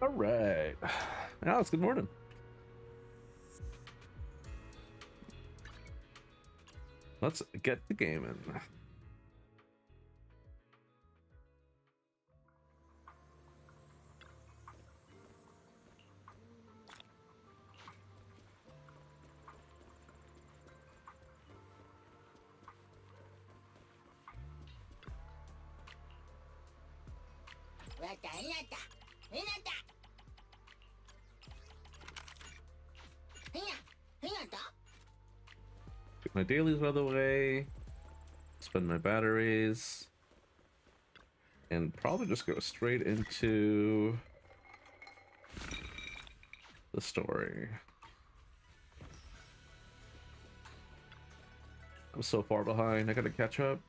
All right. Alex, good morning. Let's get the game in. Get my dailies out of the way. Spend my batteries. And probably just go straight into the story. I'm so far behind, I gotta catch up.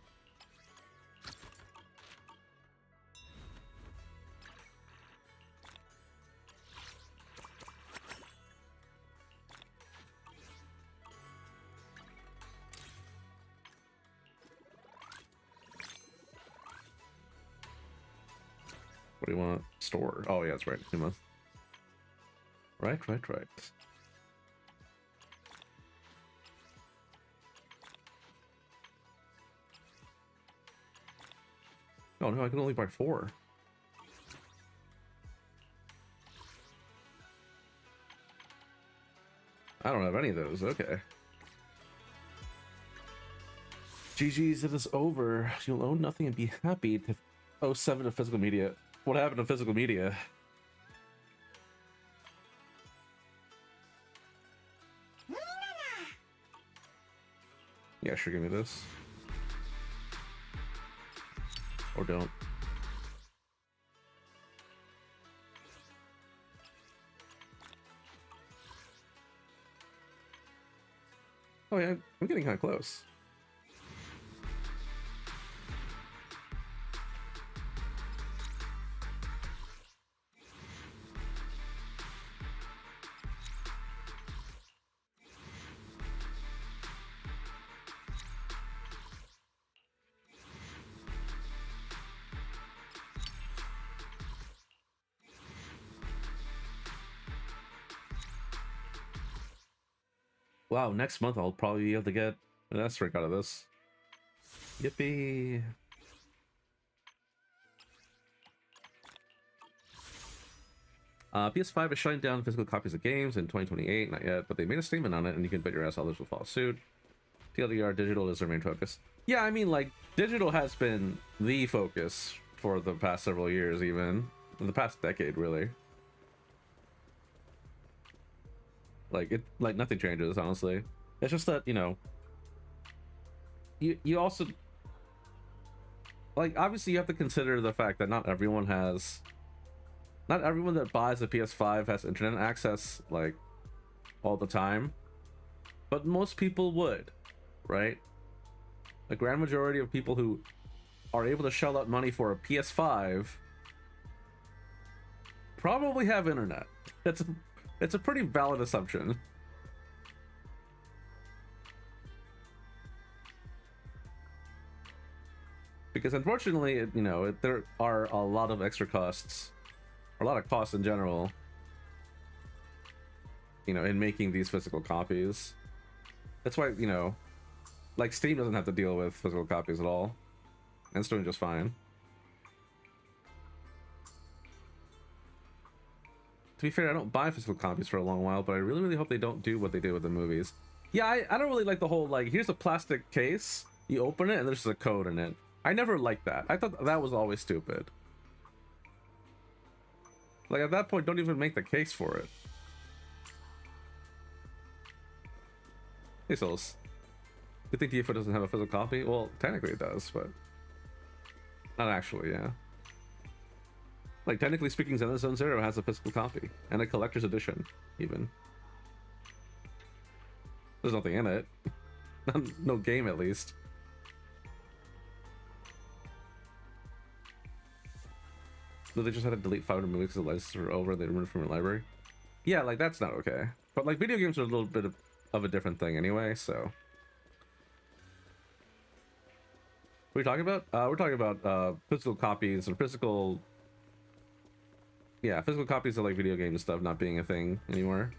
What do you want? Store. Oh yeah, that's right. Right. Oh no, I can only buy 4. I don't have any of those. Okay. GG's, it is over. You'll own nothing and be happy to 07 to physical media. What happened to physical media? Yeah, sure, give me this. Or don't. Oh yeah, I'm getting kind of close. Wow, next month I'll probably be able to get an S-rank out of this. Yippee! PS5 is shutting down physical copies of games in 2028, not yet, but they made a statement on it, and you can bet your ass others will follow suit. TLDR, digital is their main focus. Yeah, I mean, like, digital has been the focus for the past several years, even. In the past decade, really. Like, nothing changes, honestly. It's just that, you know, you also, like, obviously you have to consider the fact that not everyone that buys a PS5 has internet access, like, all the time. But most people would, right? The grand majority of people who are able to shell out money for a PS5 probably have internet. It's a pretty valid assumption. Because unfortunately, you know, there are a lot of extra costs, or a lot of costs in general, you know, in making these physical copies. That's why, you know, like, Steam doesn't have to deal with physical copies at all, and it's doing just fine. To be fair, I don't buy physical copies for a long while, but I really hope they don't do what they did with the movies. Yeah, I don't really like the whole, like, here's a plastic case, you open it, and there's a code in it. I never liked that. I thought that was always stupid. Like, at that point, don't even make the case for it. Hey, Souls. You think DFO doesn't have a physical copy? Well, technically it does, but not actually, yeah. Like, technically speaking, Zenless Zone Zero has a physical copy, and a collector's edition, even. There's nothing in it. No game, at least. No, they just had to delete 500 movies because the licenses were over, they removed from your library. Yeah, like, that's not okay. But, like, video games are a little bit of a different thing anyway, so... What are you talking about? We're talking about physical copies or physical... yeah, physical copies of like video games and stuff not being a thing anymore.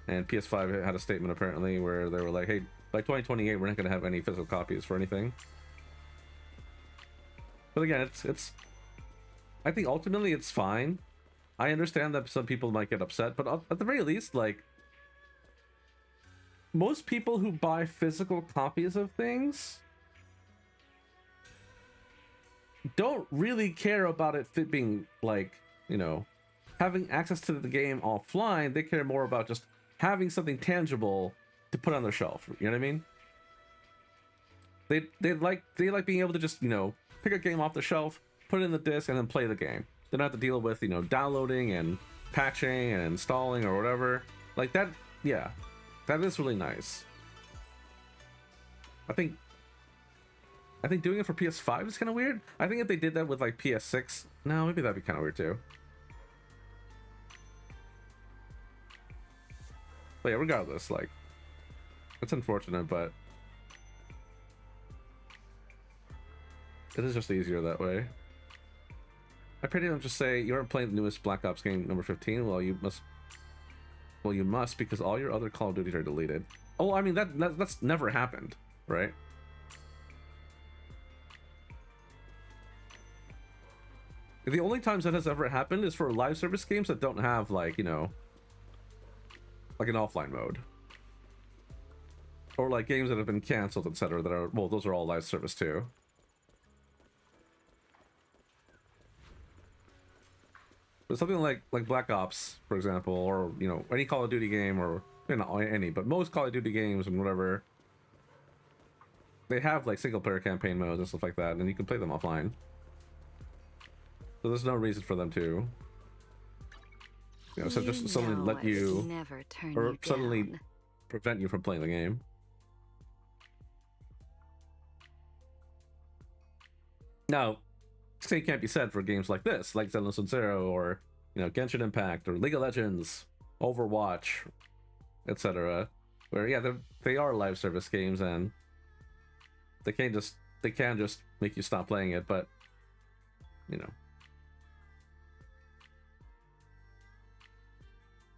And PS5 had a statement apparently where they were like, hey, by 2028 we're not going to have any physical copies for anything. But again, it's I think ultimately it's fine. I understand that some people might get upset, but at the very least, like, most people who buy physical copies of things don't really care about it being, like, you know, having access to the game offline. They care more about just having something tangible to put on their shelf. You know what I mean? They like being able to just, you know, pick a game off the shelf, put it in the disc, and then play the game. They don't have to deal with, you know, downloading and patching and installing or whatever. Like that, yeah, that is really nice. I think doing it for PS5 is kind of weird. I think if they did that with like PS6, no, maybe that'd be kind of weird too. But yeah, regardless, like, it's unfortunate, but it is just easier that way. I pretty much just say you aren't playing the newest Black Ops game, number 15. Well, you must because all your other Call of Duties are deleted. Oh, I mean that's never happened, right? The only times that has ever happened is for live service games that don't have, like, you know, like an offline mode, or like games that have been canceled, etc. That are, well, those are all live service too. But something like Black Ops, for example, or, you know, any Call of Duty game, or, you know, any, but most Call of Duty games and whatever, they have like single player campaign modes and stuff like that, and you can play them offline. So there's no reason for them to, you know, so just suddenly let you, or suddenly prevent you from playing the game. Now, same can't be said for games like this, like Zenless and Zero, or, you know, Genshin Impact, or League of Legends, Overwatch, etc. Where, yeah, they are live service games, and they can just make you stop playing it, but, you know,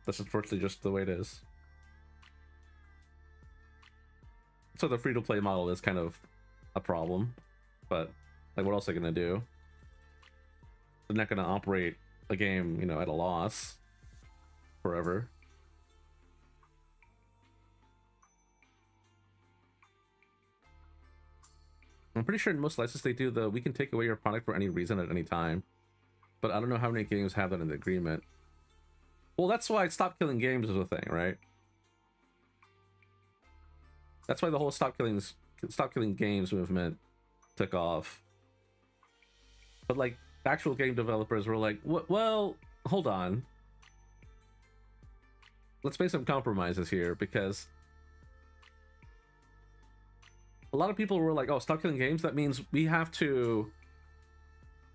that's unfortunately just the way it is. So the free-to-play model is kind of a problem, but, like, what else are they gonna do? They're not gonna operate a game, you know, at a loss forever. I'm pretty sure in most licenses they do the we can take away your product for any reason at any time, but I don't know how many games have that in the agreement. Well, that's why Stop Killing Games is a thing, right? That's why the whole Stop Killing Games movement took off. But, like, actual game developers were like, well, hold on. Let's make some compromises here, because a lot of people were like, oh, Stop Killing Games, that means we have to...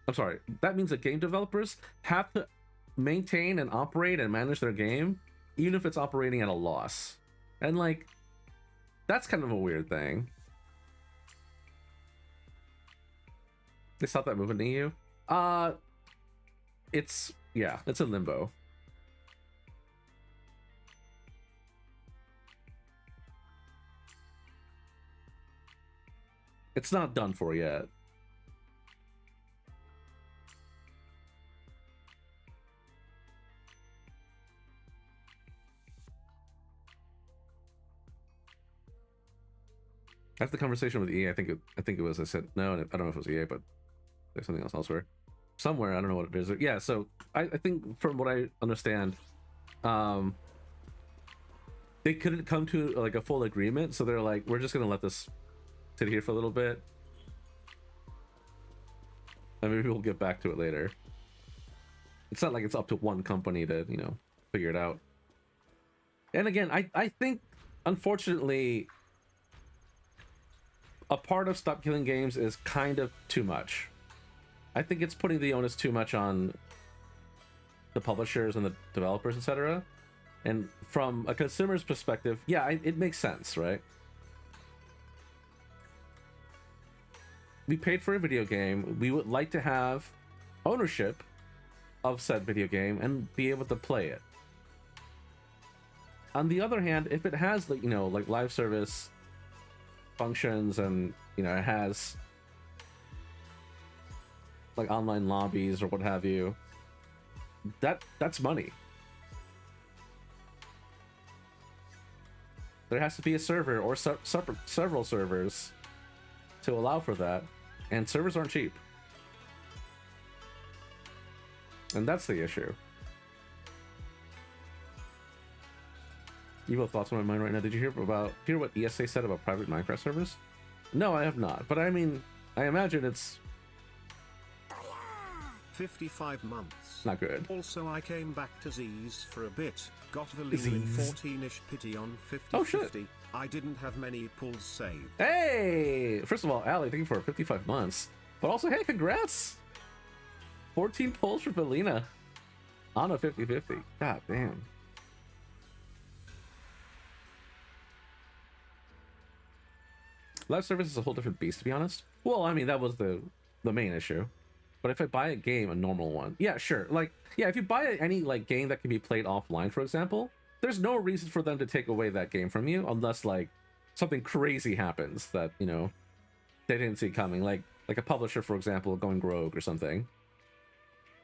I'm sorry, that means that game developers have to maintain and operate and manage their game, even if it's operating at a loss. And, like, that's kind of a weird thing. They stopped that movement in the EU? It's in limbo. It's not done for yet. After the conversation with EA, I think it was, I said, no, I don't know if it was EA, but there's something else elsewhere. Somewhere, I don't know what it is. Yeah, so I think from what I understand, they couldn't come to like a full agreement, so they're like, we're just gonna let this sit here for a little bit, and maybe we'll get back to it later. It's not like it's up to one company to, you know, figure it out. And again, I think, unfortunately, a part of Stop Killing Games is kind of too much. I think it's putting the onus too much on the publishers and the developers, etc. And from a consumer's perspective, yeah, it makes sense, right? We paid for a video game. We would like to have ownership of said video game and be able to play it. On the other hand, if it has, like, you know, like live service functions, and, you know, it has like online lobbies or what have you, that's money. There has to be a server or several servers to allow for that, and servers aren't cheap. And that's the issue. Evil thoughts on my mind right now. Did you hear what ESA said about private Minecraft servers? No, I have not. But I mean, I imagine it's 55 months. Not good. Also, I came back to Z's for a bit. Got Valina in 14-ish pity on 50-50. Oh, shit. I didn't have many pulls saved. Hey! First of all, Ali, thank you for 55 months. But also, hey, congrats! 14 pulls for Valina on a 50-50. God damn. Live service is a whole different beast, to be honest. Well, I mean, that was the main issue. But if I buy a game, a normal one, yeah, sure. Like, yeah, if you buy any, like, game that can be played offline, for example, there's no reason for them to take away that game from you unless, like, something crazy happens that, you know, they didn't see coming. Like a publisher, for example, going rogue or something.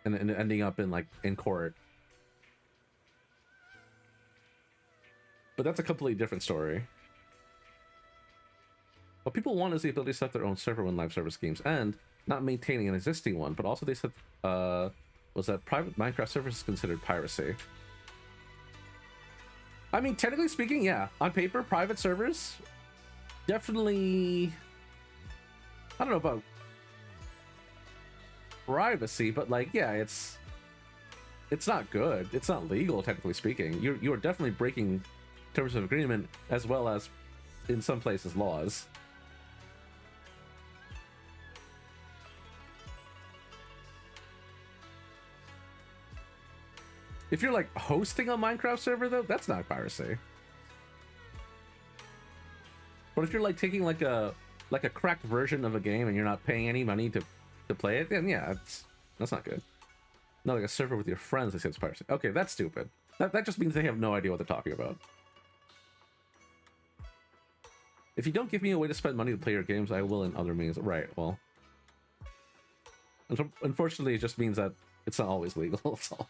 And ending up in, like, in court. But that's a completely different story. What people want is the ability to set their own server when live service games end, not maintaining an existing one. But also they said, was that private Minecraft servers is considered piracy. I mean, technically speaking, yeah. On paper, private servers, definitely, I don't know about privacy, but like, yeah, it's not good. It's not legal, technically speaking. You are definitely breaking terms of agreement, as well as, in some places, laws. If you're like hosting a Minecraft server, though, that's not piracy. But if you're like taking like a cracked version of a game and you're not paying any money to play it, then yeah, that's not good. Not like a server with your friends, they say it's piracy. Okay, that's stupid. That just means they have no idea what they're talking about. If you don't give me a way to spend money to play your games, I will in other means. Right, well. Unfortunately, it just means that it's not always legal, that's all.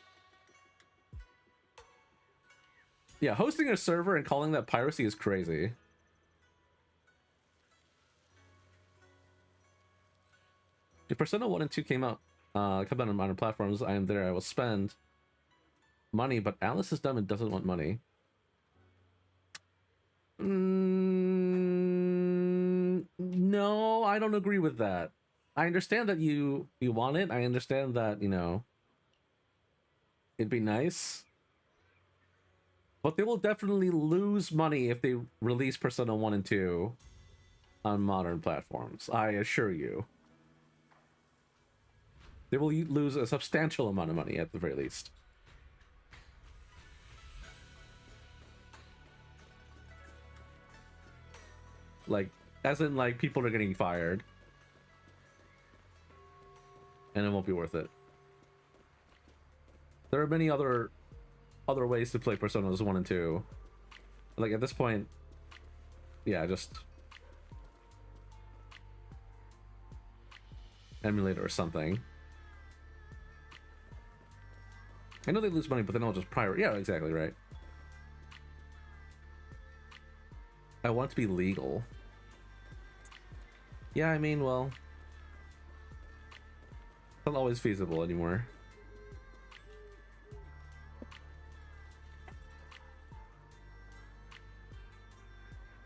Yeah, hosting a server and calling that piracy is crazy. If Persona 1 and 2 come out on modern platforms, I am there. I will spend money, but Alice is dumb and doesn't want money. No, I don't agree with that. I understand that you want it. I understand that, you know, it'd be nice. But they will definitely lose money if they release Persona 1 and 2 on modern platforms. I assure you. They will lose a substantial amount of money at the very least. Like, as in, like, people are getting fired. And it won't be worth it. There are many other ways to play Personas 1 and 2. Like, at this point, yeah, just emulator or something. I know they lose money, but then I'll just pirate. Yeah, exactly right. I want it to be legal. Yeah, I mean, well, it's not always feasible anymore.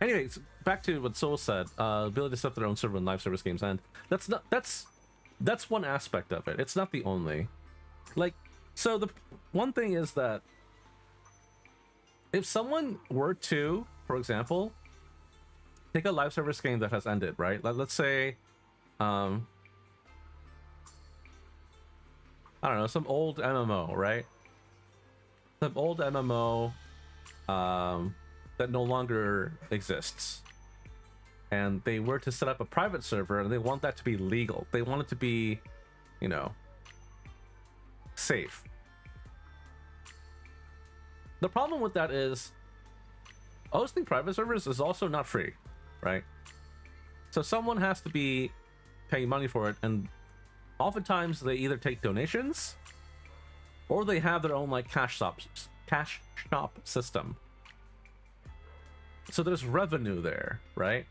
Anyways, back to what Soul said. Ability to set their own server when live service games end. That's one aspect of it. It's not the only. Like, so the one thing is that if someone were to, for example, take a live service game that has ended, right? Let's say, I don't know, some old MMO, right? Some old MMO, that no longer exists, and they were to set up a private server, and they want that to be legal. They want it to be, you know, safe. The problem with that is hosting private servers is also not free, right? So someone has to be paying money for it, and oftentimes they either take donations or they have their own like cash shop system. So there's revenue there, right?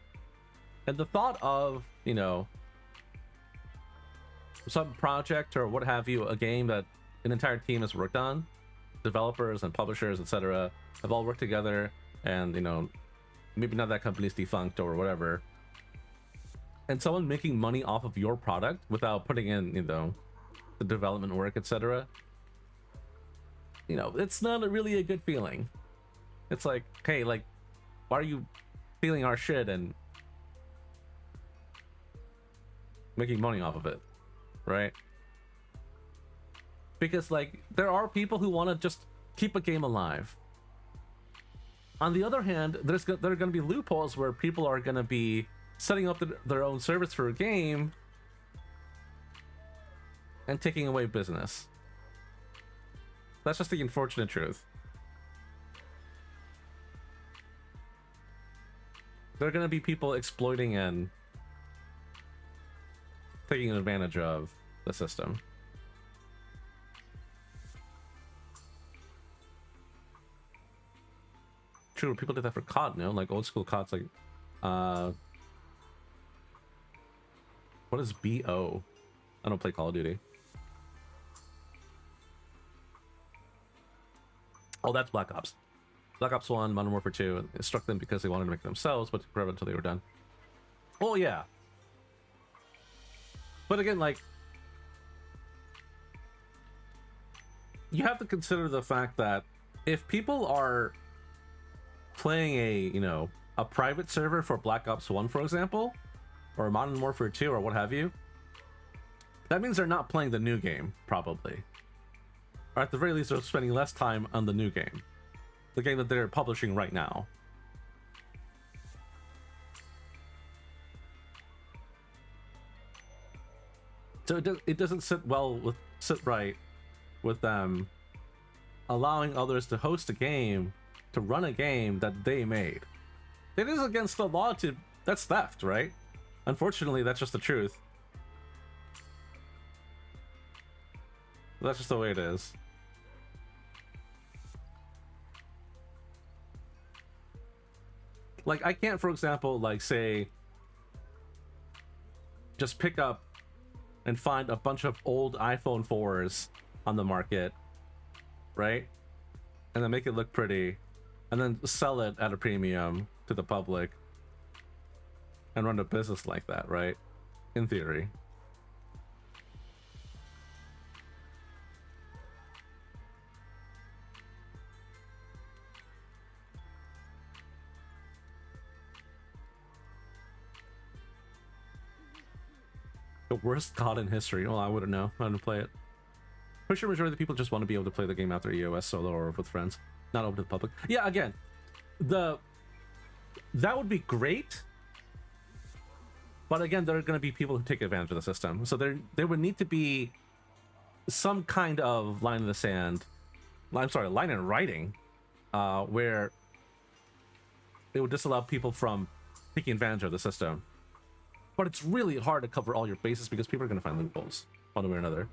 And the thought of, you know, some project or what have you, a game that an entire team has worked on, developers and publishers, etc., have all worked together, and, you know, maybe now that company's defunct or whatever, and someone making money off of your product without putting in, you know, the development work, etc., you know, it's not really a good feeling. It's like, hey, like, why are you stealing our shit and making money off of it, right? Because, like, there are people who want to just keep a game alive. On the other hand, there are going to be loopholes where people are going to be setting up their own service for a game and taking away business. That's just the unfortunate truth. There are going to be people exploiting and taking advantage of the system. True, people did that for COD, no? Like old school COD's like, what is BO? I don't play Call of Duty. Oh, that's Black Ops. Black Ops 1, Modern Warfare 2, it struck them because they wanted to make it themselves, but took forever until they were done. Oh, yeah. But again, like, you have to consider the fact that if people are playing a, you know, a private server for Black Ops 1, for example, or Modern Warfare 2, or what have you, that means they're not playing the new game, probably. Or at the very least, they're spending less time on the new game. The game that they're publishing right now. So it doesn't sit right with them allowing others to host a game, to run a game that they made. It is against the law to... That's theft, right? Unfortunately, that's just the truth. That's just the way it is. Like, I can't, for example, like, say, just pick up and find a bunch of old iPhone 4s on the market, right? And then make it look pretty, and then sell it at a premium to the public and run a business like that, right? In theory. The worst COD in history. Well, I wouldn't know. I didn't play it. Pretty sure majority of the people just want to be able to play the game after EOS solo or with friends, not open to the public. Yeah, again, that would be great. But again, there are going to be people who take advantage of the system. So there would need to be some kind of line in the sand. I'm sorry, line in writing, where it would disallow people from taking advantage of the system. But it's really hard to cover all your bases because people are going to find loopholes one way or another.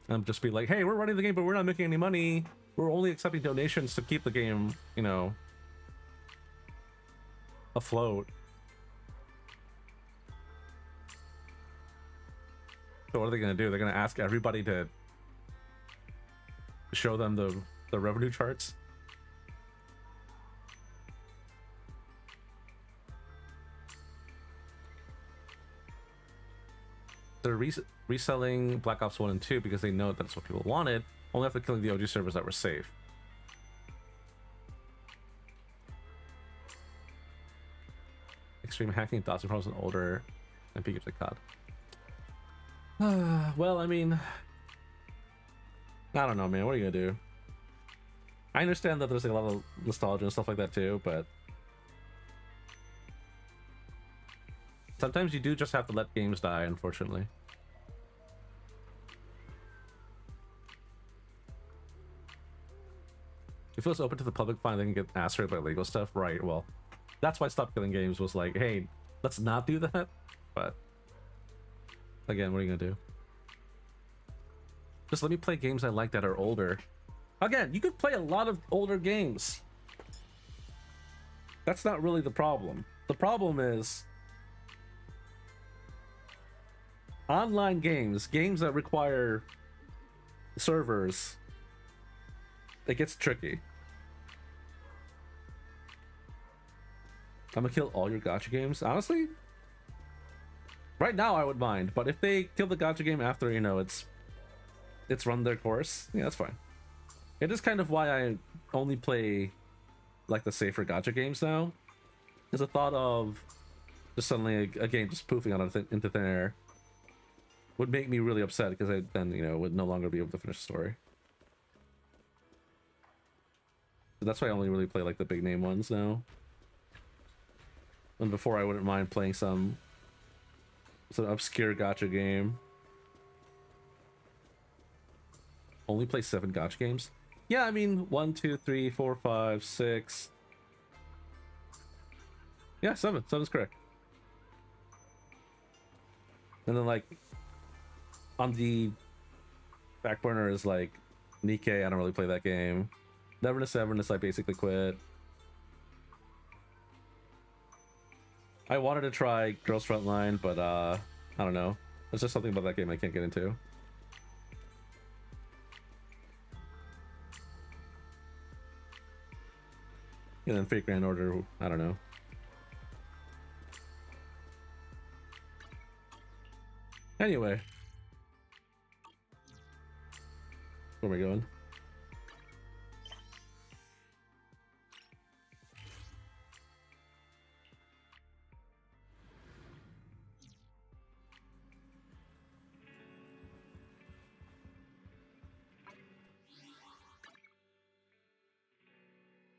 And just be like, hey, we're running the game, but we're not making any money. We're only accepting donations to keep the game, you know, afloat. So what are they going to do? They're going to ask everybody to show them the revenue charts? They're reselling Black Ops 1 and 2 because they know that's what people wanted, only after killing the OG servers that were safe. Extreme hacking thoughts and problems with older and games like COD. Well, I mean, I don't know, man. What are you gonna do? I understand that there's like a lot of nostalgia and stuff like that too, but sometimes you do just have to let games die, unfortunately. If it was open to the public, fine, they can get asked by legal stuff, right? Well, that's why Stop Killing Games was like, hey, let's not do that. But again, what are you gonna do? Just let me play games I like that are older. Again, you could play a lot of older games. That's not really the problem. The problem is online games, games that require servers. It gets tricky. I'm gonna kill all your gacha games. Honestly, right now I would mind, but if they kill the gacha game after, you know, it's run their course, yeah, that's fine. It is kind of why I only play like the safer gacha games now. Is the thought of just suddenly a game just poofing out into thin air would make me really upset, because I then, you know, would no longer be able to finish the story. So that's why I only really play like the big name ones now. And before, I wouldn't mind playing some obscure gacha game. Only play 7 gacha games? Yeah, I mean 1, 2, 3, 4, 5, 6. Yeah, 7. 7's correct. And then like on the back burner is like Nikkei. I don't really play that game. Neverness Everness I basically quit. I wanted to try Girls Frontline, but I don't know. There's just something about that game I can't get into. And then Fate Grand Order, I don't know. Anyway. Where am I going?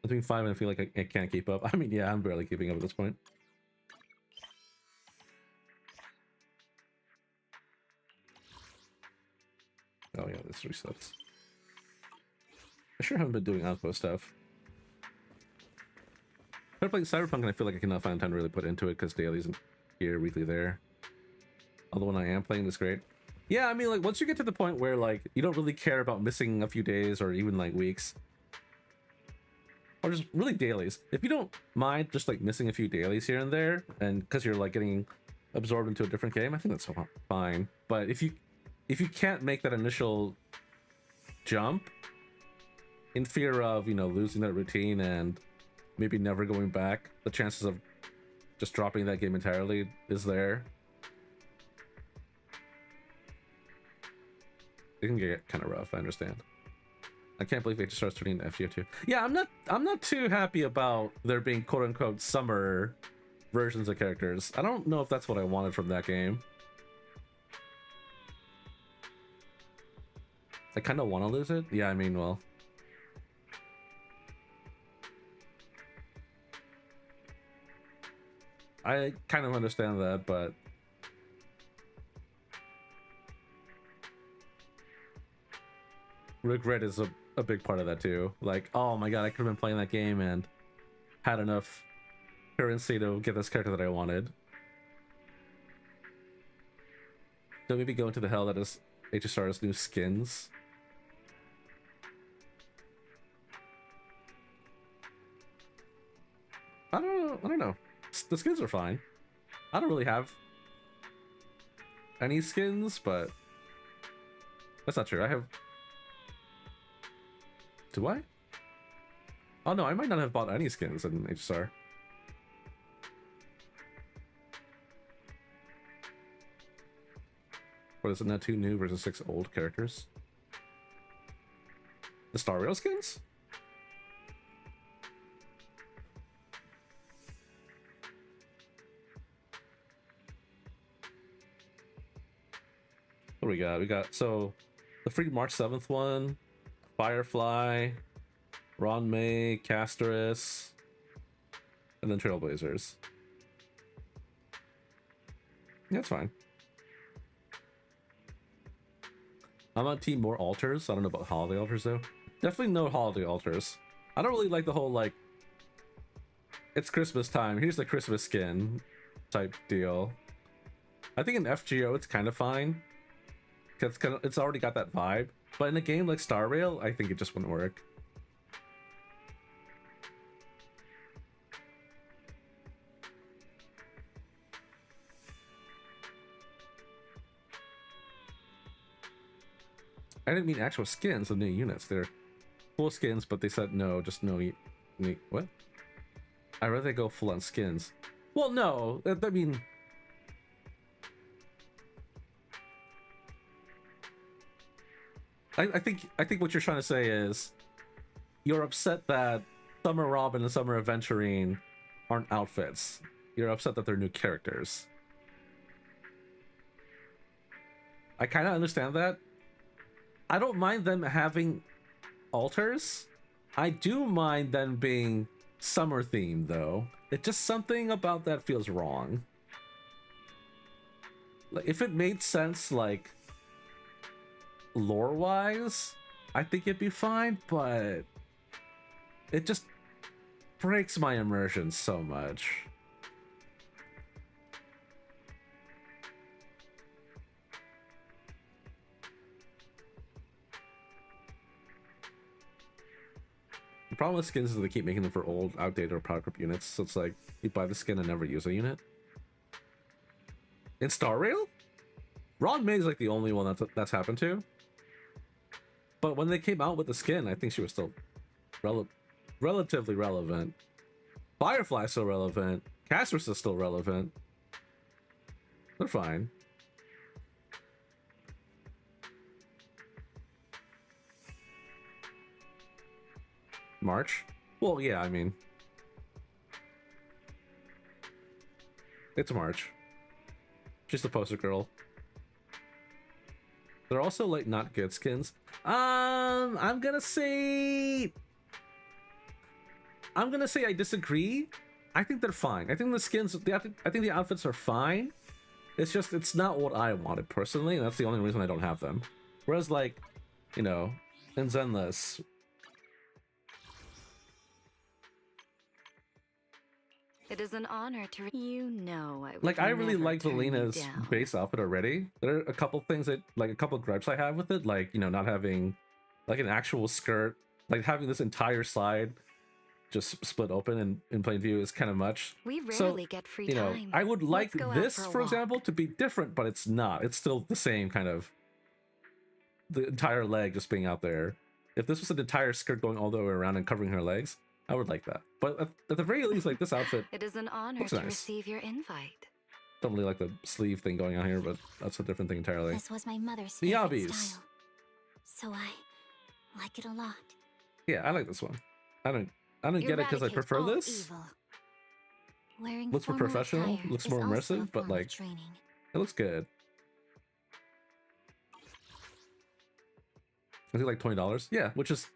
I'm doing 5 and I feel like I can't keep up. I mean, yeah, I'm barely keeping up at this point. Oh yeah, this resets. I sure haven't been doing outpost stuff. If I play Cyberpunk, and I feel like I cannot find time to really put into it because dailies here, weekly there. Although when I am playing this, great. Yeah, I mean, like once you get to the point where like you don't really care about missing a few days or even like weeks, or just really dailies. If you don't mind just like missing a few dailies here and there, and because you're like getting absorbed into a different game, I think that's fine. But if you can't make that initial jump in fear of, you know, losing that routine and maybe never going back, the chances of just dropping that game entirely is there. It can get kind of rough, I understand. I can't believe HSR is turning into FGO2. Yeah, I'm not too happy about there being quote-unquote summer versions of characters. I don't know if that's what I wanted from that game. I kind of want to lose it. Yeah, I mean, well, I kind of understand that, but regret is a big part of that too. Like, oh my god, I could have been playing that game and had enough currency to get this character that I wanted. So maybe go into the hell that is HSR's new skins. I don't know. The skins are fine. I don't really have any skins, but that's not true. I have... Do I? Oh no, I might not have bought any skins in HSR. What is it now? 2 new versus 6 old characters? The Star Rail skins? What do we got? We got, so, the free March 7th one, Firefly, Ron May, Casterus, and then Trailblazers. Yeah, that's fine. I'm on team more altars. I don't know about holiday altars though. Definitely no holiday altars. I don't really like the whole like it's Christmas time, here's the Christmas skin type deal. I think in FGO it's kind of fine. Cause it's already got that vibe. But in a game like Star Rail, I think it just wouldn't work. I didn't mean actual skins of new units. They're full skins, but they said no, just no. What? I'd rather go full on skins. Well, no, I mean, I think what you're trying to say is you're upset that Summer Robin and Summer Aventurine aren't outfits. You're upset that they're new characters. I kind of understand that. I don't mind them having alters. I do mind them being summer themed though. It's just something about that feels wrong. Like if it made sense like lore wise, I think it'd be fine, but it just breaks my immersion so much. The problem with skins is they keep making them for old, outdated, or power group units, so it's like you buy the skin and never use a unit. In Star Rail, Ron May is like the only one that's happened to. But when they came out with the skin, I think she was still relatively relevant. Firefly's still relevant. Castress is still relevant. They're fine. March? Well, yeah, I mean, it's March. She's the poster girl. They're also like not good skins. I'm gonna say I disagree. I think they're fine. I think the skins, I think the outfits are fine. It's just it's not what I wanted personally, and that's the only reason I don't have them. Whereas like, you know, in Zenless, it is an honor to I really like Valina's base outfit already. There are a couple things that, like a couple gripes I have with it, like, you know, not having like an actual skirt, like having this entire side just split open in plain view is kind of much. We rarely get free time. You know, I would like this, for example, to be different, but it's not. It's still the same kind of, the entire leg just being out there. If this was an entire skirt going all the way around and covering her legs, I would like that. But at the very least, like this outfit, it is an honor to receive your invite. Don't really like the sleeve thing going on here, but that's a different thing entirely. This was my mother's favorite style, so I like it a lot. Yeah, I like this one. I don't get it because I prefer this. Looks more professional, looks more immersive, but like it looks good. I think like $20. Yeah, which is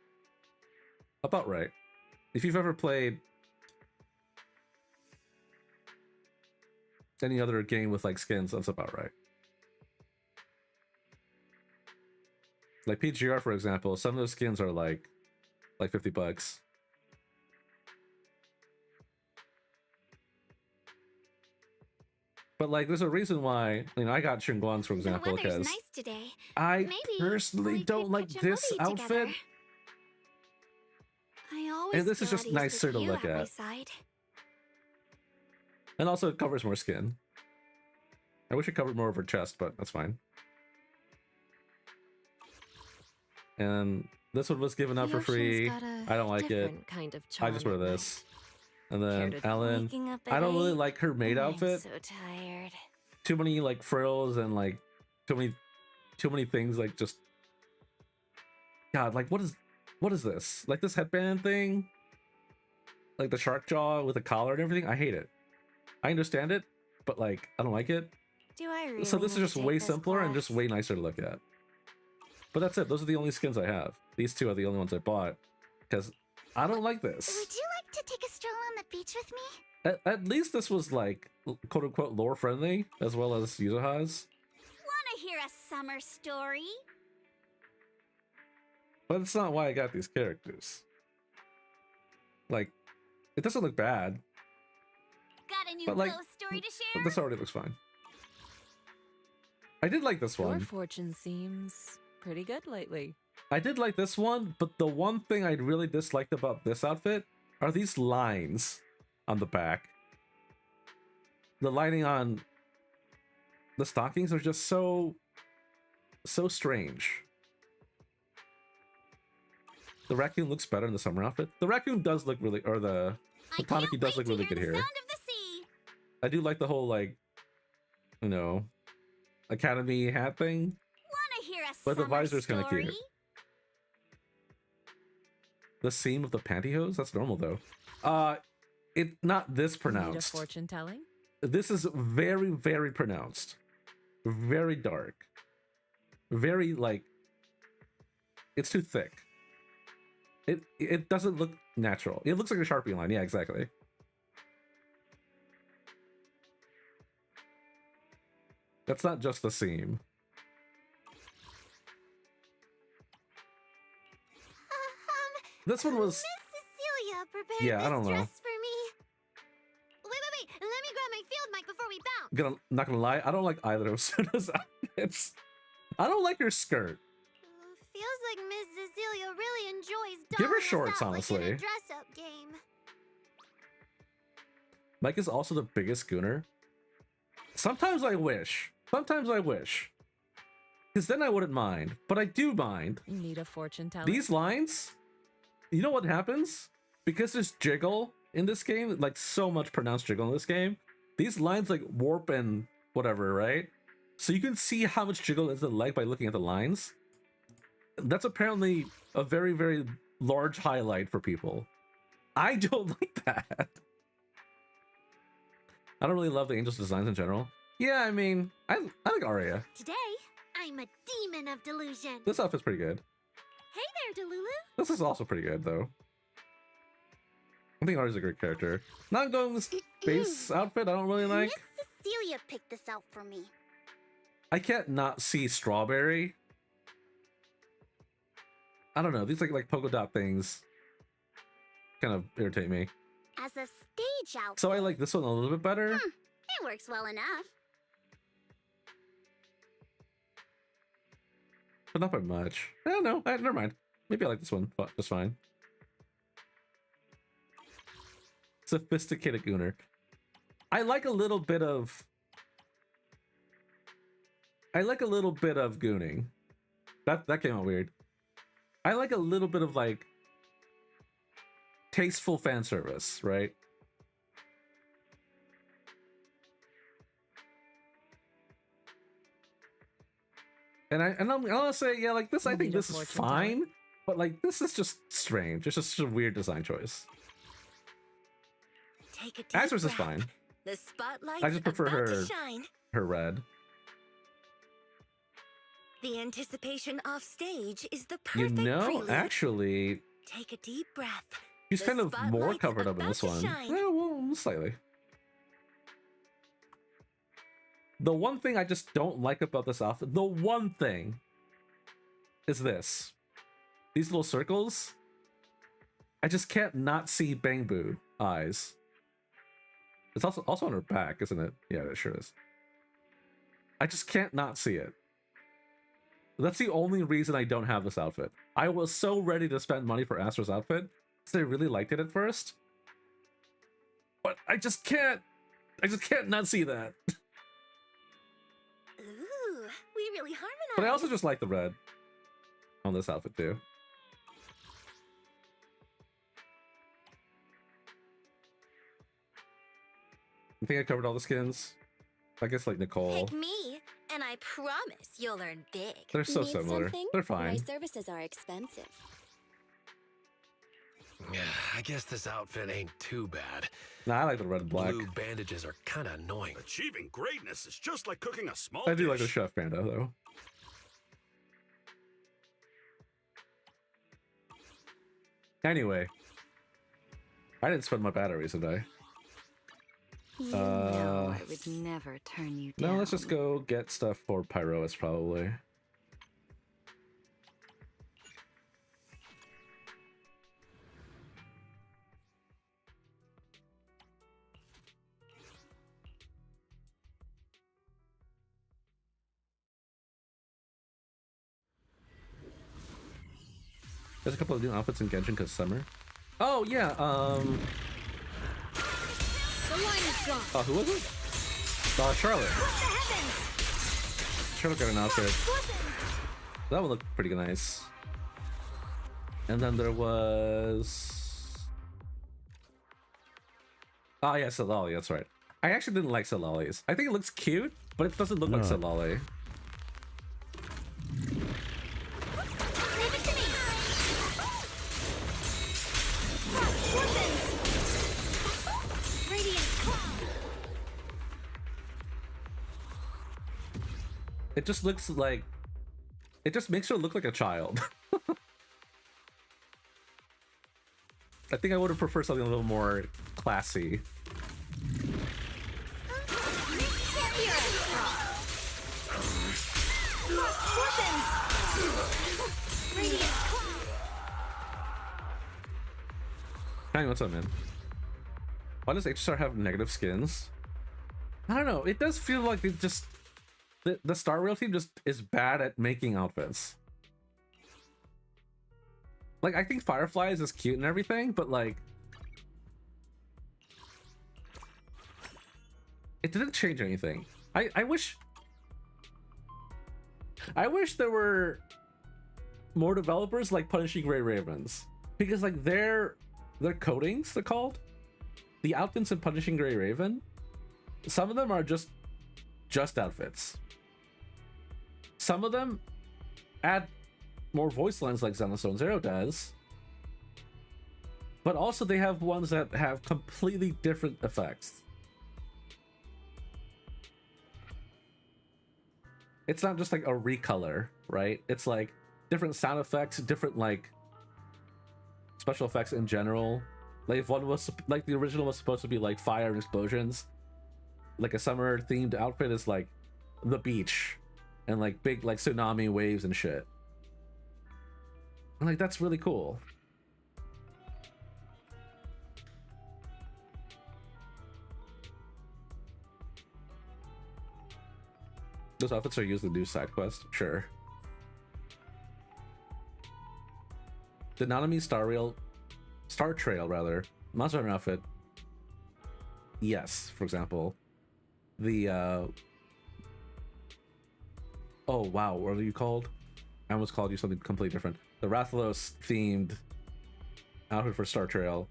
about right. If you've ever played any other game with like skins, that's about right. Like PGR, for example, some of those skins are like $50. But like, there's a reason why, you know, I got Chingguan's, for example, because nice I personally don't like this outfit. And this is just nicer to look at. And also it covers more skin. I wish it covered more of her chest, but that's fine. And this one was given out for free. I don't like it. I just wear this. And then Ellen, I don't really like her maid outfit. So tired. Too many like frills and like too many things, like just God, like what is this? Like this headband thing? Like the shark jaw with a collar and everything? I hate it. I understand it, but like I don't like it. Really so this is just way simpler and just way nicer to look at. But that's it. Those are the only skins I have. These two are the only ones I bought because I don't like this. Would you like to take a stroll on the beach with me? At least this was like quote unquote lore friendly as well as Yuzuha's. Wanna hear a summer story? But it's not why I got these characters. Like, it doesn't look bad, Got a new but like, ghost story to share? this already looks fine. I did like this Your one. fortune seems pretty good lately. I did like this one, but the one thing I really disliked about this outfit are these lines on the back. The lining on the stockings are just so strange. The raccoon looks better in the summer outfit. The raccoon does look really, or the Tanuki does look really good here. Sound of the sea. I do like the whole, like, you know, academy hat thing. Wanna hear a But the summer visor's kind of story? cute. The seam of the pantyhose? That's normal though. It's not this Need a pronounced. fortune telling? This is very, very pronounced. Very dark. Very, like, it's too thick. It doesn't look natural. It looks like a Sharpie line. Yeah, exactly. That's not just the seam. This one was... Miss Cecilia prepared Yeah, I don't this know. dress for me. Wait. Let me grab my field mic before we bounce. Not gonna lie, I don't like either of Suna's outfits. I don't like her skirt. Feels like Miss Cecilia really enjoys Give her dolling us shorts, out like in honestly. a dress-up game. Mike is also the biggest gooner. Sometimes I wish. Because then I wouldn't mind. But I do mind. Need a fortune telling? These lines, you know what happens? Because there's jiggle in this game, like so much pronounced jiggle in this game, these lines like warp and whatever, right? So you can see how much jiggle is in the leg by looking at the lines. That's apparently a very, very large highlight for people. I don't like that. I don't really love the Angel's designs in general. Yeah, I mean, I like Arya. Today, I'm a demon of delusion. This outfit's pretty good. Hey there, Delulu. This is also pretty good, though. I think Arya's a great character. Not going with space outfit, I don't really like. Miss Cecilia picked this out for me. I can't not see strawberry. I don't know, these like polka dot things kind of irritate me. As a stage outfit. So I like this one a little bit better. It works well enough. But not by much. I don't know. Never mind. Maybe I like this one just fine. Sophisticated gooner. I like a little bit of... gooning. That came out weird. I like a little bit of, like, tasteful fan service, right? And I'm gonna say, yeah, like this, I think this is fine, but like this is just strange. It's just a weird design choice. Take a deep Azra's is breath. fine. The spotlight's I just prefer about to her- shine. Her red. The anticipation off stage is the You perfect know, prelude. actually, Take a deep breath. she's The kind of more spotlight's covered up in about this to one. shine. Yeah, well, slightly. The one thing I just don't like about this outfit, the one thing, is this. These little circles. I just can't not see Bang Boo eyes. It's also on her back, isn't it? Yeah, it sure is. I just can't not see it. That's the only reason I don't have this outfit. I was so ready to spend money for Astra's outfit because I really liked it at first. But I just can't not see that. Ooh, we really harmonize. But I also just like the red on this outfit too. I think I covered all the skins. I guess like Nicole. Pick me, and I promise you'll earn big. They're so Need similar. something? They're My fine. services are expensive. Yeah, I guess this outfit ain't too bad. Nah, I like the red and black. Blue bandages are kind of annoying. Achieving greatness is just like cooking a small I do like the dish. chef panda though. Anyway, I didn't spend my batteries today. You know I would never turn you down. No, let's just go get stuff for Pyroas probably. There's a couple of new outfits in Genshin because summer. Oh yeah, The line is drawn. oh, who was it? Charlotte. Charlotte got an outfit. That one looked pretty nice. And then there was... Oh yeah, Solali, that's right. I actually didn't like Solali's. I think it looks cute, but it doesn't look like Solali. Leave it to me. Radiant cloud. It just looks like... It just makes her look like a child. I think I would have preferred something a little more classy. Hey, what's up, man? Why does HSR have negative skins? I don't know. It does feel like it just... The Star Rail team just is bad at making outfits. Like, I think Fireflies is cute and everything, but like... It didn't change anything. I wish there were more developers like Punishing Gray Ravens. Because like their coatings, they're called, the outfits in Punishing Gray Raven, some of them are just outfits. Some of them add more voice lines like Zenless Zero does, but also they have ones that have completely different effects. It's not just like a recolor, right? It's like different sound effects, different like special effects in general. Like if one was like the original was supposed to be like fire and explosions, like a summer themed outfit is like the beach and like big like tsunami waves and shit. And like that's really cool. Those outfits are used in the new side quest, sure. The Nanami Star Trail rather, Monster Hunter outfit. Yes, for example. The oh wow, what are you called? I almost called you something completely different. The Rathalos themed outfit for Star Trail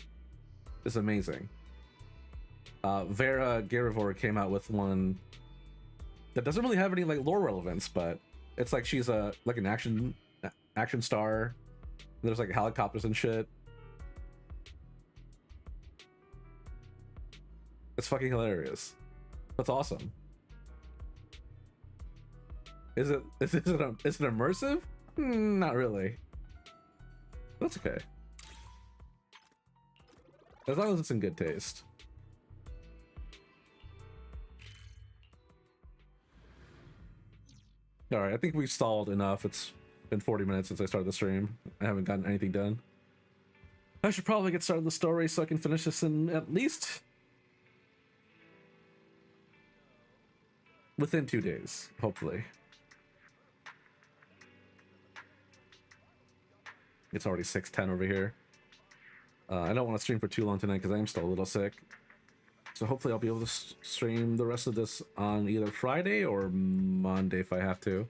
is amazing. Vera Garivor came out with one that doesn't really have any like lore relevance, but it's like she's a like an action star. There's like helicopters and shit. It's fucking hilarious. That's awesome. Is it immersive? Not really. That's okay. As long as it's in good taste. Alright, I think we've stalled enough. It's been 40 minutes since I started the stream. I haven't gotten anything done. I should probably get started the story so I can finish this in at least within 2 days, hopefully. It's already 6:10 over here. I don't want to stream for too long tonight because I am still a little sick. So hopefully I'll be able to stream the rest of this on either Friday or Monday if I have to.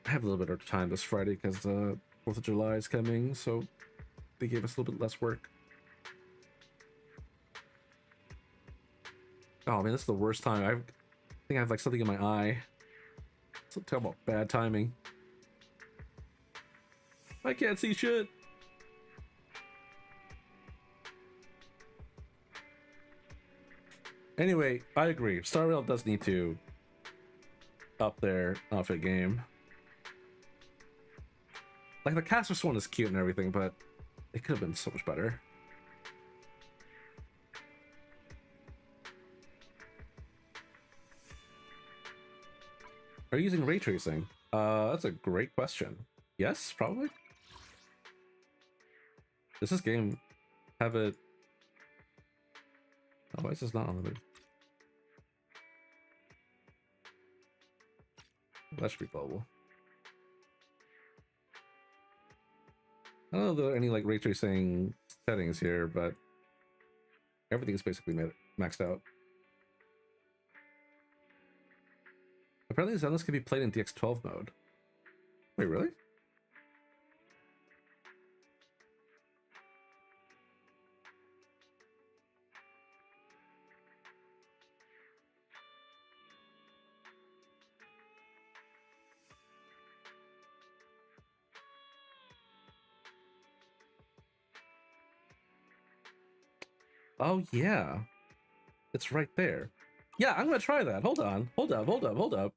I have a little bit of time this Friday because 4th of July is coming, so they gave us a little bit less work. Oh man, this is the worst time. I think I have like something in my eye. So talk about bad timing. I can't see shit. Anyway, I agree. Star Rail does need to up their outfit game. Like the Caster's one is cute and everything, but it could have been so much better. Are you using ray tracing? That's a great question. Yes, probably. Does this game have it? Oh, why is this not unlimited? That should be global. I don't know if there are any like ray tracing settings here, but everything's basically maxed out. Apparently, Zenless can be played in DX12 mode. Wait, really? Oh, yeah. It's right there. Yeah, I'm gonna try that. Hold on. Hold up.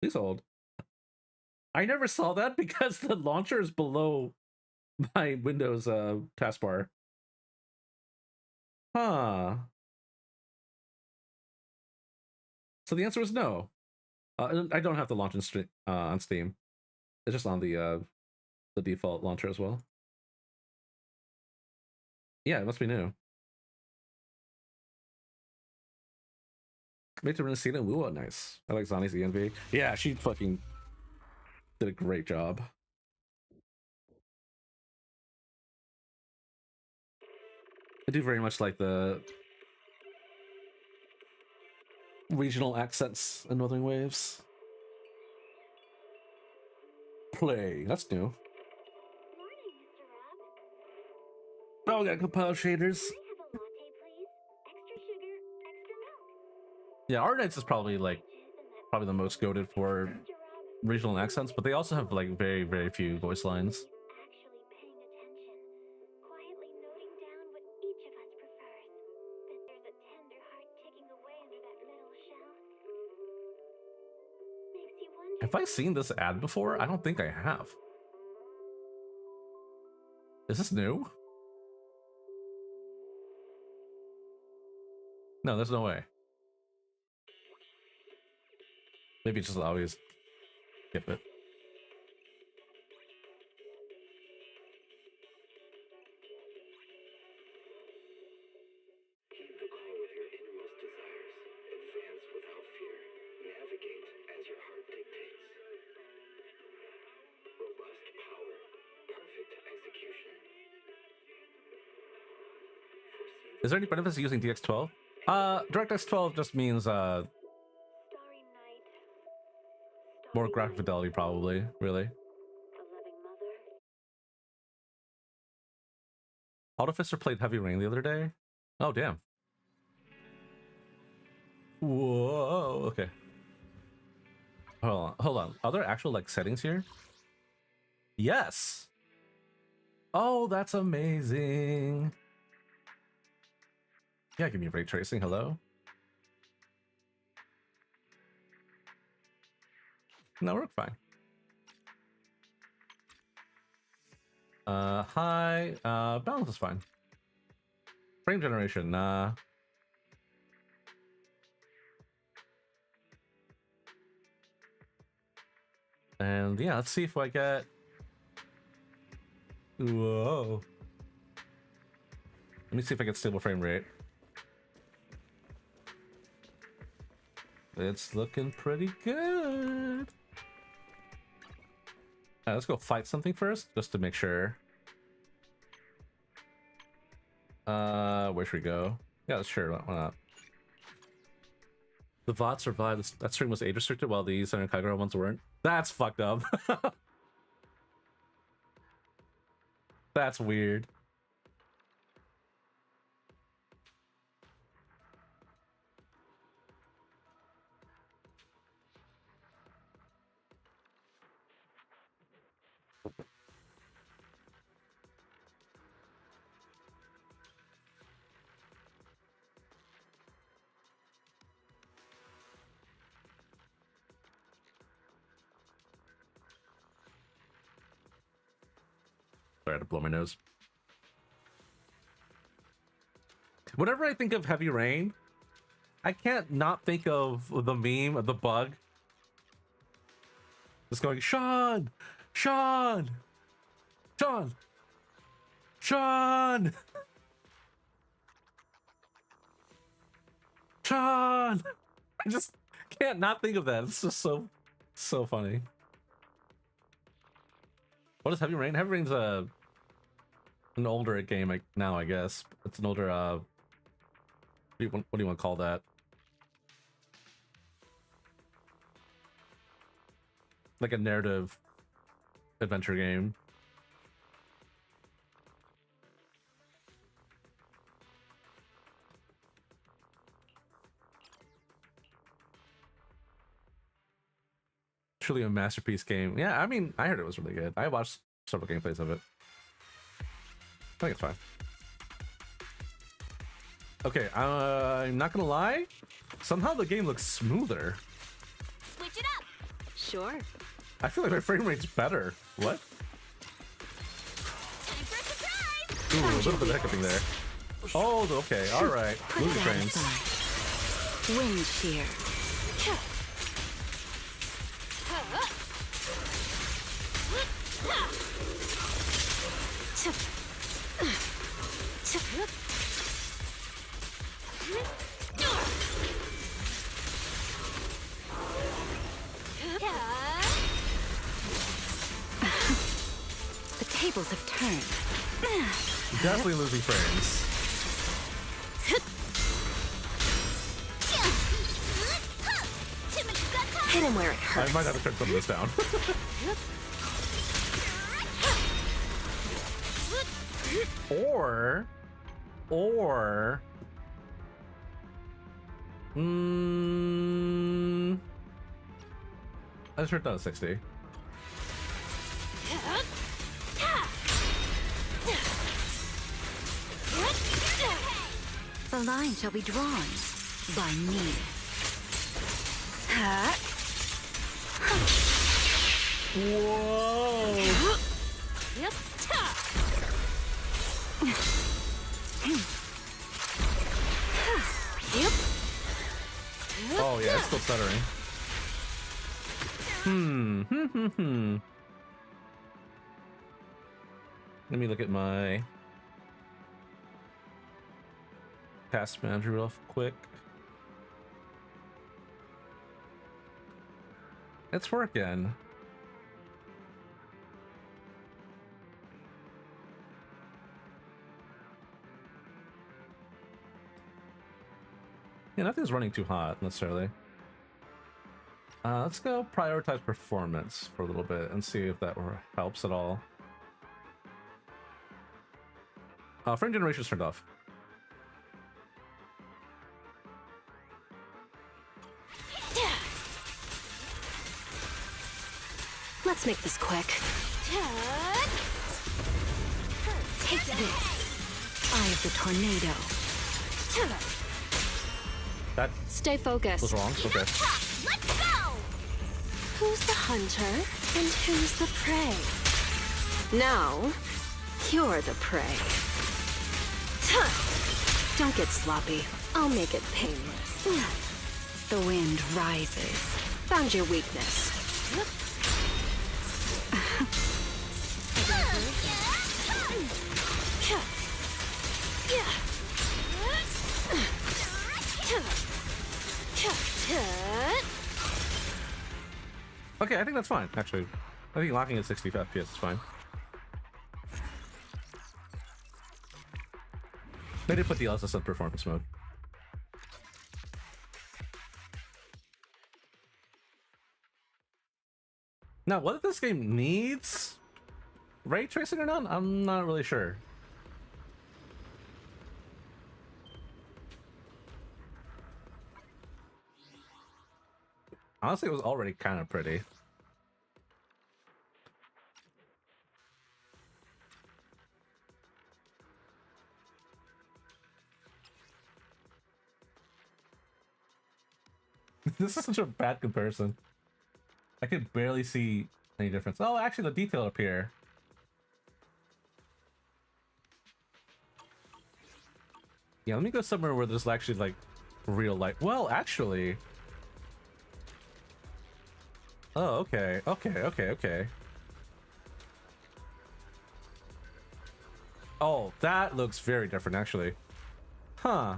Please hold. I never saw that because the launcher is below my Windows taskbar. Huh. So the answer is no. I don't have to launch on Steam. It's just on the default launcher as well. Yeah, it must be new. Made to Renacina and Lua, nice. I like Zani's ENV. Yeah, she fucking did a great job. I do very much like the regional accents in Northern Waves. Play, that's new. Oh, we got compile shaders. Yeah, Art Knights is probably the most goated for regional accents, but they also have like very, very few voice lines. Have I seen this ad before? I don't think I have. Is this new? No, there's no way. Maybe it's just always skip it. Is there any benefits to using DX12? DirectX 12 just means more graphic fidelity, probably, really. Autofister played Heavy Rain the other day. Oh, damn. Whoa, okay. Hold on. Are there actual, like, settings here? Yes! Oh, that's amazing. Yeah, give me ray tracing, hello? No, we're fine. Hi, balance is fine. Frame generation, and yeah, let's see if I get... Whoa. Let me see if I get stable frame rate. It's looking pretty good. Let's go fight something first, just to make sure. Where should we go? Yeah, sure, why not? The VOD survived. That stream was age restricted while the Center Kagura ones weren't. That's fucked up. That's weird. Sorry, I had to blow my nose. Whenever I think of Heavy Rain, I can't not think of the meme of the bug. Just going, Sean! Sean! Sean! Sean! Sean! I just can't not think of that. It's just so funny. What is Heavy Rain? Heavy Rain's an older game now, I guess. It's an older, what do you want to call that? Like a narrative adventure game. Truly a masterpiece game. Yeah, I mean, I heard it was really good. I watched several gameplays of it. I think it's fine. Okay, I'm not gonna lie. Somehow the game looks smoother. Switch it up. Sure. I feel like my frame rate's better. What? Time for a surprise. Ooh, a little bit of hiccuping there. Oh, okay, alright. Put Movie that frames. aside. Wind shear. The tables have turned. Definitely losing frames. Hit him where it I hurts. might have to turn some of this down. or I just turned down to 60. The line shall be drawn by me. Whoa! Yep. Yep. Oh yeah, it's still stuttering. Let me look at my task manager real quick. It's working. Yeah, nothing's running too hot necessarily. Let's go prioritize performance for a little bit and see if that helps at all. Frame generation is turned off. Let's make this quick. Take this. Eye of the tornado. That Stay focused. was wrong. Okay. Let's go. Who's the hunter and who's the prey? Now, you're the prey. Don't get sloppy. I'll make it painless. The wind rises. Found your weakness. Okay, I think that's fine, actually. I think locking at 60 FPS is fine. They did put the LSS in performance mode. Now, whether this game needs ray tracing or not, I'm not really sure. Honestly, it was already kind of pretty. This is such a bad comparison. I could barely see any difference. Oh, actually, the detail up here. Yeah, let me go somewhere where there's actually, like, real light. Well, actually... Oh, okay. Okay. Oh, that looks very different, actually. Huh.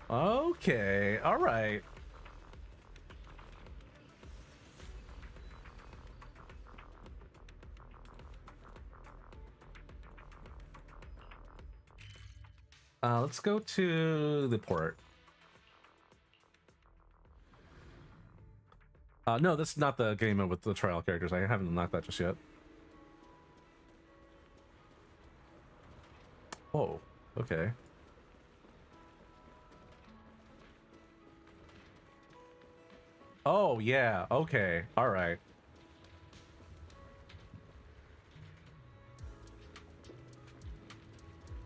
Okay, alright. Let's go to the port. No, this is not the game mode with the trial characters. I haven't unlocked that just yet. Oh, okay. Oh, yeah, okay, alright.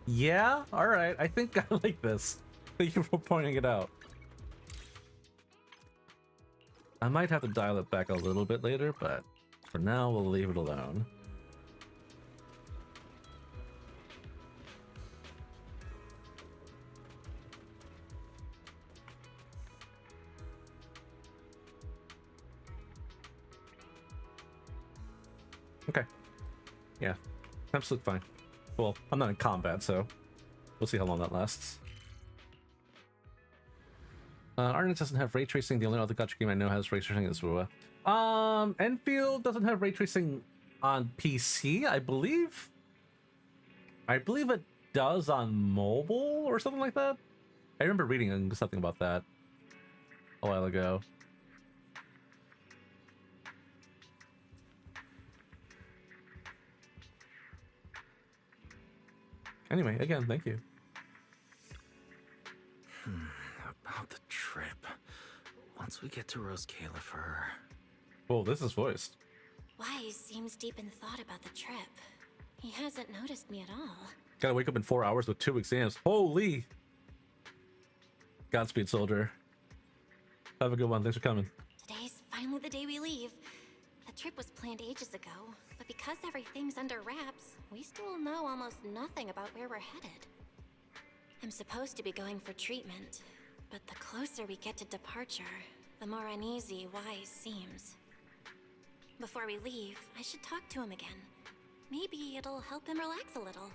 Yeah, alright, I think I like this. Thank you for pointing it out. I might have to dial it back a little bit later, but for now, we'll leave it alone. Okay. Yeah. Absolutely fine. Well, I'm not in combat, so we'll see how long that lasts. Arden doesn't have ray tracing. The only other gacha game I know has ray tracing is Rua. Enfield doesn't have ray tracing on PC, I believe. I believe it does on mobile or something like that. I remember reading something about that a while ago. Anyway, again, thank you. About the trip. Once we get to Rose Califer. Whoa, this is voiced. Wise seems deep in thought about the trip. He hasn't noticed me at all. Gotta wake up in 4 hours with 2 exams. Holy! Godspeed, soldier. Have a good one. Thanks for coming. Today's finally the day we leave. The trip was planned ages ago, but because everything's under wraps, we still know almost nothing about where we're headed. I'm supposed to be going for treatment, but the closer we get to departure, the more uneasy Wise seems. Before we leave, I should talk to him again. Maybe it'll help him relax a little.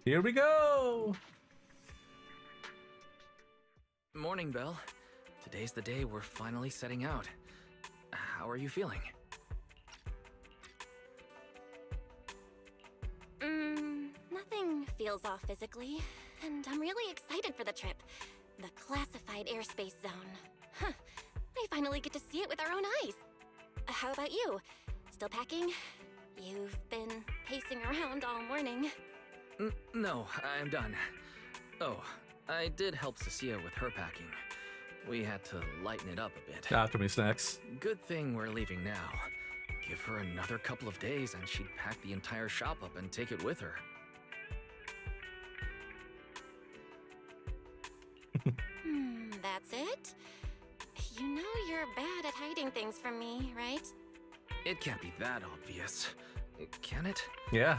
Here we go! Morning, Belle. Today's the day we're finally setting out. How are you feeling? Nothing feels off physically, and I'm really excited for the trip. The classified airspace zone. Huh. I finally get to see it with our own eyes. How about you? Still packing? You've been pacing around all morning. No, I'm done. Oh, I did help Cecilia with her packing. We had to lighten it up a bit. After me, snacks. Good thing we're leaving now. Give her another couple of days and she'd pack the entire shop up and take it with her. That's it? You know you're bad at hiding things from me, right? It can't be that obvious. Can it? Yeah.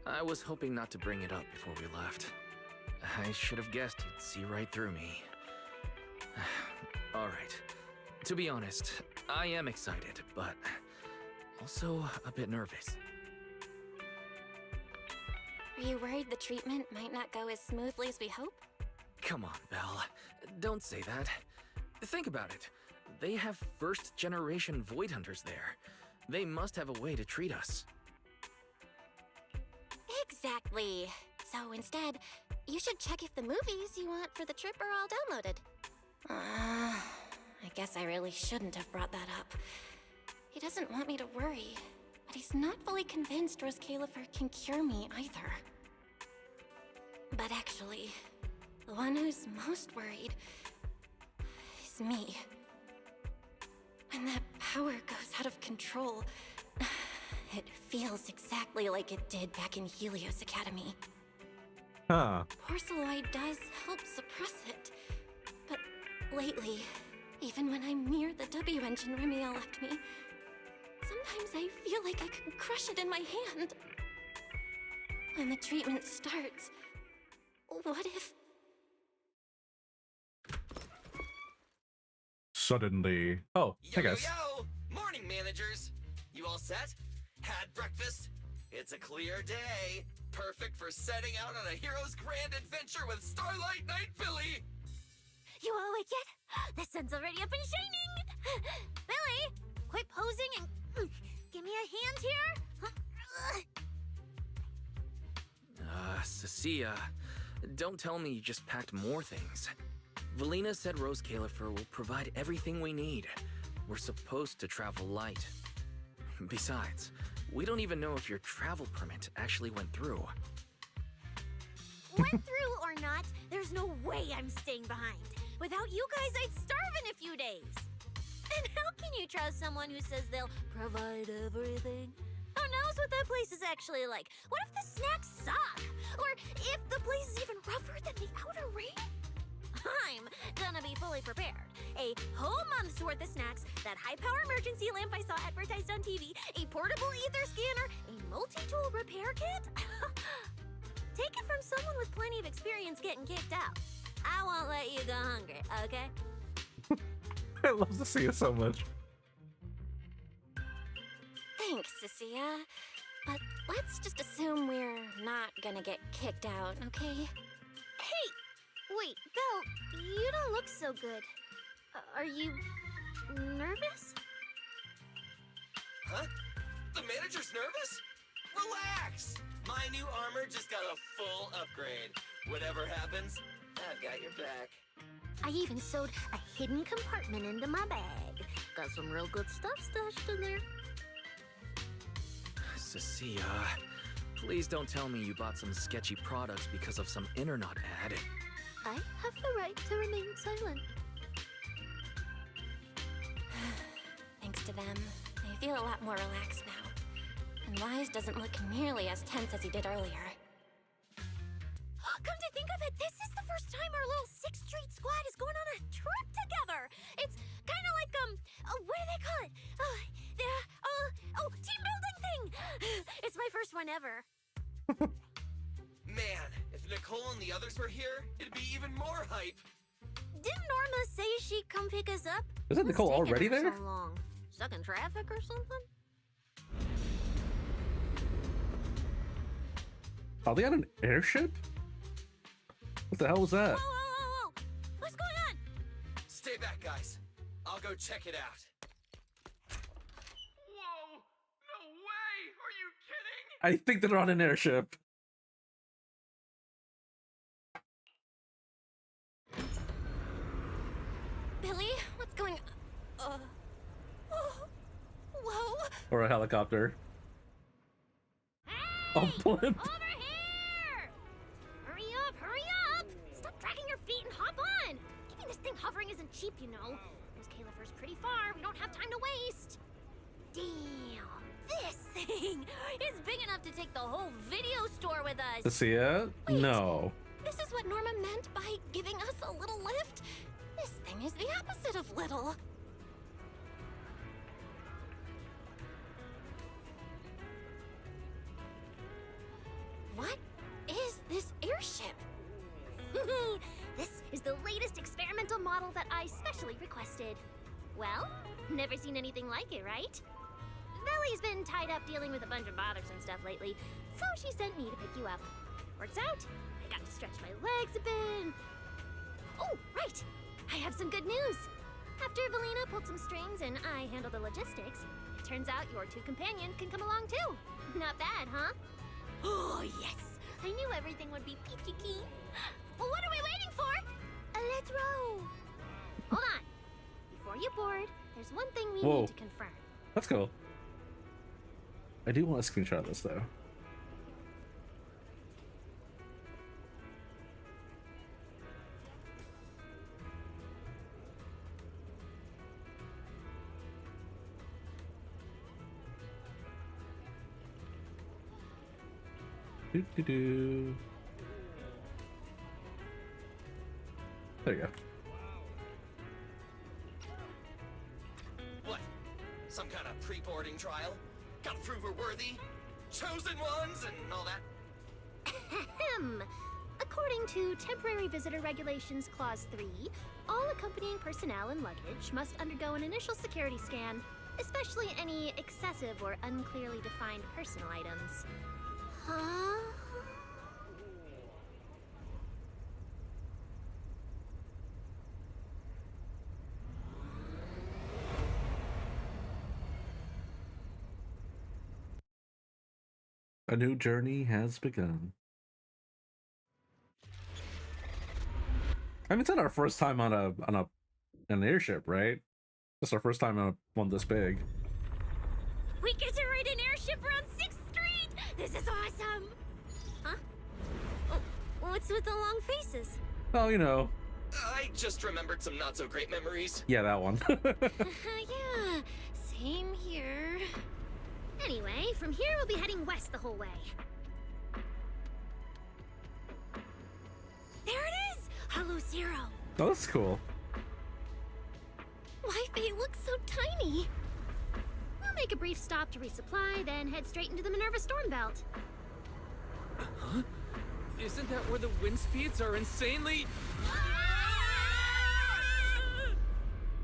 I was hoping not to bring it up before we left. I should have guessed you'd see right through me. Alright. To be honest, I am excited, but also a bit nervous. Are you worried the treatment might not go as smoothly as we hope? Come on, Belle. Don't say that. Think about it. They have first-generation Void Hunters there. They must have a way to treat us. Exactly. So instead, you should check if the movies you want for the trip are all downloaded. I guess I really shouldn't have brought that up. He doesn't want me to worry, but he's not fully convinced Rose Califer can cure me either. But actually, the one who's most worried is me. When that power goes out of control, it feels exactly like it did back in Helios Academy. Huh. Porceloid does help suppress it, but lately, even when I'm near the W engine Remiel left me, sometimes I feel like I could crush it in my hand. When the treatment starts, what if... Suddenly. Oh, hey guys. Yo! Morning, managers! You all set? Had breakfast? It's a clear day. Perfect for setting out on a hero's grand adventure with Starlight Knight Billy! You all awake yet? The sun's already up and shining! Billy, quit posing and give me a hand here. Cecilia, don't tell me you just packed more things. Valina said Rose Califer will provide everything we need. We're supposed to travel light. Besides, we don't even know if your travel permit actually went through. Went through or not, there's no way I'm staying behind. Without you guys, I'd starve in a few days. And how can you trust someone who says they'll provide everything? Who knows what that place is actually like? What if the snacks suck? Or if the place is even rougher than the outer ring? I'm gonna be fully prepared. A whole month's worth of snacks, that high-power emergency lamp I saw advertised on TV, a portable ether scanner, a multi-tool repair kit. Take it from someone with plenty of experience getting kicked out. I won't let you go hungry, okay? I love to see it so much. Thanks, Cecilia. But let's just assume we're not gonna get kicked out, okay? Hey! Wait, Belle, you don't look so good. Are you nervous? Huh? The manager's nervous? Relax! My new armor just got a full upgrade. Whatever happens, I've got your back. I even sewed a hidden compartment into my bag. Got some real good stuff stashed in there. Cecilia, please don't tell me you bought some sketchy products because of some internet ad. I have the right to remain silent. Thanks to them, I feel a lot more relaxed now. And Wise doesn't look nearly as tense as he did earlier. Come to think of it, this is the first time our little 6th Street squad is going on a trip together. It's kind of like, what do they call it? Team building thing. It's my first one ever. Man, if Nicole and the others were here, it'd be even more hype. Didn't Norma say she'd come pick us up? Isn't Nicole What's taking already her there? So long? Stuck in traffic or something? Are they on an airship? What the hell was that? Whoa! What's going on? Stay back, guys. I'll go check it out. Whoa! No way! Are you kidding? I think they're on an airship. Billy, what's going on? Whoa! Or a helicopter. Hey! Oh, blimp. Over here! Hurry up! Stop dragging your feet and hop on! Keeping this thing hovering isn't cheap, you know. There's Califer's pretty far. We don't have time to waste. Damn, this thing is big enough to take the whole video store with us. Cecilia? Wait. No. This is what Norma meant by giving us a little lift? This thing is the opposite of little. What is this airship? This is the latest experimental model that I specially requested. Well, never seen anything like it, right? Belly's been tied up dealing with a bunch of bothersome stuff lately, so she sent me to pick you up. Works out. I got to stretch my legs a bit. Oh, right! I have some good news. After Valina pulled some strings and I handled the logistics, it turns out your 2 companions can come along too. Not bad, huh? Oh, yes! I knew everything would be peachy keen. Well, what are we waiting for? Let's row! Hold on. Before you board, there's one thing we Whoa. need to confirm. Let's go. I do want to screenshot this though. Do. There you go. What? Some kind of pre-boarding trial? Gotta prove we're worthy? Chosen ones and all that? Ahem. According to Temporary Visitor Regulations Clause 3, all accompanying personnel and luggage must undergo an initial security scan, especially any excessive or unclearly defined personal items. Huh? A new journey has begun. I mean, it's not our first time on an airship, right? It's our first time on one this big. We get to ride an airship around 6th Street! This is awesome! Huh? Oh, what's with the long faces? Oh, you know. I just remembered some not so great memories. Yeah, that one. Yeah, same here. Anyway, from here we'll be heading west the whole way. There it is! Hollow Zero! Oh, that's cool. Why, they look so tiny! We'll make a brief stop to resupply, then head straight into the Minerva Storm Belt. Huh? Isn't that where the wind speeds are insanely...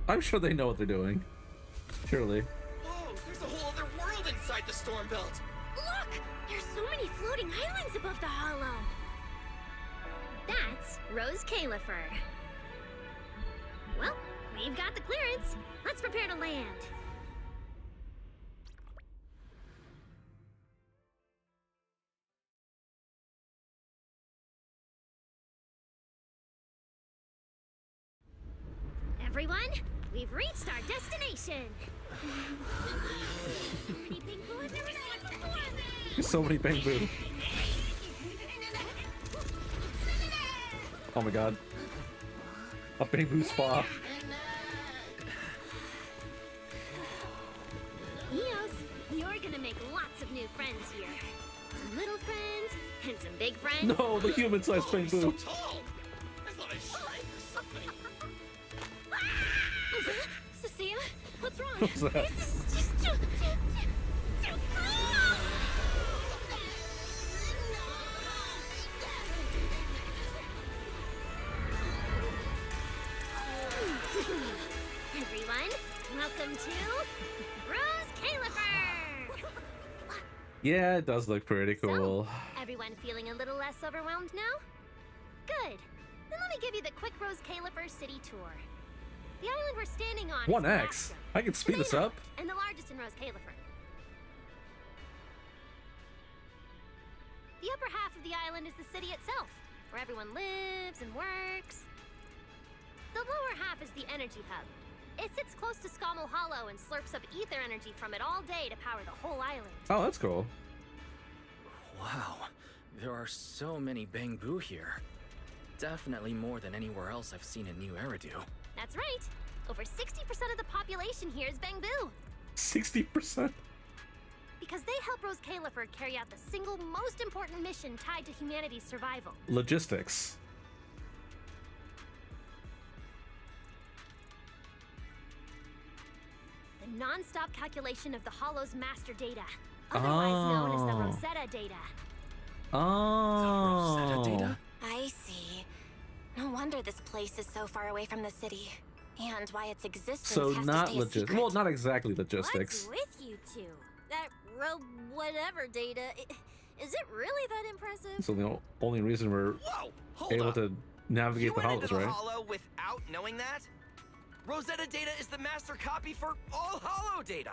I'm sure they know what they're doing. Surely. Whoa, there's a whole other world inside the storm belt. Look! There's so many floating islands above the hollow. That's Rose Califer. Well, we've got the clearance. Let's prepare to land. Everyone, we've reached our destination. There's so many bamboo. Oh my god. A bamboo spa. Eos, you're gonna make lots of new friends here. Some little friends and some big friends. No, the human-sized So bamboo. tall. I thought I shrank or something. Cecilia, what's wrong? What's that? This is just too cool. Everyone, welcome to Rose Califer! Yeah, it does look pretty cool. So, everyone feeling a little less overwhelmed now? Good. Then let me give you the quick Rose Califer city tour. The island we're standing on is 1x. Alaska, I can speed the this main up. island, and the largest in Rose Califer. The upper half of the island is the city itself, where everyone lives and works. The lower half is the energy hub. It sits close to Scommel Hollow and slurps up ether energy from it all day to power the whole island. Oh, that's cool. Wow, there are so many bamboo here. Definitely more than anywhere else I've seen in New Eridu. That's right. Over 60% of the population here is bamboo. 60%? Because they help Rose Califer carry out the single most important mission tied to humanity's survival. Logistics. The non-stop calculation of the Hollow's master data, otherwise known as the Rosetta data. Oh. The Rosetta data? I see. No wonder this place is so far away from the city. And why its existence So has not to stay a logistics. secret. Well, not exactly logistics. What's with you two? That whatever data, is it really that impressive? So the only reason we're Whoa, hold able up. to navigate You the went hollows, into the right? hollow without knowing that? Rosetta data is the master copy for all hollow data.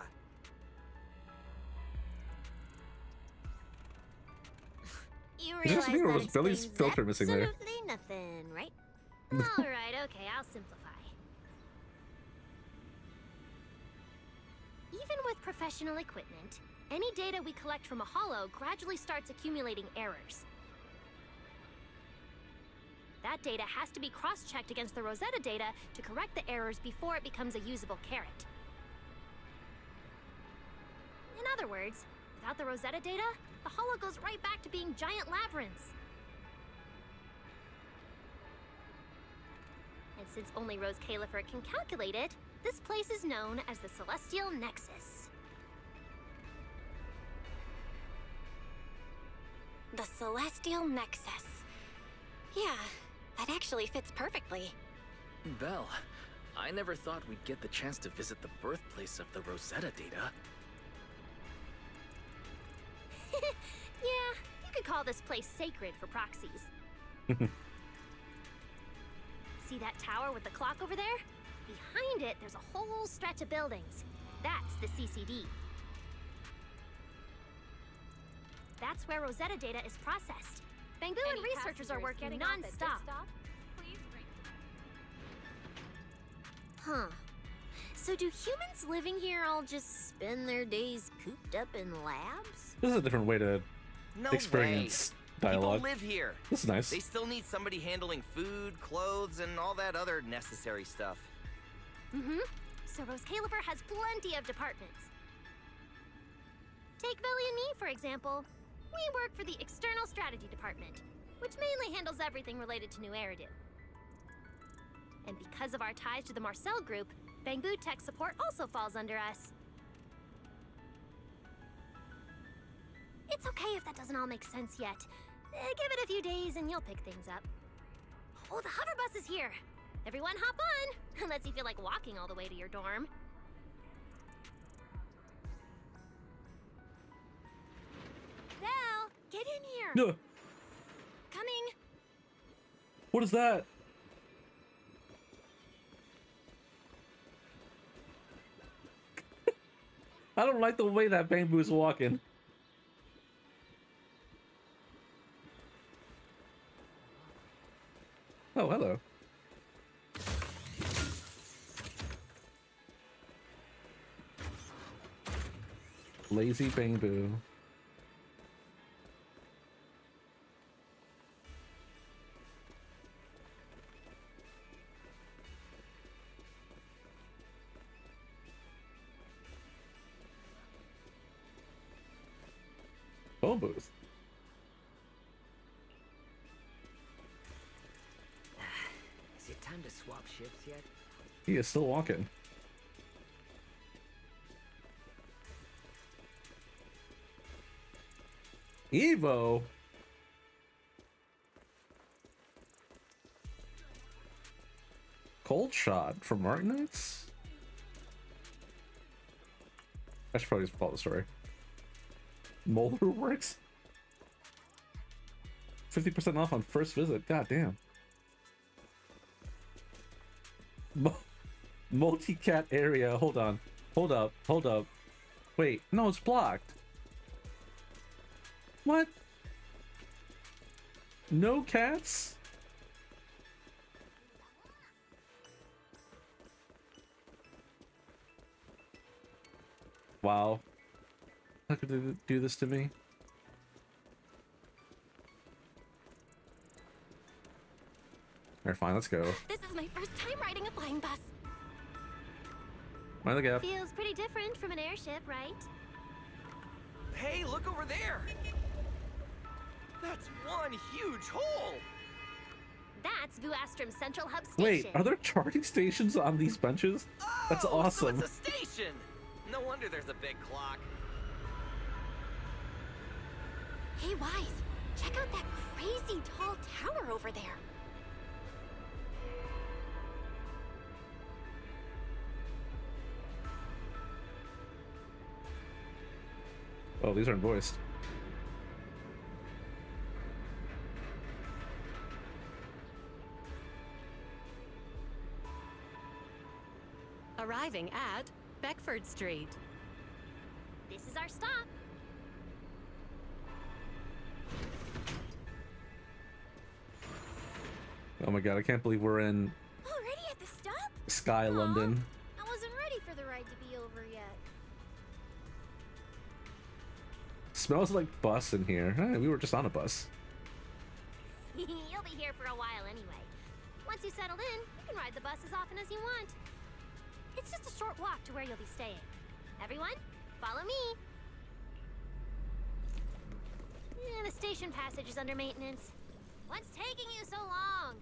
You Is there realize something or that was Billy's explains filter missing there? absolutely nothing, right? All right, okay, I'll simplify. Even with professional equipment, any data we collect from a hollow gradually starts accumulating errors. That data has to be cross-checked against the Rosetta data to correct the errors before it becomes a usable carrot. In other words, without the Rosetta data, the hollow goes right back to being giant labyrinths. And since only Rose Califer can calculate it, this place is known as the Celestial Nexus. The Celestial Nexus. Yeah, that actually fits perfectly. Belle, I never thought we'd get the chance to visit the birthplace of the Rosetta data. Yeah, you could call this place sacred for proxies. See that tower with the clock over there? Behind it, there's a whole stretch of buildings. That's the CCD. That's where Rosetta data is processed. Bangbu and researchers are working non-stop. Huh. So do humans living here all just spend their days cooped up in labs? This is a different way to No experience way. dialogue. People live here. This is nice. They still need somebody handling food, clothes, and all that other necessary stuff. Mm-hmm. So Rose Califer has plenty of departments. Take Belly and me, for example. We work for the External Strategy Department, which mainly handles everything related to New Eridu. And because of our ties to the Marcel Group, Bamboo Tech Support also falls under us. It's okay if that doesn't all make sense yet. Give it a few days and you'll pick things up. Oh, the hover bus is here! Everyone hop on! Unless you feel like walking all the way to your dorm. Val, get in here! No. Coming! What is that? I don't like the way that Bamboo's walking. Oh, hello. Lazy Bamboo. Phone booth. Is it time to swap shifts yet? He is still walking. Evo. Cold shot from Martinites? I should probably just follow the story. Molar works? 50% off on first visit. God damn. Multi-cat area. Hold on. Hold up. Hold up. Wait. No, it's blocked. What? No cats? Wow. How could they do this to me? Alright, fine, let's go. This is my first time riding a flying bus. Mind the gap. Feels pretty different from an airship, right? Hey, look over there! That's one huge hole! That's Vuastrum's central hub station. Wait, are there charging stations on these benches? That's awesome. So it's a station! No wonder there's a big clock. Hey, Wise, check out that crazy tall tower over there. Oh, these aren't voiced. Arriving at Beckford Street. This is our stop. Oh my god, I can't believe we're in Already at the stop? Sky Aw, London. I wasn't ready for the ride to be over yet. Smells like bus in here. Hey, we were just on a bus. You'll be here for a while anyway. Once you settled in, you can ride the bus as often as you want. It's just a short walk to where you'll be staying. Everyone, follow me. The station passage is under maintenance. What's taking you so long?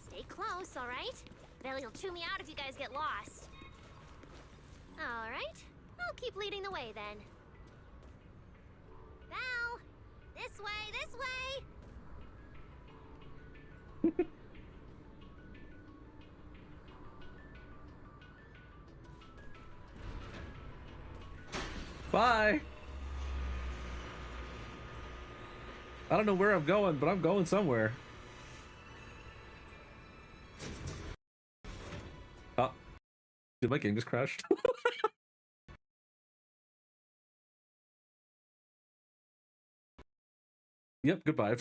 Stay close, all right? Belly will chew me out if you guys get lost. All right, I'll keep leading the way then. Val, this way, this way. Bye! I don't know where I'm going, but I'm going somewhere. Oh. Did my game just crash? Yep, goodbye.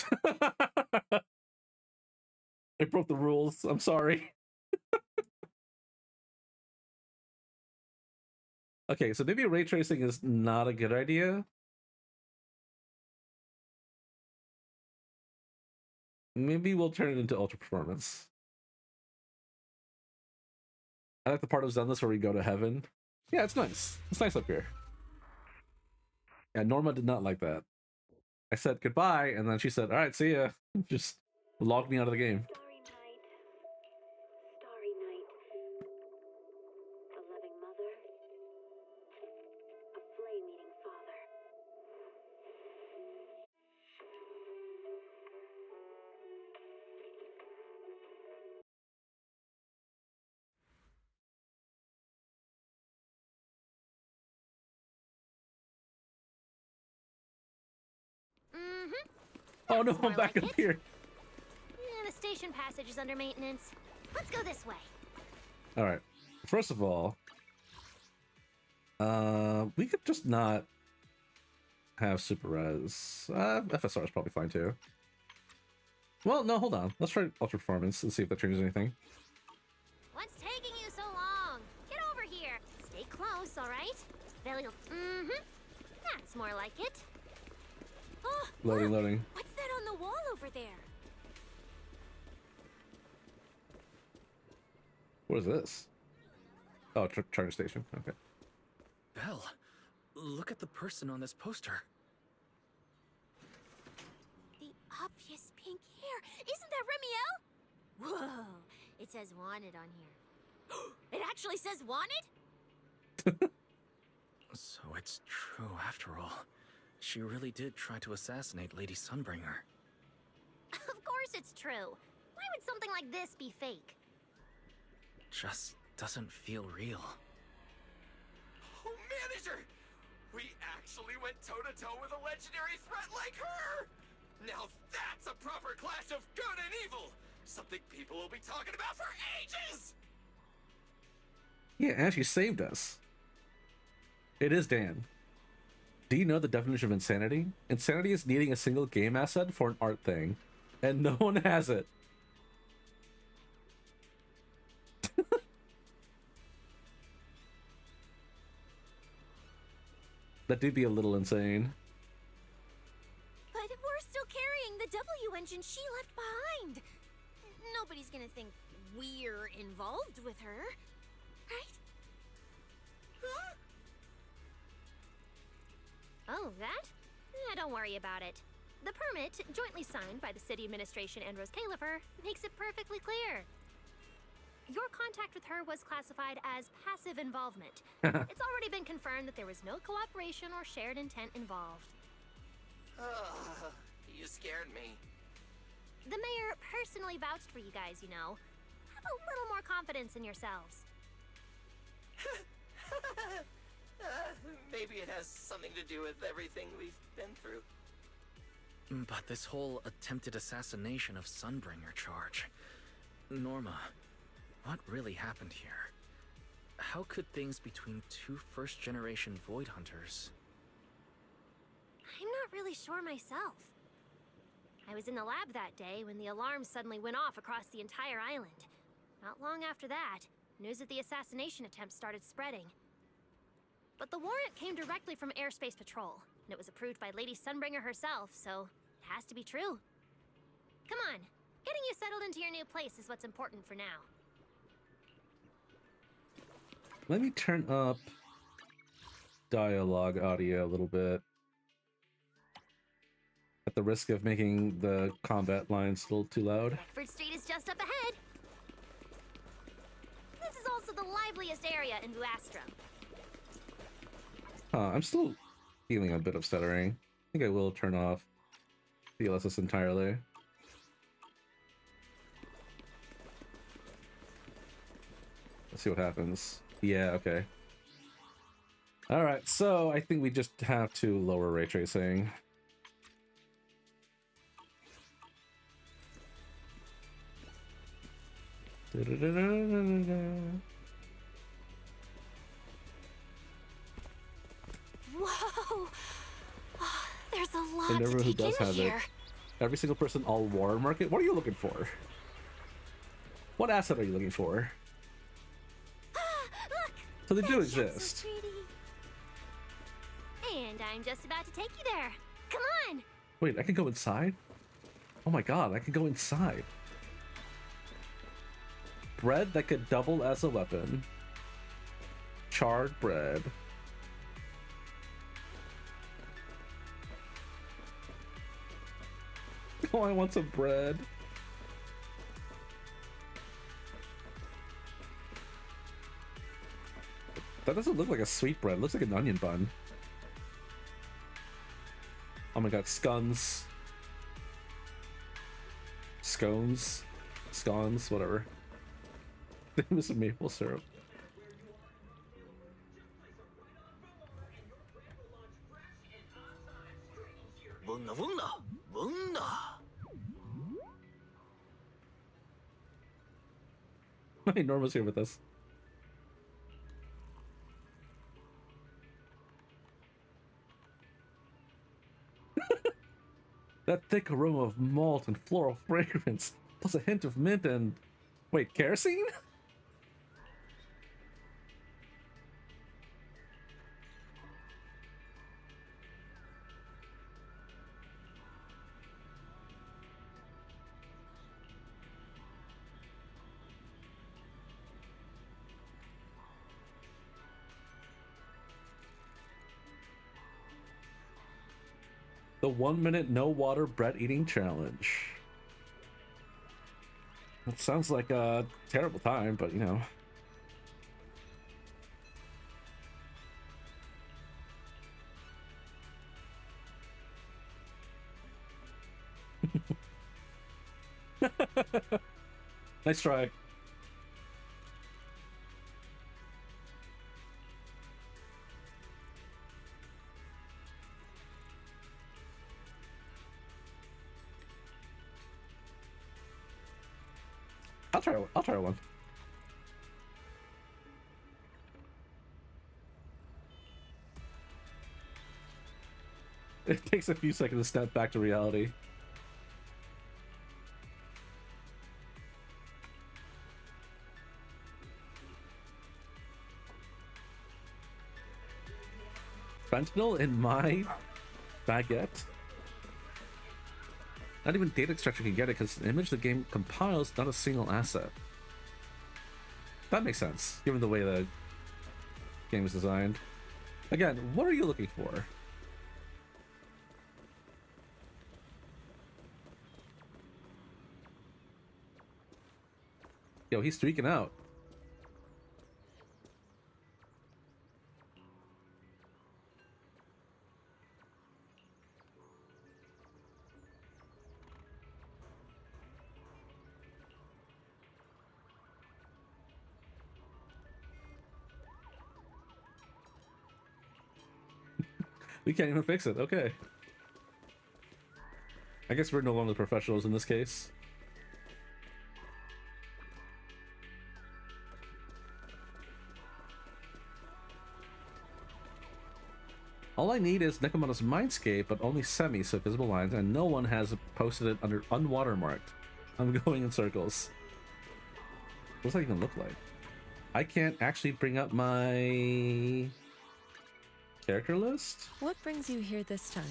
I broke the rules. I'm sorry. Okay, so maybe ray tracing is not a good idea. Maybe we'll turn it into ultra performance. I like the part of Zenless where we go to heaven. Yeah, it's nice. It's nice up here. Yeah, Norma did not like that. I said goodbye, and then she said, all right, see ya. Just logged me out of the game. Starry night. A loving mother. A flame-eating father. Mm-hmm. Oh no, That's more I'm back like up it. here. Yeah, the station passage is under maintenance. Let's go this way. All right. First of all, we could just not have super res. FSR is probably fine too. Well, no, hold on. Let's try ultra performance and see if that changes anything. What's taking you so long? Get over here. Stay close, all right? Mm-hmm. That's more like it. Oh, Loading, loading. what's that on the wall over there? What is this? Oh, charger station. Okay. Belle, look at the person on this poster. The obvious pink hair. Isn't that Remiel? Whoa. It says wanted on here. It actually says wanted? So it's true after all. She really did try to assassinate Lady Sunbringer. Of course it's true. Why would something like this be fake? Just doesn't feel real. Oh, manager! We actually went toe-to-toe with a legendary threat like her! Now that's a proper clash of good and evil! Something people will be talking about for ages! Yeah, and she saved us. It is Dan. Do you know the definition of insanity? Insanity is needing a single game asset for an art thing, and no one has it. That do be a little insane. But we're still carrying the W engine she left behind. Nobody's gonna think we're involved with her, right? Huh? Oh, that? Don't worry about it. The permit, jointly signed by the city administration and Rose Califer, makes it perfectly clear. Your contact with her was classified as passive involvement. It's already been confirmed that there was no cooperation or shared intent involved. You scared me. The mayor personally vouched for you guys, you know. Have a little more confidence in yourselves. Maybe it has something to do with everything we've been through. But this whole attempted assassination of Sunbringer charge... Norma, what really happened here? How could things between two first-generation Void Hunters... I'm not really sure myself. I was in the lab that day when the alarm suddenly went off across the entire island. Not long after that, news of the assassination attempt started spreading. But the warrant came directly from Airspace Patrol, and it was approved by Lady Sunbringer herself, so it has to be true. Come on, getting you settled into your new place is what's important for now. Let me turn up dialogue audio a little bit. At the risk of making the combat lines a little too loud. Beckford Street is just up ahead. This is also the liveliest area in Buastrom. I'm still feeling a bit of stuttering. I think I will turn off DLSS entirely. Let's see what happens. Yeah, okay. Alright, so I think we just have to lower ray tracing. Whoa! Oh, there's a lot And to everyone who take does in have here. it. Every single person, all war market. What are you looking for? What asset are you looking for? Look! So they do That ship's exist. so pretty. And I'm just about to take you there. Come on! Wait, I can go inside? Oh my god, I can go inside. Bread that could double as a weapon. Charred bread. Oh, I want some bread. That doesn't look like a sweet bread. It looks like an onion bun. Oh my god, scones. Scones. Scones, whatever. This is maple syrup. Bunna, bunna, bunna. Hey, Norma's here with us. That thick aroma of malt and floral fragrance, plus a hint of mint and... Wait, kerosene? The 1 minute no water bread eating challenge. That sounds like a terrible time, but you know. Nice try. I'll try one. It takes a few seconds to step back to reality. Fentanyl in my baguette? Not even data extraction can get it because the image the game compiles not a single asset. That makes sense, given the way the game is designed. Again, what are you looking for? Yo, he's streaking out. We can't even fix it. Okay. I guess we're no longer professionals in this case. All I need is Nekomado's Mindscape, but only semi, so visible lines, and no one has posted it under unwatermarked. I'm going in circles. What does that even look like? I can't actually bring up my character list? What brings you here this time?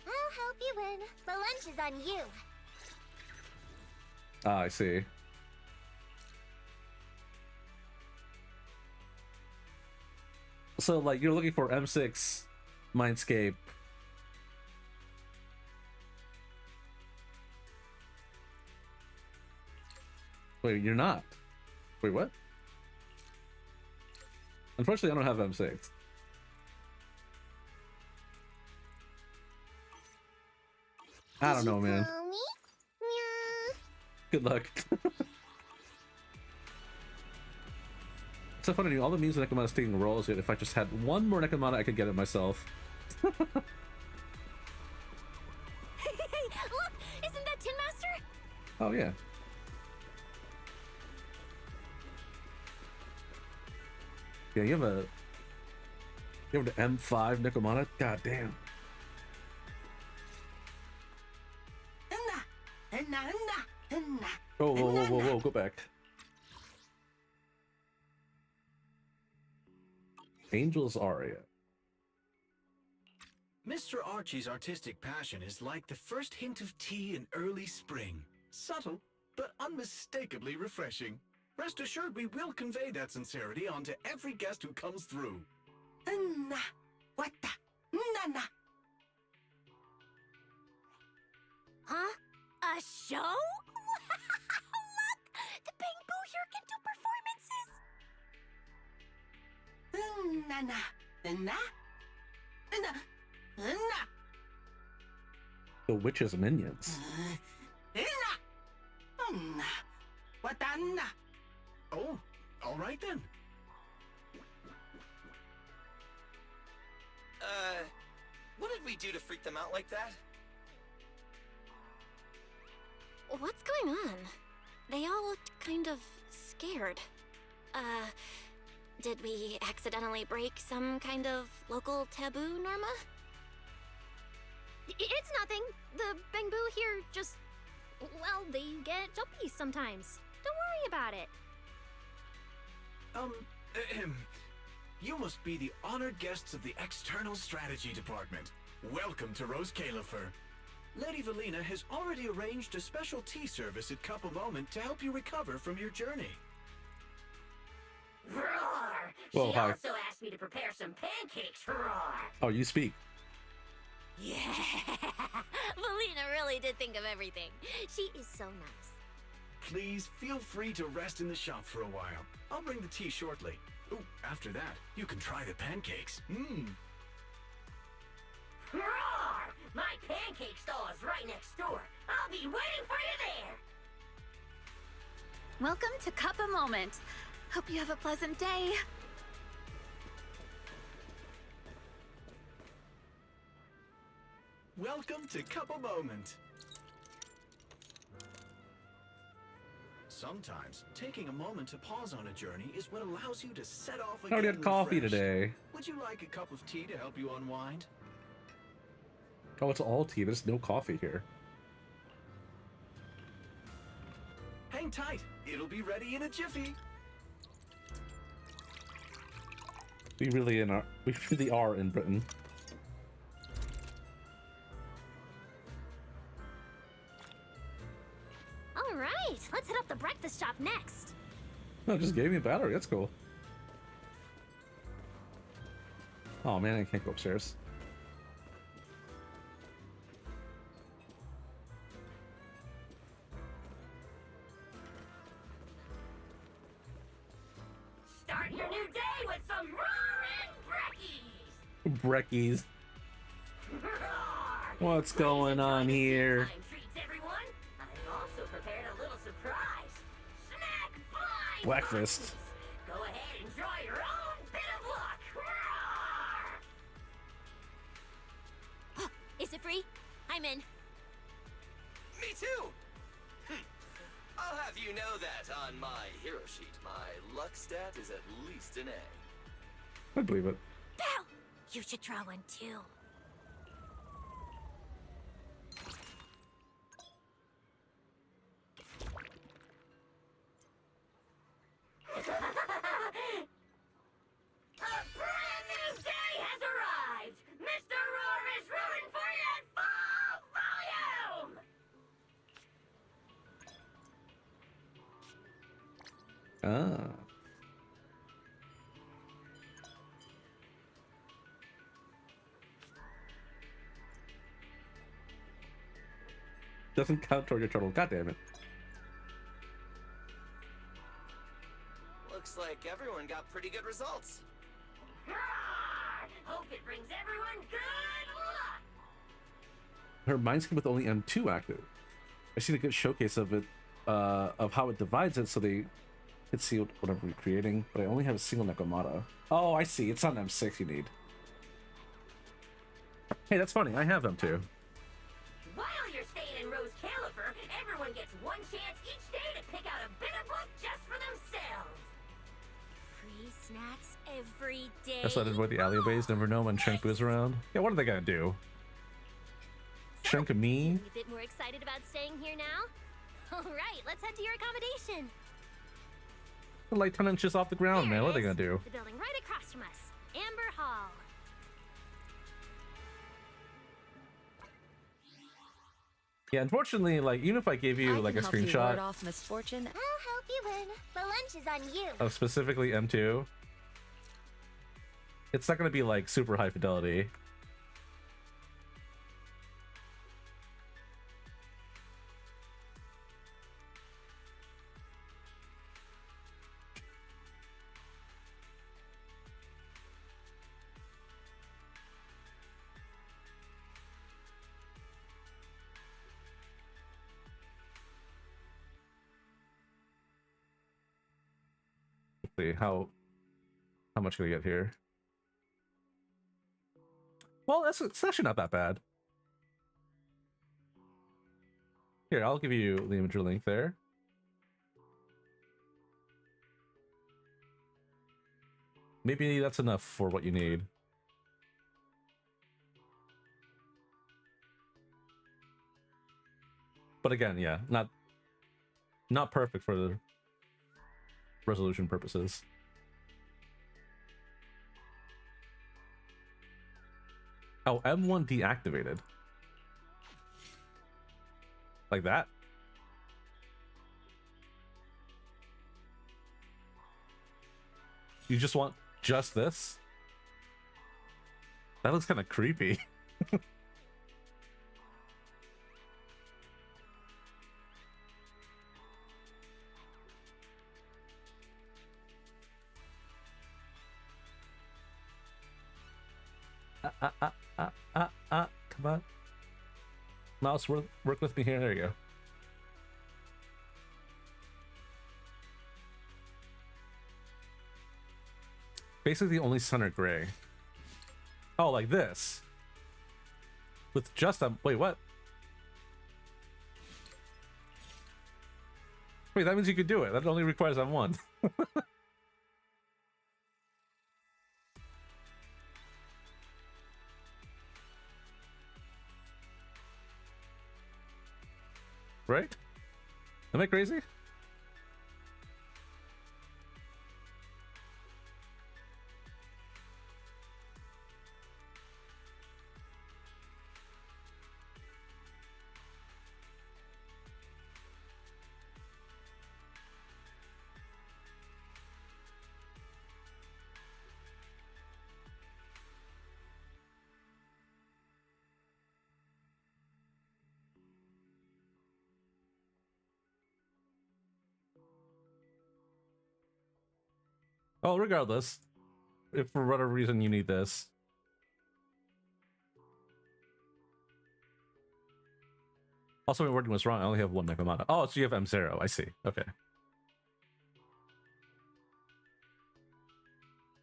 I'll help you win. The lunch is on you. Ah, I see. So, like, you're looking for M6 Mindscape. Wait, you're not? Wait, what? Unfortunately, I don't have M6. I don't know, man. Good luck. It's so funny, all the memes of Nekomata's taking rolls, yet if I just had one more Nekomata, I could get it myself. Hey, look! Isn't that Tin Master? Oh, yeah. Yeah, you have the M5 Nekomata? God damn. Oh, whoa, go back. Angel's Aria. Mr. Archie's artistic passion is like the first hint of tea in early spring. Subtle, but unmistakably refreshing. Rest assured we will convey that sincerity onto every guest who comes through. Huh? A show? Look! The Bamboo here can do performances! The witch's minions. Oh, all right then. What did we do to freak them out like that? What's going on? They all looked kind of scared. Did we accidentally break some kind of local taboo, Norma? It's nothing. The Bamboo here just... well, they get jumpy sometimes. Don't worry about it. You must be the honored guests of the External Strategy Department. Welcome to Rose Califer. Lady Valina has already arranged a special tea service at Cup a Moment to help you recover from your journey. Roar! Whoa, she hi. also asked me to prepare some pancakes for Roar. Oh, you speak. Yeah! Valina really did think of everything. She is so nice. Please feel free to rest in the shop for a while. I'll bring the tea shortly. Oh, after that, you can try the pancakes. Roar! My pancake stall is right next door. I'll be waiting for you there. Welcome to Cup a Moment. Hope you have a pleasant day. Welcome to Cup a Moment. Sometimes, taking a moment to pause on a journey is what allows you to set off I again already had coffee refreshed. today. Would you like a cup of tea to help you unwind? Oh, it's all tea. There's no coffee here. Hang tight. It'll be ready in a jiffy. We really are in Britain. All right, let's hit up the breakfast shop next. Oh, it just gave me a battery. That's cool. Oh man, I can't go upstairs. Start your new day with some roaring brekkies. Brekkies. What's going on here? Time treats, everyone. I've also prepared a little surprise. Snack by Breakfast. Go ahead and draw your own bit of luck. Roar! Is it free? I'm in. Me too! I'll have you know that on my hero sheet, my luck stat is at least an A. I believe it. Pow! You should draw one too. A brand new day has arrived! Mr. Roar is rooting for you at full volume! Ah. Doesn't count toward your total. God damn it. Looks like everyone got pretty good results. Roar! Hope it brings everyone good luck! Her Mindscape with only M2 active. I seen a good showcase of it, of how it divides it so they could see whatever we're creating, but I only have a single Nekomata. Oh, I see. It's not an M6 you need. Hey, that's funny. I have M2. While you're staying in Rose Califer, everyone gets one chance each day to pick out a bitter book just for themselves. Free snacks every day. That's why I avoid the alleyways. Never know when Shank is around. Yeah, what are they gonna do? Shank of me? A bit more excited about staying here now? All right, let's head to your accommodation. Like 10 inches off the ground, There man. it What are they is, gonna do? The building right across from us, Amber Hall. Huh? Huh, is it free? I'm in. Uh, Brand new day has arrived. Mr. Roar is rooting for you at full volume. Welcome to Cup a Moment. Hope you have a pleasant day. Yeah, unfortunately, like even if I gave you like a I can help you screenshot ward off misfortune. I'll help you win. The lunch is on you. of specifically M2, it's not gonna be like super high fidelity. Let's see how much can I get here? Well, it's actually not that bad. Here, I'll give you the imager link there. Maybe that's enough for what you need. But again, yeah, not perfect for the resolution purposes. Oh, M1 deactivated. Like that? You just want just this? That looks kind of creepy. Come on. Mouse, work with me here. There you go. Basically only center gray. Oh, like this. With just a... Wait, what? Wait, that means you could do it. That only requires M1. Right? Am I crazy? Oh, regardless, if for whatever reason you need this. Also, my wording was wrong. I only have one Nekomata. Oh, so you have M0. I see. Okay.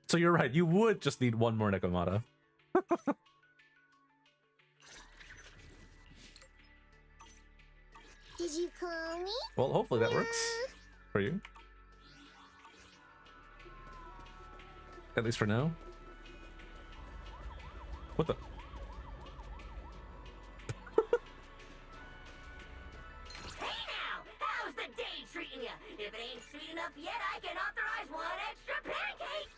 So you're right. You would just need one more Nekomata. Did you call me? Well, hopefully that works for you. At least for now. What the? Hey now! How's the day treating you? If it ain't sweet enough yet, I can authorize one extra pancake!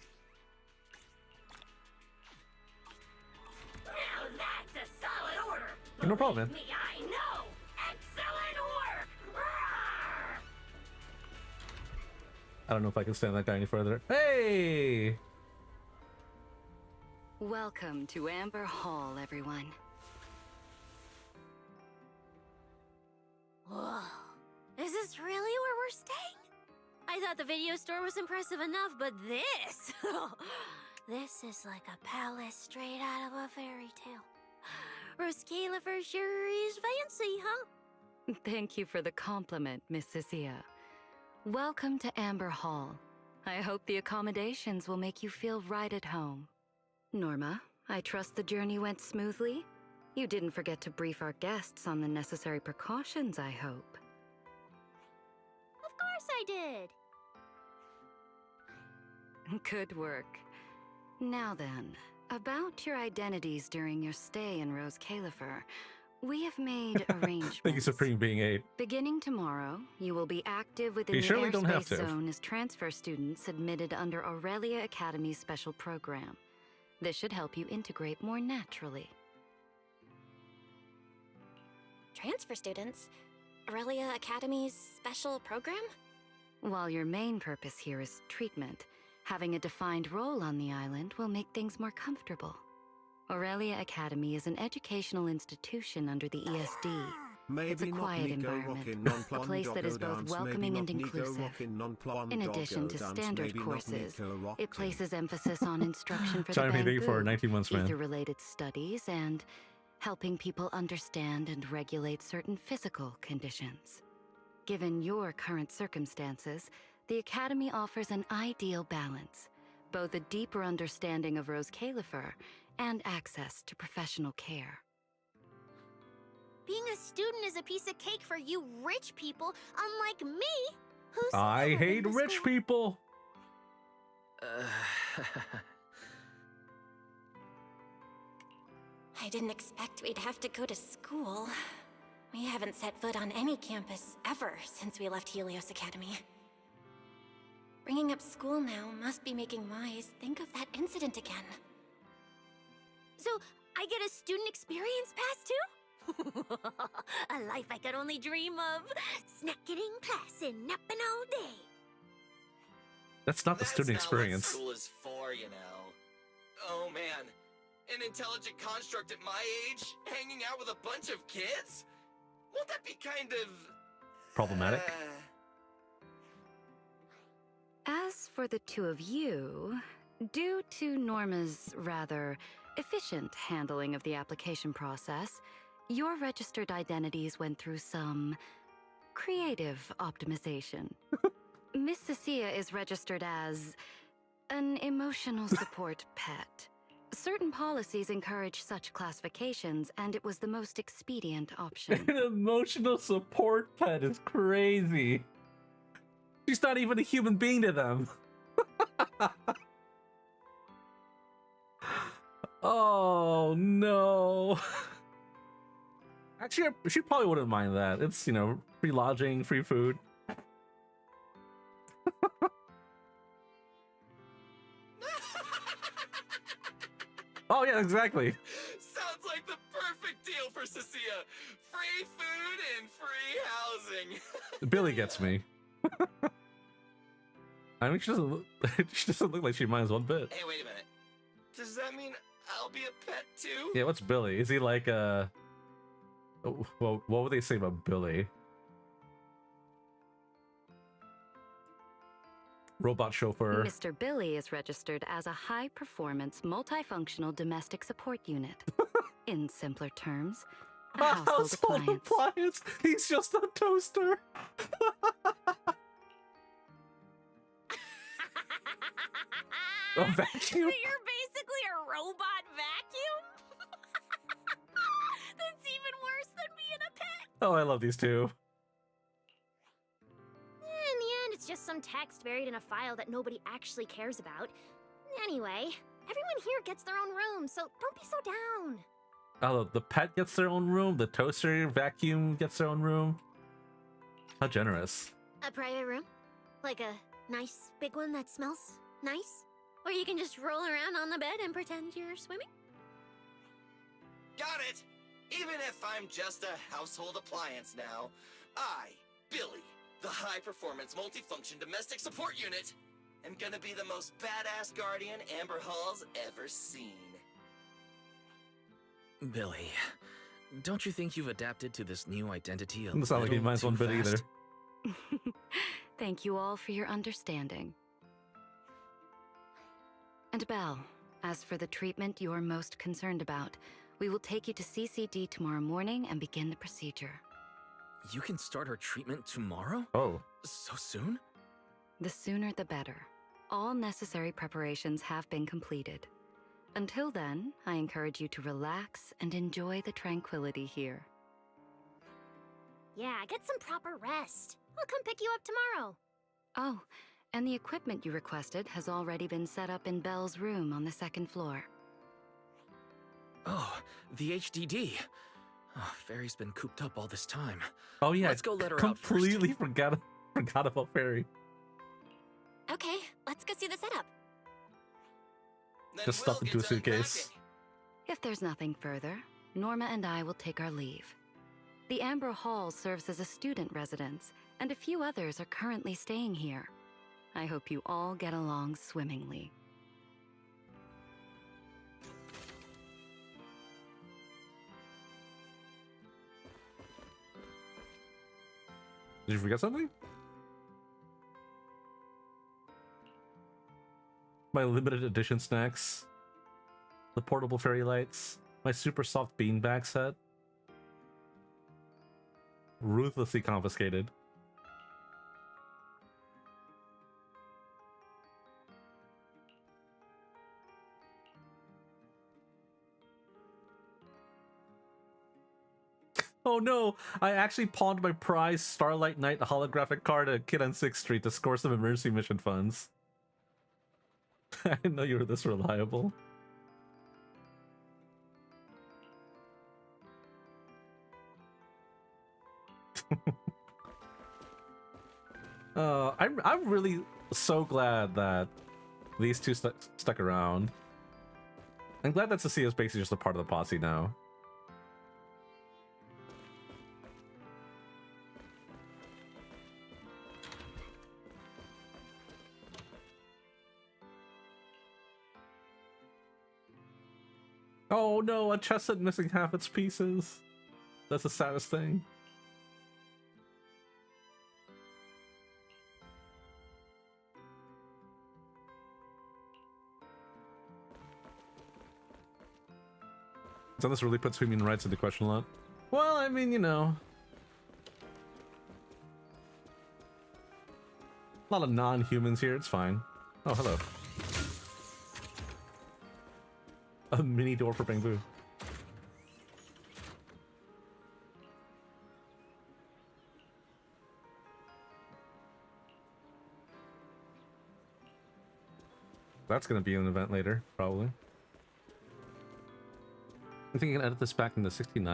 Now that's a solid order! No problem, man. Believe me, I know! Excellent work! Roar! I don't know if I can stand that guy any further. Hey! Welcome to Amber Hall, everyone. Whoa. Is this really where we're staying? I thought the video store was impressive enough, but this... this is like a palace straight out of a fairy tale. Rose Califer sure is fancy, huh? Thank you for the compliment, Miss Cecilia. Welcome to Amber Hall. I hope the accommodations will make you feel right at home. Norma, I trust the journey went smoothly? You didn't forget to brief our guests on the necessary precautions, I hope. Of course I did. Good work. Now then, about your identities during your stay in Rose Califer, we have made arrangements. Thank you, Supreme Being 8. Beginning tomorrow, you will be active within You the surely don't have airspace to. zone as transfer students admitted under Aurelia Academy's special program. This should help you integrate more naturally. transfer students. Aurelia Academy's special program? While your main purpose here is treatment, having a defined role on the island will make things more comfortable. Aurelia Academy is an educational institution under the ESD. It's a quiet environment, a place that is both welcoming and inclusive. In addition to standard courses, it places emphasis on instruction for the Charming for bamboo, 19 months, man. ether-related studies, and helping people understand and regulate certain physical conditions. Given your current circumstances, the Academy offers an ideal balance, both a deeper understanding of Rose Califer and access to professional care. Being a student is a piece of cake for you rich people, unlike me, who's I never been hate to rich school. people. I didn't expect we'd have to go to school. We haven't set foot on any campus ever since we left Helios Academy. Bringing up school now must be making Wise think of that incident again. So, I get a student experience pass too? A life I could only dream of. Snacking in class and napping all day. That's not the student experience. That's not what school is for, you know. Oh man, an intelligent construct at my age, hanging out with a bunch of kids? Won't that be kind of... Problematic? As for the two of you, due to Norma's rather efficient handling of the application process, your registered identities went through some creative optimization. Miss Cecilia is registered as an emotional support pet. Certain policies encourage such classifications, and it was the most expedient option. An emotional support pet is crazy. She's not even a human being to them. Oh no. Actually, she probably wouldn't mind that. It's, you know, free lodging, free food. Oh yeah, exactly. Sounds like the perfect deal for Cecilia. Free food and free housing. Billy gets me. I mean, she doesn't look like she minds one bit. Hey, wait a minute. Does that mean I'll be a pet too? Yeah, what's Billy? Is he like a... Well, what would they say about Billy? Robot chauffeur. Mr. Billy is registered as a high-performance, multifunctional domestic support unit. In simpler terms, a household appliance. He's just a toaster. A vacuum? You're basically a robot vacuum? That's even worse than being a pet. Oh, I love these two. In the end, it's just some text buried in a file that nobody actually cares about. Anyway, everyone here gets their own room, so don't be so down. Oh, the pet gets their own room. The toaster vacuum gets their own room. How generous. A private room? Like a nice big one that smells nice? Or you can just roll around on the bed and pretend you're swimming? Got it! Even if I'm just a household appliance now, I, Billy, the high-performance multifunction domestic support unit, am gonna be the most badass guardian Amber Hall's ever seen. Billy, don't you think you've adapted to this new identity a Doesn't sound like he little minds too one bit either. fast? Thank you all for your understanding. And Belle, as for the treatment you're most concerned about, we will take you to CCD tomorrow morning and begin the procedure. You can start her treatment tomorrow? Oh. So soon? The sooner the better. All necessary preparations have been completed. Until then, I encourage you to relax and enjoy the tranquility here. Yeah, get some proper rest. I'll come pick you up tomorrow. Oh, and the equipment you requested has already been set up in Belle's room on the second floor. Oh, the HDD. Oh, Fairy's been cooped up all this time. Oh yeah, Let's go let her out first. completely forgot about Fairy. Okay, let's go see the setup. Then Just we'll stuffed into a get to suitcase. unpacking. If there's nothing further, Norma and I will take our leave. The Amber Hall serves as a student residence, and a few others are currently staying here. I hope you all get along swimmingly. Did you forget something? My limited edition snacks. The portable fairy lights. My super soft beanbag set. Ruthlessly confiscated. Oh no! I actually pawned my prized Starlight Knight holographic card at Kid on 6th Street to score some emergency mission funds. I didn't know you were this reliable. I'm really so glad that these two stuck around. I'm glad that Cecilia is basically just a part of the posse now. Oh no, a chest set missing half its pieces. That's the saddest thing. So this really puts human rights into question a lot. Well, I mean, you know. A lot of non-humans here, it's fine. Oh, hello. A mini door for bamboo. That's gonna be an event later, probably. I think I can edit this back into 16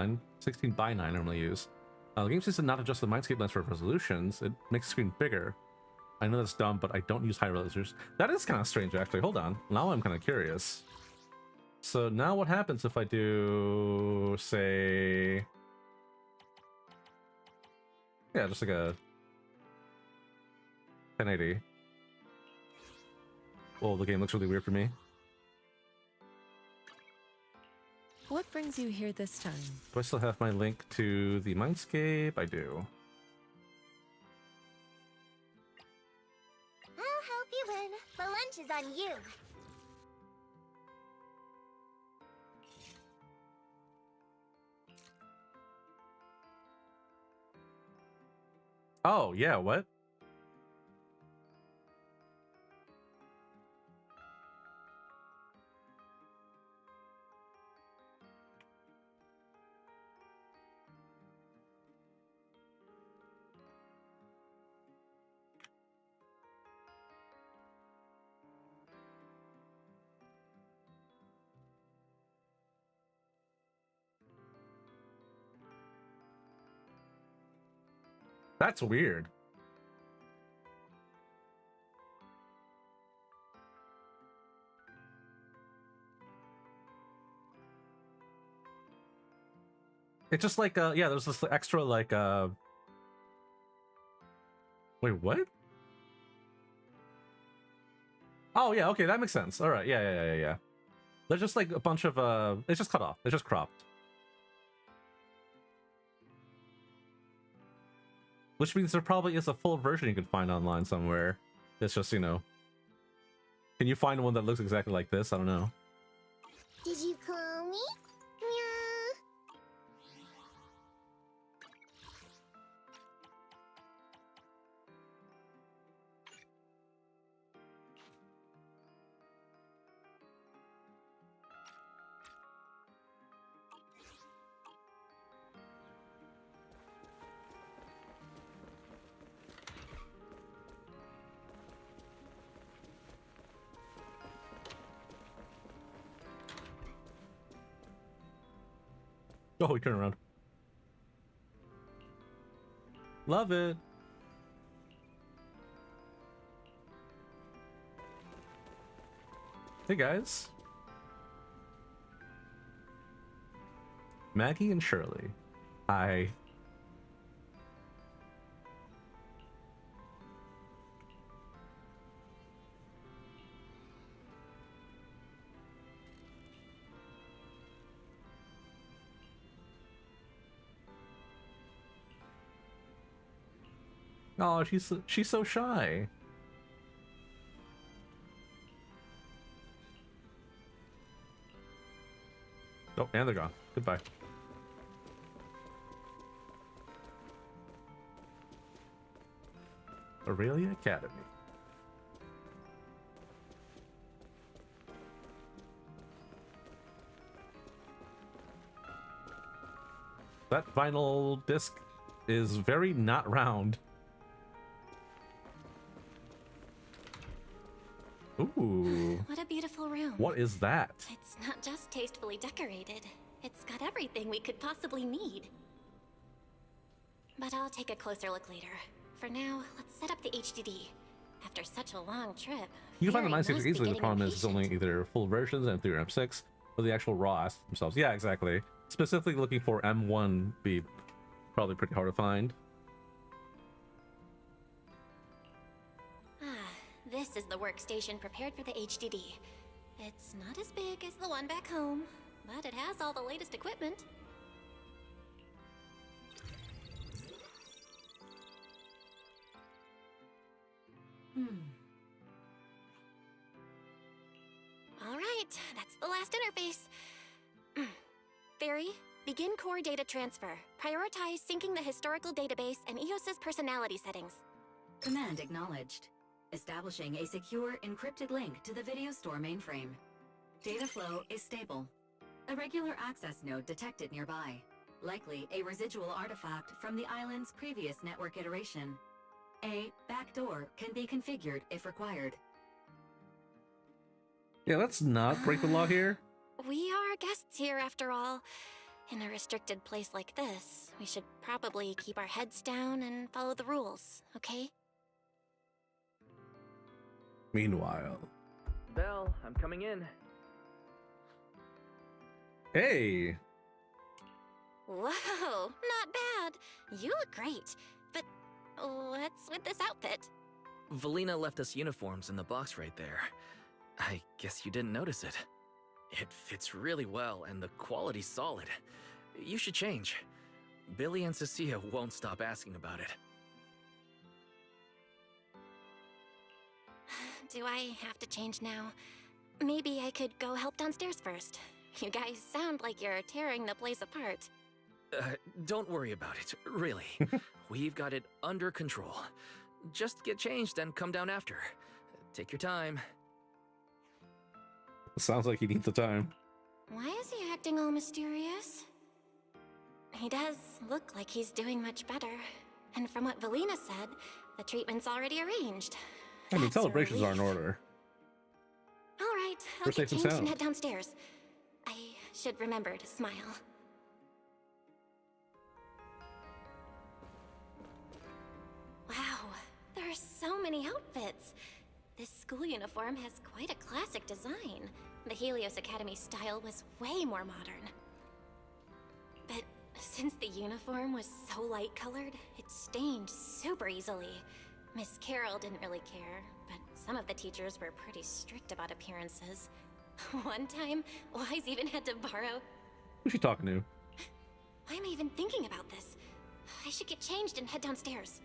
by 9 I normally use. The game seems to not adjust the Mindscape lens for resolutions. It makes the screen bigger. I know that's dumb, but I don't use high resolutions. That is kind of strange, actually. Hold on. Now I'm kind of curious. So now what happens if I do, say... Yeah, just like a 1080. Well, the game looks really weird for me. What brings you here this time? Do I still have my link to the Mindscape? I do. I'll help you win. The lunch is on you. Oh, yeah, what? That's weird. It's just like, yeah, there's this extra, like, wait, what? Oh, yeah, okay, that makes sense. All right, yeah. There's just, like, a bunch of, it's just cut off. It's just cropped. Which means there probably is a full version you can find online somewhere. It's just, you know... Can you find one that looks exactly like this? I don't know. Did you call me? Meow. Oh, we turn around. Love it. Hey guys. Maggie and Shirley. Hi. Oh, she's so shy. Oh, and they're gone. Goodbye. Aurelia Academy. That vinyl disc is very not round. Ooh. What a beautiful room. What is that? It's not just tastefully decorated. It's got everything we could possibly need. But I'll take a closer look later. For now, let's set up the HDD. After such a long trip, You can find the Fury mindset must be easily. The getting problem is it's only either full versions and 3 M6 or the actual raw assets themselves. Yeah, exactly. Specifically looking for M1 be probably pretty hard to find. This is the workstation prepared for the HDD. It's not as big as the one back home, but it has all the latest equipment. All right, that's the last interface. Fairy, begin core data transfer. Prioritize syncing the historical database and EOS's personality settings. Command acknowledged. Establishing a secure, encrypted link to the video store mainframe. Data flow is stable. A regular access node detected nearby. Likely a residual artifact from the island's previous network iteration. A backdoor can be configured if required. Yeah, let's not break the law here. We are guests here after all. In a restricted place like this, we should probably keep our heads down and follow the rules, okay? Meanwhile. Belle, I'm coming in. Hey! Whoa, not bad. You look great. But what's with this outfit? Valina left us uniforms in the box right there. I guess you didn't notice it. It fits really well and the quality's solid. You should change. Billy and Cecilia won't stop asking about it. Do I have to change now? Maybe I could go help downstairs first. You guys sound like you're tearing the place apart. Don't worry about it, really. We've got it under control. Just get changed and come down after. Take your time. Sounds like he needs the time. Why is he acting all mysterious? He does look like he's doing much better. And from what Valina said, the treatment's already arranged. I mean, celebrations are in order. All right, I'll get changed and head downstairs. I should remember to smile. Wow, there are so many outfits. This school uniform has quite a classic design. The Helios Academy style was way more modern. But since the uniform was so light-colored, it stained super easily. Miss Carroll didn't really care, but some of the teachers were pretty strict about appearances. One time, Wise even had to borrow... Who's she talking to? Why am I even thinking about this? I should get changed and head downstairs.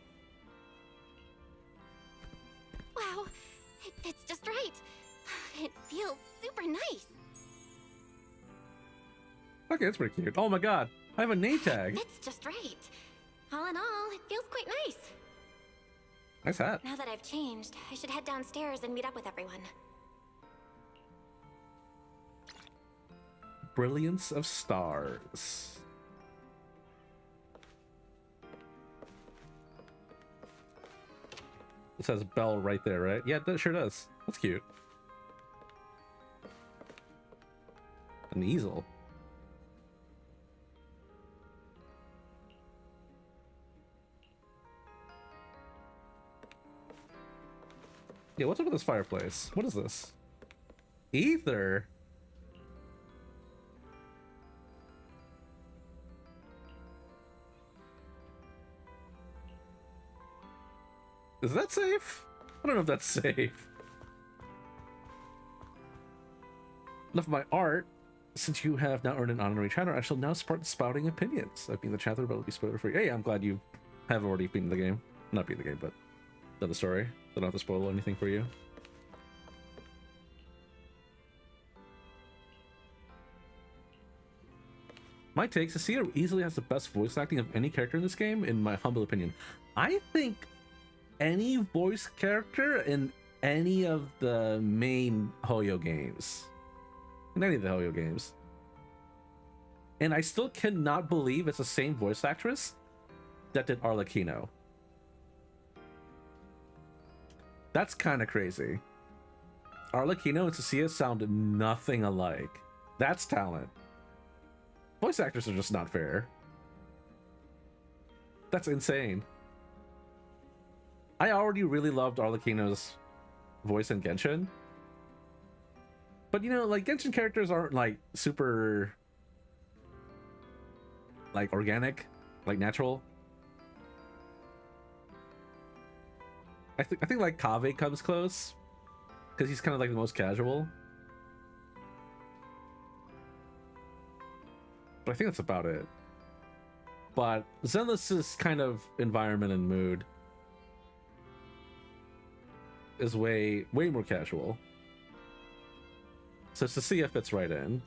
Wow, it fits just right. It feels super nice. Okay, that's pretty cute. Oh my god, I have a name tag. It's just right. All in all, it feels quite nice. Nice hat. Now that I've changed, I should head downstairs and meet up with everyone. Brilliance of Stars. It says Belle right there, right? Yeah, that sure does. That's cute. An easel. Yeah, what's up with this fireplace? What is this? Ether? Is that safe? I don't know if that's safe. Enough of my art. Since you have now earned an honorary chatter, I shall now start spouting opinions. I've been the chatter, but it'll be spoiler free. Hey, I'm glad you have already beaten the game. Not beat the game, but done the story. Don't have to spoil anything for you. My take, Cecilia easily has the best voice acting of any character in this game, in my humble opinion. I think any voice character in any of the main Hoyo games. In any of the Hoyo games. And I still cannot believe it's the same voice actress that did Arlecchino. That's kind of crazy. Arlecchino and Cecilia sound nothing alike. That's talent. Voice actors are just not fair. That's insane. I already really loved Arlecchino's voice in Genshin. But you know, like, Genshin characters aren't like super like organic, like natural. I think like Kaveh comes close because he's kind of like the most casual. But I think that's about it. But Zenless's kind of environment and mood is way more casual. So Cecilia fits right in.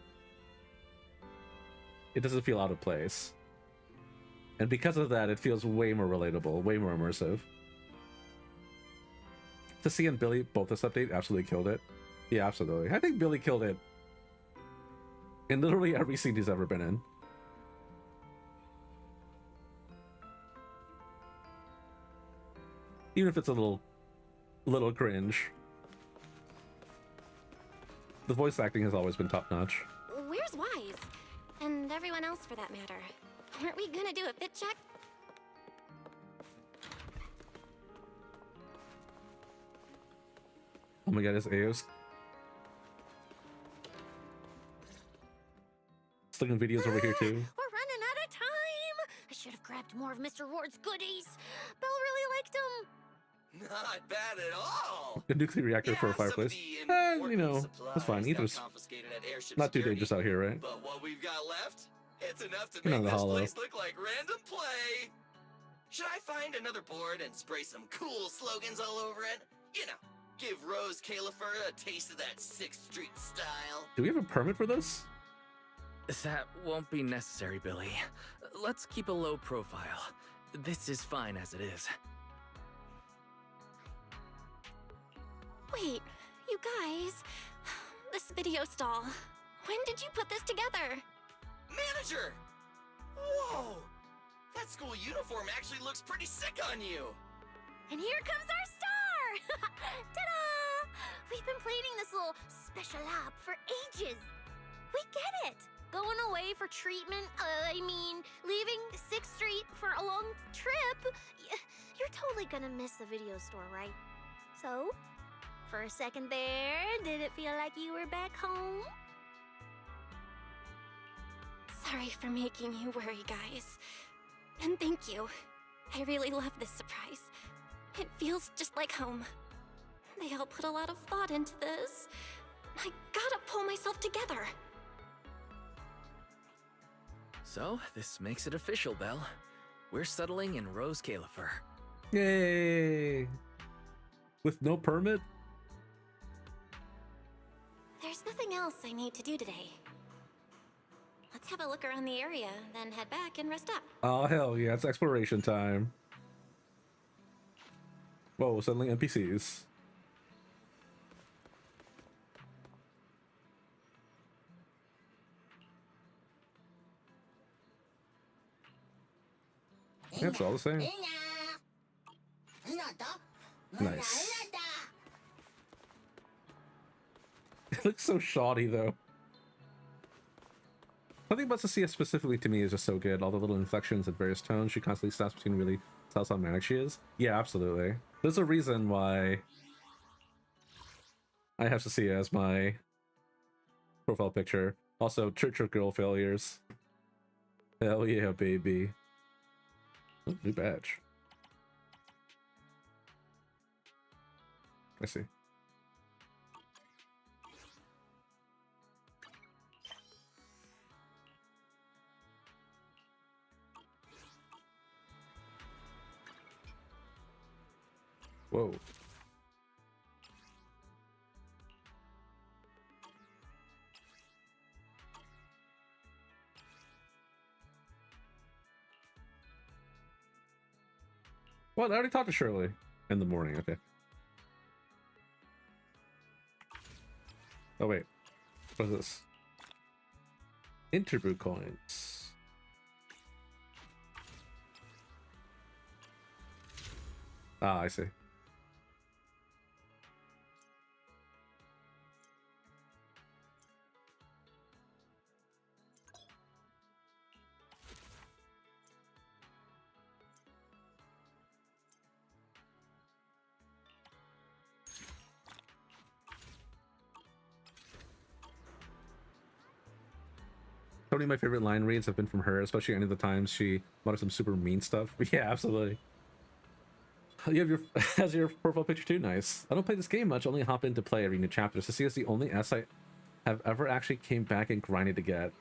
It doesn't feel out of place. And because of that, it feels way more relatable, way more immersive. Cecilia and Billy, both this update, absolutely killed it. Yeah, absolutely. I think Billy killed it in literally every scene he's ever been in. Even if it's a little cringe. The voice acting has always been top-notch. Where's Wise? And everyone else for that matter. Aren't we gonna do a fit check? Oh my god, it's Aos. Sticking videos over here too. We're running out of time. I should have grabbed more of Mr. Ward's goodies. Belle really liked them. Not bad at all. A nuclear reactor for a fireplace. You know, that's fine. Either's not too dangerous out here, right? But what we've got left, it's enough to You're not make the this hollow. place look like random play. Should I find another board and spray some cool slogans all over it? You know, give Rose Califer a taste of that 6th Street style. Do we have a permit for this? That won't be necessary, Billy. Let's keep a low profile. This is fine as it is. Wait, you guys. This video stall. When did you put this together? Manager! Whoa! That school uniform actually looks pretty sick on you. And here comes our star! Ta-da! We've been planning this little special lab for ages. We get it. Going away for treatment, leaving 6th Street for a long trip. You're totally gonna miss the video store, right? So, for a second there, did it feel like you were back home? Sorry for making you worry, guys. And thank you. I really love this surprise. It feels just like home. They all put a lot of thought into this. I gotta pull myself together. So, this makes it official, Belle. We're settling in Rose Califer. Yay! With no permit? There's nothing else I need to do today. Let's have a look around the area, then head back and rest up. Oh, hell yeah, it's exploration time. Whoa, suddenly NPCs. It's all the same. Nice. It looks so shoddy though. Something about Cecilia specifically to me is just so good. All the little inflections and various tones she constantly stops between really tells how manic she is. Yeah, absolutely. There's a reason why I have Cecilia as my profile picture. Also, Church of Girl Failures. Hell yeah, baby. Oh, new badge. I see. Whoa. What? I already talked to Shirley in the morning. Okay. Oh, wait. What is this? Interbrew coins. Ah, I see. So many of my favorite line reads have been from her, especially any of the times she wanted some super mean stuff. But yeah, absolutely. You have your has your profile picture too. Nice. I don't play this game much. Only hop in to play every new chapter. So see, is the only S I have ever actually came back and grinded to get.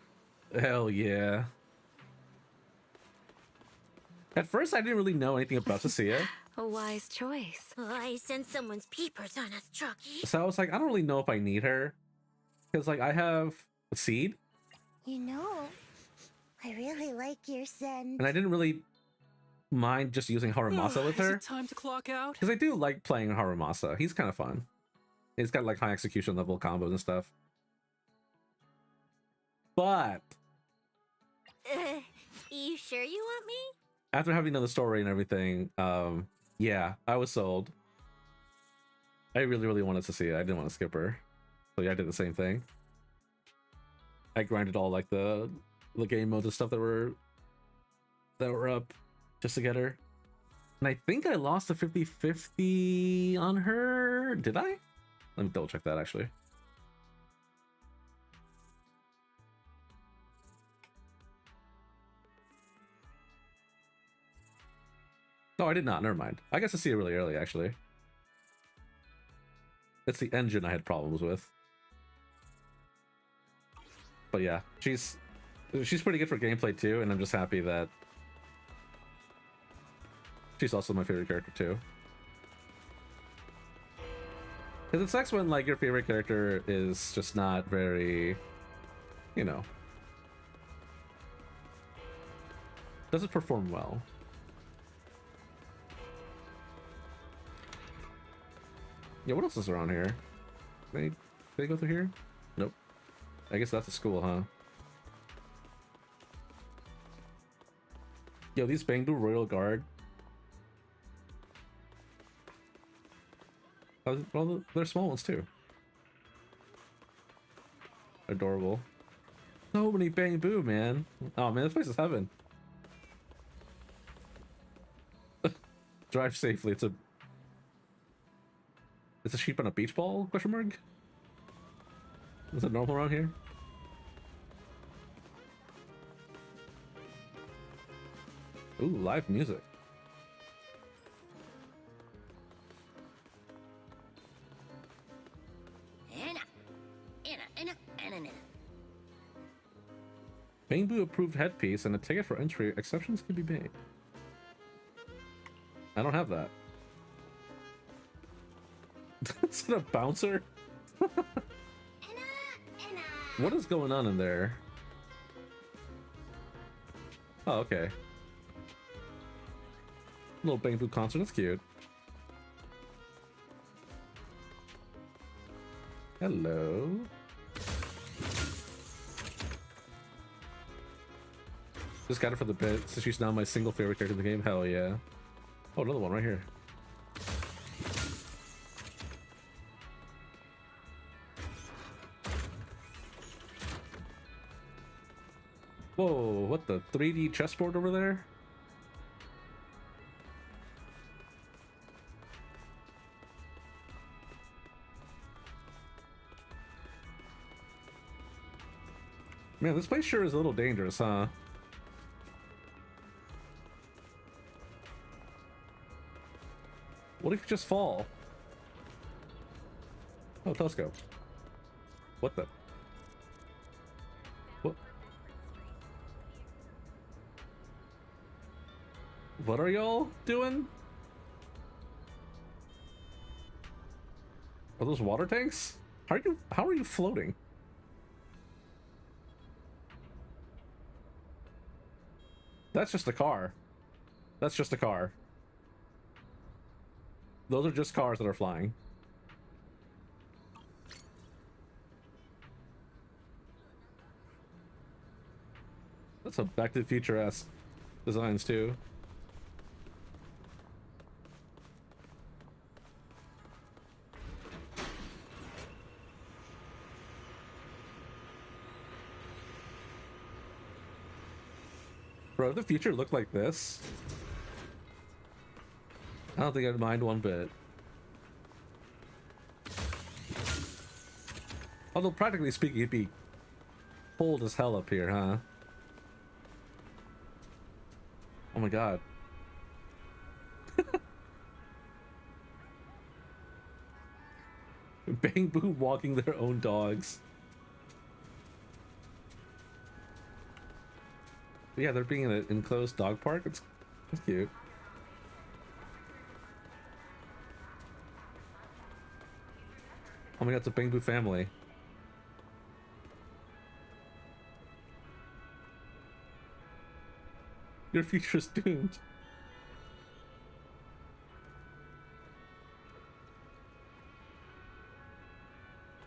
Hell yeah. At first, I didn't really know anything about Cecilia. A wise choice. Oh, I sense someone's peepers on us, Chucky. So I was like, I don't really know if I need her. Because, like, I have a seed. You know, I really like your scent. And I didn't really mind just using Haramasa with her. Is it time to clock out? Because I do like playing Haramasa. He's kind of fun. He's got, like, high execution level combos and stuff. But You sure you want me? after having done the story and everything, yeah, I was sold. I really, really wanted to see it. I didn't want to skip her. So yeah, I did the same thing. I grinded all like the game modes and stuff that were up just to get her. And I think I lost a 50-50 on her. Did I? Let me double check that actually. No, I did not. Never mind. I got to see it really early, actually. It's the engine I had problems with. But yeah, she's pretty good for gameplay too, and I'm just happy that she's also my favorite character too. Because it sucks when like your favorite character is just not very, you know, doesn't perform well. Yeah, what else is around here? They go through here? Nope. I guess that's a school, huh? Yo, these Bangbu Royal Guard. Well, they're small ones too. Adorable. So many Bangbu, man. Oh man, this place is heaven. Drive safely. It's a sheep on a beach ball? Question mark? Is it normal around here? Ooh, live music. Bangbu approved headpiece and a ticket for entry. Exceptions can be made. I don't have that. Is it a bouncer? What is going on in there? Oh, okay. Little Bangbu concert, that's cute. Hello. Just got it for the bit, so she's now my single favorite character in the game. Hell yeah. Oh, another one right here. Whoa, what the 3D chessboard over there? Man, this place sure is a little dangerous, huh? What if you just fall? Oh, telescope. What the? What? What are y'all doing? Are those water tanks? How are you floating? That's just a car. That's just a car. Those are just cars that are flying. That's a Back to the Future-esque designs too. Bro, if the future looked like this, I don't think I'd mind one bit. Although practically speaking, it'd be cold as hell up here, huh? Oh my god. Bang Boom walking their own dogs. Yeah, they're being in an enclosed dog park. It's cute. Oh my god, it's a Bang Boo family. Your future's doomed.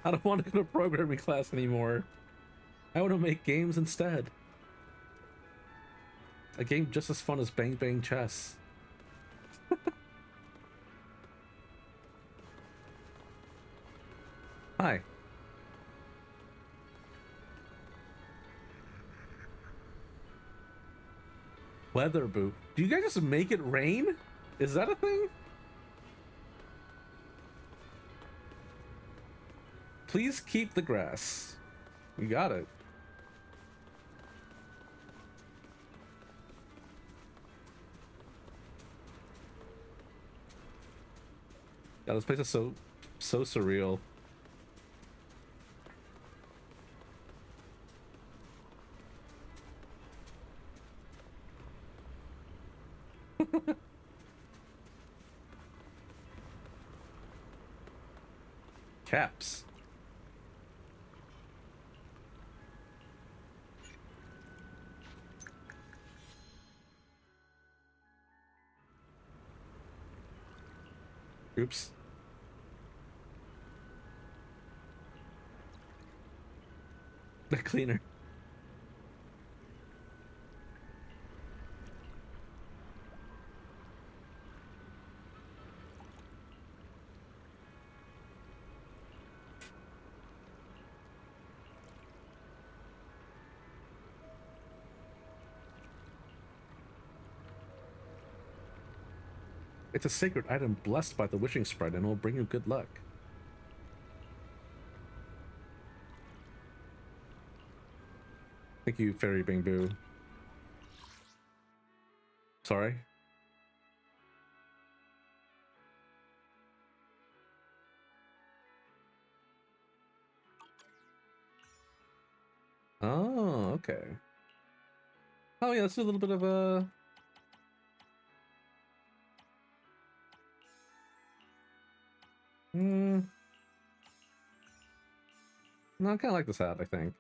I don't want to go to programming class anymore. I want to make games instead. A game just as fun as Bang Bang Chess. Hi. Weather Boo. Do you guys just make it rain? Is that a thing? Please keep the grass. You got it. Yeah, this place is so surreal. Caps. Oops. The cleaner. It's a sacred item blessed by the wishing sprite and will bring you good luck. Thank you, Fairy Bing Boo. Sorry. Oh, okay. Oh yeah, let's do a little bit of a... No, I kind of like this hat, I think.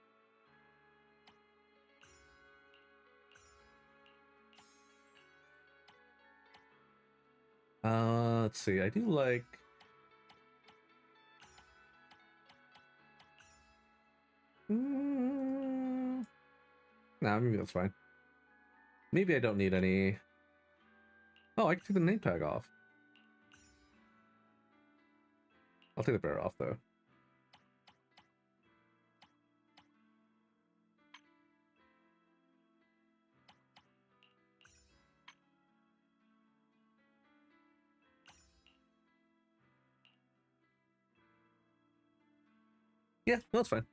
Let's see, I do like... Nah, maybe that's fine. Maybe I don't need any... Oh, I can take the name tag off. I'll take the bear off, though. Yeah, that's fine.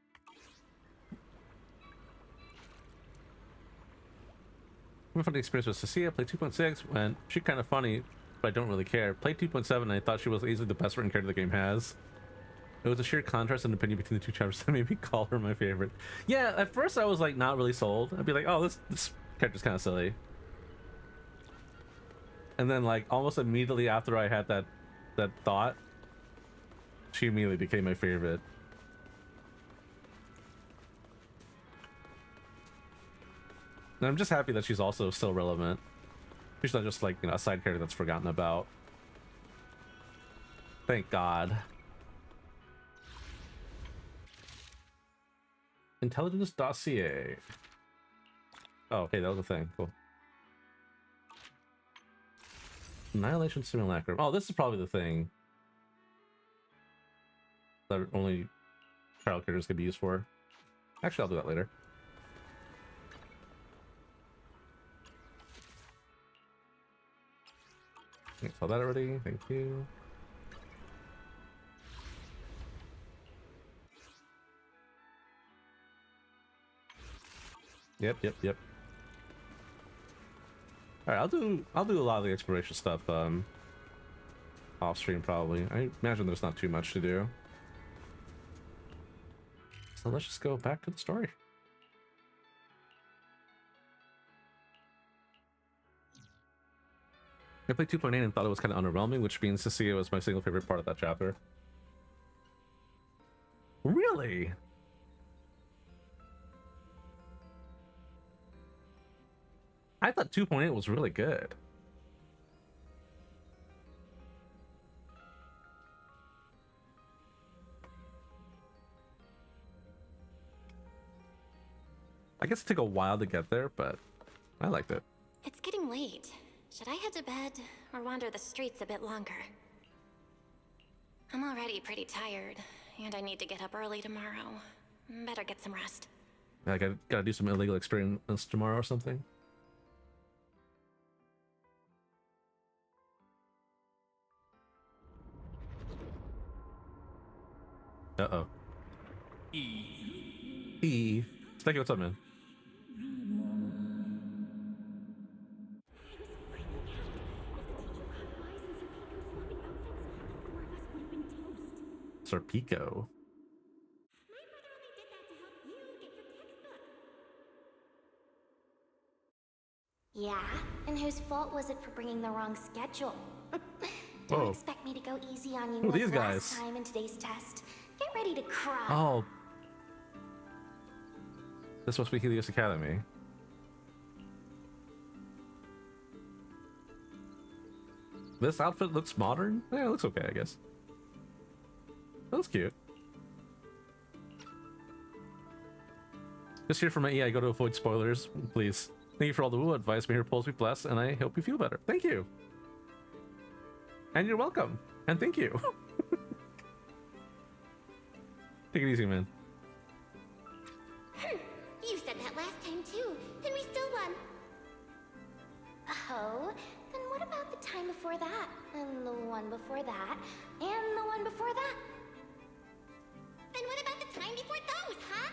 My funny experience with Cecilia. Played 2.6 went, she's kind of funny, but I don't really care. Played 2.7 and I thought she was easily the best written character the game has. It was a sheer contrast in opinion between the two chapters that made me call her my favorite. Yeah, at first I was like not really sold. I'd be like, oh, this character's kind of silly. And then like almost immediately after I had that thought, She immediately became my favorite. And I'm just happy that she's also still relevant. She's not just like, you know, a side character that's forgotten about. Thank God. Intelligence dossier. Oh, okay, that was a thing. Cool. Annihilation simulacrum. Oh, this is probably the thing that only trial characters could be used for. Actually, I'll do that later. I saw that already. Thank you. Yep. All right, I'll do a lot of the exploration stuff off stream probably. I imagine there's not too much to do. So let's just go back to the story. I played 2.8 and thought it was kind of underwhelming, which means Cecilia was my single favorite part of that chapter. Really? I thought 2.8 was really good. I guess it took a while to get there, but I liked it. It's getting late. Should I head to bed or wander the streets a bit longer? I'm already pretty tired, and I need to get up early tomorrow. Better get some rest. I gotta do some illegal experiments tomorrow or something. Uh-oh. Eve. Stecky, what's up, man? Sir Pico. Yeah? And whose fault was it for bringing the wrong schedule? Don't expect me to go easy on you Who are like these guys? last time in today's test. Get ready to cry. Oh. This must be Helios Academy. This outfit looks modern? Yeah, it looks okay, I guess. That was cute. Just here for my EI, go to avoid spoilers, please. Thank you for all the woo advice. May your polls be blessed, and I hope you feel better. Thank you. And you're welcome. And thank you. Take it easy, man. You said that last time too, and we still won. Oh, then what about the time before that? And the one before that? And the one before that? And what about the time before those, huh?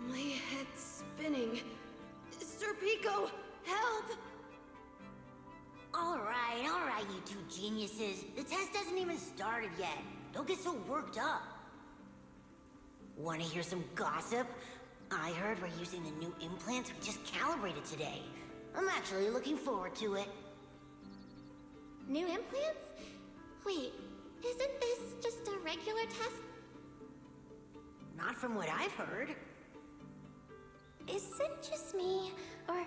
My head's spinning. Sir Pico, help! All right, you two geniuses. The test hasn't even started yet. Don't get so worked up. Want to hear some gossip? I heard we're using the new implants we just calibrated today. I'm actually looking forward to it. New implants? Wait, isn't this just a regular test? Not from what I've heard. Is it just me, or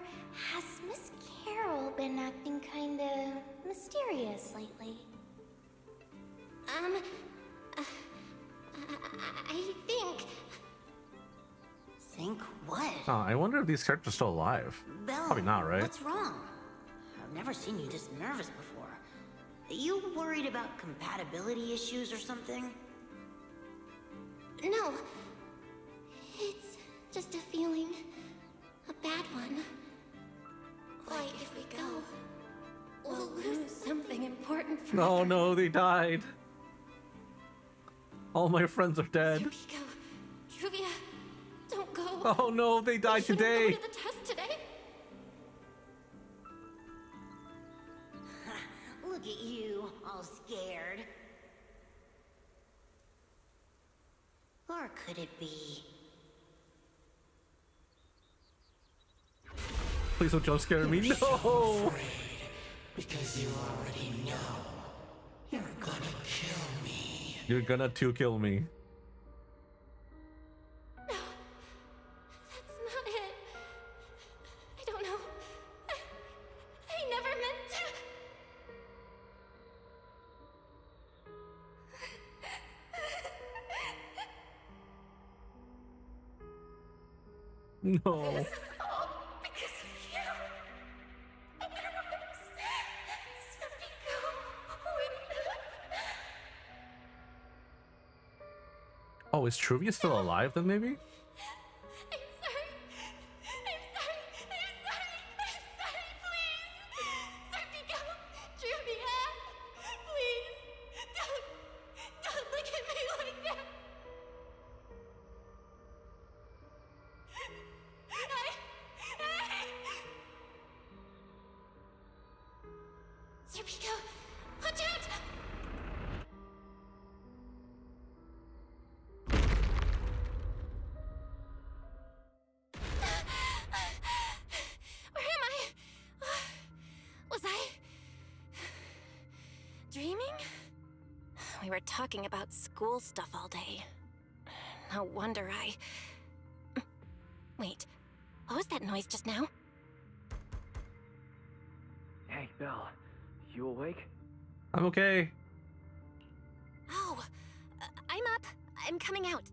has Miss Carol been acting kinda mysterious lately? I think... Think what? Oh, I wonder if these characters are still alive. Belle, Probably not, right? What's wrong? I've never seen you this nervous before. You worried about compatibility issues or something? No. It's just a feeling. A bad one. Like if we go, we'll lose something important for Oh no, they died. All my friends are dead. Pico, Truvia, don't go. Oh no, they died today. Go to the test today. Look at you, all scared. Or could it be? Please don't jump scare me. No. Because you already know. You're gonna kill me. You're gonna to kill me. No, that's not it. I don't know. I never meant to. No. This is all because of you. And there was Serpico with Oh, is Truvia still alive then maybe? I'm sorry. I'm sorry. I'm sorry. I'm sorry. Please. Serpico, Truvia. Please. Don't look at me like that. Serpico, watch out! Where am I? Was I dreaming? We were talking about school stuff all day. No wonder I... Wait, what was that noise just now? Hey, Belle. You awake? I'm okay. Oh, I'm up. I'm coming out.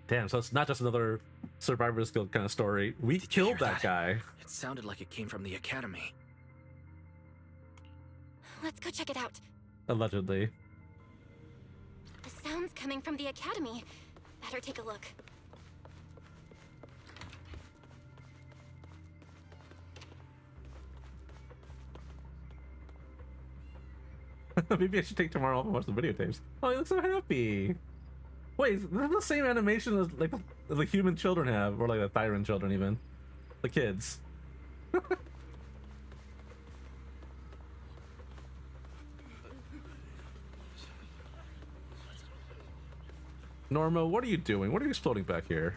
Damn, so it's not just another Survivor's Guild kind of story. We killed that guy. It sounded like it came from the academy. Let's go check it out. Allegedly. The sound's coming from the academy. Better take a look. Maybe I should take tomorrow off and watch the videotapes. Oh, he looks so happy. Wait, is this the same animation as like the human children have, or like the Thyran children even? The kids. Norma, what are you doing? What are you exploding back here?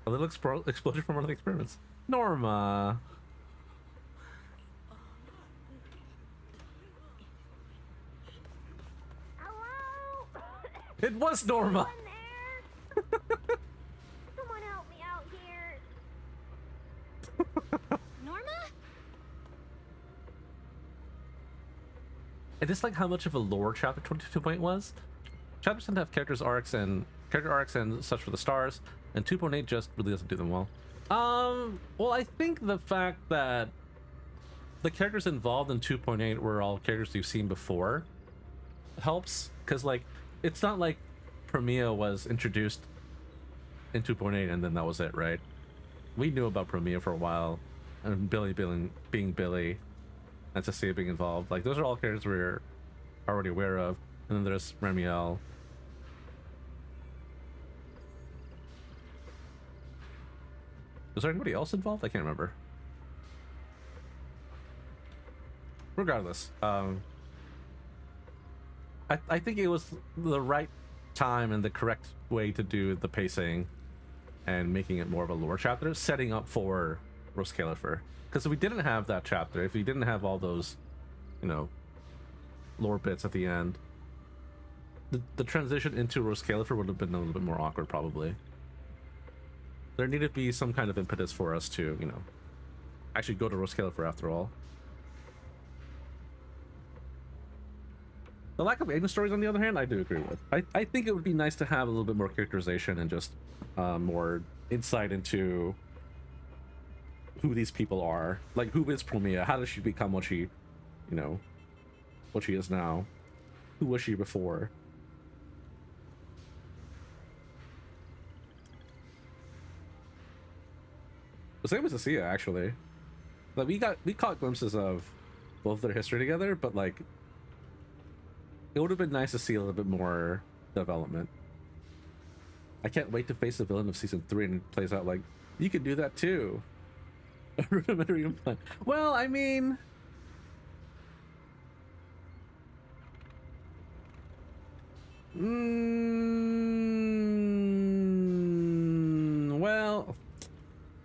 A little explosion from one of the experiments. Norma! Hello? It was Norma! Someone help me out here. Norma? Is this like how much of a lore chapter 22.8 was? Chapters tend to have character arcs and such for the stars, and 2.8 just really doesn't do them well. Well, I think the fact that the characters involved in 2.8 were all characters you've seen before helps, because like it's not like Premia was introduced in 2.8 and then that was it, right? We knew about Premia for a while, and Billy being Billy, and Cecilia being involved. Like those are all characters we're already aware of, and then there's Ramiel. Was there anybody else involved? I can't remember. Regardless, I think it was the right time and the correct way to do the pacing and making it more of a lore chapter, setting up for Rose Califer. Because if we didn't have that chapter, if we didn't have all those, you know, lore bits at the end, the transition into Rose Califer would have been a little bit more awkward, probably. There needed to be some kind of impetus for us to, you know, actually go to Rose Califer after all. The lack of agent stories, on the other hand, I do agree with. I think it would be nice to have a little bit more characterization and just more insight into who these people are. Like, who is Premia? How did she become what she, you know, what she is now? Who was she before? The same as Cecilia, actually. Like we caught glimpses of both their history together, but like it would have been nice to see a little bit more development. I can't wait to face the villain of season 3 and it plays out like, you could do that too. A rudimentary implant. Well, I mean,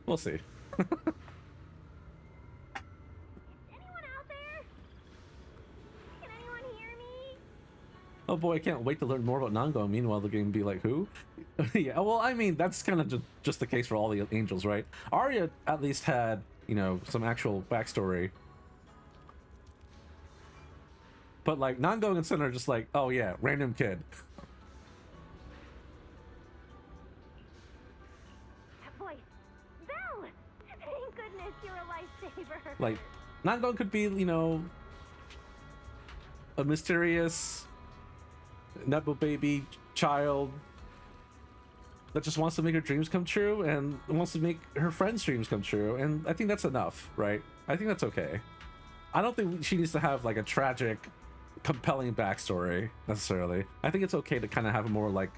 We'll see. Oh boy, I can't wait to learn more about Nango. Meanwhile, the game be like, who? Yeah, well, I mean, that's kind of just the case for all the angels, right? Arya at least had, you know, some actual backstory. But like, Nango and Sin are just like, oh yeah, random kid. Boy, Belle! Thank goodness you're a lifesaver. Like, Nango could be, you know, a mysterious Nepo baby child that just wants to make her dreams come true and wants to make her friends' dreams come true, and I think that's enough, right? I think that's okay. I don't think she needs to have like a tragic, compelling backstory necessarily. I think it's okay to kind of have a more like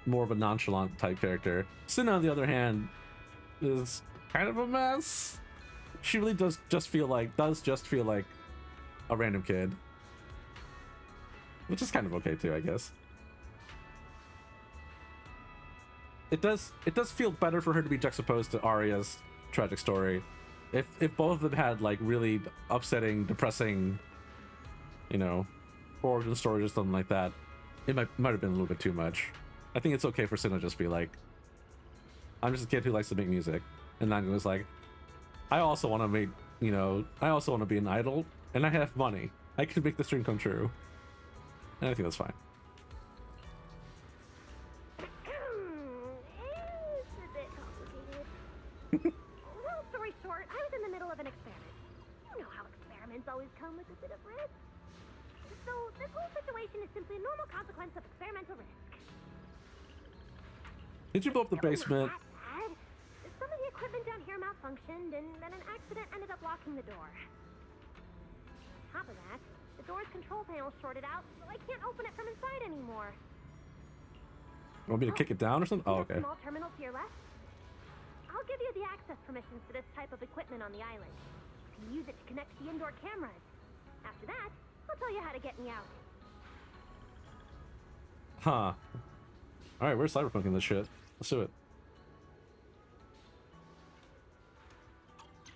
more of a nonchalant type character. Sin, on the other hand, is kind of a mess. She really does just feel like a random kid. Which is kind of okay too, I guess. It does feel better for her to be juxtaposed to Arya's tragic story. If both of them had like really upsetting, depressing, you know, origin stories or something like that, it might have been a little bit too much. I think it's okay for Sin to just be like, I'm just a kid who likes to make music, and Nango's like, I also want to make, you know, I also want to be an idol, and I have money. I can make this dream come true. And I think that's fine. It's a bit complicated. Long story short, I was in the middle of an experiment. You know how experiments always come with a bit of risk. So this whole situation is simply a normal consequence of experimental risk. Did you blow up the basement? Some of the equipment down here malfunctioned, and then an accident ended up locking the door. On top of that, the door's control panel shorted out, so I can't open it from inside anymore. You want me to kick it down or something? Oh, okay. Small terminal to your left. I'll give you the access permissions for this type of equipment on the island. You can use it to connect to the indoor cameras. After that, I'll tell you how to get me out. Huh. Alright, we're cyberpunking this shit. Let's do it.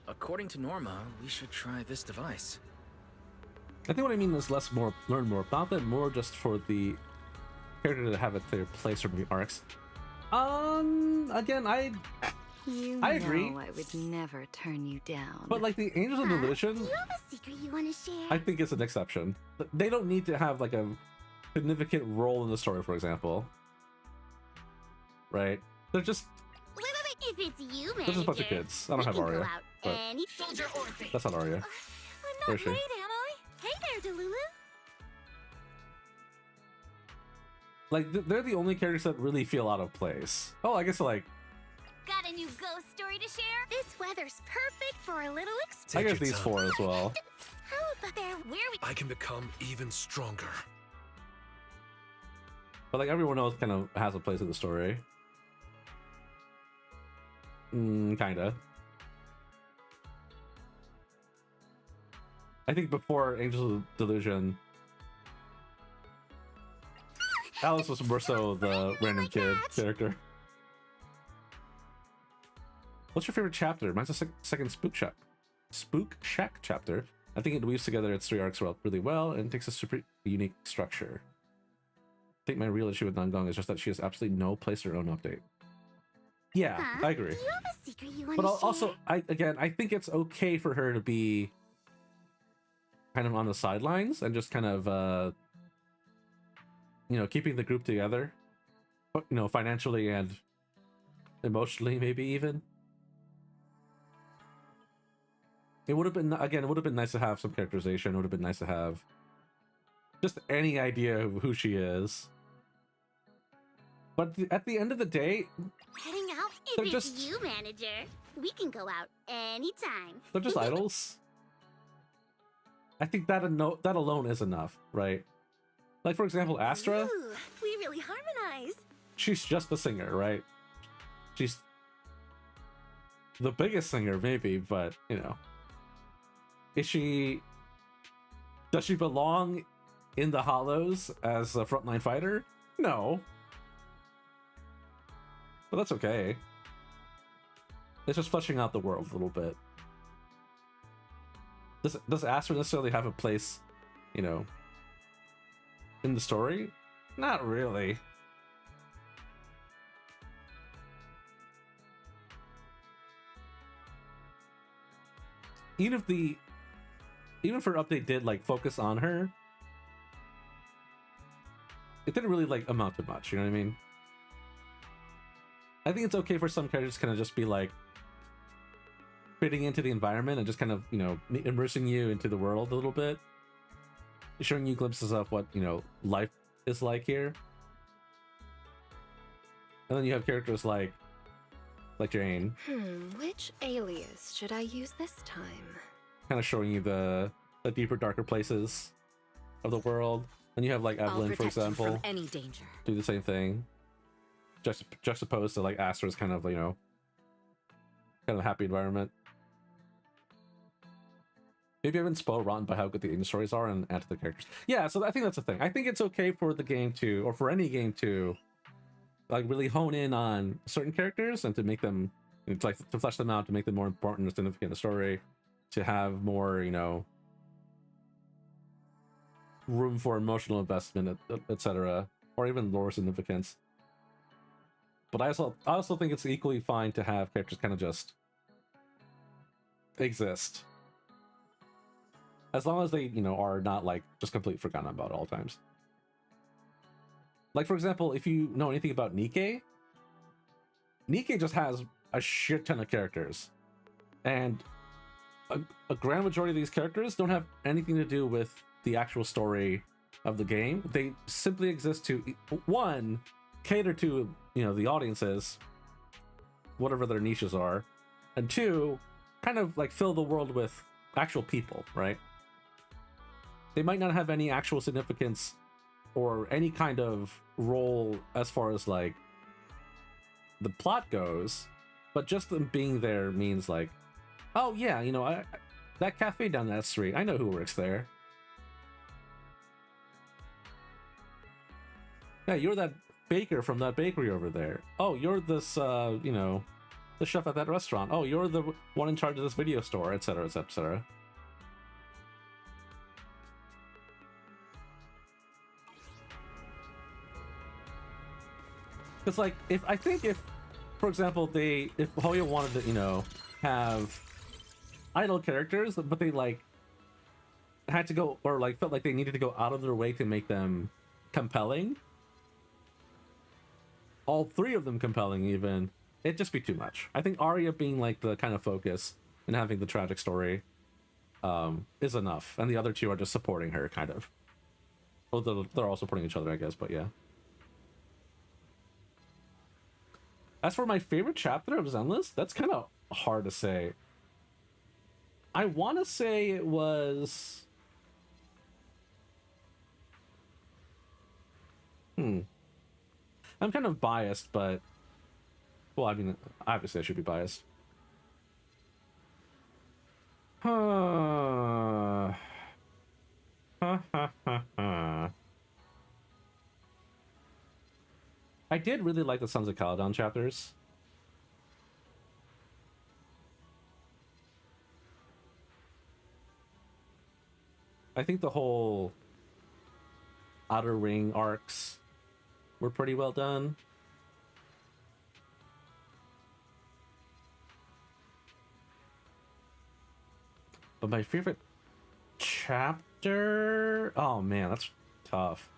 According to Norma, we should try this device. I think what I mean is learn more about them, more just for the character to have a clear place from the arcs. Again, I agree. I would never turn you down. But like the Angels of Delusion, You have a secret you want to share? I think it's an exception. They don't need to have like a significant role in the story, for example. Right? They're just Wait. If it's you, they're just a bunch of kids. I don't have Arya. But that's not Arya. I'm Where not is she? late, am I? Hey there, Delulu. Like they're the only characters that really feel out of place. Oh, I guess like Got a new ghost story to share? This weather's perfect for a little I guess these four as well. How about there where we I can become even stronger. But like everyone else kind of has a place in the story. Kinda. I think before Angels of Delusion, Alice was more so the random kid character. What's your favorite chapter? Mine's the second Spook Shack chapter. I think it weaves together its three arcs really well and takes a super unique structure. I think my real issue with Nangong is just that she has absolutely no place in her own update. Yeah, I agree. Do you have a secret you want But to share? also, I think it's okay for her to be kind of on the sidelines and just kind of, you know, keeping the group together, you know, financially and emotionally, maybe even. It would have been, again, it would have been nice to have some characterization. It would have been nice to have just any idea of who she is. But at the end of the day, Heading out? They're If it's just- you, manager, we can go out anytime. they're just idols. I think that alone is enough, right? Like, for example, Astra, Ooh, we really harmonize. she's just a singer, right? She's the biggest singer, maybe, but, you know. Does she belong in the Hollows as a frontline fighter? No. But that's okay. It's just fleshing out the world a little bit. Does Aster necessarily have a place, you know, in the story? Not really. Even if her update did like focus on her, it didn't really like amount to much, you know what I mean? I think it's okay for some characters to kind of just be like fitting into the environment and just kind of, you know, immersing you into the world a little bit, showing you glimpses of what, you know, life is like here. And then you have characters like Jane. Which alias should I use this time? Kind of showing you the deeper, darker places of the world. And you have like Evelyn, for example, from any danger. do the same thing. Juxtaposed to like Astra's kind of, you know, kind of happy environment. Maybe I've been spoiled rotten by how good the indie stories are and add to the characters. Yeah, so I think that's the thing. I think it's okay for the game to, or for any game to, like really hone in on certain characters and to make them, to flesh them out, to make them more important and significant in the story, to have more, you know, room for emotional investment, etc., or even lore significance. But I also think it's equally fine to have characters kind of just exist, as long as they, you know, are not like just completely forgotten about at all times. Like, for example, if you know anything about Nikke just has a shit ton of characters, and a grand majority of these characters don't have anything to do with the actual story of the game. They simply exist to, one, cater to, you know, the audiences, whatever their niches are, and two, kind of like fill the world with actual people, right? They might not have any actual significance or any kind of role as far as like the plot goes, but just them being there means like, oh yeah, you know, that cafe down that street, I know who works there. Yeah, you're that baker from that bakery over there. Oh, you're this, you know, the chef at that restaurant. Oh, you're the one in charge of this video store, etc., etc., etc. It's like, if, for example, if Hoyo wanted to, you know, have idle characters, but they like had to go, or like felt like they needed to go out of their way to make them compelling, all three of them compelling even, it'd just be too much. I think Arya being like the kind of focus and having the tragic story is enough, and the other two are just supporting her, kind of. Although they're all supporting each other, I guess, but yeah. As for my favorite chapter of Zenless, that's kind of hard to say. I want to say it was... I'm kind of biased, but... Well, I mean, obviously I should be biased. I did really like the Sons of Caledon chapters. I think the whole Outer Ring arcs were pretty well done. But my favorite chapter... Oh man, that's tough.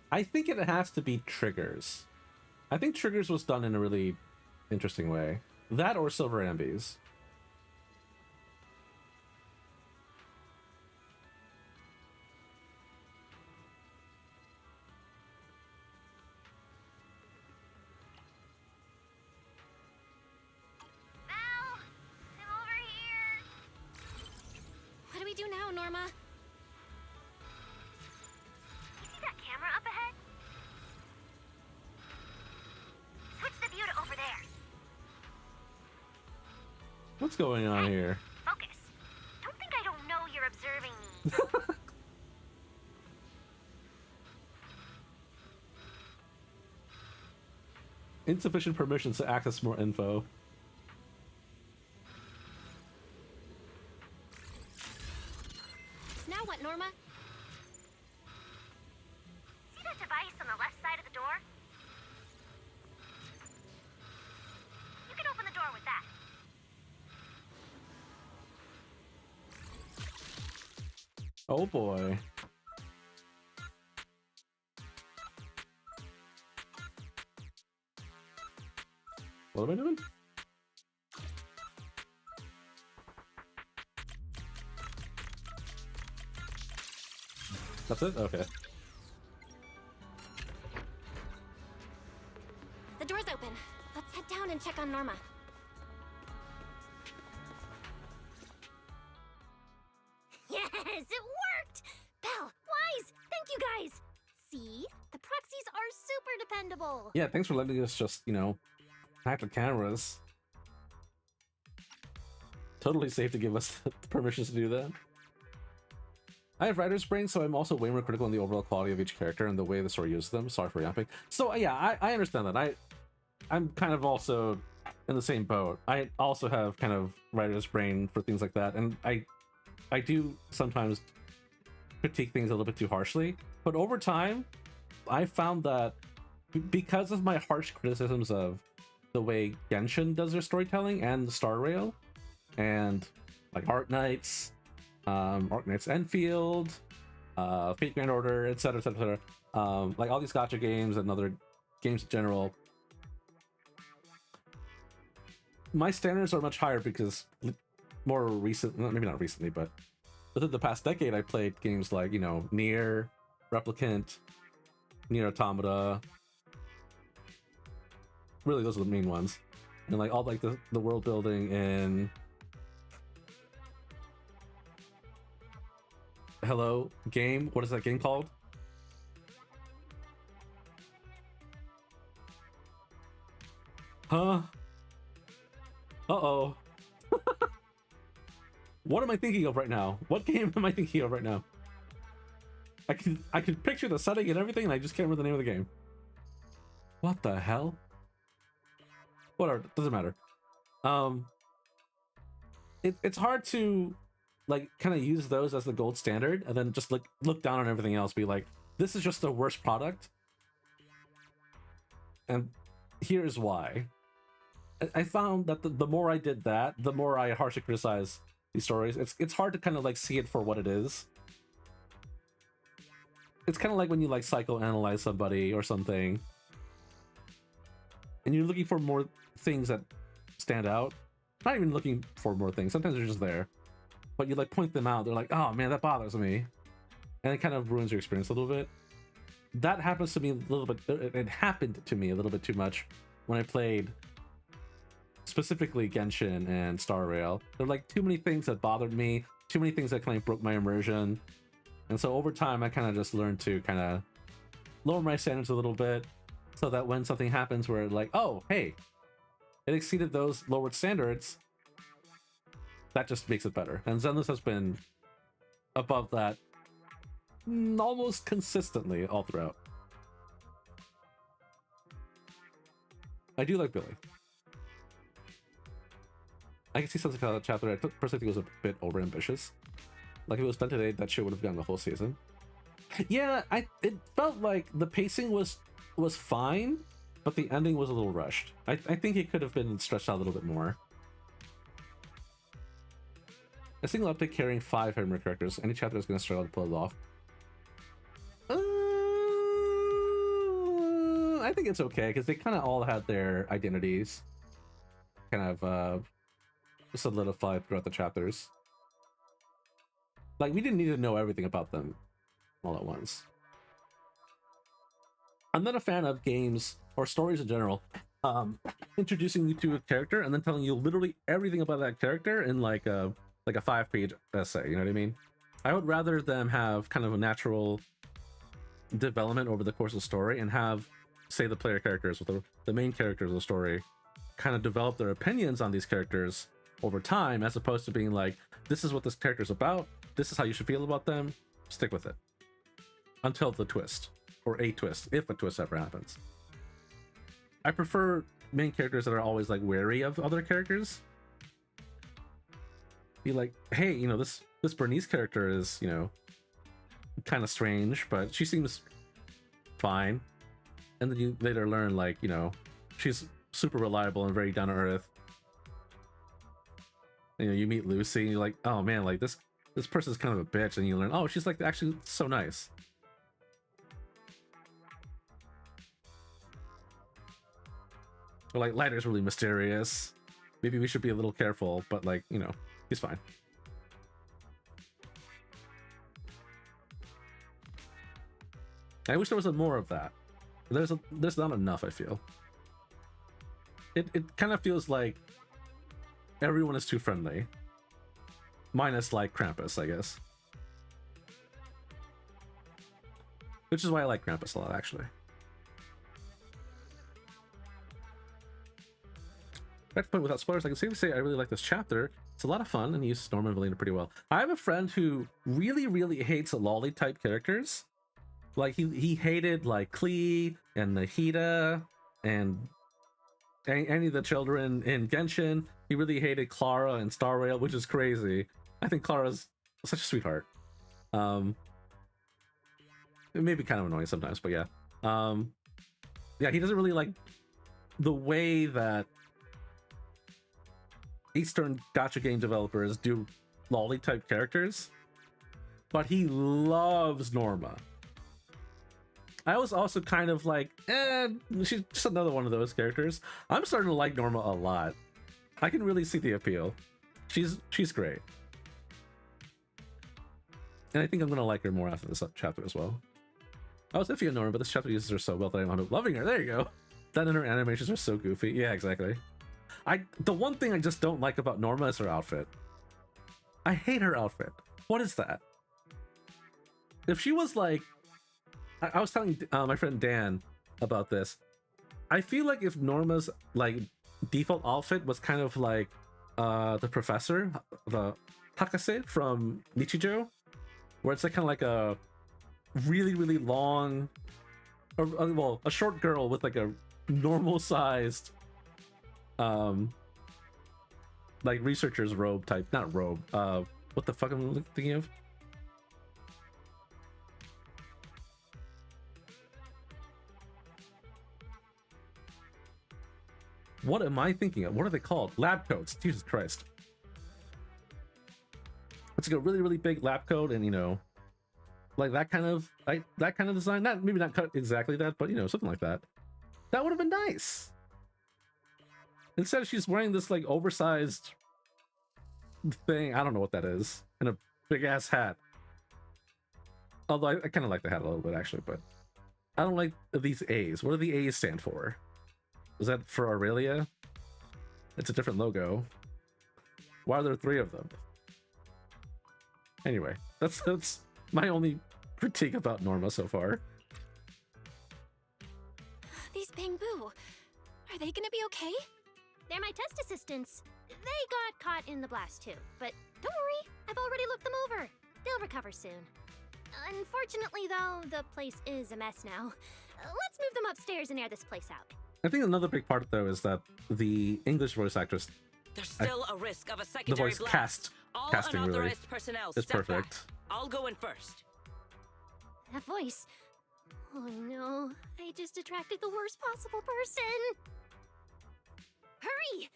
I think it has to be Triggers. I think Triggers was done in a really interesting way. That or Silver Ambies. Val! I'm over here! What do we do now, Norma? You see that camera up ahead? Switch the view to over there. What's going on here? Focus. Don't think I don't know you're observing me. Insufficient permissions to access more info. Now what, Norma? See that device on the left side of the door? You can open the door with that. Oh boy. What am I doing? That's it? Okay. The door's open. Let's head down and check on Norma. Yes, it worked! Belle, Wise, thank you guys! See? The proxies are super dependable. Yeah, thanks for letting us just, you know, hack the cameras. Totally safe to give us the permissions to do that. I have writer's brain, so I'm also way more critical on the overall quality of each character and the way the story uses them. Sorry for yapping. So yeah, I understand that. I'm kind of also in the same boat. I also have kind of writer's brain for things like that, and I do sometimes critique things a little bit too harshly. But over time, I found that because of my harsh criticisms of the way Genshin does their storytelling and Star Rail, and like Arknights, Arknights Enfield, Fate Grand Order, etc., etc., like all these gacha games and other games in general, my standards are much higher because more recent, maybe not recently, but within the past decade, I played games like, you know, Nier, Replicant, Nier Automata. Really, those are the main ones, and like all like the world building in Hello Game. What is that game called? Huh? Uh-oh. What am I thinking of right now? What game am I thinking of right now? I can picture the setting and everything, and I just can't remember the name of the game. What the hell? Whatever, doesn't matter. It's hard to like kind of use those as the gold standard and then just look down on everything else, be like, this is just the worst product, and here's why. I found that the more I did that, the more I harshly criticize these stories. It's hard to kind of like see it for what it is. It's kind of like when you like psychoanalyze somebody or something, and you're looking for more things that stand out. Not even looking for more things. Sometimes they're just there, but you like point them out. They're like, oh man, that bothers me, and it kind of ruins your experience a little bit. That happens to me a little bit. It happened to me a little bit too much when I played specifically Genshin and Star Rail. There are like too many things that bothered me, too many things that kind of broke my immersion, and so over time I kind of just learned to kind of lower my standards a little bit, so that when something happens where like, oh hey, it exceeded those lowered standards, that just makes it better. And Zenless has been above that almost consistently all throughout. I do like Billy. I can see something about that chapter. I personally think it was a bit overambitious. Like if it was done today, that shit would have gone the whole season. Yeah, it felt like the pacing was fine, but the ending was a little rushed. I think it could have been stretched out a little bit more. A single update carrying 5 Hermit characters. Any chapter is going to struggle to pull it off. I think it's okay, because they kind of all had their identities kind of solidified throughout the chapters. Like, we didn't need to know everything about them all at once. I'm not a fan of games or stories in general introducing you to a character and then telling you literally everything about that character in like a 5-page essay, you know what I mean? I would rather them have kind of a natural development over the course of the story and have, say, the player characters, with the main characters of the story, kind of develop their opinions on these characters over time, as opposed to being like, this is what this character's about, this is how you should feel about them, stick with it until the twist, or a twist, if a twist ever happens. I prefer main characters that are always like wary of other characters. Be like, hey, you know, this Bernice character is, you know, kind of strange, but she seems fine. And then you later learn, like, you know, she's super reliable and very down to earth. You know, you meet Lucy and you're like, oh man, like this person's kind of a bitch, and you learn, oh, she's like actually so nice. Or like, Lighter's really mysterious. Maybe we should be a little careful, but like, you know, he's fine. I wish there was more of that. There's not enough, I feel. It kind of feels like everyone is too friendly. Minus like Krampus, I guess. Which is why I like Krampus a lot, actually. Back to the point without spoilers, I can safely say I really like this chapter. It's a lot of fun and he uses Norma and Valina pretty well. I have a friend who really, really hates lolly type characters. Like he hated like Klee and Nahida and any of the children in Genshin. He really hated Clara and Star Rail, which is crazy. I think Clara's such a sweetheart. It may be kind of annoying sometimes, but yeah. Yeah, he doesn't really like the way that Eastern gacha game developers do lolly type characters, but he loves Norma. I was also kind of like, she's just another one of those characters. I'm starting to like Norma a lot. I can really see the appeal. She's great. And I think I'm gonna like her more after this chapter as well. I was iffy on Norma, but this chapter uses her so well that I'm loving her. There you go. That and her animations are so goofy. Yeah, exactly. The one thing I just don't like about Norma is her outfit. I hate her outfit. What is that? If she was like, I was telling my friend Dan about this. I feel like if Norma's like default outfit was kind of like the professor, the Hakase from Nichijou, where it's like kind of like a really, really long, well, a short girl with like a normal sized like researcher's robe type, not robe, what the fuck am I thinking of? What am I thinking of? What are they called? Lab coats. Jesus Christ. It's like a really, really big lab coat, and you know, like that kind of design. Not maybe not cut exactly that, but you know, something like that. That would have been nice. Instead, she's wearing this like oversized thing. I don't know what that is, and a big ass hat. Although I kind of like the hat a little bit actually, but I don't like these A's. What do the A's stand for? Is that for Aurelia? It's a different logo. Why are there 3 of them? Anyway, that's my only critique about Norma so far. These Bangbu, are they gonna be okay? They're my test assistants. They got caught in the blast too, but don't worry, I've already looked them over. They'll recover soon. Unfortunately though, the place is a mess now. Let's move them upstairs and air this place out. I think another big part though is that the English voice actress, there's still a risk of a the secondary voice blast. All casting really unauthorized personnel is step perfect. back. I'll go in first. That voice. Oh no, I just attracted the worst possible person. Hurry!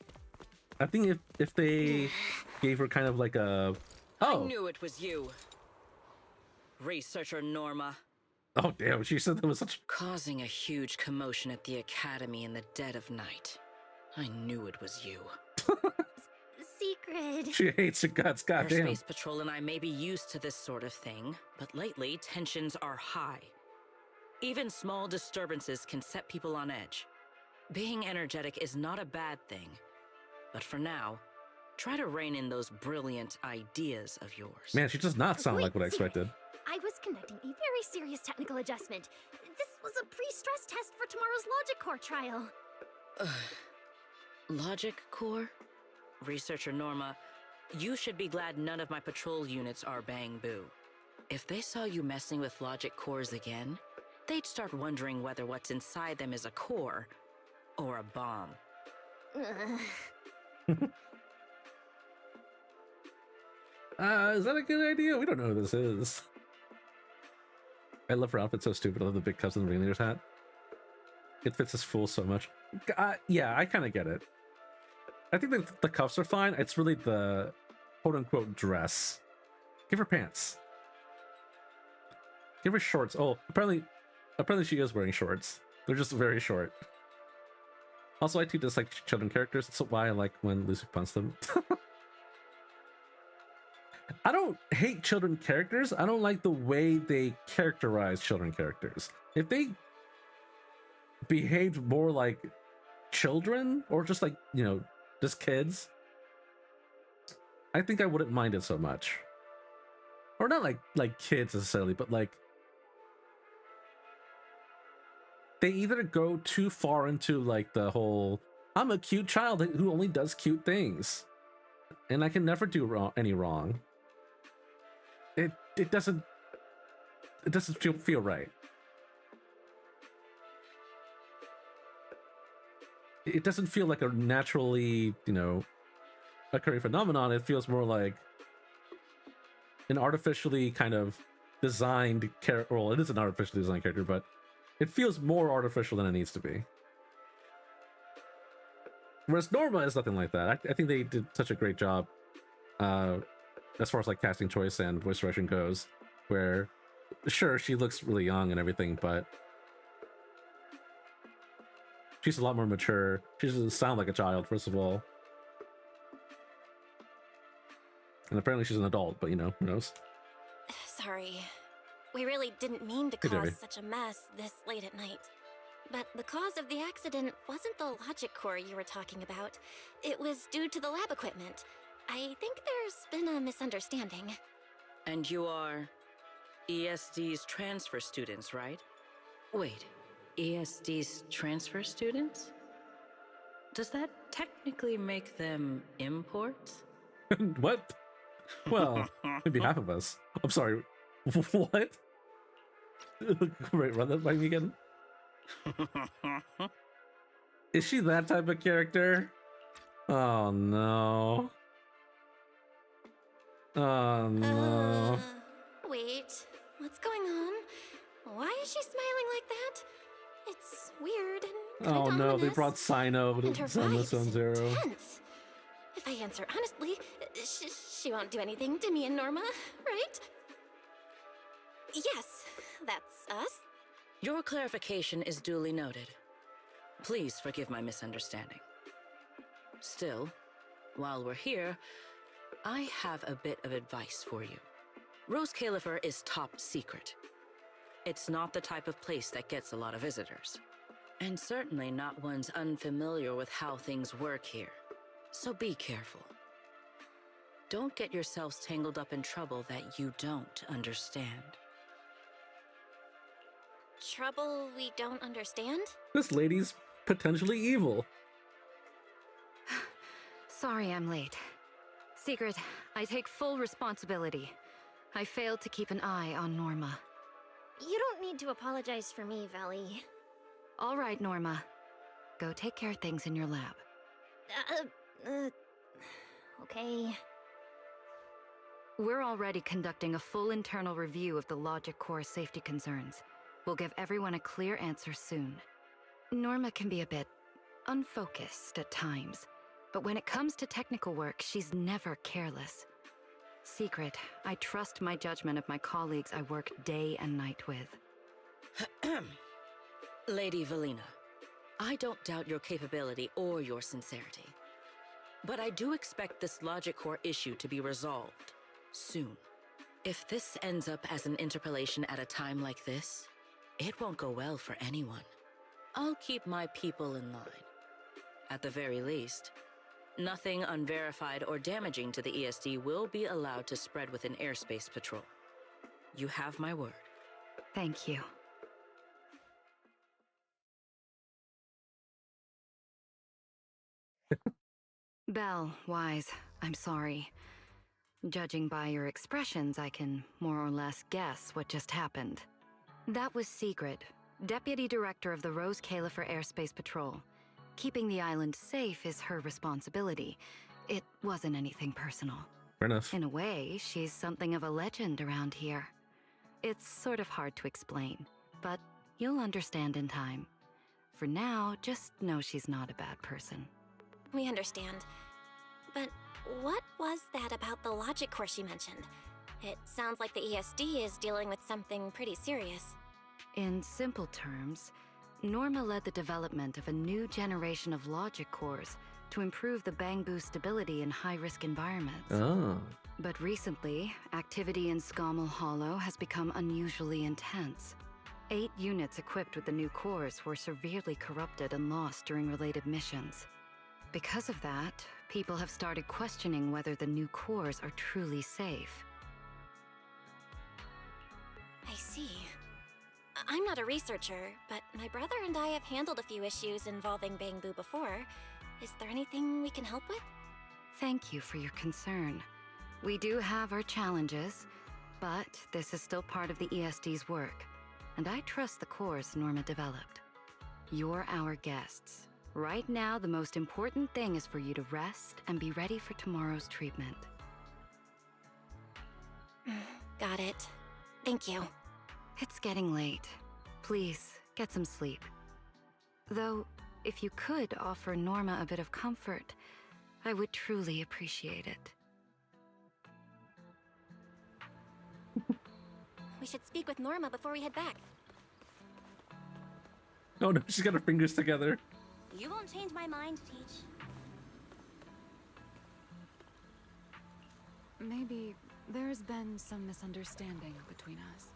I think if they gave her kind of like a I knew it was you. Researcher Norma. Oh damn, she said that was such causing a huge commotion at the academy in the dead of night. I knew it was you. Secret. She hates your guts, goddamn. Airspace Patrol and I may be used to this sort of thing, but lately tensions are high. Even small disturbances can set people on edge. Being energetic is not a bad thing, but for now, try to rein in those brilliant ideas of yours. Man, she does not sound like what I expected. I was conducting a very serious technical adjustment. This was a pre-stress test for tomorrow's Logic Core trial. Logic Core? Researcher Norma, you should be glad none of my patrol units are Bang Boo. If they saw you messing with logic cores again, they'd start wondering whether what's inside them is a core or a bomb. Is that a good idea? We don't know who this is. I love her outfit, so stupid. I love the big cuffs and the ringleader's hat. It fits this fool so much. Yeah, I kind of get it. I think the cuffs are fine. It's really the quote-unquote dress. Give her pants. Give her shorts. Oh, apparently she is wearing shorts. They're just very short. Also, I too dislike children characters. That's why I like when Lucy punts them. I don't hate children characters. I don't like the way they characterize children characters. If they behaved more like children, or just like, you know, just kids, I think I wouldn't mind it so much. Or not like kids necessarily, but like they either go too far into like the whole I'm a cute child who only does cute things and I can never do any wrong. It doesn't feel right. It doesn't feel like a naturally, you know, occurring phenomenon. It feels more like an artificially kind of designed character. Well, it is an artificially designed character, but it feels more artificial than it needs to be. Whereas Norma is nothing like that. I think they did such a great job as far as like casting choice and voice direction goes, where sure, she looks really young and everything, but she's a lot more mature. She doesn't sound like a child, first of all. And apparently she's an adult, but you know, who knows? Sorry. We really didn't mean to Hey, cause Debbie. such a mess this late at night. But the cause of the accident wasn't the logic core you were talking about. It was due to the lab equipment. I think there's been a misunderstanding. And you are ESD's transfer students, right? Wait, ESD's transfer students? Does that technically make them imports? What? Well, maybe half of us. I'm sorry. What? Wait, run that by me again. Is she that type of character? Oh no. Oh no. Wait, what's going on? Why is she smiling like that? It's weird and kinda Oh no, they ominous. brought Sino And to her Zenless vibe's Zone Zero. intense. If I answer honestly, she won't do anything to me and Norma, right? Yes, that's us. Your clarification is duly noted. Please forgive my misunderstanding. Still, while we're here, I have a bit of advice for you. Rose Califer is top secret. It's not the type of place that gets a lot of visitors. And certainly not ones unfamiliar with how things work here. So be careful. Don't get yourselves tangled up in trouble that you don't understand. Trouble we don't understand? This lady's potentially evil. Sorry I'm late. Secret, I take full responsibility. I failed to keep an eye on Norma. You don't need to apologize for me, Valley. All right, Norma. Go take care of things in your lab. Okay. We're already conducting a full internal review of the logic core safety concerns. We'll give everyone a clear answer soon. Norma can be a bit unfocused at times, but when it comes to technical work, she's never careless. Secret, I trust my judgment of my colleagues I work day and night with. Lady Valina, I don't doubt your capability or your sincerity. But I do expect this logic core issue to be resolved soon. If this ends up as an interpolation at a time like this, it won't go well for anyone. I'll keep my people in line. At the very least, nothing unverified or damaging to the ESD will be allowed to spread within airspace patrol. You have my word. Thank you. Belle, Wise, I'm sorry. Judging by your expressions, I can more or less guess what just happened. That was Sigrid, Deputy Director of the Rose Califer Airspace Patrol. Keeping the island safe is her responsibility. It wasn't anything personal. Fair enough. In a way, she's something of a legend around here. It's sort of hard to explain, but you'll understand in time. For now, just know she's not a bad person. We understand. But what was that about the logic course you mentioned? It sounds like the ESD is dealing with something pretty serious. In simple terms, Norma led the development of a new generation of logic cores to improve the Bangbu stability in high-risk environments. Oh. But recently, activity in Scommel Hollow has become unusually intense. 8 units equipped with the new cores were severely corrupted and lost during related missions. Because of that, people have started questioning whether the new cores are truly safe. I see. I'm not a researcher, but my brother and I have handled a few issues involving Bangbu before. Is there anything we can help with? Thank you for your concern. We do have our challenges, but this is still part of the ESD's work, and I trust the cores Norma developed. You're our guests. Right now, the most important thing is for you to rest and be ready for tomorrow's treatment. Got it. Thank you. It's getting late. Please, get some sleep. Though, if you could offer Norma a bit of comfort, I would truly appreciate it. We should speak with Norma before we head back. Oh no, she's got her fingers together. You won't change my mind, Teach. Maybe there's been some misunderstanding between us.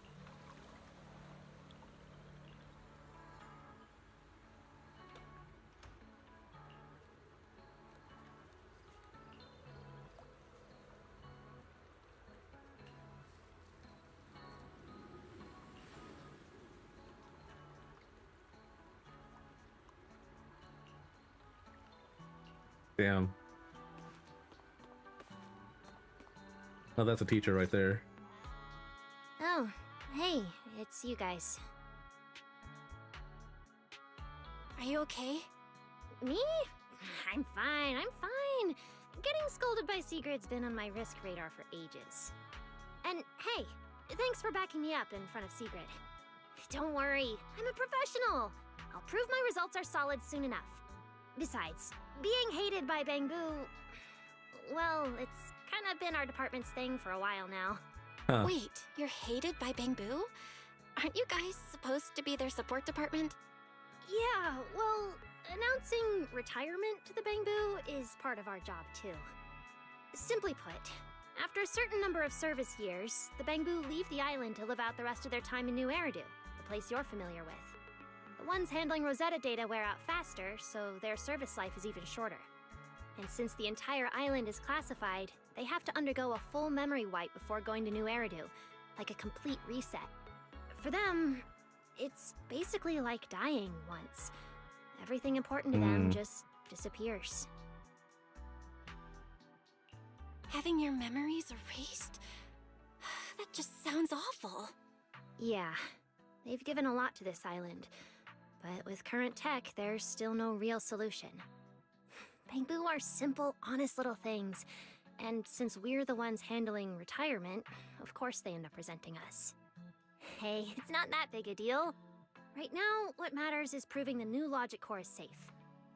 Damn. Oh, that's a teacher right there. Oh, hey, it's you guys. Are you okay? Me? I'm fine, I'm fine. Getting scolded by Sigrid's been on my risk radar for ages. And hey, thanks for backing me up in front of Sigrid. Don't worry, I'm a professional. I'll prove my results are solid soon enough. Besides, being hated by Bangbu, well, it's kind of been our department's thing for a while now. Huh. Wait, you're hated by Bangbu? Aren't you guys supposed to be their support department? Yeah, well, announcing retirement to the Bangbu is part of our job too. Simply put, after a certain number of service years, the Bangbu leave the island to live out the rest of their time in New Eridu, the place you're familiar with. The ones handling Rosetta data wear out faster, so their service life is even shorter. And since the entire island is classified, they have to undergo a full memory wipe before going to New Eridu, like a complete reset. For them, it's basically like dying once. Everything important to them just disappears. Having your memories erased? That just sounds awful. Yeah, they've given a lot to this island. But with current tech, there's still no real solution. Bangbu are simple, honest little things. And since we're the ones handling retirement, of course they end up resenting us. Hey, it's not that big a deal. Right now, what matters is proving the new logic core is safe.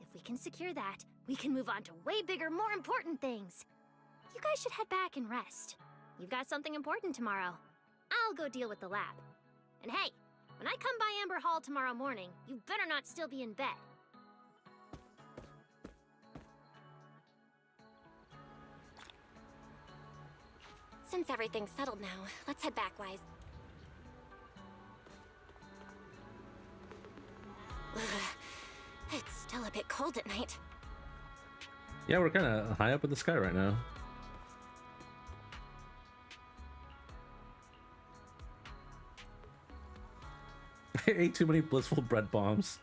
If we can secure that, we can move on to way bigger, more important things. You guys should head back and rest. You've got something important tomorrow. I'll go deal with the lab. And hey, when I come by Amber Hall tomorrow morning, you better not still be in bed. Since everything's settled now, let's head back, Wise. It's still a bit cold at night. Yeah, we're kind of high up in the sky right now. I ate too many blissful bread bombs.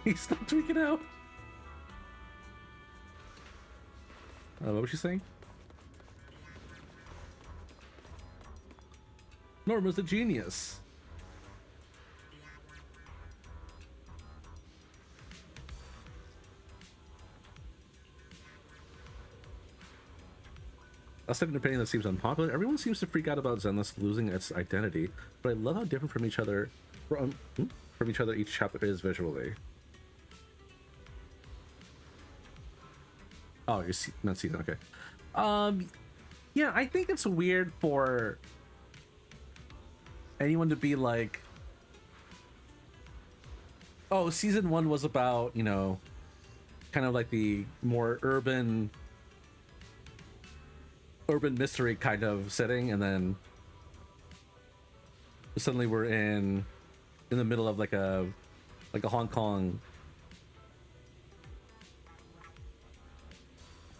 He's still tweaking out. What was she saying? Norma's a genius. A second opinion that seems unpopular. Everyone seems to freak out about Zenless losing its identity, but I love how different from each other each chapter is visually. Oh, you're not season, okay. Yeah, I think it's weird for anyone to be like, oh, season 1 was about, you know, kind of like the more urban mystery kind of setting, and then suddenly we're in the middle of like a Hong Kong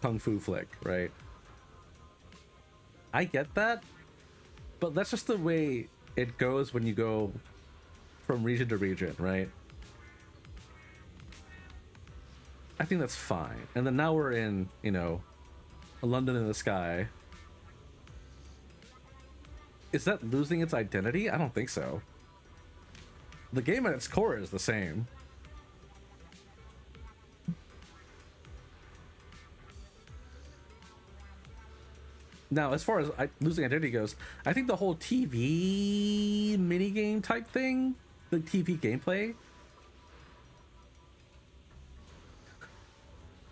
kung fu flick, right? I get that, but that's just the way it goes when you go from region to region, right? I think that's fine. And then now we're in, you know, London in the sky. Is that losing its identity? I don't think so. The game at its core is the same. Now, as far as losing identity goes, I think the whole TV minigame type thing, the TV gameplay,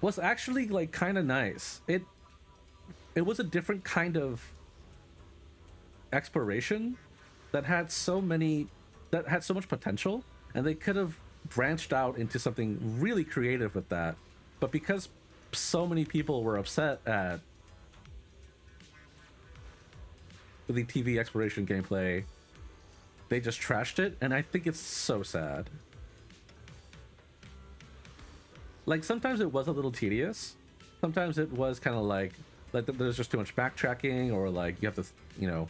was actually like kind of nice. It was a different kind of exploration that had so much potential, and they could have branched out into something really creative with that. But because so many people were upset at the TV exploration gameplay, they just trashed it, and I think it's so sad. Like, sometimes it was a little tedious. Sometimes it was kind of like there's just too much backtracking, or like you have to, you know,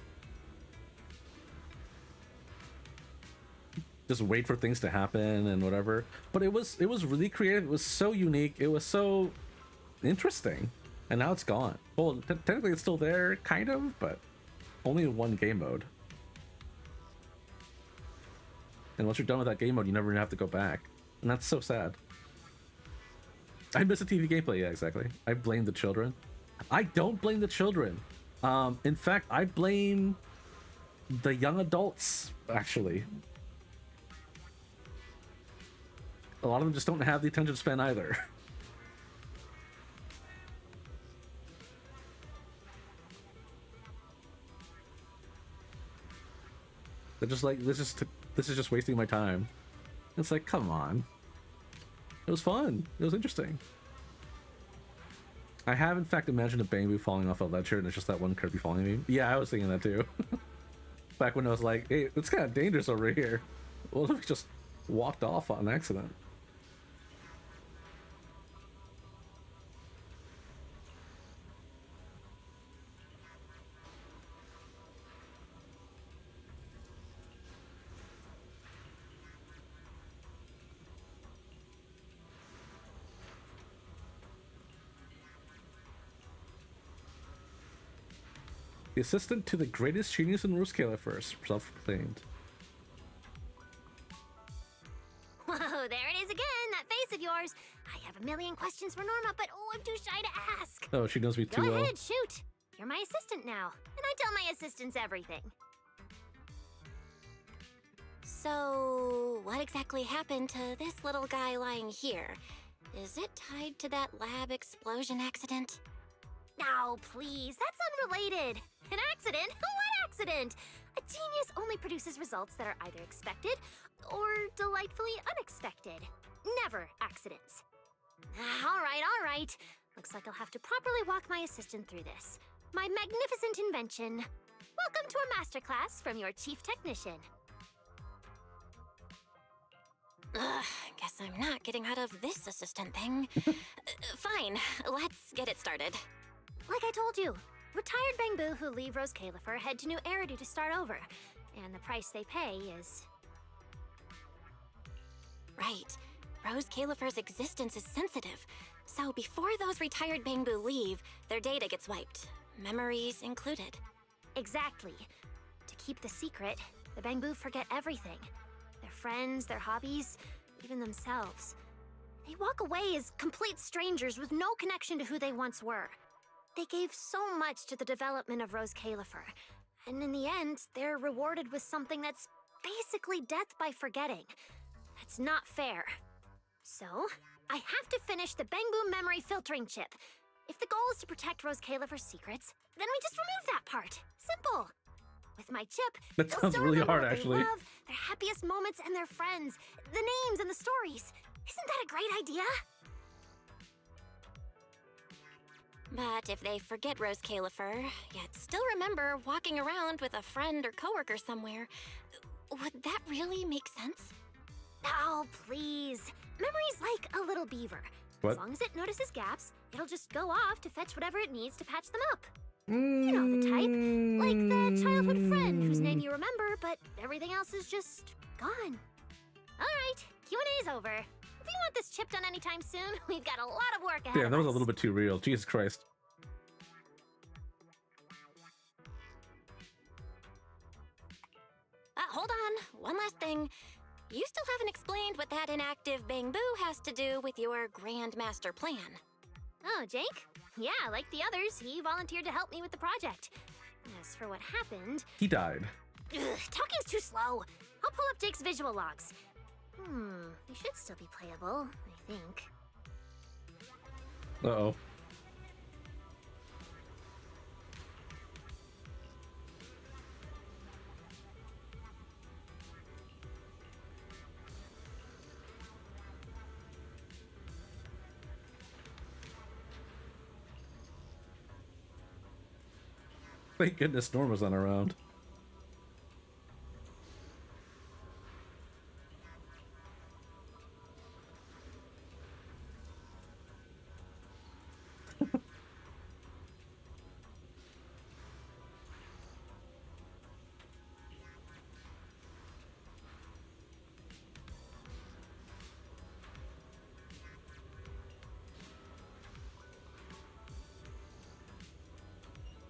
just wait for things to happen and whatever. But it was really creative. It was so unique. It was so interesting. And now it's gone. Well, technically it's still there, kind of, but only in one game mode. And once you're done with that game mode, you never have to go back. And that's so sad. I miss the TV gameplay. Yeah, exactly. I blame the children. I don't blame the children. In fact, I blame the young adults, actually. A lot of them just don't have the attention span either. They're just like, this is just wasting my time. It's like, come on. It was fun. It was interesting. I have, in fact, imagined a bamboo falling off a ledger, and it's just that one Kirby falling me. Yeah, I was thinking that too. Back when I was like, hey, it's kind of dangerous over here. What if we just walked off on accident? The assistant to the greatest genius in Rose Calyphur, self-proclaimed. Whoa, there it is again, that face of yours. I have a million questions for Norma, but oh, I'm too shy to ask. Oh, she knows me too well. Go ahead, shoot. You're my assistant now, and I tell my assistants everything. So, what exactly happened to this little guy lying here? Is it tied to that lab explosion accident? No, please, that's unrelated. An accident? What accident? A genius only produces results that are either expected or delightfully unexpected. Never accidents. All right. Looks like I'll have to properly walk my assistant through this. My magnificent invention. Welcome to a masterclass from your chief technician. Guess I'm not getting out of this assistant thing. Fine, let's get it started. Like I told you, retired Bangbu who leave Rose Calyphur head to New Eridu to start over, and the price they pay is... Right. Rose Califer's existence is sensitive, so before those retired Bangbu leave, their data gets wiped, memories included. Exactly. To keep the secret, the Bangbu forget everything. Their friends, their hobbies, even themselves. They walk away as complete strangers with no connection to who they once were. They gave so much to the development of Rose Califer, and in the end, they're rewarded with something that's basically death by forgetting. That's not fair. So, I have to finish the Bangbu memory filtering chip. If the goal is to protect Rose Califer's secrets, then we just remove that part. Simple. With my chip, That they'll sounds still really remember hard, what they actually. love, their happiest moments and their friends, the names and the stories. Isn't that a great idea? But if they forget Rose Califer, yet still remember walking around with a friend or coworker somewhere, would that really make sense? Oh, please. Memory's like a little beaver. What? As long as it notices gaps, it'll just go off to fetch whatever it needs to patch them up. You know the type. Like the childhood friend whose name you remember, but everything else is just gone. Alright, Q&A's over. If you want this chip done anytime soon, we've got a lot of work ahead Yeah, of that was a us. little bit too real. Jesus Christ. Hold on, one last thing. You still haven't explained what that inactive Bangbu has to do with your Grand Master plan. Oh, Jake? Yeah, like the others, he volunteered to help me with the project. As for what happened... He died. Talking's too slow. I'll pull up Jake's visual logs. They should still be playable, I think. Uh-oh. Thank goodness Norma's not around.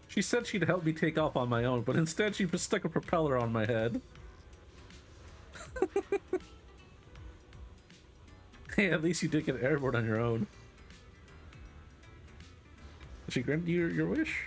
She said she'd help me take off on my own, but instead she just stuck a propeller on my head. Hey, at least you did get airborne on your own. Did she grant you your wish?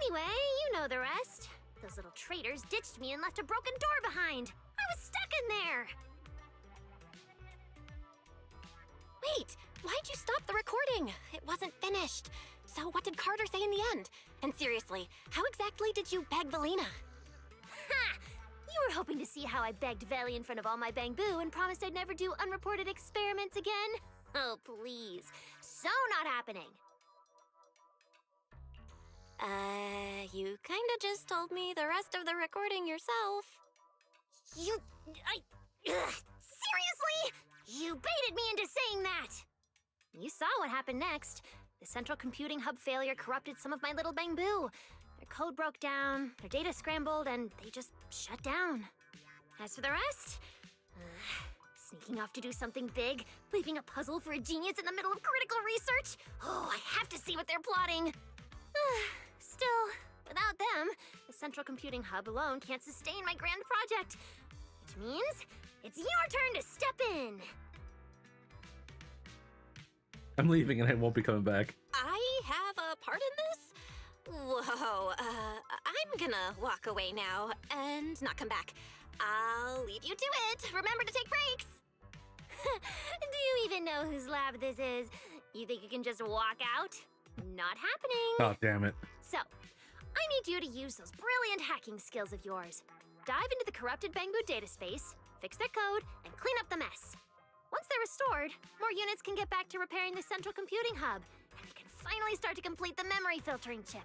Anyway, you know the rest. Those little traitors ditched me and left a broken door behind. I was stuck in there. Wait, why'd you stop the recording? It wasn't finished. So what did Carter say in the end? And seriously, how exactly did you beg Valina? Ha! You were hoping to see how I begged Valley in front of all my Bangbu and promised I'd never do unreported experiments again? Oh, please. So not happening. You kinda just told me the rest of the recording yourself. Seriously? You baited me into saying that! You saw what happened next. The central computing hub failure corrupted some of my little Bangbu. Their code broke down, their data scrambled, and they just shut down. As for the rest, sneaking off to do something big, leaving a puzzle for a genius in the middle of critical research. Oh, I have to see what they're plotting. Still, without them, the central computing hub alone can't sustain my grand project. Which means it's your turn to step in. I'm leaving and I won't be coming back. I have a part in this? Whoa, I'm gonna walk away now and not come back. I'll leave you to it. Remember to take breaks. Do you even know whose lab this is? You think you can just walk out? Not happening. Oh, damn it. So, I need you to use those brilliant hacking skills of yours. Dive into the corrupted Bangbu data space, fix their code, and clean up the mess. Once they're restored, more units can get back to repairing the central computing hub, and we can finally start to complete the memory filtering chip.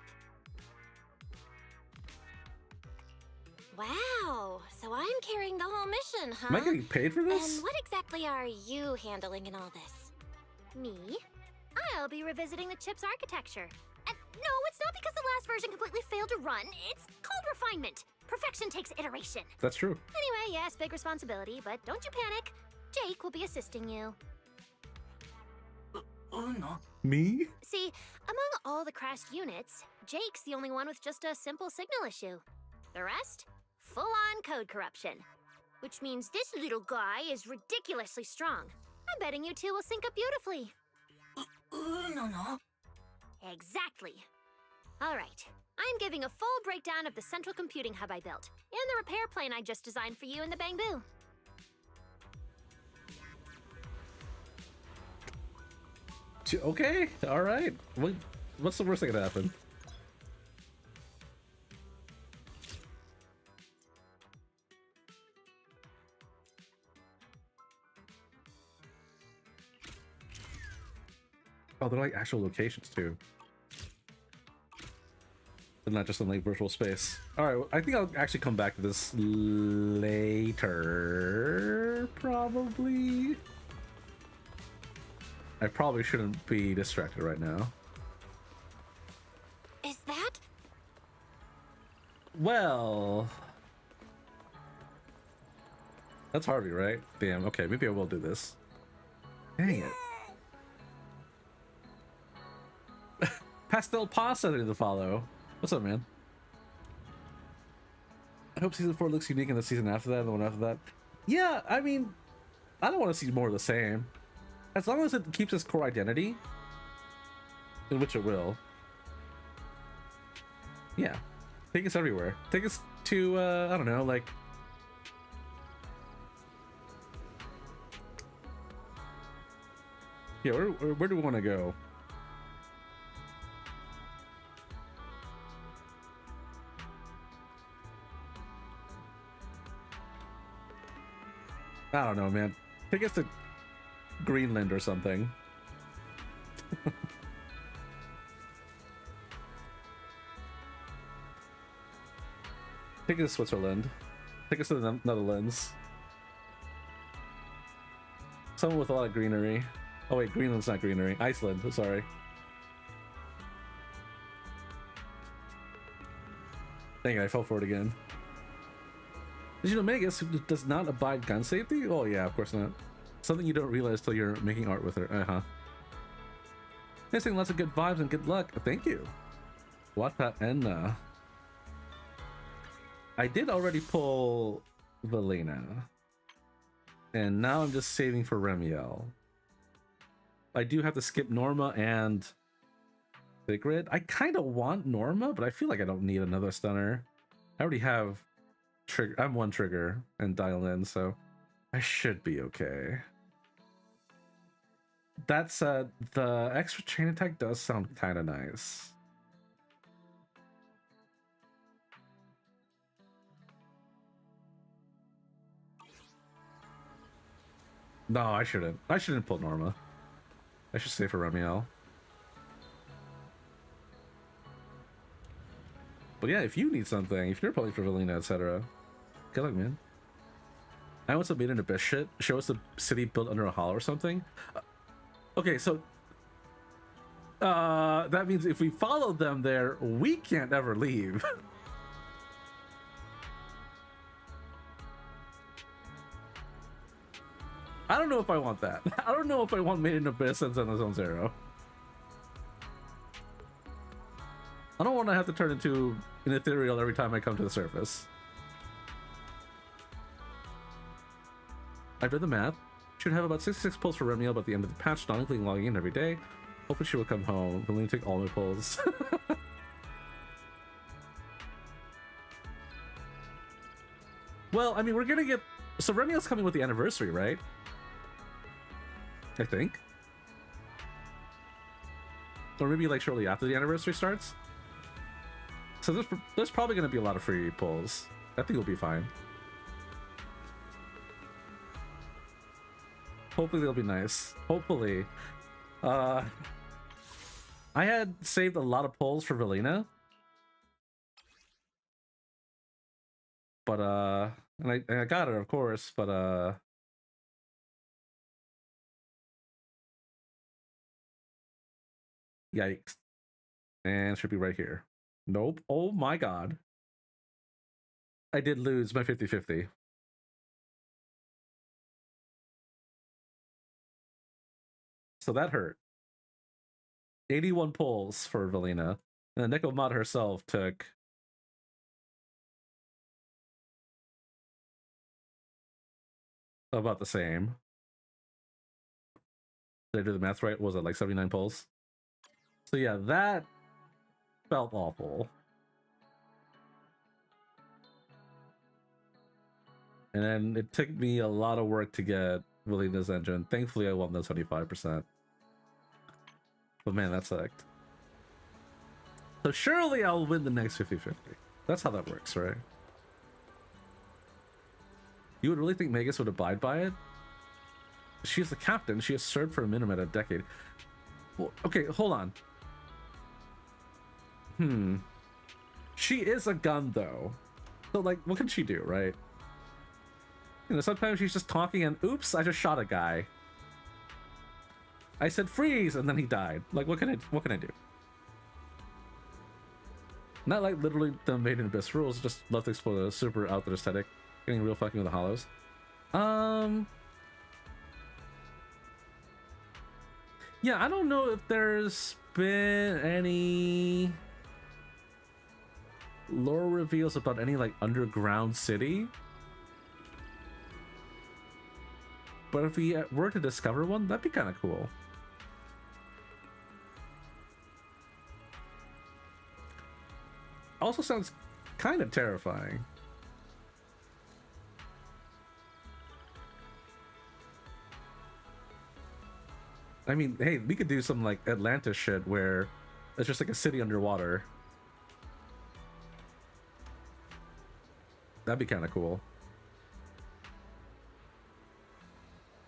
Wow, so I'm carrying the whole mission, huh? Am I getting paid for this? And what exactly are you handling in all this? Me? I'll be revisiting the chip's architecture. And no, it's not because the last version completely failed to run. It's called refinement. Perfection takes iteration. That's true. Anyway, yes, big responsibility, but don't you panic. Jake will be assisting you. Me? See, among all the crashed units, Jake's the only one with just a simple signal issue. The rest? Full-on code corruption. Which means this little guy is ridiculously strong. I'm betting you two will sync up beautifully. Exactly. All right. I'm giving a full breakdown of the central computing hub I built, and the repair plane I just designed for you in the Bangbu. Okay, all right. What's the worst that could happen? Oh, they're like actual locations too. They're not just in like virtual space. All right, I think I'll actually come back to this later, probably. I probably shouldn't be distracted right now. Is that? Well, that's Harvey, right? Damn. Okay, maybe I will do this. Dang it. Pastel Pasta to follow. What's up, man? I hope season 4 looks unique in the season after that and the one after that. Yeah, I mean, I don't want to see more of the same. As long as it keeps its core identity, in which it will. Yeah. Take us everywhere. Take us to, I don't know, like... Yeah, where do we want to go? I don't know, man. Take us to Greenland or something. Take us to Switzerland. Take us to the Netherlands. Somewhere with a lot of greenery. Oh wait, Greenland's not greenery. Iceland, sorry. Dang it, I fell for it again. Did you know Megas does not abide gun safety? Oh yeah, of course not. Something you don't realize till you're making art with her. Uh-huh. Missing lots of good vibes and good luck. Thank you. What that and I did already pull Valena. And now I'm just saving for Remiel. I do have to skip Norma and Sigrid. I kind of want Norma, but I feel like I don't need another stunner. I already have trigger. I'm one trigger and dial in, so I should be okay. That said, the extra chain attack does sound kind of nice. No, I shouldn't. I shouldn't pull Norma. I should stay for Remiel. But yeah, if you need something, if you're pulling for Valena, etc., good luck, man. I want some made in abyss shit. Show us the city built under a hollow or something. Okay, so that means if we follow them there, we can't ever leave. I don't know if I want that. I don't know if I want Made in Abyss and Zenless Zone Zero. I don't want to have to turn into an ethereal every time I come to the surface. I've done the math. Should have about 66 pulls for Remiel by the end of the patch, not including logging in every day. Hopefully she will come home. We'll take all my pulls. Well, I mean, we're gonna get... So Remiel's coming with the anniversary, right? I think. Or maybe like shortly after the anniversary starts. So there's probably going to be a lot of free pulls. I think we'll be fine. Hopefully they'll be nice. Hopefully. I had saved a lot of pulls for Valina. But, and I got her, of course, but, yikes. And should be right here. Nope. Oh my god. I did lose my 50-50. So that hurt. 81 pulls for Valina. And the Nekomod herself took about the same. Did I do the math right? Was it like 79 pulls? So yeah, that felt awful. And then it took me a lot of work to get Valina's engine. Thankfully, I won the 75%. But man, that sucked. So surely I'll win the next 50-50. That's how that works, right? You would really think Magus would abide by it? She's the captain. She has served for a minimum a decade. Well, okay, hold on. She is a gun, though. So, like, what can she do, right? You know, sometimes she's just talking and, oops, I just shot a guy. I said freeze, and then he died. Like, what can I do? Not like literally the Made in Abyss rules, just love to explore the super out there aesthetic. Getting real fucking with the hollows. Yeah, I don't know if there's been any lore reveals about any like underground city. But if we were to discover one, that'd be kind of cool. Also sounds kind of terrifying. I mean, hey, we could do some like Atlantis shit where it's just like a city underwater. That'd be kind of cool.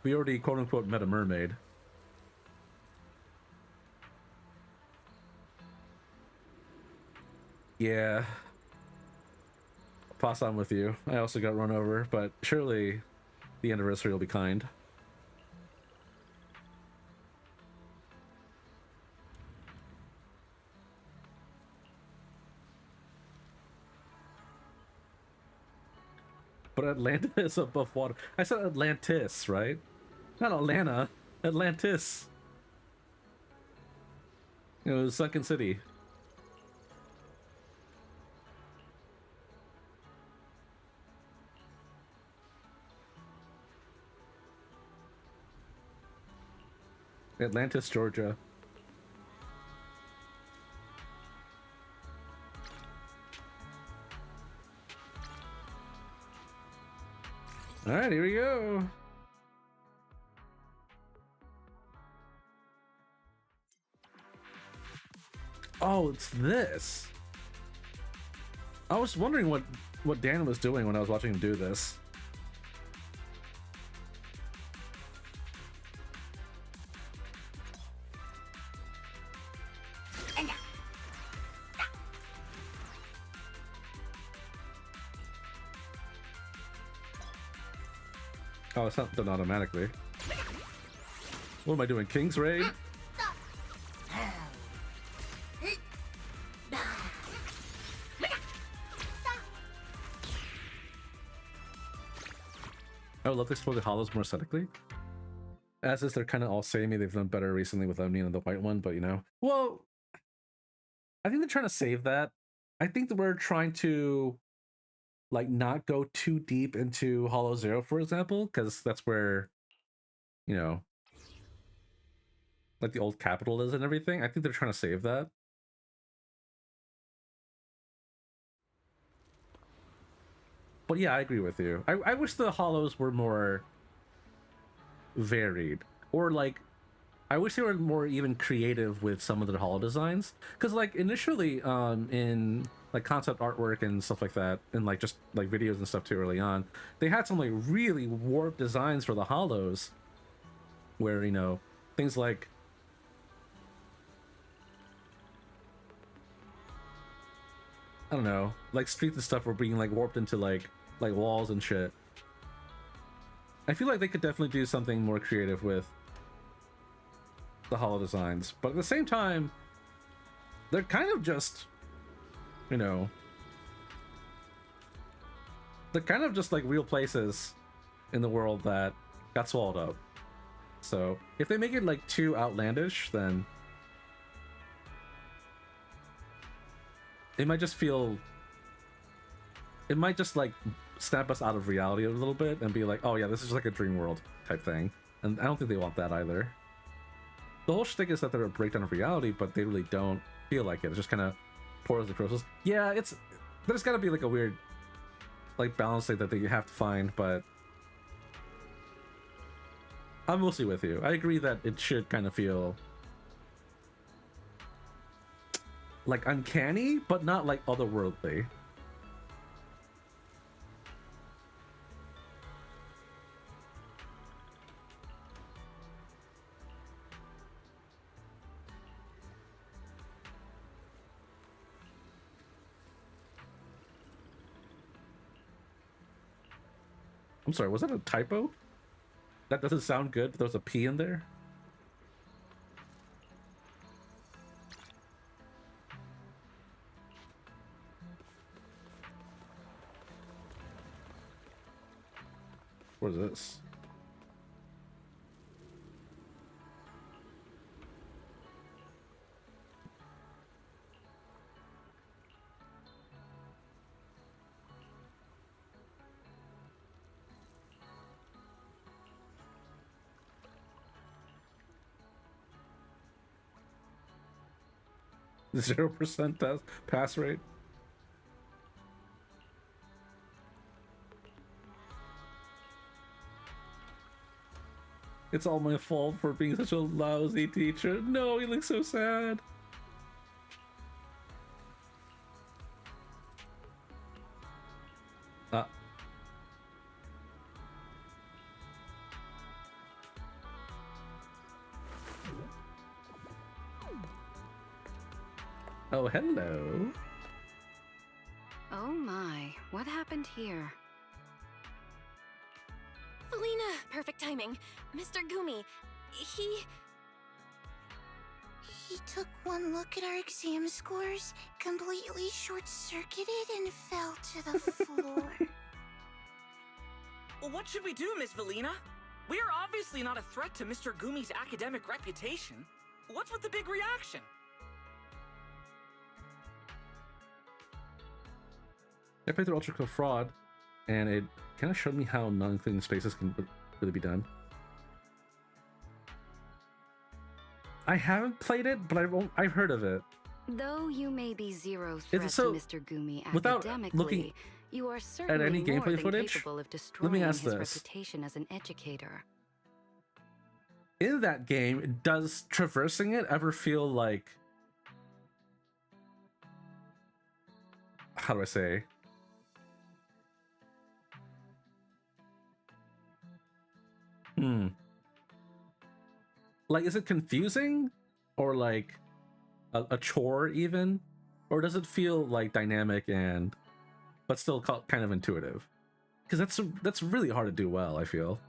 We already quote-unquote met a mermaid. Yeah. Pass on with you. I also got run over, but surely the anniversary will be kind. But Atlanta is above water. I said Atlantis, right? Not Atlanta. Atlantis. You know, sunken city. Atlantis, Georgia. All right, here we go. Oh, it's this. I was wondering what Dan was doing when I was watching him do this. Oh, it's not done automatically. What am I doing? King's Raid? I would love to explore the hollows more aesthetically. As is, they're kind of all samey. They've done better recently with Omni and the white one, but you know. Well, I think they're trying to save that. I think that we're trying to like not go too deep into Hollow Zero, for example, because that's where, you know, like the old capital is and everything. I think they're trying to save that. But yeah, I agree with you. I wish the hollows were more varied, or like I wish they were more even creative with some of their holo designs, because like initially in like concept artwork and stuff like that, and like just like videos and stuff too early on, they had some like really warped designs for the holos, where you know things like I don't know, like streets and stuff were being like warped into like walls and shit. I feel like they could definitely do something more creative with the holo designs, but at the same time, they're kind of just, you know, they're kind of just like real places in the world that got swallowed up. So if they make it like too outlandish, then it might just feel, it might just like snap us out of reality a little bit and be like, oh yeah, this is like a dream world type thing. And I don't think they want that either. The whole shtick is that they're a breakdown of reality, but they really don't feel like it. It's just kind of pours the crystals. Yeah, there's got to be like a weird like balance state that they have to find, but I'm mostly with you. I agree that it should kind of feel like uncanny, but not like otherworldly. I'm sorry, was that a typo? That doesn't sound good. There's a P in there. What is this? The 0% pass rate. It's all my fault for being such a lousy teacher. No, he looks so sad. Oh, hello. Oh my, what happened here? Felina, perfect timing. Mr. Gumi, he took one look at our exam scores, completely short-circuited, and fell to the floor. Well, what should we do, Miss Valina? We are obviously not a threat to Mr. Gumi's academic reputation. What's with the big reaction? I played through Ultra Code Fraud, and it kind of showed me how non-cleaning spaces can really be done. I haven't played it, but I've heard of it. Though you may be zero threat So, to Mr. Gumi without academically, looking you are certainly at any more gameplay than footage, capable of let destroying me ask his this. reputation as an educator. In that game, does traversing it ever feel like... How do I say? Like, is it confusing? Or like a chore even? Or does it feel like dynamic and... but still kind of intuitive? Because that's really hard to do well, I feel.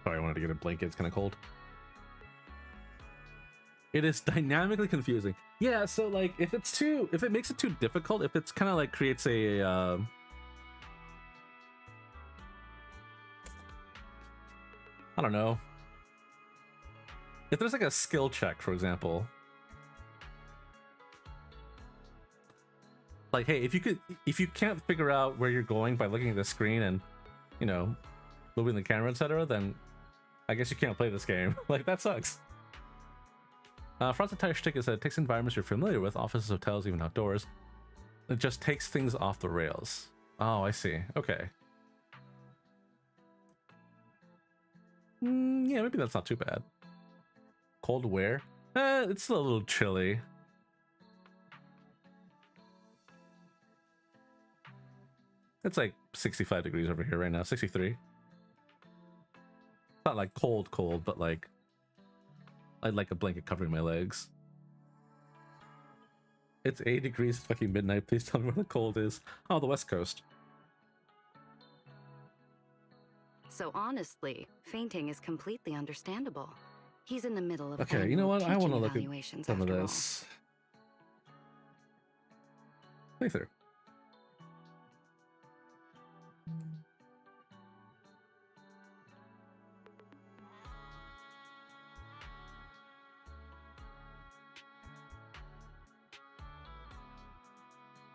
Sorry, I wanted to get a blanket. It's kind of cold. It is dynamically confusing. Yeah, so like if it makes it too difficult, if it's kind of like creates a I don't know. If there's like a skill check, for example, like, hey, if you can't figure out where you're going by looking at the screen and, you know, moving the camera, etc., then I guess you can't play this game. Like, that sucks. Frost's entire shtick is that it takes environments you're familiar with, offices, hotels, even outdoors. It just takes things off the rails. Oh, I see. Okay. Yeah, maybe that's not too bad. Cold where? It's a little chilly. It's like 65 degrees over here right now, 63. Not like cold, but like I'd like a blanket covering my legs. It's 80 degrees, it's fucking midnight. Please tell me where the cold is. Oh, the West Coast. So honestly, fainting is completely understandable. He's in the middle of Okay, you know what? I want to look at some of after all. this. Playthrough.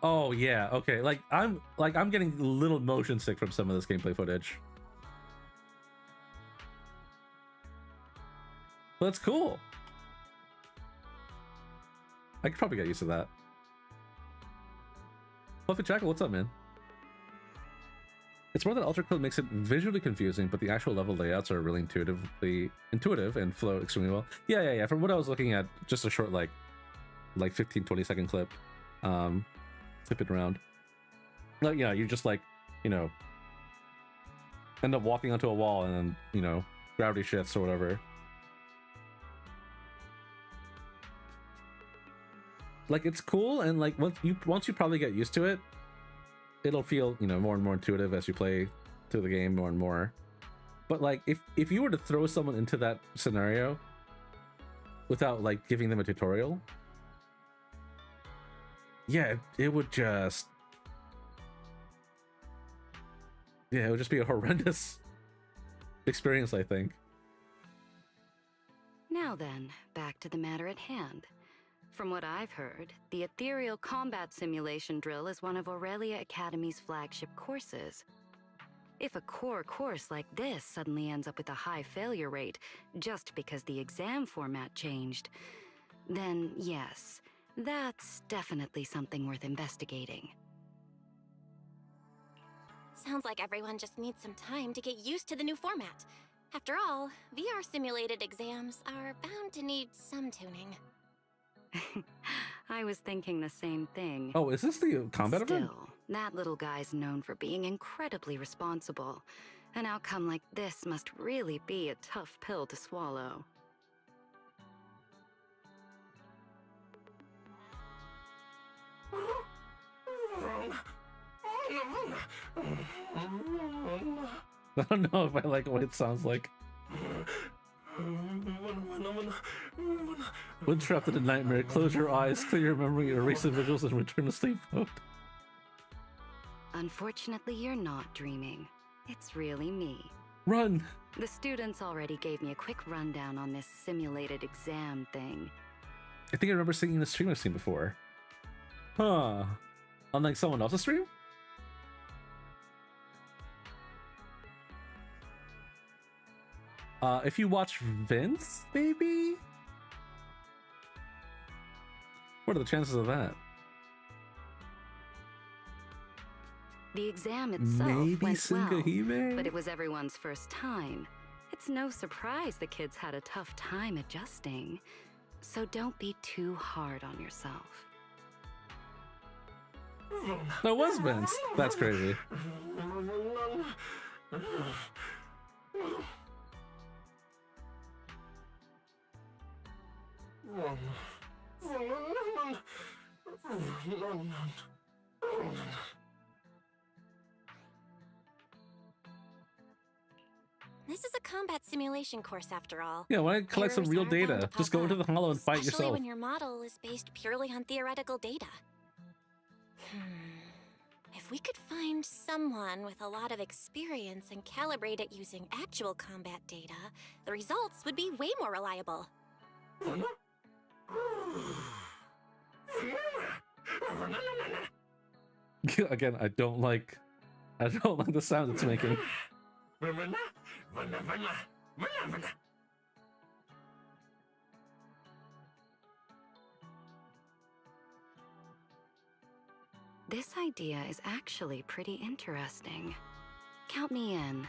Oh yeah, okay. Like I'm getting a little motion sick from some of this gameplay footage. But that's cool. I could probably get used to that. Fluffy Jackal, what's up, man? It's more that Ultra Code makes it visually confusing, but the actual level layouts are really intuitive and flow extremely well. Yeah. From what I was looking at, just a short like 15-20 second clip, flipping around. Like, yeah, you just like, you know, end up walking onto a wall and then, you know, gravity shifts or whatever. Like, it's cool, and like once you probably get used to it, it'll feel, you know, more and more intuitive as you play through the game more and more. But like if you were to throw someone into that scenario without like giving them a tutorial, yeah, it would just be a horrendous experience, I think. Now then, back to the matter at hand. From what I've heard, the Ethereal Combat Simulation Drill is one of Aurelia Academy's flagship courses. If a core course like this suddenly ends up with a high failure rate just because the exam format changed, then yes, that's definitely something worth investigating. Sounds like everyone just needs some time to get used to the new format. After all, VR simulated exams are bound to need some tuning. I was thinking the same thing. Oh, is this the combat event? Still, that little guy's known for being incredibly responsible. An outcome like this must really be a tough pill to swallow. I don't know if I like what it sounds like. When trapped in a nightmare, close your eyes, clear your memory, erase the visuals, and return to sleep mode. Unfortunately, you're not dreaming. It's really me. Run! The students already gave me a quick rundown on this simulated exam thing. I think I remember seeing the stream I've seen before. Huh. On like someone else's stream? If you watch Vince, maybe? What are the chances of that? The exam itself Maybe went well, Sungahime? but it was everyone's first time. It's no surprise the kids had a tough time adjusting. So don't be too hard on yourself. That was Vince. That's crazy. This is a combat simulation course after all. Yeah, why not collect some Errors real are bound data? to Just pop go into up, the hollow and fight especially yourself. when your model is based purely on theoretical data. If we could find someone with a lot of experience and calibrate it using actual combat data, the results would be way more reliable. Again, I don't like the sound it's making. This idea is actually pretty interesting. Count me in.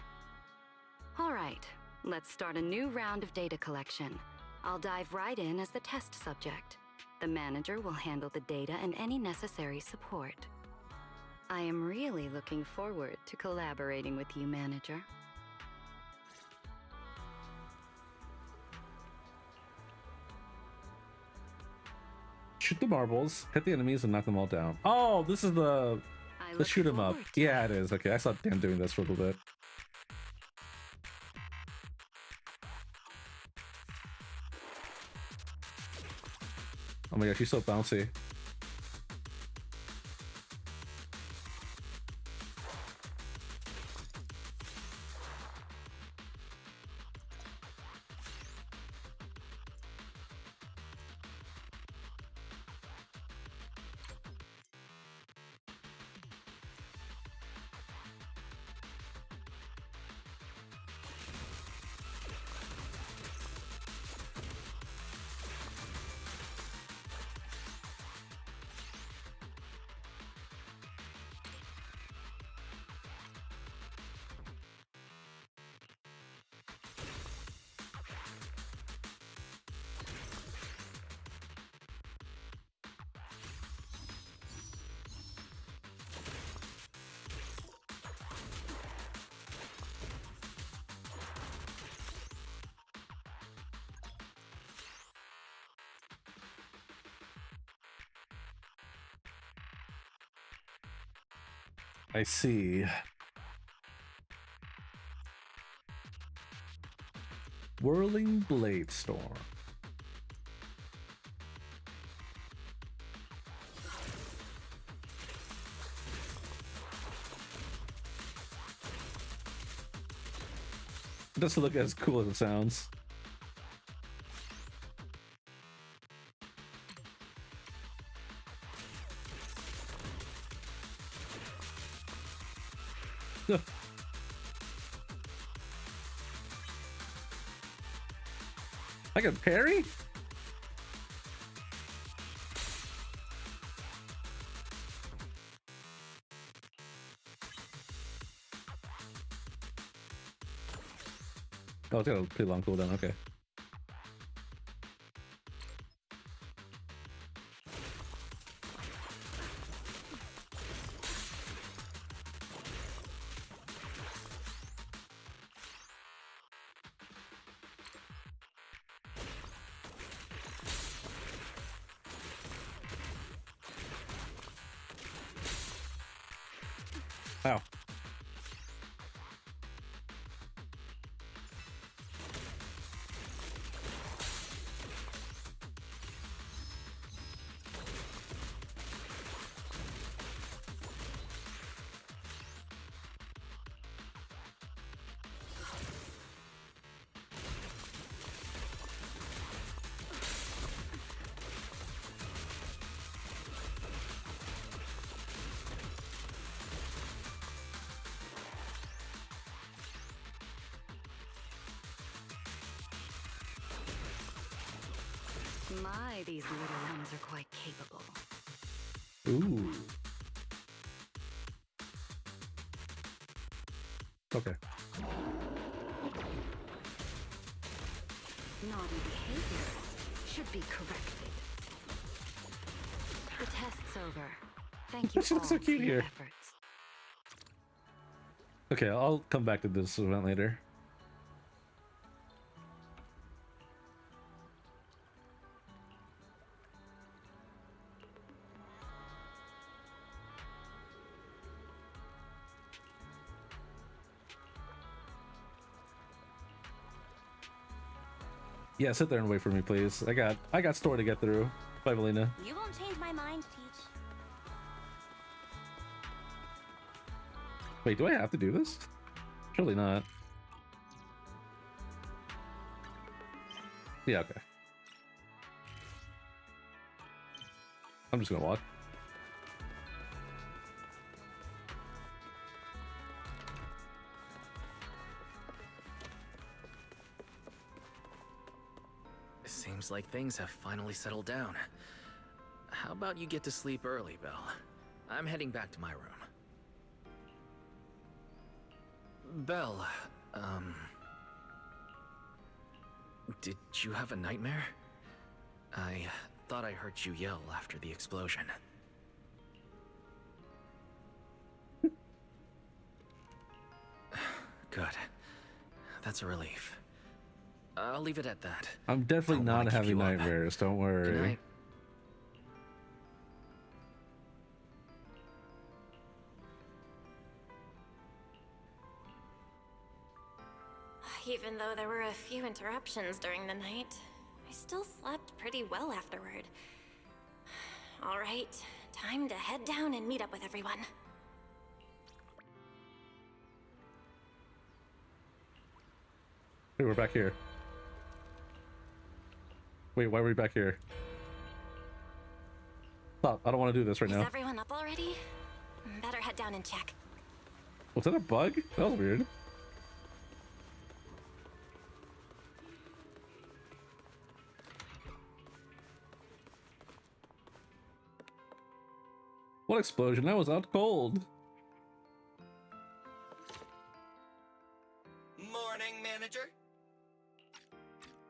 All right, let's start a new round of data collection. I'll dive right in as the test subject. The manager will handle the data and any necessary support. I am really looking forward to collaborating with you, manager. Shoot the marbles, hit the enemies, and knock them all down. Oh, this is the shoot 'em up. Yeah, it is. Okay, I saw Dan doing this for a little bit. Oh my gosh, she's so bouncy. I see. Whirling Blade Storm. It doesn't look as cool as it sounds. I can parry? Oh, it's got a pretty long cooldown, okay. Wow. My, these little ones are quite capable. Ooh. Okay. Naughty behavior should be corrected. The test's over. Thank you She all looks so for cute your here. efforts. Okay, I'll come back to this event later. Yeah, sit there and wait for me, please. I got story to get through. Bye, Valina. You won't change my mind, Peach. Wait, do I have to do this? Surely not. Yeah, okay. I'm just gonna walk. Seems like things have finally settled down. How about you get to sleep early, Belle? I'm heading back to my room. Belle, did you have a nightmare? I thought I heard you yell after the explosion. Good. That's a relief. I'll leave it at that. I'm definitely not having nightmares, don't worry. Good night. Even though there were a few interruptions during the night, I still slept pretty well afterward. All right, time to head down and meet up with everyone. Hey, we're back here. Wait, why are we back here? Stop, I don't want to do this right now. Is everyone up already? Better head down and check. Was that a bug? That was weird. What explosion? I was out cold. Morning, manager.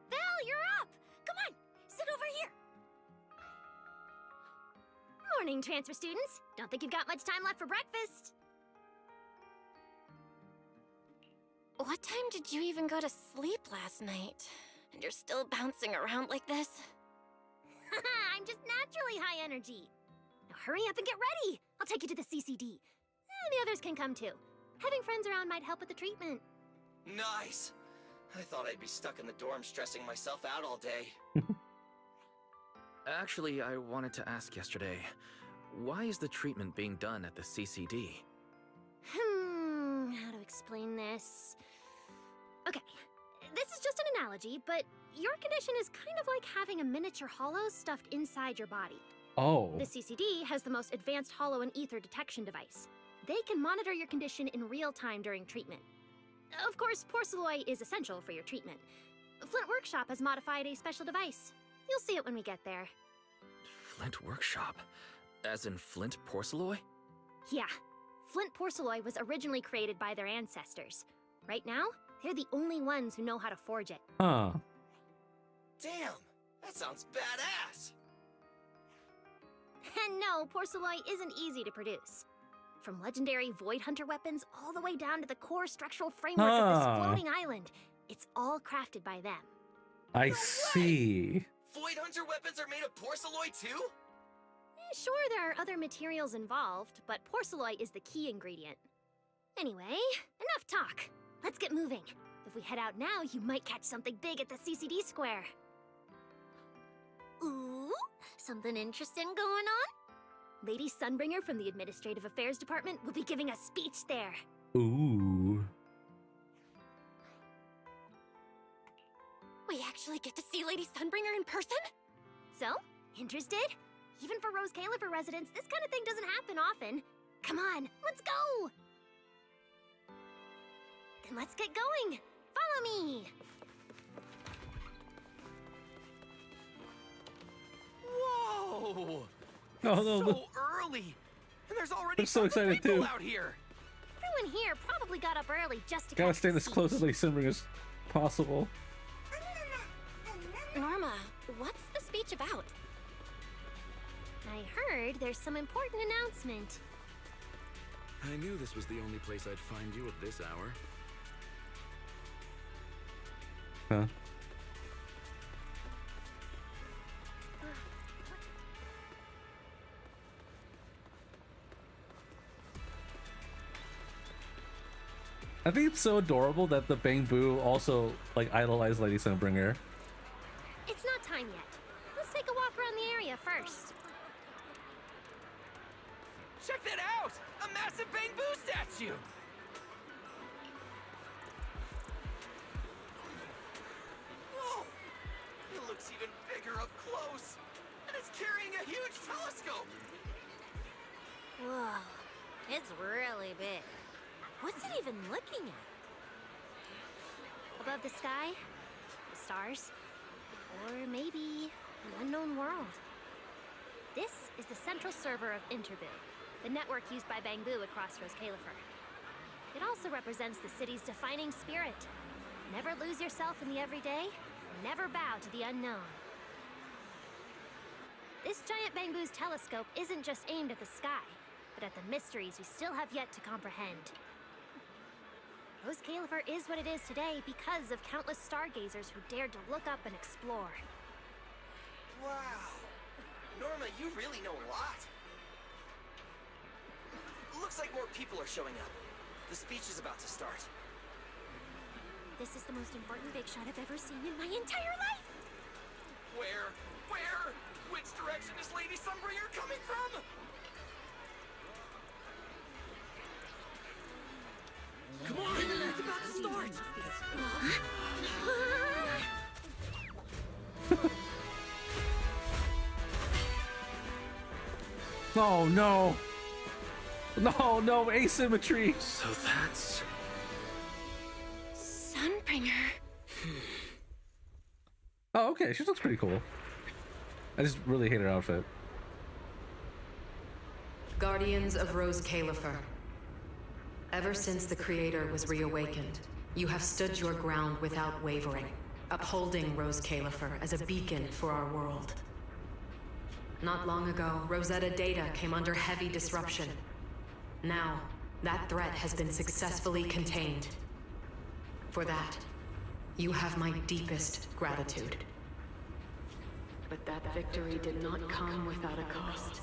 Belle, you're up! Come on, sit over here. Morning, transfer students. Don't think you've got much time left for breakfast. What time did you even go to sleep last night? And you're still bouncing around like this? I'm just naturally high energy. Now hurry up and get ready. I'll take you to the CCD. And the others can come too. Having friends around might help with the treatment. Nice. I thought I'd be stuck in the dorm stressing myself out all day. Actually, I wanted to ask yesterday, why is the treatment being done at the CCD? How to explain this? Okay, this is just an analogy, but your condition is kind of like having a miniature hollow stuffed inside your body. Oh. The CCD has the most advanced hollow and ether detection device. They can monitor your condition in real time during treatment. Of course, porcelloi is essential for your treatment. Flint Workshop has modified a special device. You'll see it when we get there. Flint Workshop? As in Flint Porcelloi? Yeah. Flint porcelloi was originally created by their ancestors. Right now, they're the only ones who know how to forge it. Huh. Damn, that sounds badass. And no, porcelloi isn't easy to produce. From legendary Void Hunter weapons all the way down to the core structural framework of this floating island, it's all crafted by them. I see. Void Hunter weapons are made of porcelloi too? Sure, there are other materials involved, but porcelloi is the key ingredient. Anyway, enough talk. Let's get moving. If we head out now, you might catch something big at the CCD square. Ooh, something interesting going on? Lady Sunbringer from the Administrative Affairs Department will be giving a speech there. Ooh. We actually get to see Lady Sunbringer in person? So, interested? Even for Rose Califer residents, this kind of thing doesn't happen often. Come on, let's go! Then let's get going. Follow me! Whoa! Oh, It's no, so early! And there's already They're so excited people too. out here! Everyone here probably got up early just to Gotta catch stay the as speech. close to Lady Sunbringer as possible. Norma, what's the speech about? I heard there's some important announcement. I knew this was the only place I'd find you at this hour. Huh? I think it's so adorable that the Bang Boo also like idolized Lady Sunbringer. Check that out! A massive bamboo statue! Whoa! It looks even bigger up close! And it's carrying a huge telescope! Whoa, it's really big. What's it even looking at? Above the sky? The stars? Or maybe an unknown world? This is the central server of Interboo, the network used by Bangbu across Rose Califer. It also represents the city's defining spirit. Never lose yourself in the everyday, and never bow to the unknown. This giant Bangbu's telescope isn't just aimed at the sky, but at the mysteries we still have yet to comprehend. Rose Califer is what it is today because of countless stargazers who dared to look up and explore. Wow! Norma, you really know a lot. Looks like more people are showing up. The speech is about to start. This is the most important big shot I've ever seen in my entire life! Where? Where? Which direction is Lady Sunbringer coming from? Come on! It's about to start! Oh no! No, no, asymmetry! So that's... Sunbringer. Oh, okay, she looks pretty cool. I just really hate her outfit. Guardians of Rose Califer. Ever since the Creator was reawakened, you have stood your ground without wavering, upholding Rose Califer as a beacon for our world. Not long ago, Rosetta Data came under heavy disruption. Now, that threat has been successfully contained. For that, you have my deepest gratitude. But that victory did not come without a cost.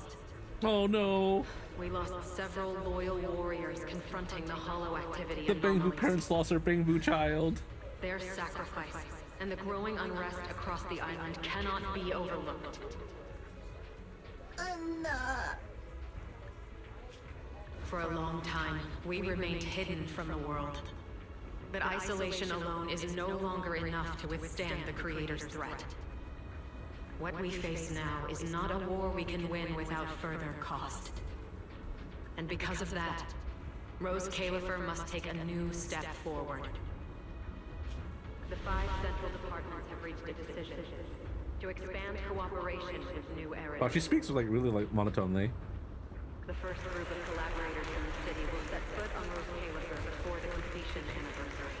Oh no! We lost several loyal warriors confronting the hollow activity. The Bangbu parents lost their Bangbu child. Their sacrifice and the growing unrest across the island cannot be overlooked. For a long time, we remained hidden from the world. But isolation alone is no longer enough to withstand the Creator's threat. What we face now is not a war we can win without further cost. And because of that, Rose Califer must take a new step forward. The 5 central departments have reached a decision to expand cooperation with New Era. Oh, she speaks like really like monotonely. The first group of collaborators in the city will set foot on Rose Califer before the completion anniversary.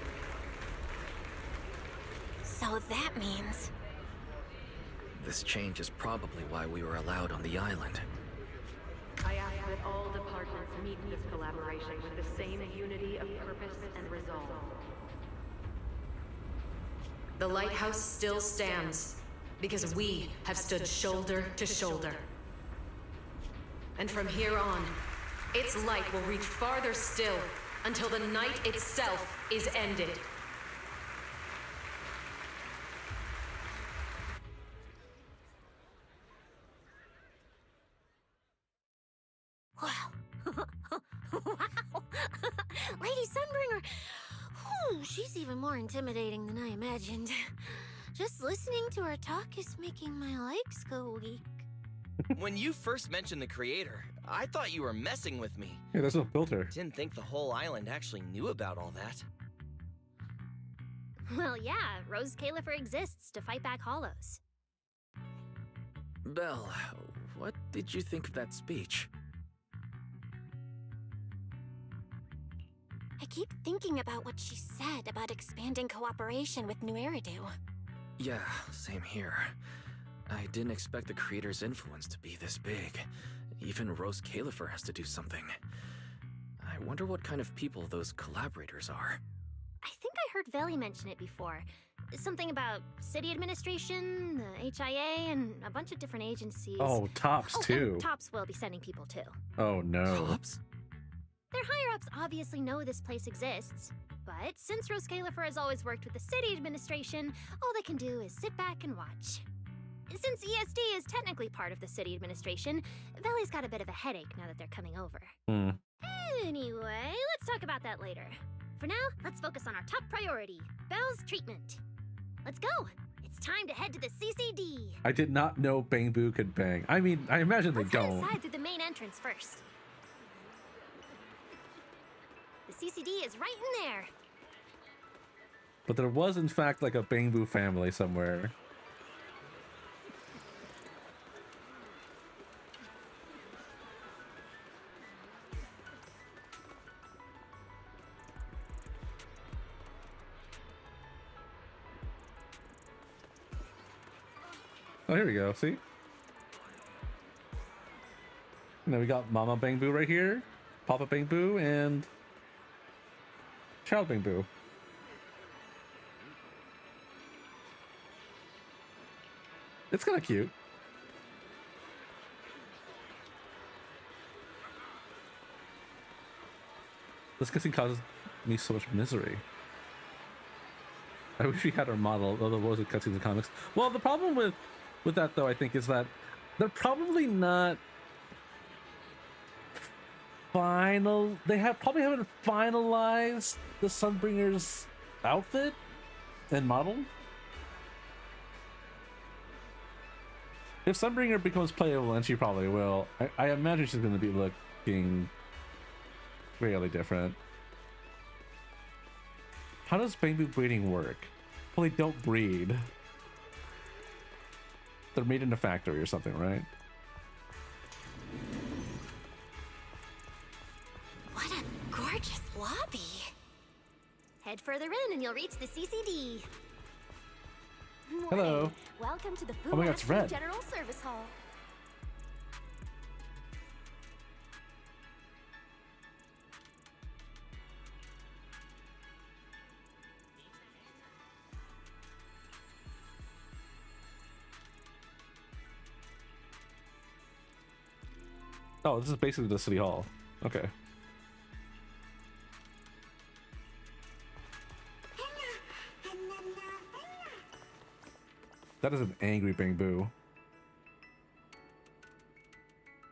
So that means... This change is probably why we were allowed on the island. I ask that all departments meet this collaboration with the same unity of purpose and resolve. The lighthouse still stands because we have stood shoulder to shoulder. And from here on, its light will reach farther still until the night itself is ended. Wow. Wow. Lady Sunbringer. Whew, she's even more intimidating than I imagined. Just listening to her talk is making my legs go weak. When you first mentioned the Creator, I thought you were messing with me. Yeah, that's what built her. Didn't think the whole island actually knew about all that. Well, yeah, Rose Califer exists to fight back hollows. Belle, what did you think of that speech? I keep thinking about what she said about expanding cooperation with New Eridu. Yeah, same here. I didn't expect the Creator's influence to be this big. Even Rose Califer has to do something. I wonder what kind of people those collaborators are. I think I heard Veli mention it before. Something about city administration, the HIA, and a bunch of different agencies. Oh, Tops too. And Tops will be sending people too. Oh no. Tops? Their higher-ups obviously know this place exists. But since Rose Califer has always worked with the city administration, all they can do is sit back and watch. Since ESD is technically part of the city administration, Valley's got a bit of a headache now that they're coming over. Anyway, let's talk about that later. For now, let's focus on our top priority, Belle's treatment. Let's go. It's time to head to the CCD. I did not know Bang Boo could bang. I mean, I imagine they don't. Let's head inside through the main entrance first. The CCD is right in there. But there was, in fact, like a Bang Boo family somewhere. Oh, here we go. See? And then we got Mama Bang Boo right here, Papa Bang Boo, and Child Bang Boo. It's kind of cute. This cutscene causes me so much misery. I wish we had our model, although what was it, cutscenes and comics? Well, the problem with that, though, I think, is that they're probably not final. They probably haven't finalized the Sunbringer's outfit and model. If Sunbringer becomes playable, and she probably will, I imagine she's going to be looking really different. How does Bang Boo breeding work? Well, they don't breed. They're made in a factory or something, right? What a gorgeous lobby. Head further in and you'll reach the CCD. Hello. Welcome to the Oh my God, it's red. General Service Hall. Oh, this is basically the city hall. Okay. That is an angry Bang Boo.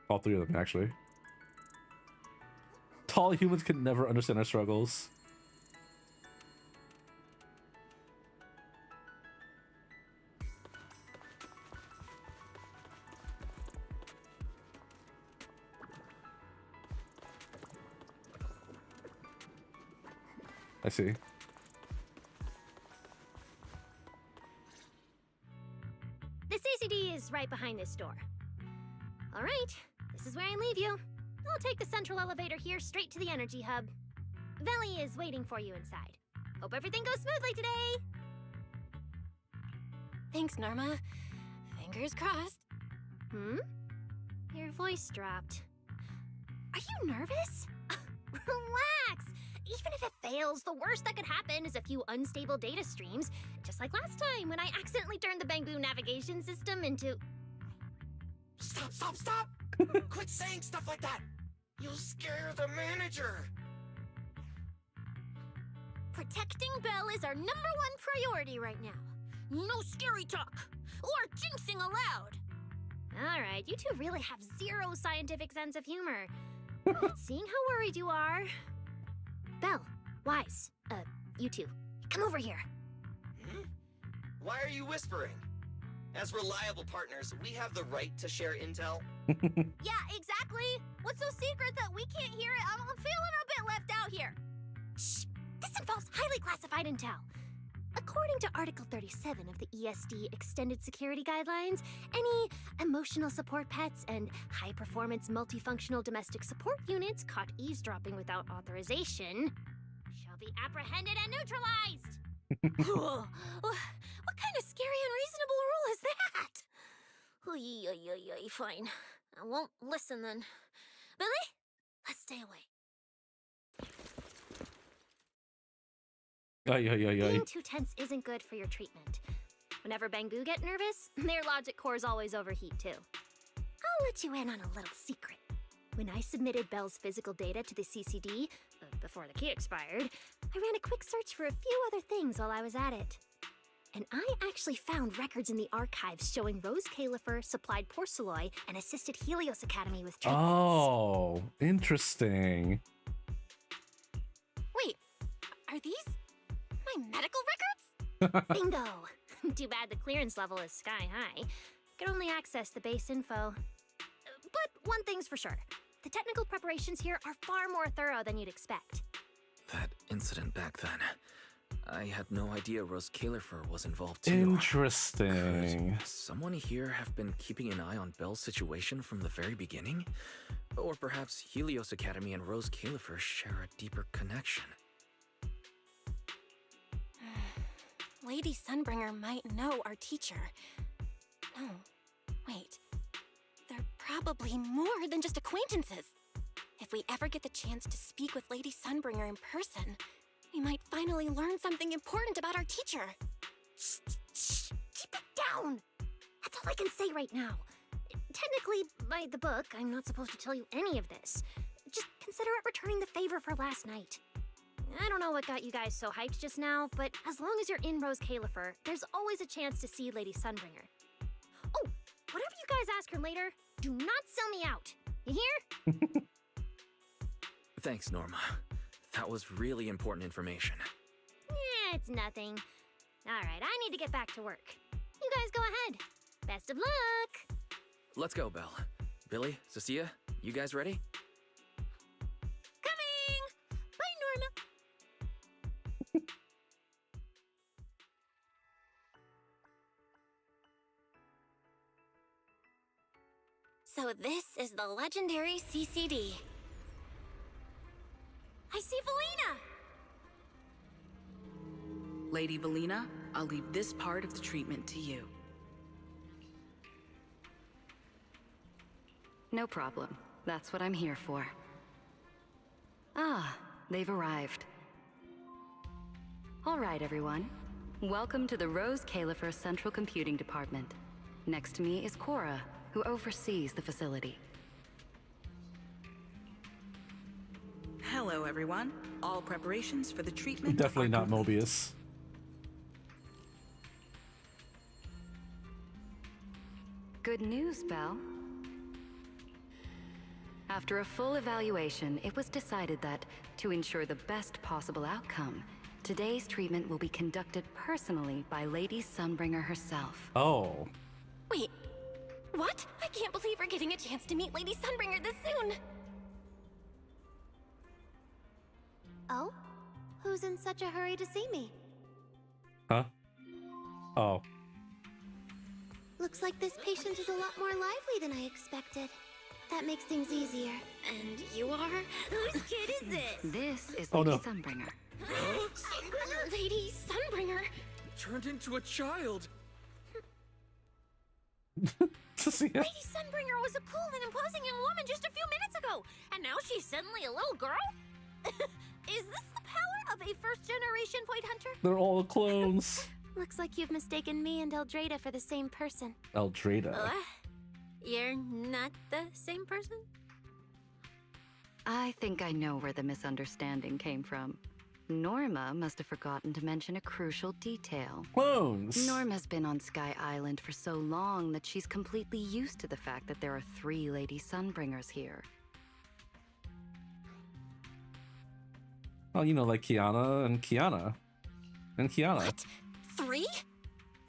All three of them, actually. Tall humans can never understand our struggles. I see. The CCD is right behind this door. All right, this is where I leave you. I'll take the central elevator here straight to the energy hub. Veli is waiting for you inside. Hope everything goes smoothly today. Thanks, Norma. Fingers crossed. Your voice dropped. Are you nervous? Relax. Even if it fails, the worst that could happen is a few unstable data streams, just like last time when I accidentally turned the Bang Boo navigation system into... Stop, stop, stop! Quit saying stuff like that! You'll scare the manager! Protecting Belle is our #1 priority right now. No scary talk, or jinxing allowed. Alright, you two really have zero scientific sense of humor. Seeing how worried you are... Belle, Wise, you two, come over here. Why are you whispering? As reliable partners, we have the right to share intel. Yeah, exactly. What's so secret that we can't hear it? I'm feeling a bit left out here. Shh! This involves highly classified intel. According to Article 37 of the ESD Extended Security Guidelines, any emotional support pets and high-performance multifunctional domestic support units caught eavesdropping without authorization shall be apprehended and neutralized. What kind of scary, unreasonable rule is that? Fine. I won't listen then. Billy, let's stay away. Being too tense isn't good for your treatment. Whenever Bang Boo get nervous, their logic cores always overheat too. I'll let you in on a little secret. When I submitted Belle's physical data to the CCD, before the key expired, I ran a quick search for a few other things while I was at it. and I actually found records in the archives showing Rose Califer supplied Porceloy and assisted Helios Academy with treatments. Oh, interesting. Wait, are these my medical records? Bingo! Too bad the clearance level is sky high. Could only access the base info. But one thing's for sure. The technical preparations here are far more thorough than you'd expect. That incident back then. I had no idea Rose Califer was involved too. Interesting. Could someone here have been keeping an eye on Belle's situation from the very beginning? Or perhaps Helios Academy and Rose Califer share a deeper connection. Lady Sunbringer might know our teacher. No, wait. They're probably more than just acquaintances. If we ever get the chance to speak with Lady Sunbringer in person, we might finally learn something important about our teacher. Shh, shh, keep it down! That's all I can say right now. Technically, by the book, I'm not supposed to tell you any of this. Just consider it returning the favor for last night. I don't know what got you guys so hyped just now, but as long as you're in Rose Califer, there's always a chance to see Lady Sunbringer. Oh, whatever you guys ask her later, do not sell me out. You hear? Thanks, Norma. That was really important information. It's nothing. Alright, I need to get back to work. You guys go ahead. Best of luck! Let's go, Belle. Billy, Cecilia, you guys ready? Coming! Bye, Norma! So this is the legendary CCD. I see Valina! Lady Valina, I'll leave this part of the treatment to you. No problem. That's what I'm here for. Ah, they've arrived. All right, everyone. Welcome to the Rose Califer Central Computing Department. Next to me is Cora, who oversees the facility. Hello, everyone. All preparations for the treatment Definitely are not complete. Mobius. Good news, Belle. After a full evaluation, it was decided that, to ensure the best possible outcome, today's treatment will be conducted personally by Lady Sunbringer herself. Oh. Wait, what? I can't believe we're getting a chance to meet Lady Sunbringer this soon! Oh? Who's in such a hurry to see me? Huh? Oh. Looks like this patient is a lot more lively than I expected. That makes things easier. And you are? Whose kid is this? This is Oh, Lady no. Sunbringer. Sunbringer? Lady Sunbringer? Turned into a child. Cecilia. Lady Sunbringer was a cool and imposing young woman just a few minutes ago, and now she's suddenly a little girl? Is this the power of a first-generation point hunter? They're all clones. Looks like you've mistaken me and Eldrada for the same person. Eldrada. You're not the same person? I think I know where the misunderstanding came from. Norma must have forgotten to mention a crucial detail. Clones. Norma's been on Sky Island for so long that she's completely used to the fact that there are 3 Lady Sunbringers here. Oh, you know, like Kiana and Kiana. And Kiana. What? 3?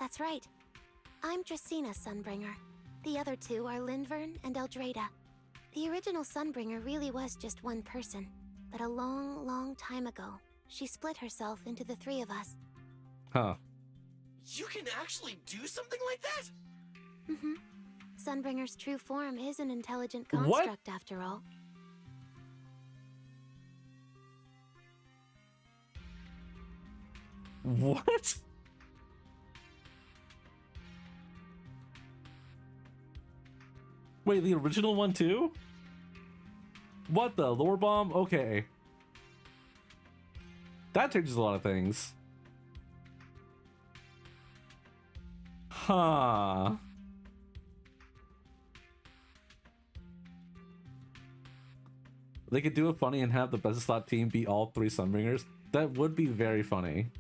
That's right. I'm Dracena Sunbringer. The other 2 are Lindvern and Eldrada. The original Sunbringer really was just one person, but a long, long time ago, she split herself into the 3 of us. Huh. You can actually do something like that? Mm-hmm. Sunbringer's true form is an intelligent What? construct, after all. What? Wait, the original one too? What the? Lore bomb? Okay. That changes a lot of things. Huh. They could do it funny and have the best slot team be all 3 Sunbringers. That would be very funny.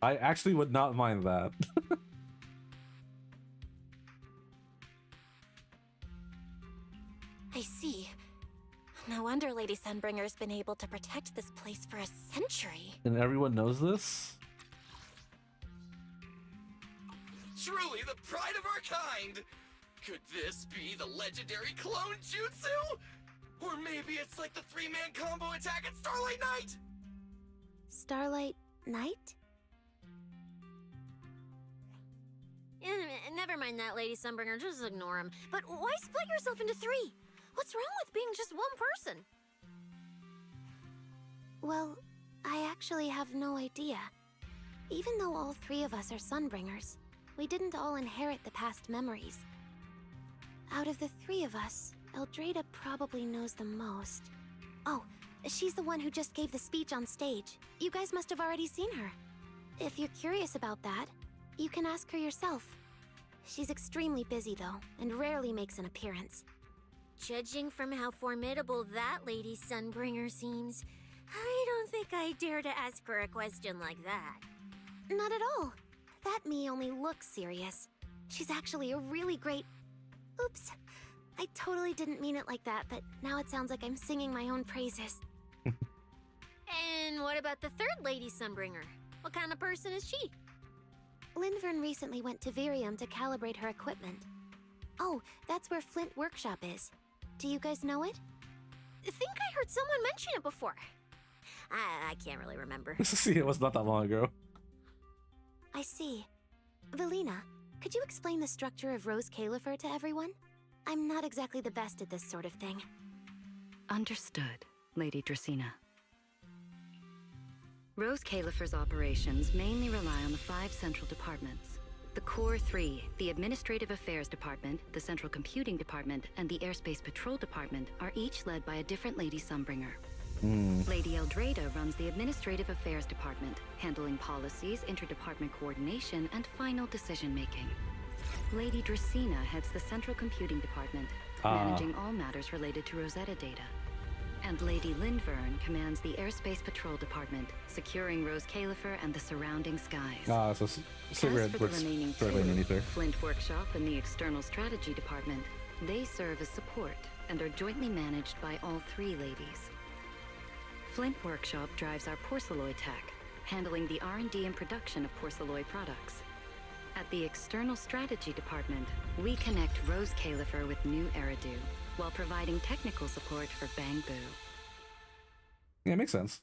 I actually would not mind that. I see. No wonder Lady Sunbringer's been able to protect this place for a century. And everyone knows this? Truly the pride of our kind! Could this be the legendary clone jutsu? Or maybe it's like the three-man combo attack at Starlight Night? Starlight Night? Never mind that, Lady Sunbringer. Just ignore him. But why split yourself into three? What's wrong with being just one person? Well, I actually have no idea. Even though all three of us are Sunbringers, we didn't all inherit the past memories. Out of the three of us, Eldrada probably knows the most. Oh, she's the one who just gave the speech on stage. You guys must have already seen her. If you're curious about that, you can ask her yourself. She's extremely busy though, and rarely makes an appearance. Judging from how formidable that Lady Sunbringer seems, I don't think I dare to ask her a question like that. Not at all. That me only looks serious. She's actually a really great... Oops. I totally didn't mean it like that, but now it sounds like I'm singing my own praises. And what about the third Lady Sunbringer? What kind of person is she? Lindvern recently went to Virium to calibrate her equipment. Oh, that's where Flint Workshop is. Do you guys know it? I think I heard someone mention it before. I can't really remember. See, it was not that long ago. I see. Velina, could you explain the structure of Rose Califer to everyone? I'm not exactly the best at this sort of thing. Understood, Lady Dracena. Rose Califer's operations mainly rely on the 5 central departments. The Core 3, the Administrative Affairs Department, the Central Computing Department, and the Airspace Patrol Department are each led by a different Lady Sunbringer. Lady Eldrada runs the Administrative Affairs Department, handling policies, interdepartment coordination, and final decision-making. Lady Dracena heads the Central Computing Department, managing all matters related to Rosetta data. And Lady Lindvern commands the Airspace Patrol Department, securing Rose Califer and the surrounding skies. So cigarette works directly underneath her. Flint Workshop and the External Strategy Department, they serve as support and are jointly managed by all 3 ladies. Flint Workshop drives our porcelloid tech, handling the R&D and production of porcelloid products. At the External Strategy Department, we connect Rose Califer with new Eridu, while providing technical support for Bangbu. Yeah, makes sense.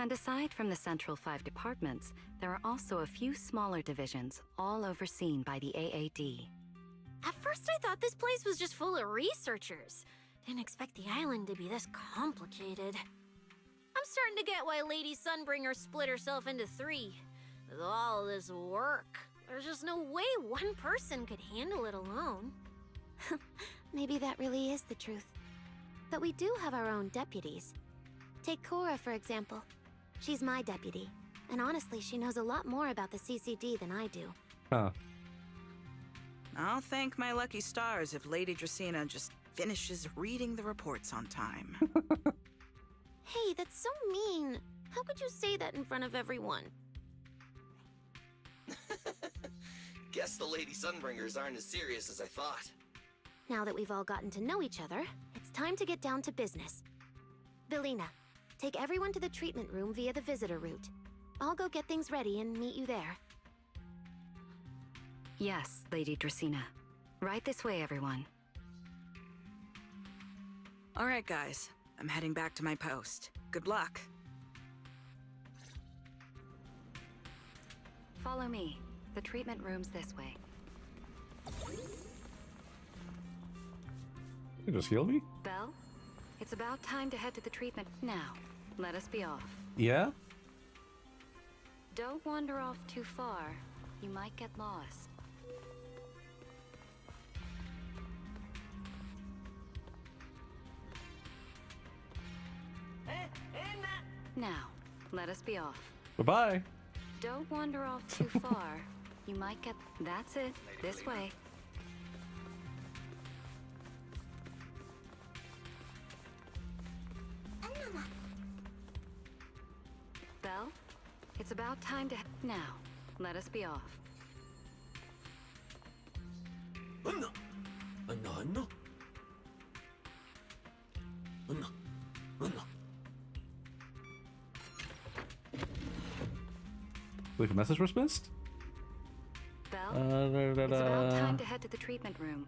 And aside from the central 5 departments, there are also a few smaller divisions, all overseen by the AAD. At first I thought this place was just full of researchers. Didn't expect the island to be this complicated. I'm starting to get why Lady Sunbringer split herself into 3. With all this work, there's just no way one person could handle it alone. Maybe that really is the truth. But we do have our own deputies. Take Cora, for example. She's my deputy, and honestly, she knows a lot more about the CCD than I do. Huh. I'll thank my lucky stars if Lady Dracena just finishes reading the reports on time. Hey, that's so mean. How could you say that in front of everyone? Guess the Lady Sunbringers aren't as serious as I thought. Now that we've all gotten to know each other, it's time to get down to business. Velina, take everyone to the treatment room via the visitor route. I'll go get things ready and meet you there. Yes, Lady Dracena. Right this way, everyone. All right, guys. I'm heading back to my post. Good luck. Follow me. The treatment room's this way. You just heal me? Belle, it's about time to head to the treatment now. Let us be off. Yeah? Don't wander off too far. You might get lost. Now, let us be off. Bye-bye. Don't wander off too far. You might get... That's it. This way. Belle, It's about time to... Now, let us be off. Leave a message was missed? Belle, it's about time to head to the treatment room.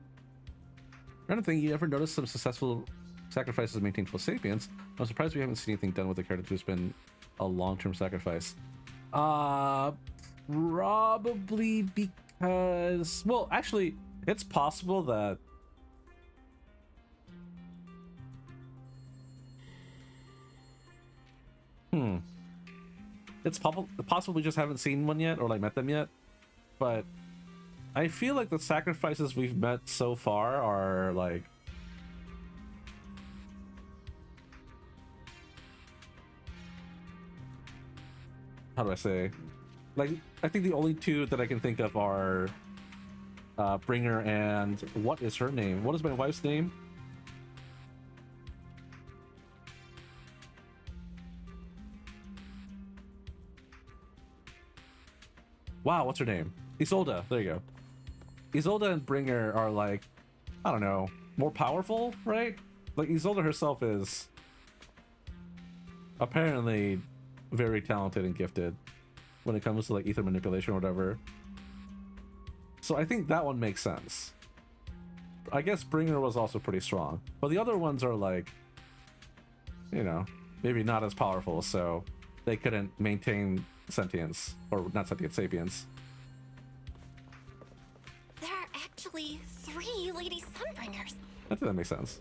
Another thing, you ever noticed some successful sacrifices maintained full sapience? I'm surprised we haven't seen anything done with a character who's been a long-term sacrifice. Probably because... Well, actually, it's possible that... It's possible we just haven't seen one yet, or like met them yet. But I feel like the sacrifices we've met so far are like... How do I say? Like, I think the only two that I can think of are Bringer and... What is her name? What is my wife's name? Wow, what's her name? Isolde. There you go. Isolde and Bringer are like, I don't know, more powerful, right? Like, Isolde herself is apparently very talented and gifted when it comes to like ether manipulation or whatever. So I think that one makes sense. I guess Bringer was also pretty strong, but the other ones are like, you know, maybe not as powerful, so they couldn't maintain sentience, or not sentience, sapience. There are actually 3 Lady Sunbringers. I think that makes sense.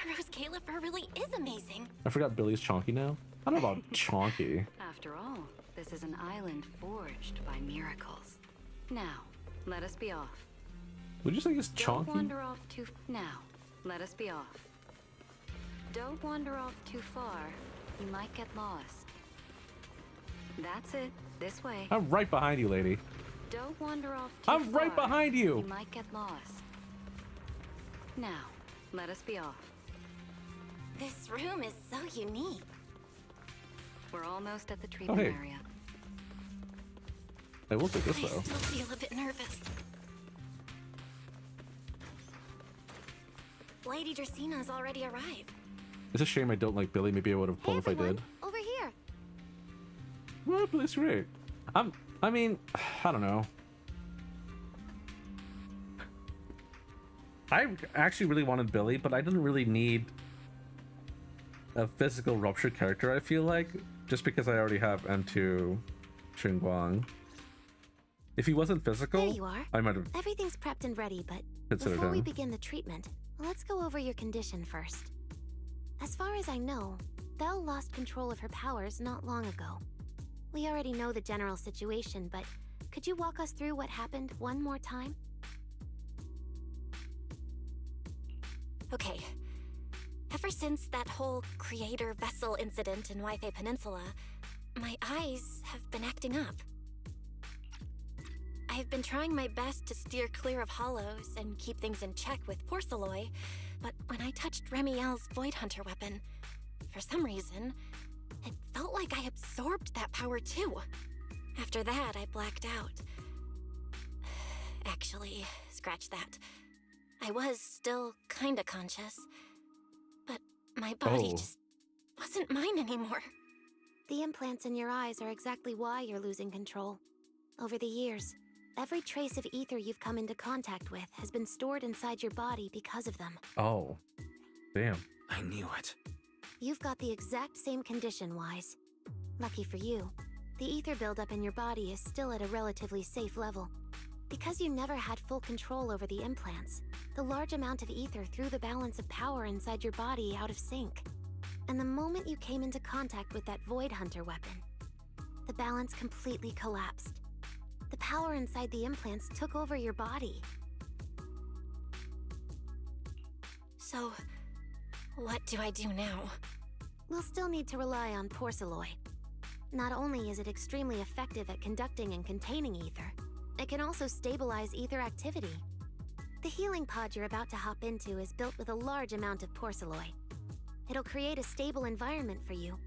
Rose Califer really is amazing. I forgot Billy's chonky now. I don't know about chonky. After all, this is an island forged by miracles. Now, let us be off. Would you say he's Don't chonky? wander off too... Now, let us be off. Don't wander off too far. You might get lost. That's it. This way. I'm right behind you, lady. Don't wander off too I'm far. right behind you. You might get lost. Now, let us be off. This room is so unique. We're almost at the treatment hey. area. I will take this I though. still feel a bit nervous. Lady Dracena's already arrived. It's a shame I don't like Billy. Maybe I would have pulled if I did. Over here. Well, Billy's great. I mean, I don't know. I actually really wanted Billy, but I didn't really need a physical rupture character, I feel like, just because I already have M2 Xinguang. If he wasn't physical, There you are. I might have Everything's prepped and ready, but considered before we him. begin the treatment, let's go over your condition first. As far as I know, Belle lost control of her powers not long ago. We already know the general situation, but could you walk us through what happened one more time? Okay. Ever since that whole creator vessel incident in Waifei Peninsula, my eyes have been acting up. I've been trying my best to steer clear of hollows and keep things in check with Porceloy, but when I touched Remiel's Void Hunter weapon, for some reason, it felt like I absorbed that power too. After that, I blacked out. Actually, scratch that. I was still kinda conscious, but my body just wasn't mine anymore. The implants in your eyes are exactly why you're losing control. Over the years, every trace of ether you've come into contact with has been stored inside your body because of them. Oh, damn. I knew it. You've got the exact same condition, Wise. Lucky for you, the ether buildup in your body is still at a relatively safe level. Because you never had full control over the implants, the large amount of ether threw the balance of power inside your body out of sync. And the moment you came into contact with that Void Hunter weapon, the balance completely collapsed. The power inside the implants took over your body. So, what do I do now? We'll still need to rely on Porceloy. Not only is it extremely effective at conducting and containing ether, it can also stabilize ether activity. The healing pod you're about to hop into is built with a large amount of Porceloy. It'll create a stable environment for you.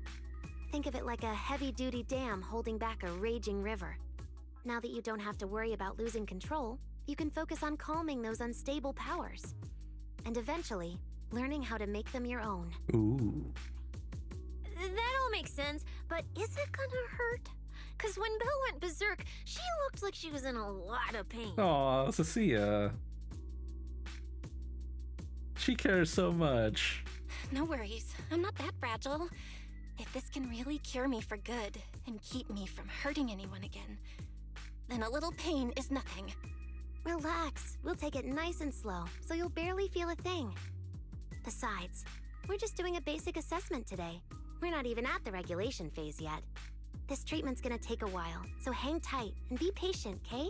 Think of it like a heavy-duty dam holding back a raging river. Now that you don't have to worry about losing control, you can focus on calming those unstable powers. And eventually, learning how to make them your own. Ooh. That all makes sense, but is it gonna hurt? Because when Belle went berserk, she looked like she was in a lot of pain. Aw, Cecilia. She cares so much. No worries, I'm not that fragile. If this can really cure me for good and keep me from hurting anyone again, then a little pain is nothing. Relax, we'll take it nice and slow, so you'll barely feel a thing. Besides, we're just doing a basic assessment today. We're not even at the regulation phase yet. This treatment's gonna take a while, so hang tight and be patient, Kay?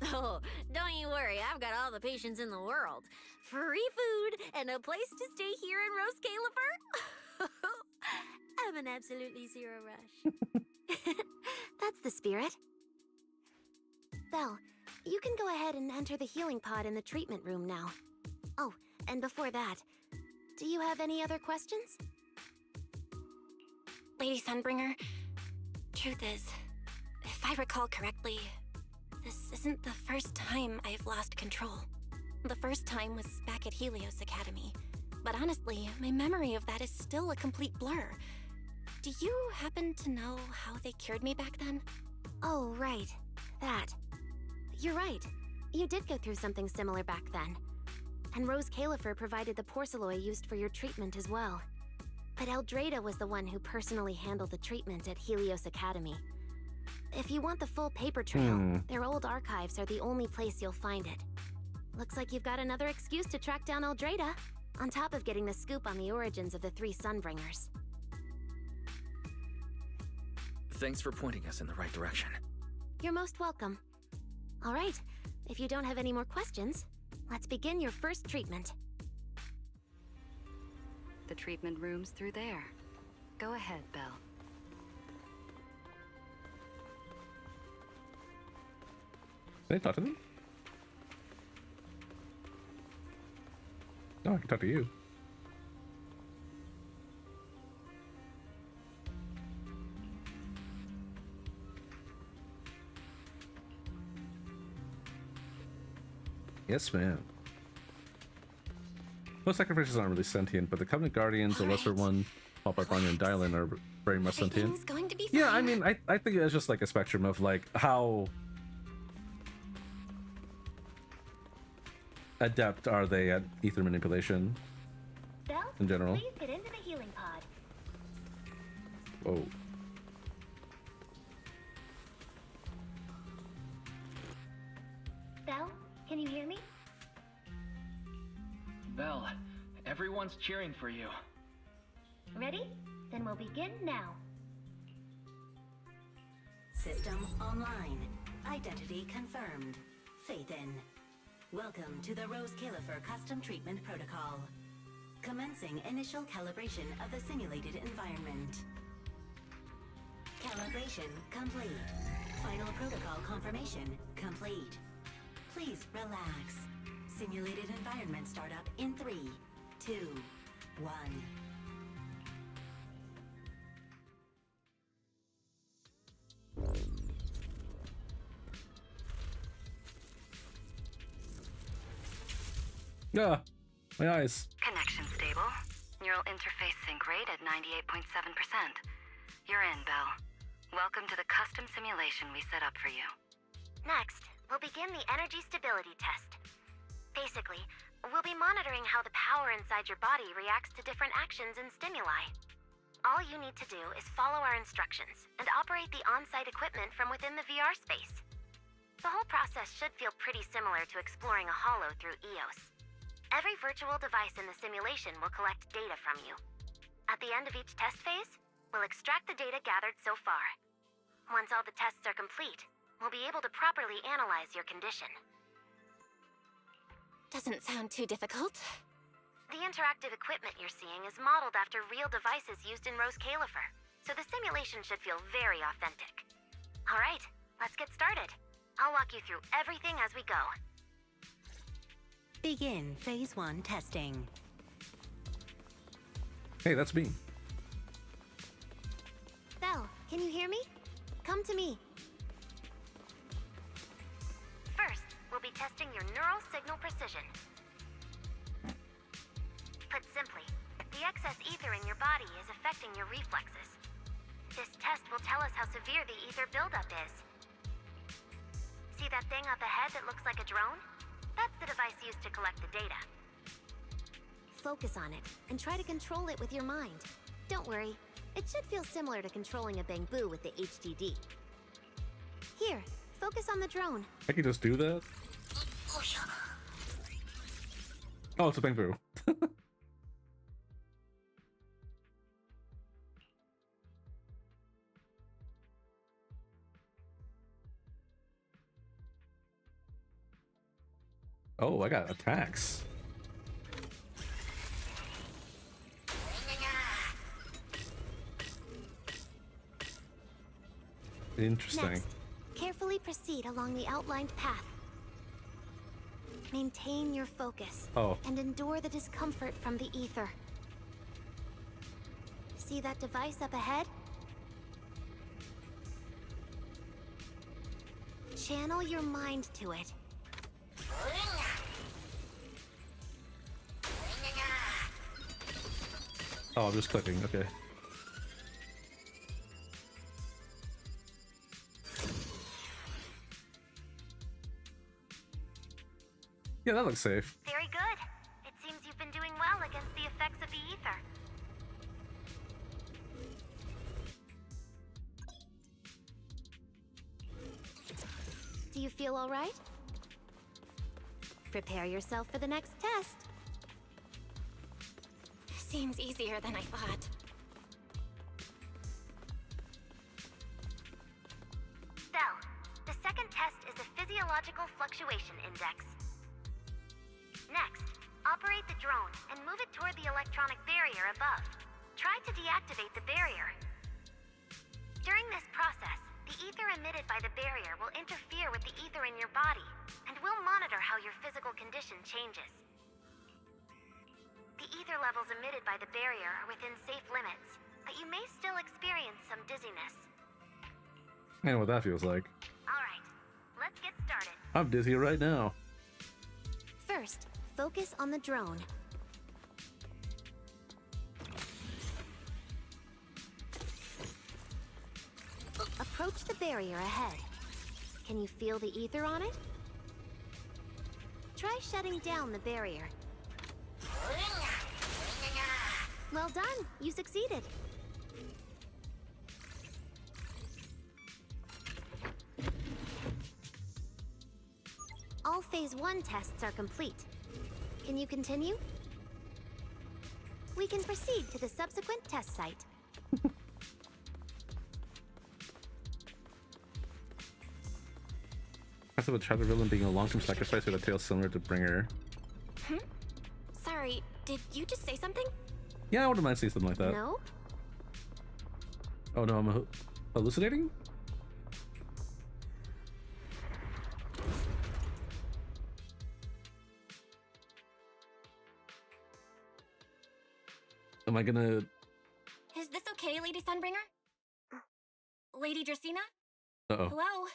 Oh, don't you worry, I've got all the patience in the world. Free food and a place to stay here in Rose Califer. I'm an absolutely zero rush. That's the spirit. Belle, you can go ahead and enter the healing pod in the treatment room now. Oh, and before that, do you have any other questions? Lady Sunbringer, truth is, if I recall correctly, this isn't the first time I've lost control. The first time was back at Helios Academy. But honestly, my memory of that is still a complete blur. Do you happen to know how they cured me back then? Oh, right. That. You're right. You did go through something similar back then. And Rose Califer provided the porcelain used for your treatment as well. But Eldrada was the one who personally handled the treatment at Helios Academy. If you want the full paper trail, their old archives are the only place you'll find it. Looks like you've got another excuse to track down Eldrada, on top of getting the scoop on the origins of the 3 Sunbringers. Thanks for pointing us in the right direction. You're most welcome. All right, if you don't have any more questions, let's begin your first treatment. The treatment room's through there. Go ahead, Belle. Can I talk to them? No, I can talk to you. Yes, ma'am. Most sacrifices aren't really sentient, but the Covenant Guardians, the Lesser One, Palparpanya, and Dylan are very much sentient. Going to be fine. Yeah, I mean, I think it's just like a spectrum of like how adept are they at ether manipulation Belle, in general. please get into the healing pod. Whoa. Belle, can you hear me? Belle, everyone's cheering for you. Ready? Then we'll begin now. System online. Identity confirmed. Faith in. Welcome to the Rose Califer Custom Treatment Protocol. Commencing initial calibration of the simulated environment. Calibration complete. Final protocol confirmation complete. Please relax. Simulated environment startup in 3, 2, 1. Yeah, my eyes. Connection stable. Neural interface sync rate at 98.7%. You're in, Belle. Welcome to the custom simulation we set up for you. Next, we'll begin the energy stability test. Basically, we'll be monitoring how the power inside your body reacts to different actions and stimuli. All you need to do is follow our instructions and operate the on-site equipment from within the VR space. The whole process should feel pretty similar to exploring a holo through EOS. Every virtual device in the simulation will collect data from you. At the end of each test phase, we'll extract the data gathered so far. Once all the tests are complete, we'll be able to properly analyze your condition. Doesn't sound too difficult. The interactive equipment you're seeing is modeled after real devices used in Rose Califer, so the simulation should feel very authentic. All right, let's get started. I'll walk you through everything as we go. Begin Phase 1 testing. Hey, that's me. Can you hear me? Come to me. First, we'll be testing your neural signal precision. Put simply, the excess ether in your body is affecting your reflexes. This test will tell us how severe the ether buildup is. See that thing up ahead that looks like a drone? That's the device used to collect the data. Focus on it, and try to control it with your mind. Don't worry, it should feel similar to controlling a bamboo with the HDD. Here, focus on the drone. I can just do that? Oh, it's a bamboo. Oh, I got attacks. Interesting. Next, carefully proceed along the outlined path. Maintain your focus. Oh. And endure the discomfort from the ether. See that device up ahead? Channel your mind to it. Oh, I'm just clicking, okay. Yeah, that looks safe. Very good. It seems you've been doing well against the effects of the ether. Do you feel all right? Prepare yourself for the next test. Seems easier than I thought. Belle, the second test is the physiological fluctuation index. Next, operate the drone and move it toward the electronic barrier above. Try to deactivate the barrier. During this process, the ether emitted by the barrier will interfere with the ether in your body, and we'll monitor how your physical condition changes. The ether levels emitted by the barrier are within safe limits, but you may still experience some dizziness. I know what that feels like. Alright, let's get started. I'm dizzy right now. First, focus on the drone. Approach the barrier ahead. Can you feel the ether on it? Try shutting down the barrier. Well done, you succeeded. All Phase 1 tests are complete. Can you continue? We can proceed to the subsequent test site. That's about Shadow Villain being a long-term sacrifice with a tail similar to Bringer. Sorry, did you just say something? Yeah, I wouldn't mind seeing something like that. No? Oh no, I'm hallucinating? Am I gonna... Is this okay, Lady Sunbringer? Lady Dracaena? Uh-oh. Hello?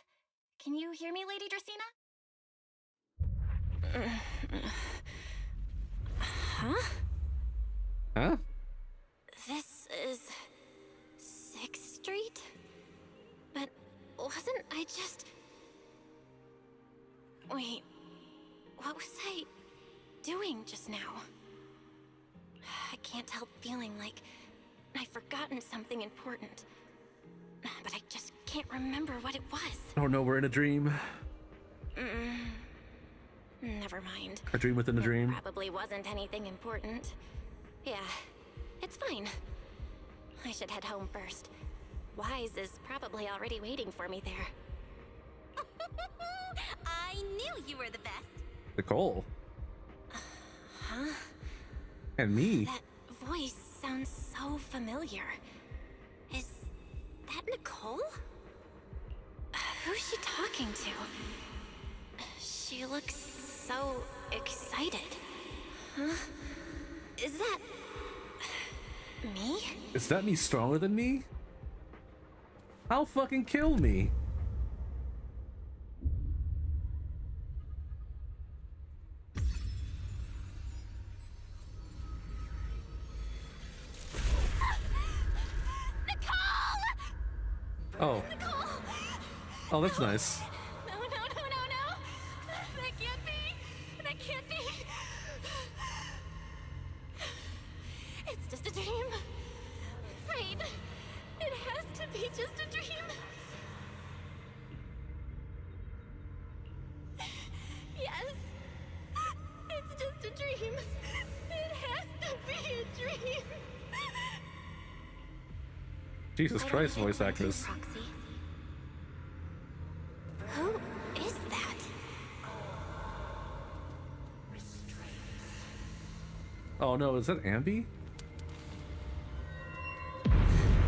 Can you hear me, Lady Dracaena? Huh? Huh? This is 6th Street? But wasn't I just... Wait, what was I doing just now? I can't help feeling like I've forgotten something important. But I just can't remember what it was. Oh no, we're in a dream. Never mind. A dream within a dream. Probably wasn't anything important. Yeah, it's fine. I should head home first. Wise is probably already waiting for me there. I knew you were the best. Nicole. Huh? And me. That voice sounds so familiar. Is that Nicole? Who's she talking to? She looks so excited. Huh? Is that... me? Is that me stronger than me? I'll fucking kill me. Oh. Oh, that's nice. No, no, no, no, no! That can't be! That can't be! It's just a dream. Right. It has to be just a dream. Yes. It's just a dream. It has to be a dream. Jesus Christ, voice actress. Who is that? Oh no, is that Ambi?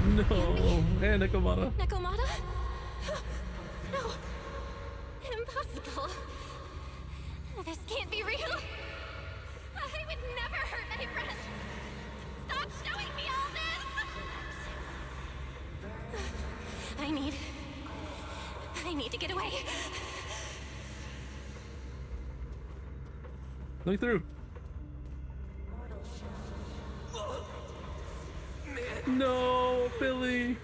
No, and Nekomata. Nekomata? No. Impossible. This can't be real. I would never hurt my friends. Stop showing me all this! I need to get away. Let me through. No, Billy.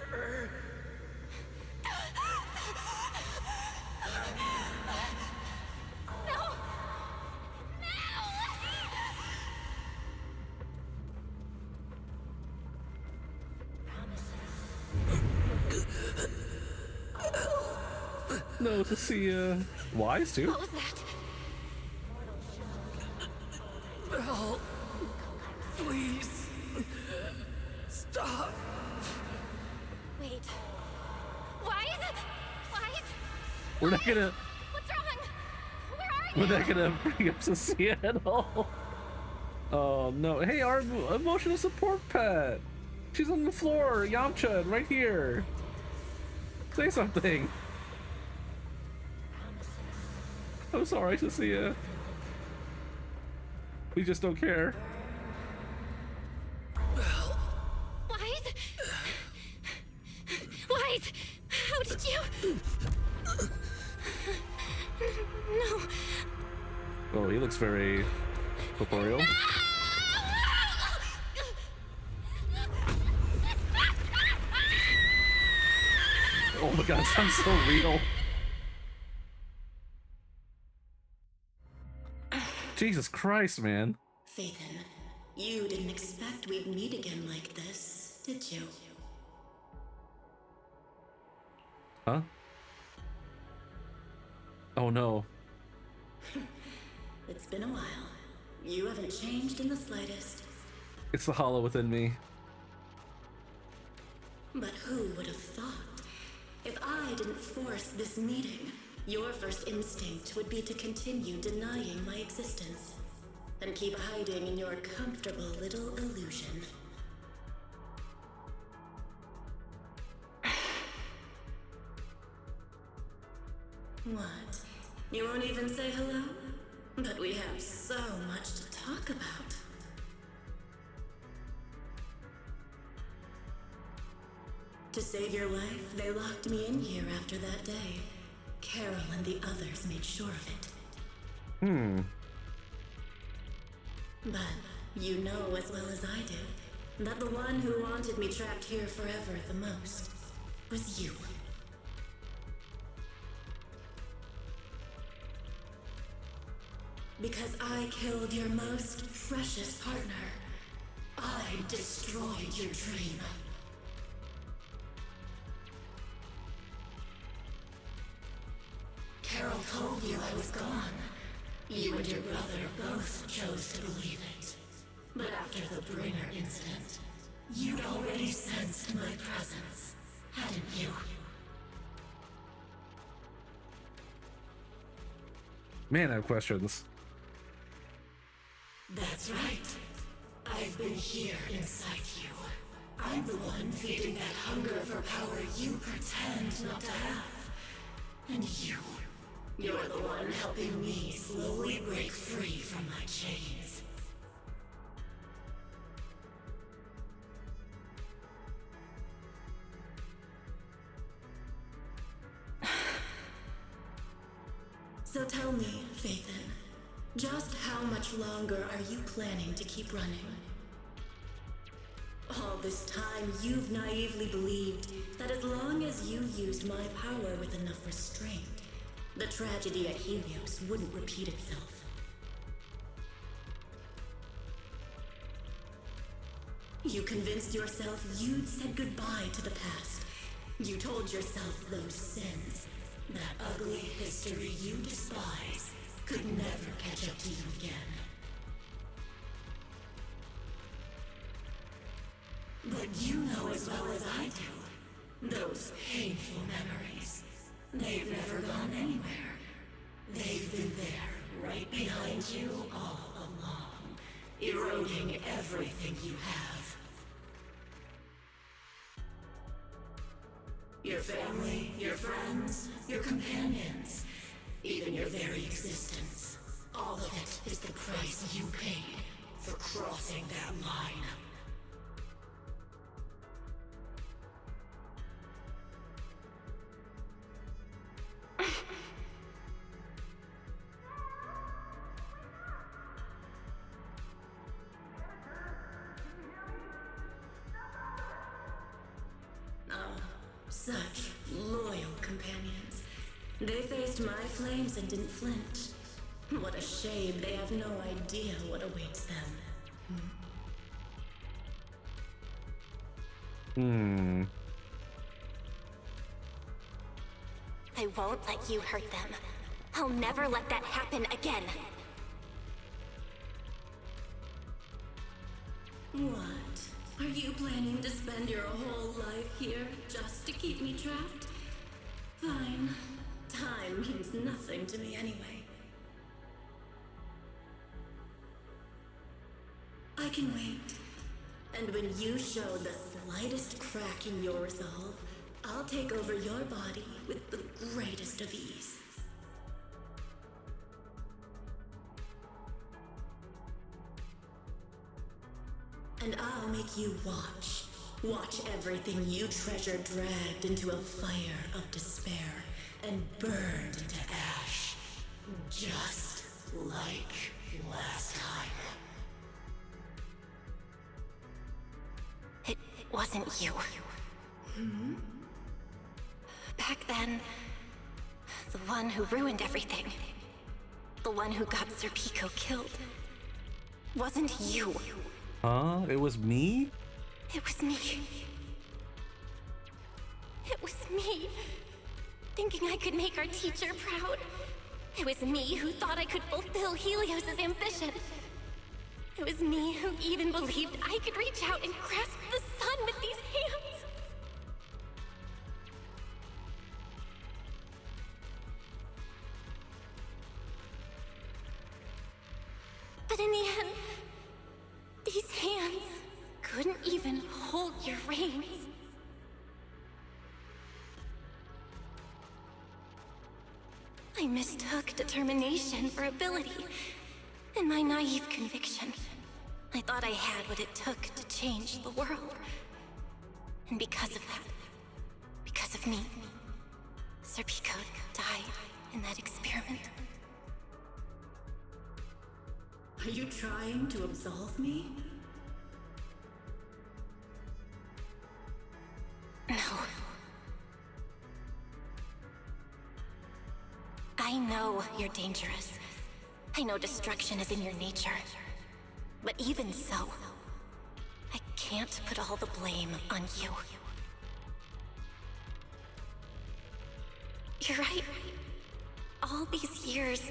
No, to see Wise too. What was that? No. Please. Stop. Wait. Wise? Wise? We're not gonna. What's wrong? Where are you? We're not gonna bring up Cecilia at all. Oh no! Hey, our emotional support pet. She's on the floor. Yamcha, right here. Say something. I'm sorry, Cecilia. We just don't care. Wise? Wise? How did you? No. Oh, he looks very corporeal. Oh my god, it sounds so real. Jesus Christ, man. Phaethon, you didn't expect we'd meet again like this, did you? Huh? Oh no. It's been a while. You haven't changed in the slightest. It's the hollow within me. But who would have thought? If I didn't force this meeting, your first instinct would be to continue denying my existence and keep hiding in your comfortable little illusion. What? You won't even say hello? But we have so much to talk about. To save your life, they locked me in here after that day. Carol and the others made sure of it. But you know as well as I do that the one who wanted me trapped here forever the most was you. Because I killed your most precious partner, I destroyed your dream. Carol told you I was gone. You and your brother both chose to believe it. But after the Bringer incident, you'd already sensed my presence, hadn't you? Man, I have questions. That's right. I've been here inside you. I'm the one feeding that hunger for power you pretend not to have. And you're the one helping me slowly break free from my chains. So tell me, Phaethon, just how much longer are you planning to keep running? All this time, you've naively believed that as long as you used my power with enough restraint, the tragedy at Helios wouldn't repeat itself. You convinced yourself you'd said goodbye to the past. You told yourself those sins, that ugly history you despise, could never catch up to you again. But you know as well as I do, those painful memories, they've never gone anywhere. They've been there, right behind you all along, eroding everything you have. Your family, your friends, your companions, even your very existence. All of it is the price you paid for crossing that line. Such loyal companions. They faced my flames and didn't flinch. What a shame they have no idea what awaits them. I won't let you hurt them. I'll never let that happen again. What? Are you planning to spend your whole life here just to keep me trapped? Fine. Time means nothing to me anyway. I can wait. And when you show the slightest crack in your resolve, I'll take over your body with the greatest of ease. And I'll make you watch. Watch everything you treasure dragged into a fire of despair and burned into ash. Just like last time. It wasn't you. Back then, the one who ruined everything, the one who got Sir Pico killed, wasn't you. Huh? It was me? It was me. It was me. Thinking I could make our teacher proud. It was me who thought I could fulfill Helios' ambition. It was me who even believed I could reach out and grasp the sun with these hands. But in the end, these hands couldn't even hold your reins. I mistook determination for ability. In my naive conviction, I thought I had what it took to change the world. And because of that, because of me, Sir Pico died in that experiment. Are you trying to absolve me? No. I know you're dangerous. I know destruction is in your nature. But even so, I can't put all the blame on you. You're right. All these years,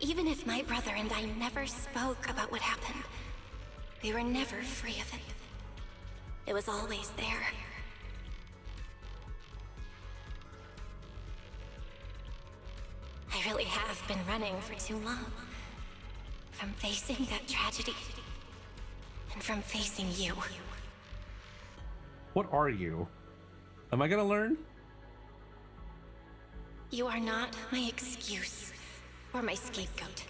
even if my brother and I never spoke about what happened, we were never free of it. It was always there. I really have been running for too long. From facing that tragedy, and from facing you. What are you? Am I gonna learn? You are not my excuse, or my scapegoat.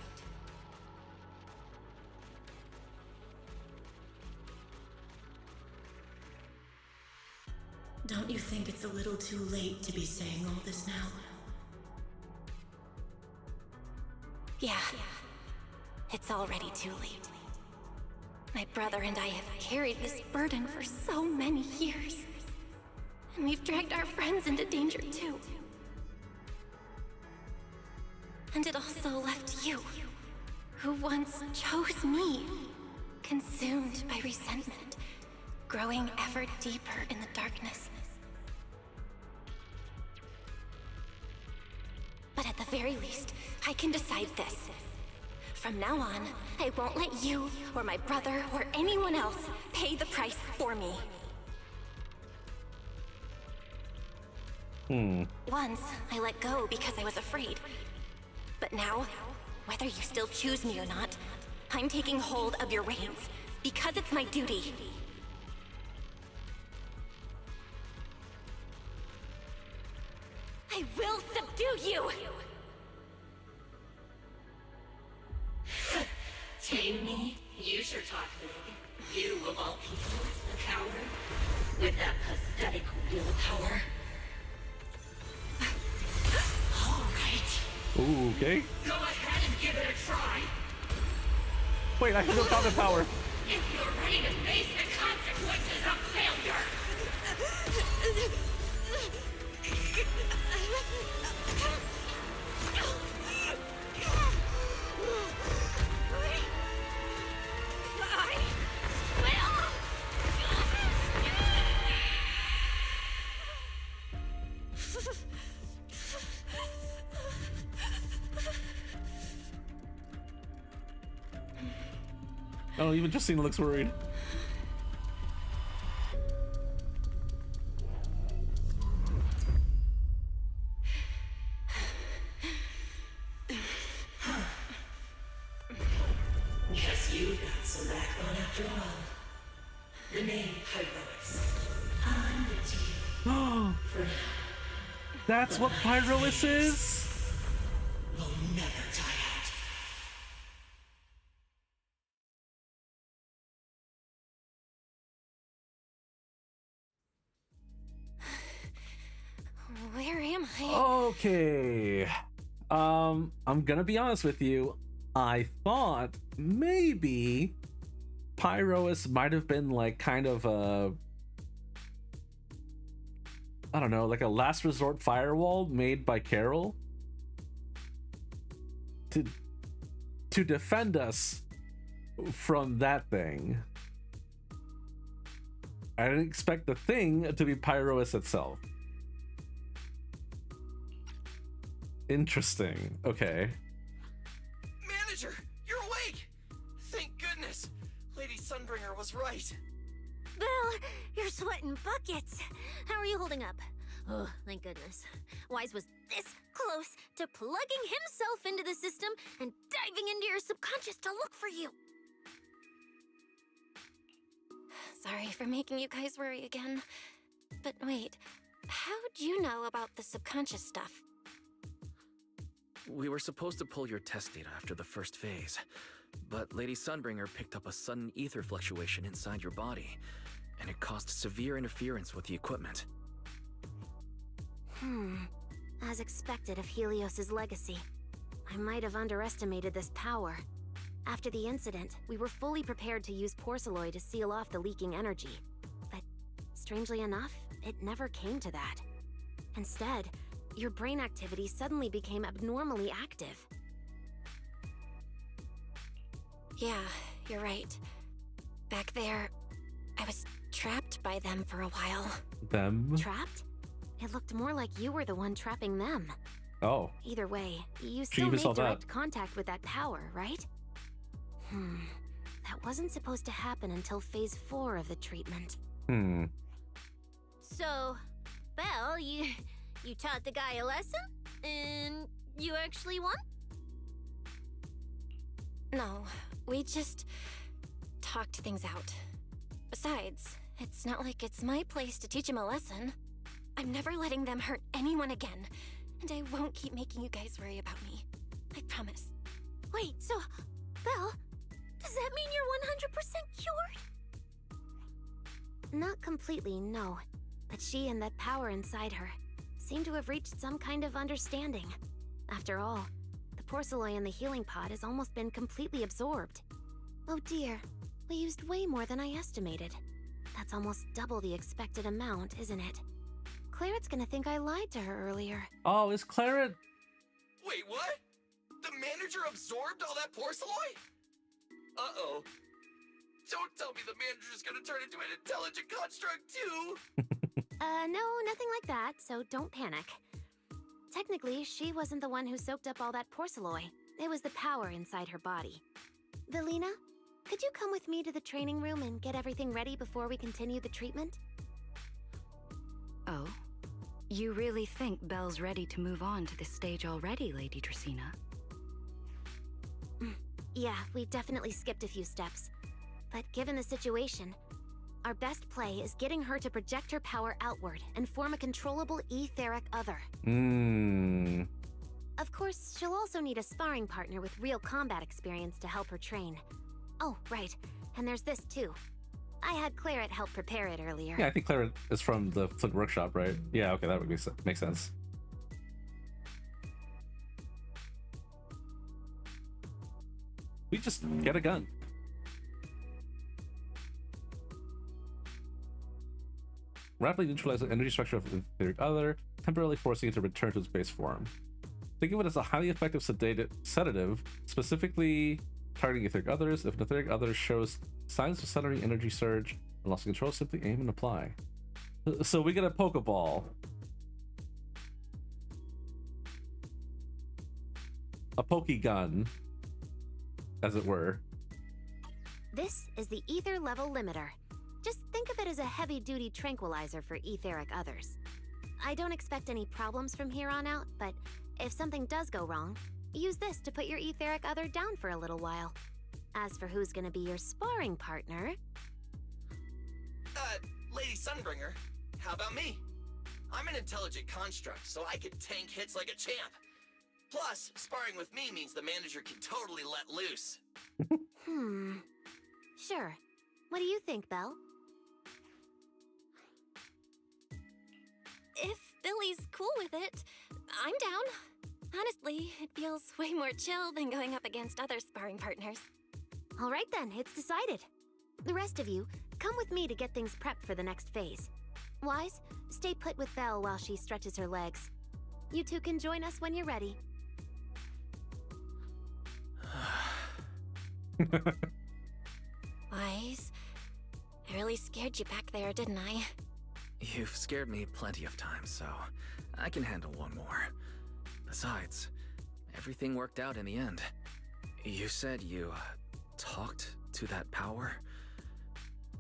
Don't you think it's a little too late to be saying all this now? Yeah. It's already too late. My brother and I have carried this burden for so many years. And we've dragged our friends into danger too. And it also left you, who once chose me, consumed by resentment, growing ever deeper in the darkness. But at the very least, I can decide this. From now on, I won't let you, or my brother, or anyone else pay the price for me. Once, I let go because I was afraid. But now, whether you still choose me or not, I'm taking hold of your reins, because it's my duty. I will subdue you! Tame me? You sure talk big. You, of all people, a coward. With that pathetic willpower. Alright. Ooh, okay. Go ahead and give it a try. Wait, I have no common power. If you're ready to face the consequences of failure. Oh, even Justina looks worried. Guess you got some backbone after all. The name Pyrois. I'm the team. For now. That's what Pyrois is? We'll never die out. Where am I? Okay. I'm gonna be honest with you. I thought maybe Pyrois might have been like kind of a, I don't know, like a last resort firewall made by Carol to defend us from that thing. I didn't expect the thing to be Pyrois itself. Interesting. Okay. Manager, you're awake! Thank goodness! Lady Sunbringer was right. Belle, you're sweating buckets. How are you holding up? Oh, thank goodness. Wise was this close to plugging himself into the system and diving into your subconscious to look for you. Sorry for making you guys worry again. But wait, how'd you know about the subconscious stuff? We were supposed to pull your test data after the first phase, but Lady Sunbringer picked up a sudden ether fluctuation inside your body, and it caused severe interference with the equipment. As expected of Helios's legacy, I might have underestimated this power. After the incident, we were fully prepared to use porcelain to seal off the leaking energy. But strangely enough, it never came to that. Instead, your brain activity suddenly became abnormally active. Yeah, you're right. Back there, I was trapped by them for a while. Them? Trapped? It looked more like you were the one trapping them. Oh. Either way, you She still even made saw direct that. contact with that power, right? That wasn't supposed to happen until phase 4 of the treatment. So, Belle, you taught the guy a lesson? And you actually won? No, we just talked things out. Besides, it's not like it's my place to teach him a lesson. I'm never letting them hurt anyone again, and I won't keep making you guys worry about me. I promise. Wait, so, Belle, does that mean you're 100% cured? Not completely, no. But she and that power inside her seem to have reached some kind of understanding. After all, the of porcelain in the healing pod has almost been completely absorbed. Oh dear, we used way more than I estimated. That's almost double the expected amount, isn't it? Claret's gonna think I lied to her earlier. Oh, is Claret? Wait, what? The manager absorbed all that porcelain? Uh-oh. Don't tell me the manager's gonna turn into an intelligent construct too! No, nothing like that, so don't panic. Technically, she wasn't the one who soaked up all that porcelain. It was the power inside her body. Velina, could you come with me to the training room and get everything ready before we continue the treatment? Oh? You really think Belle's ready to move on to this stage already, Lady Dracaena? Yeah, we definitely skipped a few steps. But given the situation, our best play is getting her to project her power outward and form a controllable etheric other. Of course, she'll also need a sparring partner with real combat experience to help her train. Oh, right. And there's this too. I had Claret help prepare it earlier. Yeah, I think Claret is from the Flint Workshop, right? Yeah, okay, that would make sense. We just get a gun. Rapidly neutralize the energy structure of the etheric other, temporarily forcing it to return to its base form. Think of it as a highly effective sedative, specifically targeting etheric others. If an etheric other shows signs of sudden energy surge and loss of control, simply aim and apply. So we get a Pokeball. A Pokegun, as it were. This is the ether level limiter. Just think of it as a heavy-duty tranquilizer for etheric others. I don't expect any problems from here on out, but if something does go wrong, use this to put your etheric other down for a little while. As for who's gonna be your sparring partner... Lady Sunbringer, how about me? I'm an intelligent construct, so I can tank hits like a champ. Plus, sparring with me means the manager can totally let loose. Sure. What do you think, Belle? If Billy's cool with it, I'm down. Honestly, it feels way more chill than going up against other sparring partners. All right then, it's decided. The rest of you, come with me to get things prepped for the next phase. Wise, stay put with Belle while she stretches her legs. You two can join us when you're ready. Wise, I really scared you back there, didn't I? You've scared me plenty of times, so I can handle one more. Besides, everything worked out in the end. You said you talked to that power?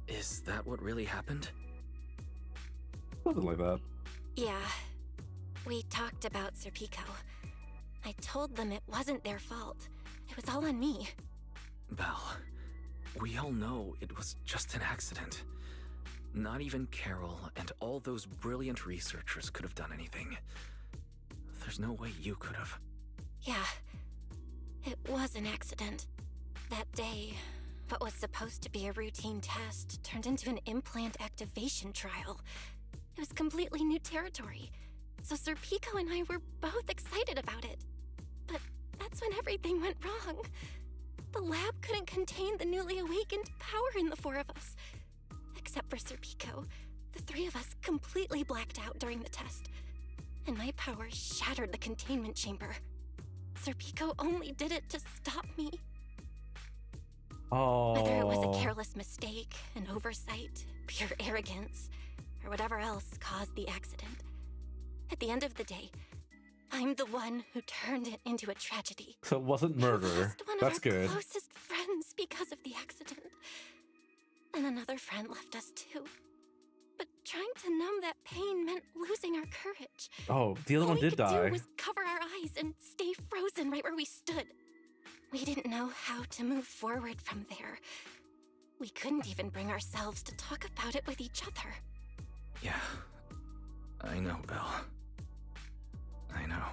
Is that what really happened? Something like that. Yeah. We talked about Serpico. I told them it wasn't their fault. It was all on me. Belle, we all know it was just an accident. Not even Carol and all those brilliant researchers could have done anything. There's no way you could have. Yeah. It was an accident. That day, what was supposed to be a routine test turned into an implant activation trial. It was completely new territory. So Serpico and I were both excited about it. But that's when everything went wrong. The lab couldn't contain the newly awakened power in the four of us. Except for Serpico, the three of us completely blacked out during the test. And my power shattered the containment chamber. Serpico only did it to stop me. Oh. Whether it was a careless mistake, an oversight, pure arrogance, or whatever else caused the accident, at the end of the day, I'm the one who turned it into a tragedy. So it wasn't murder. That's good. Closest friends because of the accident. And another friend left us too. But trying to numb that pain meant losing our courage. Oh, the other one did die. All we could do was cover our eyes and stay frozen right where we stood. We didn't know how to move forward from there. We couldn't even bring ourselves to talk about it with each other. Yeah, I know, Belle. I know.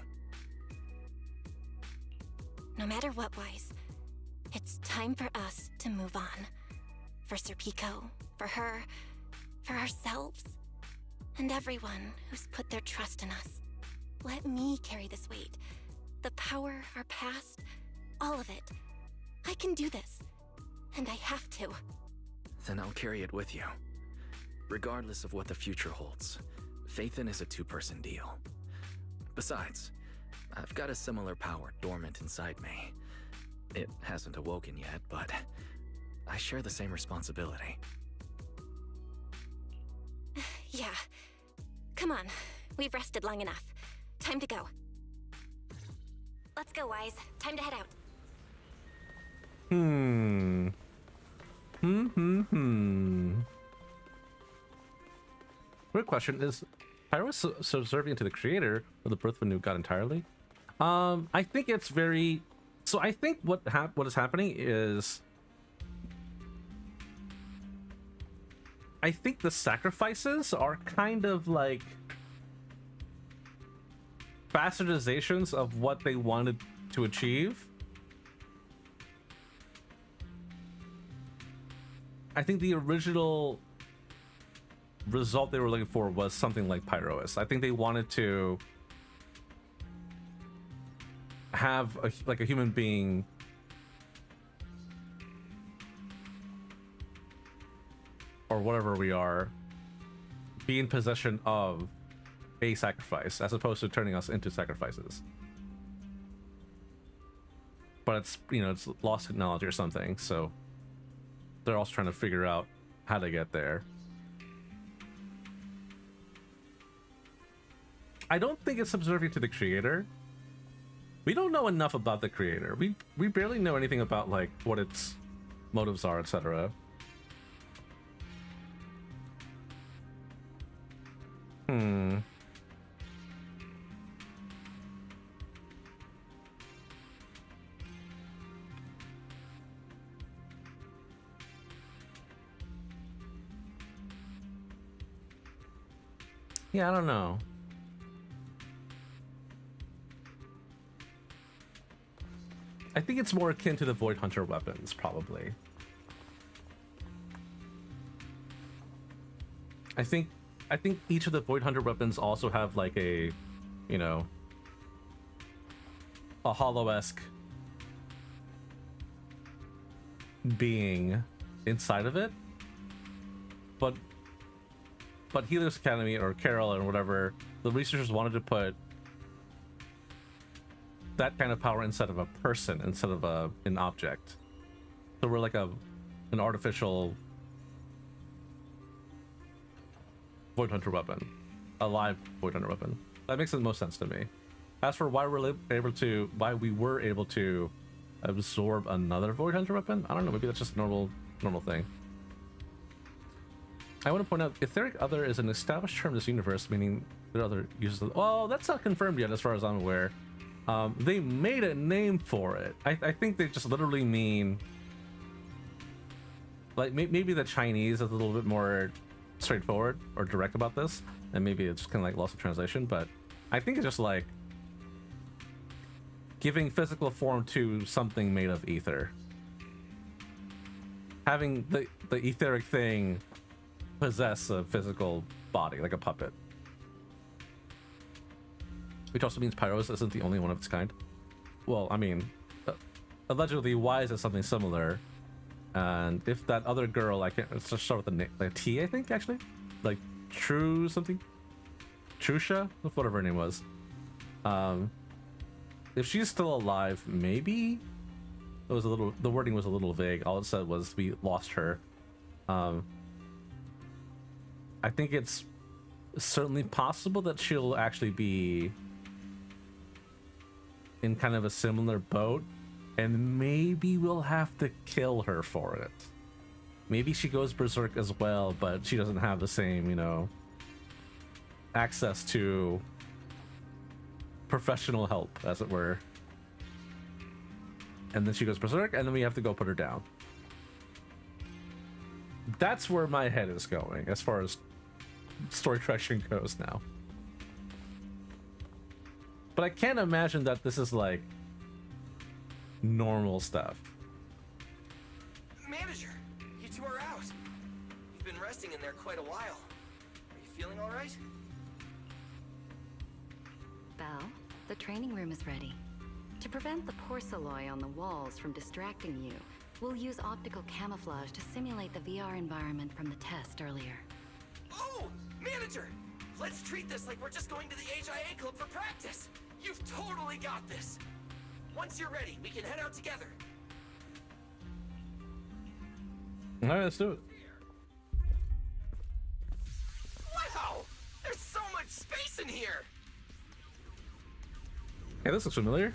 No matter what, Wise, it's time for us to move on. For Serpico, for her, for ourselves, and everyone who's put their trust in us. Let me carry this weight. the power, our past, all of it. I can do this. And I have to. Then I'll carry it with you. Regardless of what the future holds, Phaethon is a two-person deal. Besides, I've got a similar power dormant inside me. It hasn't awoken yet, but I share the same responsibility. Yeah. Come on. We've rested long enough. Time to go. Let's go, Wise. Time to head out. Weird question. Is Pyros subservient to the creator or the birth of a new god entirely? I think it's very... So I think what is happening is... I think the sacrifices are kind of like bastardizations of what they wanted to achieve. I think the original result they were looking for was something like Pyrois. I think they wanted to have a human being or whatever we are be in possession of a sacrifice as opposed to turning us into sacrifices. But it's, you know, it's lost technology or something, so they're also trying to figure out how to get there. I don't think it's subservient to the creator. We don't know enough about the creator. We barely know anything about like what its motives are, etc. Yeah, I don't know. I think it's more akin to the Void Hunter weapons, probably. I think each of the Void Hunter weapons also have like a, you know, a hollow-esque being inside of it. But Helios Academy or Carol or whatever, the researchers wanted to put that kind of power inside of a person instead of an object. So we're like an artificial Void Hunter weapon, a live Void Hunter weapon. That makes the most sense to me. As for why we were able to absorb another Void Hunter weapon, I don't know. Maybe that's just a normal thing. I want to point out, etheric other is an established term in this universe, meaning there are other uses of... Well, that's not confirmed yet, as far as I'm aware. They made a name for it. I think they just literally mean... Like, maybe the Chinese is a little bit more straightforward or direct about this, and maybe it's kind of like lost in translation, but I think it's just like giving physical form to something made of ether. Having the etheric thing possess a physical body, like a puppet. Which also means Pyros isn't the only one of its kind. Well, I mean, allegedly Wise is something similar. And if that other girl, I can't, let's just start with the name, like T, I think, actually? Like, True something? Trusha? Whatever her name was. If she's still alive, maybe? It was a little, the wording was a little vague. All it said was we lost her. I think it's certainly possible that she'll actually be in kind of a similar boat, and maybe we'll have to kill her for it. Maybe she goes berserk as well, but she doesn't have the same, you know, access to professional help, as it were. And then she goes berserk, and then we have to go put her down. That's where my head is going as far as story direction goes now. But I can't imagine that this is like normal stuff. Manager, you two are out. You've been resting in there quite a while. Are you feeling all right? Belle, the training room is ready. To prevent the porcelain on the walls from distracting you, we'll use optical camouflage to simulate the VR environment from the test earlier. Oh, manager! Let's treat this like we're just going to the HIA club for practice. You've totally got this. Once you're ready, we can head out together. All right, let's do it. Wow! There's so much space in here! Hey, this looks familiar.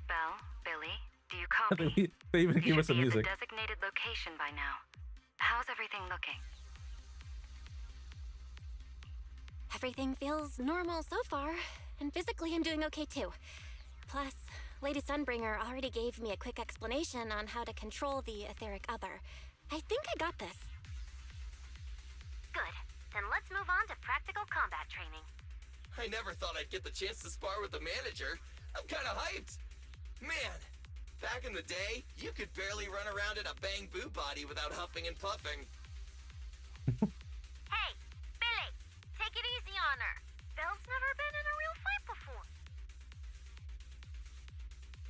Belle, Billy, do you copy? They even give You us should some be at music. the designated location by now. How's everything looking? Everything feels normal so far, and physically I'm doing okay too. Plus, Lady Sunbringer already gave me a quick explanation on how to control the etheric other. I think I got this. Good. Then let's move on to practical combat training. I never thought I'd get the chance to spar with the manager. I'm kinda hyped. Man, back in the day, you could barely run around in a bang boo body without huffing and puffing. Hey, Billy, take it easy on her. Belle's never been in a real fight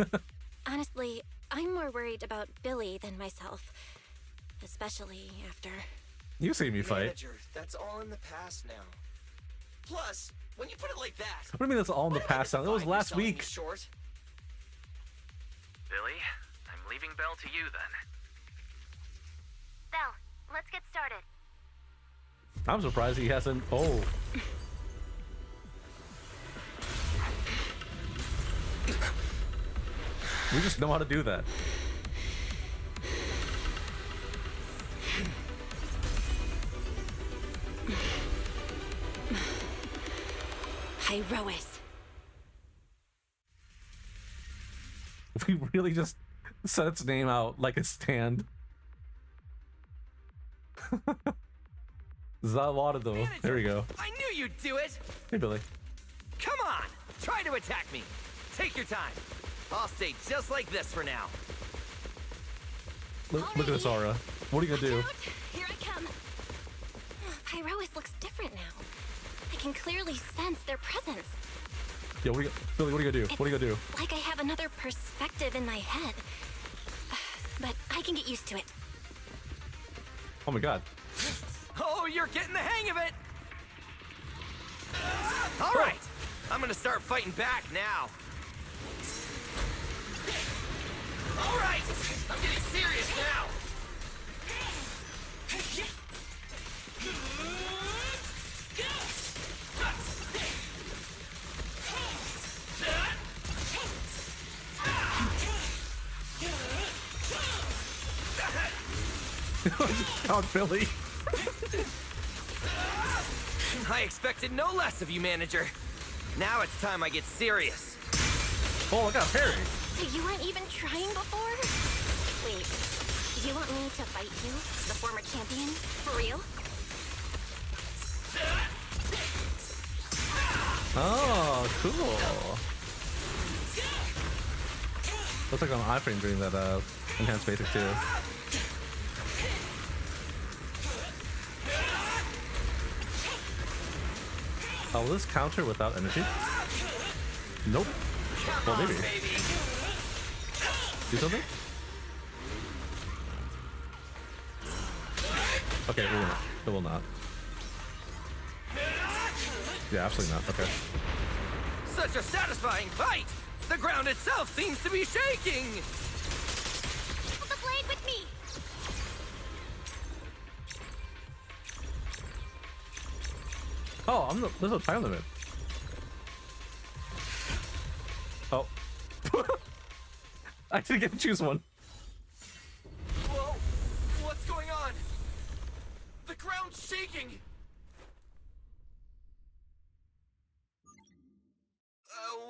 before. Honestly, I'm more worried about Billy than myself. Especially after... You see me fight. Manager, that's all in the past now. Plus, when you put it like that... What do you mean that's all in the past now? That was last week. Short. Billy, I'm leaving Belle to you then. Belle, let's get started. I'm surprised he hasn't. Oh. We just know how to do that. Hyrois. We really just said its name out like a stand. Zawaddle. There we go. I knew you'd do it! Hey, Billy. Come on! Try to attack me! Take your time. I'll stay just like this for now. Look at this aura. What are you gonna do? Here I come. Hyrois looks different now. I can clearly sense their presence. Yeah, Billy, what are you gonna do? What are you gonna do? Like I have another perspective in my head. But I can get used to it. Oh my god. Oh, you're getting the hang of it! All right, I'm gonna start fighting back now. All right, I'm getting serious now. Count Billy. I expected no less of you, manager. Now it's time I get serious. Oh, look at Perry. So you weren't even trying before? Wait, you want me to fight you, the former champion? For real? Oh, cool. Looks like an iframe doing that enhanced basic too. Oh, will this counter without energy? Nope. Well, maybe. Do something? Okay, it will not. It will not. Yeah, absolutely not. Okay. Such a satisfying fight! The ground itself seems to be shaking! Hold the blade with me! Oh, there's no time limit. Oh. I didn't get to choose one. Whoa! What's going on? The ground's shaking!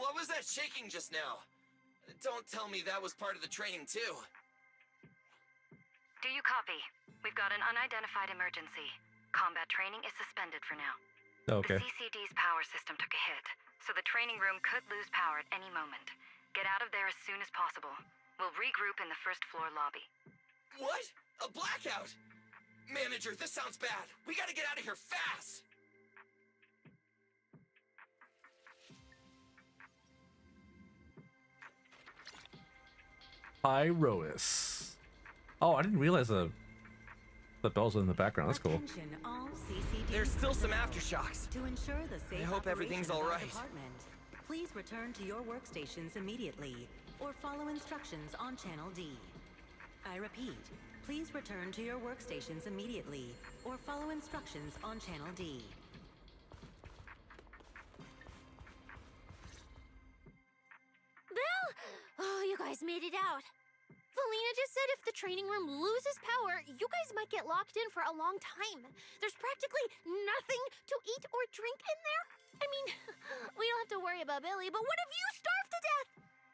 What was that shaking just now? Don't tell me that was part of the training too. Do you copy? We've got an unidentified emergency. Combat training is suspended for now. Okay. The CCD's power system took a hit, so the training room could lose power at any moment. Get out of there as soon as possible. We'll regroup in the first floor lobby. What? A blackout? Manager, this sounds bad. We gotta get out of here fast! Pyrois. Oh, I didn't realize the bells in the background. That's cool. Attention, all CCD There's still some personnel. aftershocks. To ensure the safe I hope everything's operation of all our right. department, please return to your workstations immediately, or follow instructions on Channel D. I repeat, please return to your workstations immediately, or follow instructions on Channel D. Bill! Oh, you guys made it out. Valina just said if the training room loses power, you guys might get locked in for a long time. There's practically nothing to eat or drink in there. I mean, we don't have to worry about Billy, but what if you starve to death?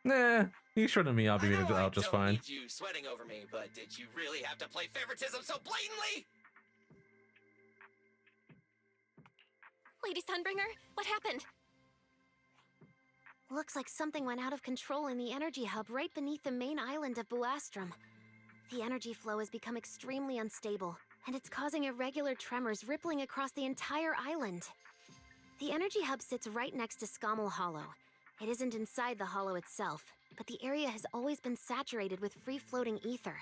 Nah, he's shorter than me. I'll be I know out just I don't fine. need you sweating over me, but did you really have to play favoritism so blatantly? Lady Sunbringer, what happened? Looks like something went out of control in the energy hub right beneath the main island of Buastrum. The energy flow has become extremely unstable, and it's causing irregular tremors rippling across the entire island. The energy hub sits right next to Scommel Hollow. It isn't inside the hollow itself, but the area has always been saturated with free-floating ether.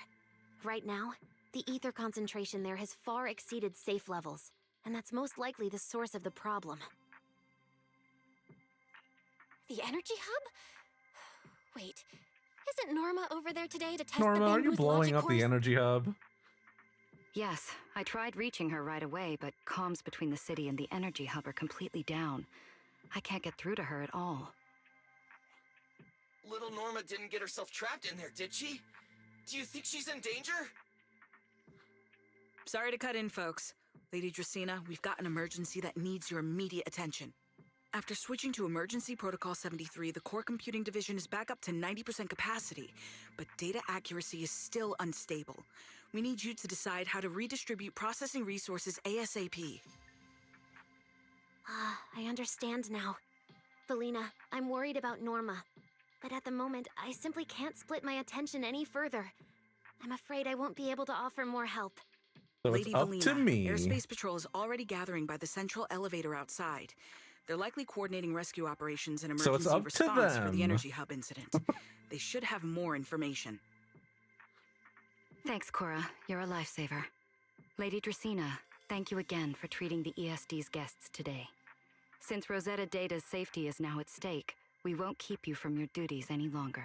Right now, the ether concentration there has far exceeded safe levels, and that's most likely the source of the problem. The energy hub? Wait, isn't Norma over there today to test Norma, the are you Bamboo's blowing logic up the course? energy hub? Yes, I tried reaching her right away, but comms between the city and the energy hub are completely down. I can't get through to her at all. Little Norma didn't get herself trapped in there, did she? Do you think she's in danger? Sorry to cut in, folks. Lady Dracaena, we've got an emergency that needs your immediate attention. After switching to Emergency Protocol 73, the Core Computing Division is back up to 90% capacity, but data accuracy is still unstable. We need you to decide how to redistribute processing resources ASAP. I understand now. Valina, I'm worried about Norma. But at the moment, I simply can't split my attention any further. I'm afraid I won't be able to offer more help. So Lady it's up Valina, to me. Airspace Patrol is already gathering by the central elevator outside. They're likely coordinating rescue operations and So it's emergency up to response for the them. energy hub incident. They should have more information. Thanks, Cora. You're a lifesaver. Lady Dracaena, thank you again for treating the ESD's guests today. Since Rosetta Data's safety is now at stake, we won't keep you from your duties any longer.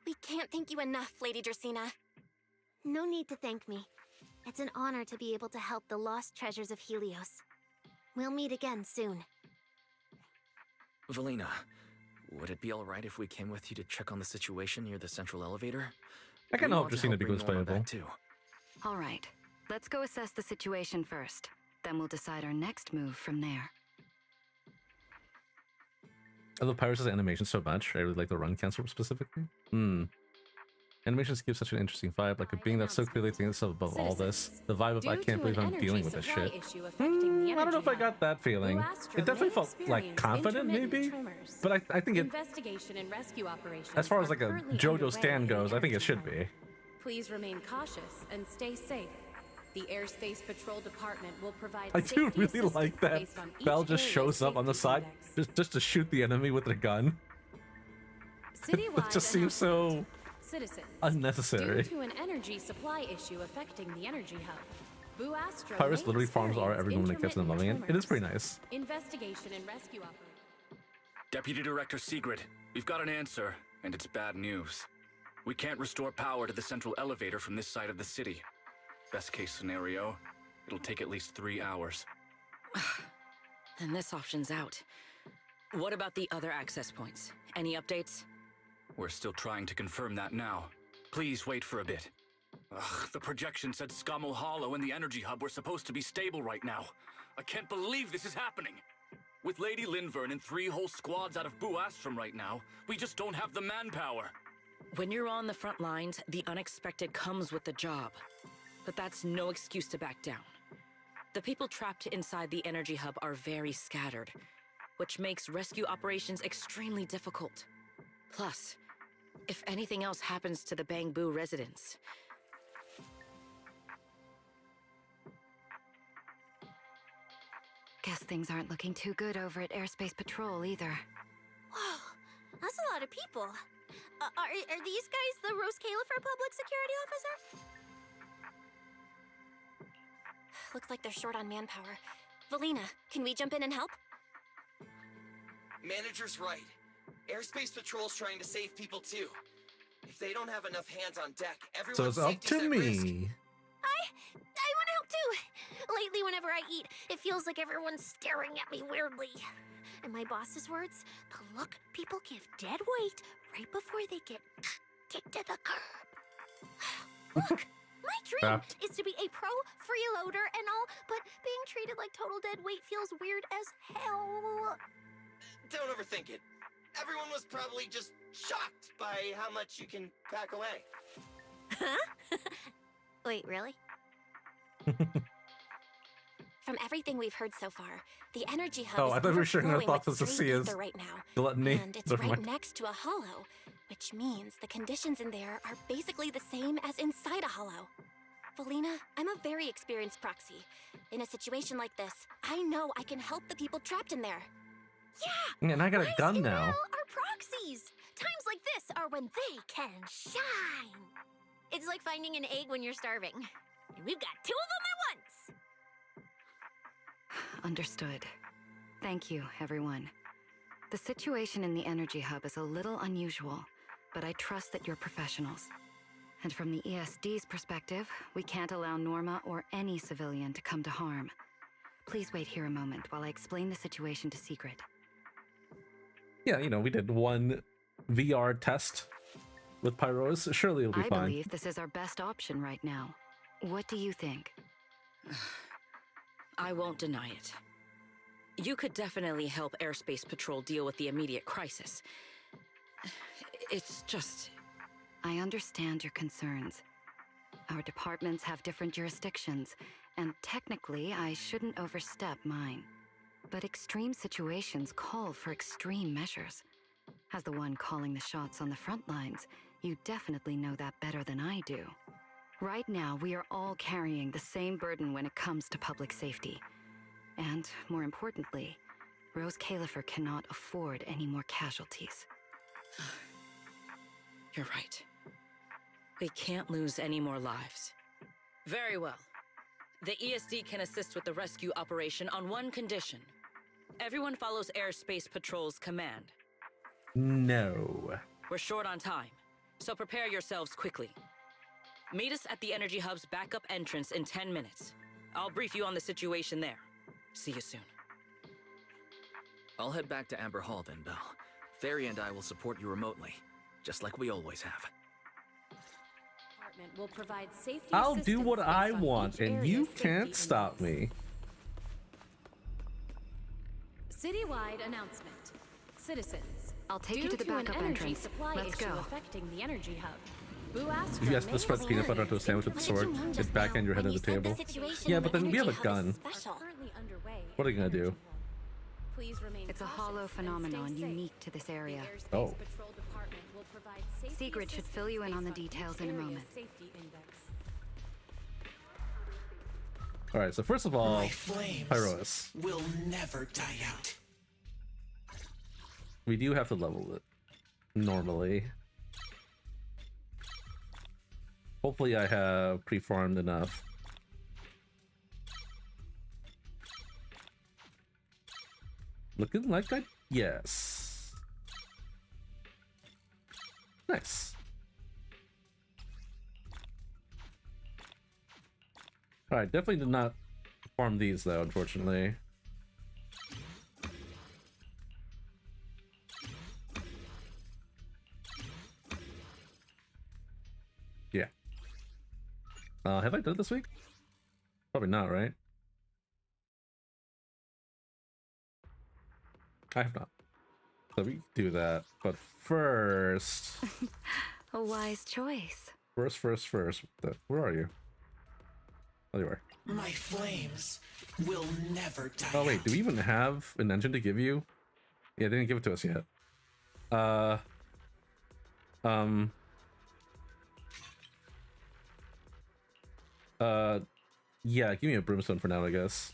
We can't thank you enough, Lady Dracaena. No need to thank me. It's an honor to be able to help the lost treasures of Helios. We'll meet again soon. Valina, would it be alright if we came with you to check on the situation near the central elevator? I can We hope want to Dracaena help bring becomes Norma playable. back too. All right, let's go assess the situation first. Then we'll decide our next move from there. I love Pyrus' animation so much. I really like the run cancel specifically. Animations give such an interesting vibe, like a being that so clearly thinks itself above all this. The vibe of I can't believe I'm dealing with this shit. I don't know if I got that feeling. It definitely felt like confident, maybe. But I think it, Investigation and rescue operations as far as are like a currently JoJo underway stand in the goes, I think it energy should hub. be. Please remain cautious and stay safe. The Airspace Patrol Department will provide I do safety really assistance like that based on each Belle just area's shows up on the safety side just to shoot the enemy with a gun. It Citywide just seems so announcement. Citizens, unnecessary. due to an energy supply issue affecting the energy hub, Buastro Pyrus may literally farms all experience every woman that gets them loving it. It is pretty nice. Investigation and rescue operations. Deputy Director Sigrid, we've got an answer, and it's bad news. We can't restore power to the central elevator from this side of the city. Best case scenario, it'll take at least 3 hours. And this option's out. What about the other access points? Any updates? We're still trying to confirm that now. Please wait for a bit. Ugh, the projection said Scommel Hollow and the energy hub were supposed to be stable right now. I can't believe this is happening. With Lady Linvern and 3 whole squads out of Buastrum right now, we just don't have the manpower. When you're on the front lines, the unexpected comes with the job. But that's no excuse to back down. The people trapped inside the energy hub are very scattered, which makes rescue operations extremely difficult. Plus, if anything else happens to the Bamboo residents... Guess things aren't looking too good over at Airspace Patrol either. Whoa, that's a lot of people. Are these guys the Rose Califer public security officer? Looks like they're short on manpower. Valina, can we jump in and help? Manager's right. Airspace Patrol's trying to save people too. If they don't have enough hands on deck, everyone's So it's up safety's to at risk. me. I want to help too. Lately, whenever I eat, it feels like everyone's staring at me weirdly. In my boss's words, the look people give dead weight right before they get kicked to the curb. Look, my dream is to be a pro freeloader and all, but being treated like total dead weight feels weird as hell. Don't overthink it. Everyone was probably just shocked by how much you can pack away. Huh? Wait, really? From everything we've heard so far, the energy hub Oh, is I thought we were sharing our overflowing thoughts with as to stream Cia's ether right now. gluttony. And it's Never right mind. next to a hollow, which means the conditions in there are basically the same as inside a hollow. Valina, I'm a very experienced proxy. In a situation like this, I know I can help the people trapped in there. Yeah! And I got a gun now. Are proxies. Times like this are when they can shine. It's like finding an egg when you're starving. And we've got two of them at once. Understood. Thank you, everyone. The situation in the energy hub is a little unusual, but I trust that you're professionals. And from the ESD's perspective, we can't allow Norma or any civilian to come to harm. Please wait here a moment while I explain the situation to Secret. Yeah, you know, we did one VR test with Pyros. Surely it'll be I fine. believe this is our best option right now. What do you think? I won't deny it. You could definitely help Airspace Patrol deal with the immediate crisis. It's just... I understand your concerns. Our departments have different jurisdictions, and technically I shouldn't overstep mine. But extreme situations call for extreme measures. As the one calling the shots on the front lines, you definitely know that better than I do. Right now, we are all carrying the same burden when it comes to public safety. And, more importantly, Rose Califer cannot afford any more casualties. You're right. We can't lose any more lives. Very well. The ESD can assist with the rescue operation on one condition. Everyone follows Airspace Patrol's command. No. We're short on time, so prepare yourselves quickly. Meet us at the Energy Hub's backup entrance in 10 minutes. I'll brief you on the situation there. See you soon. I'll head back to Amber Hall then, Belle. Fairy and I will support you remotely, just like we always have. Will provide safety I'll do assistance what based I on want, each and area's you safety can't stop index. me. Citywide announcement. Citizens, I'll take you due to the backup an energy entrance. supply Let's issue go. affecting the energy hub, Boo Astra If you ask may to spread have peanut butter landed onto a sandwich with a What did you sword, mean it's just backhand now your head when on you the said the table. situation Yeah, in but the then we have a energy hub is gun. special. currently underway. What are you gonna do? Please remain It's a cautious hollow and phenomenon stay safe. unique to this area. The Airspace Oh. Patrol Department will provide safety Sigrid should fill you in on the assistance details based in a each moment. area's safety index. All right, so first of all, My flames Pyros. will never die out. We do have to level it normally. Hopefully I have pre-farmed enough. Looking like I... Yes. Nice. Alright, definitely did not farm these though, unfortunately. Yeah. Have I done it this week? Probably not, right? I have not. So we do that. But first... A wise choice. First. Where are you? Oh, you are. My flames will never die Oh, wait. out. Do we even have an engine to give you? Yeah, they didn't give it to us yet. Yeah, give me a brimstone for now, I guess.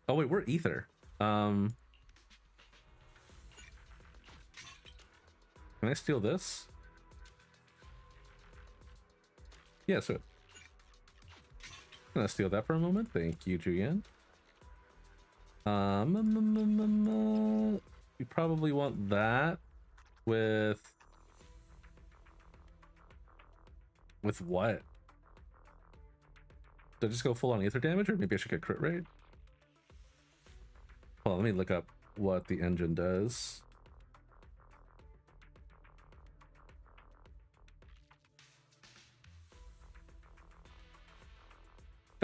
Oh wait, we're ether. Can I steal this? Yeah, so gonna steal that for a moment. Thank you, Julian. We probably want that with what? Did I just go full on ether damage, or maybe I should get crit rate? Hold on, let me look up what the engine does.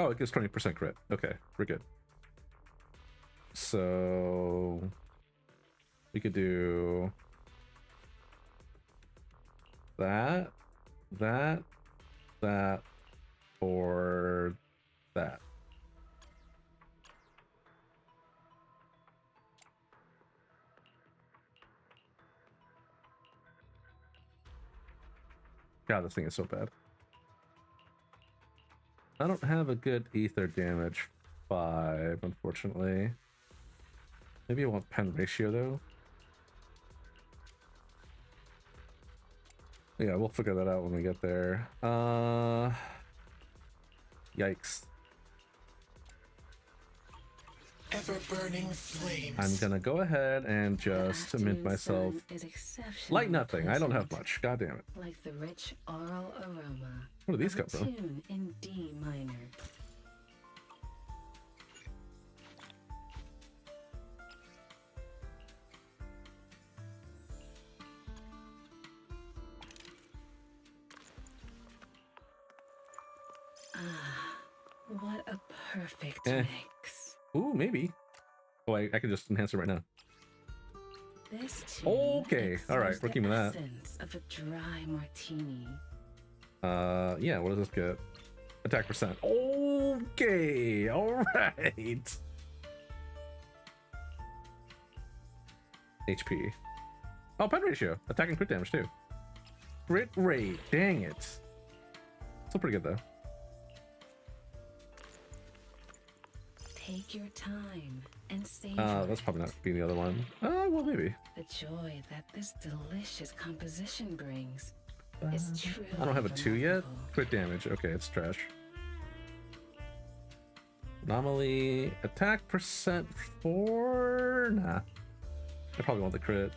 Oh, it gives 20% crit. Okay, we're good. So we could do that, or that. God, this thing is so bad. I don't have a good ether damage 5, unfortunately. Maybe I want pen ratio though. Yeah, we'll figure that out when we get there. Yikes. Ever-burning flames. I'm gonna go ahead and just mint myself light nothing. I don't have much. God damn it. Like the rich oral aroma. Where do these come from? Tune in D minor. What a perfect mix. Ooh, maybe. Oh, I can just enhance it right now. This Okay, all right, we're keeping that. Of a dry martini. Yeah, what does this get? Attack percent. Okay, all right. HP. Oh, pen ratio. Attack and crit damage too. Crit rate. Dang it. Still pretty good though. Take your time and savor That's probably not being the other one. Well, maybe. the joy that this delicious composition brings. Is truly I don't have a 2 yet. remarkable. Crit damage. Okay, it's trash. Anomaly. Attack percent 4. Nah. I probably want the crit.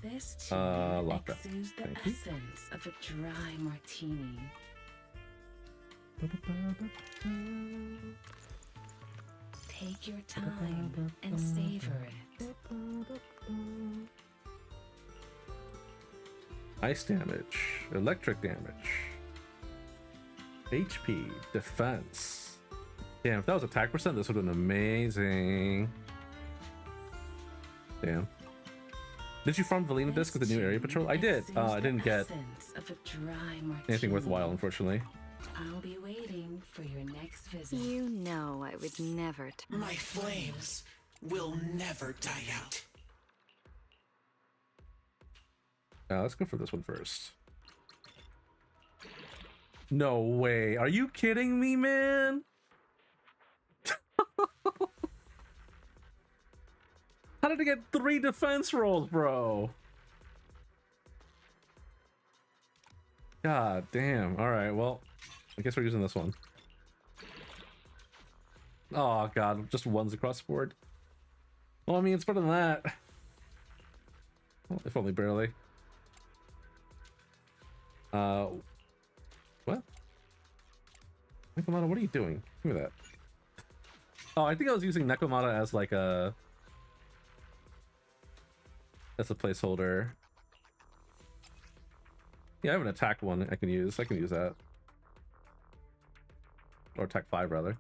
This lock that. exudes the Thank you. essence of a dry martini. Take your time and savor it. Ice damage. Electric damage. HP. Defense. Damn, if that was attack percent, this would have been amazing. Damn. Did you farm Valina disc with the new area patrol? I did. I didn't get Of a dry martini. anything worthwhile, unfortunately. I'll be waiting for your next visit. You know I would never. My flames will never die out. Let's go for this one first. No way. Are you kidding me, man? How did I get 3 defense rolls, bro? God damn. All right, well, I guess we're using this one. Oh god, just ones across the board. Well, I mean, it's better than that. Well, if only barely. What? Nekomata, what are you doing? Give me that. Oh, I think I was using Nekomata as like a placeholder. Yeah, I have an attack one I can use. I can use that. Or attack 5 rather.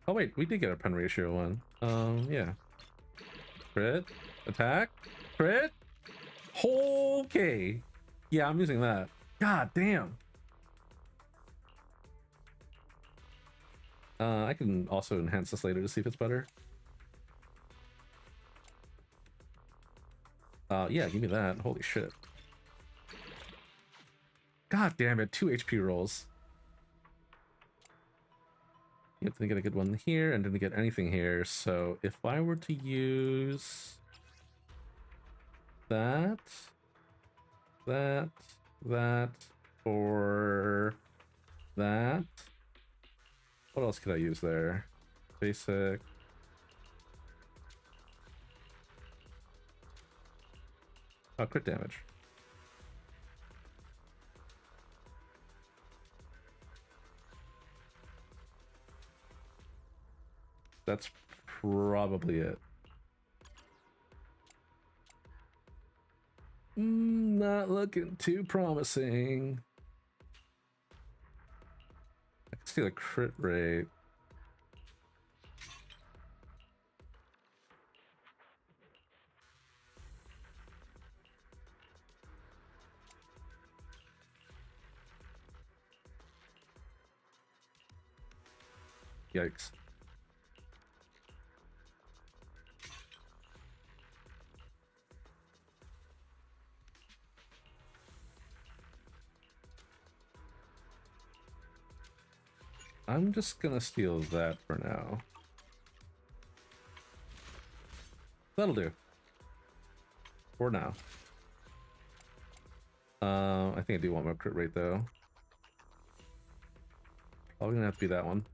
Oh wait, we did get a pen ratio one. Yeah. Crit, attack, crit. Okay. Yeah, I'm using that. God damn. I can also enhance this later to see if it's better. Yeah, give me that. Holy shit. God damn it, 2 HP rolls. You have to get a good one here and didn't get anything here. So if I were to use that, or that, what else could I use there? Basic. Oh, crit damage. That's probably it. Not looking too promising. I can see the crit rate. Yikes. I'm just gonna steal that for now. That'll do. For now. I think I do want my crit rate though. Probably gonna have to be that one.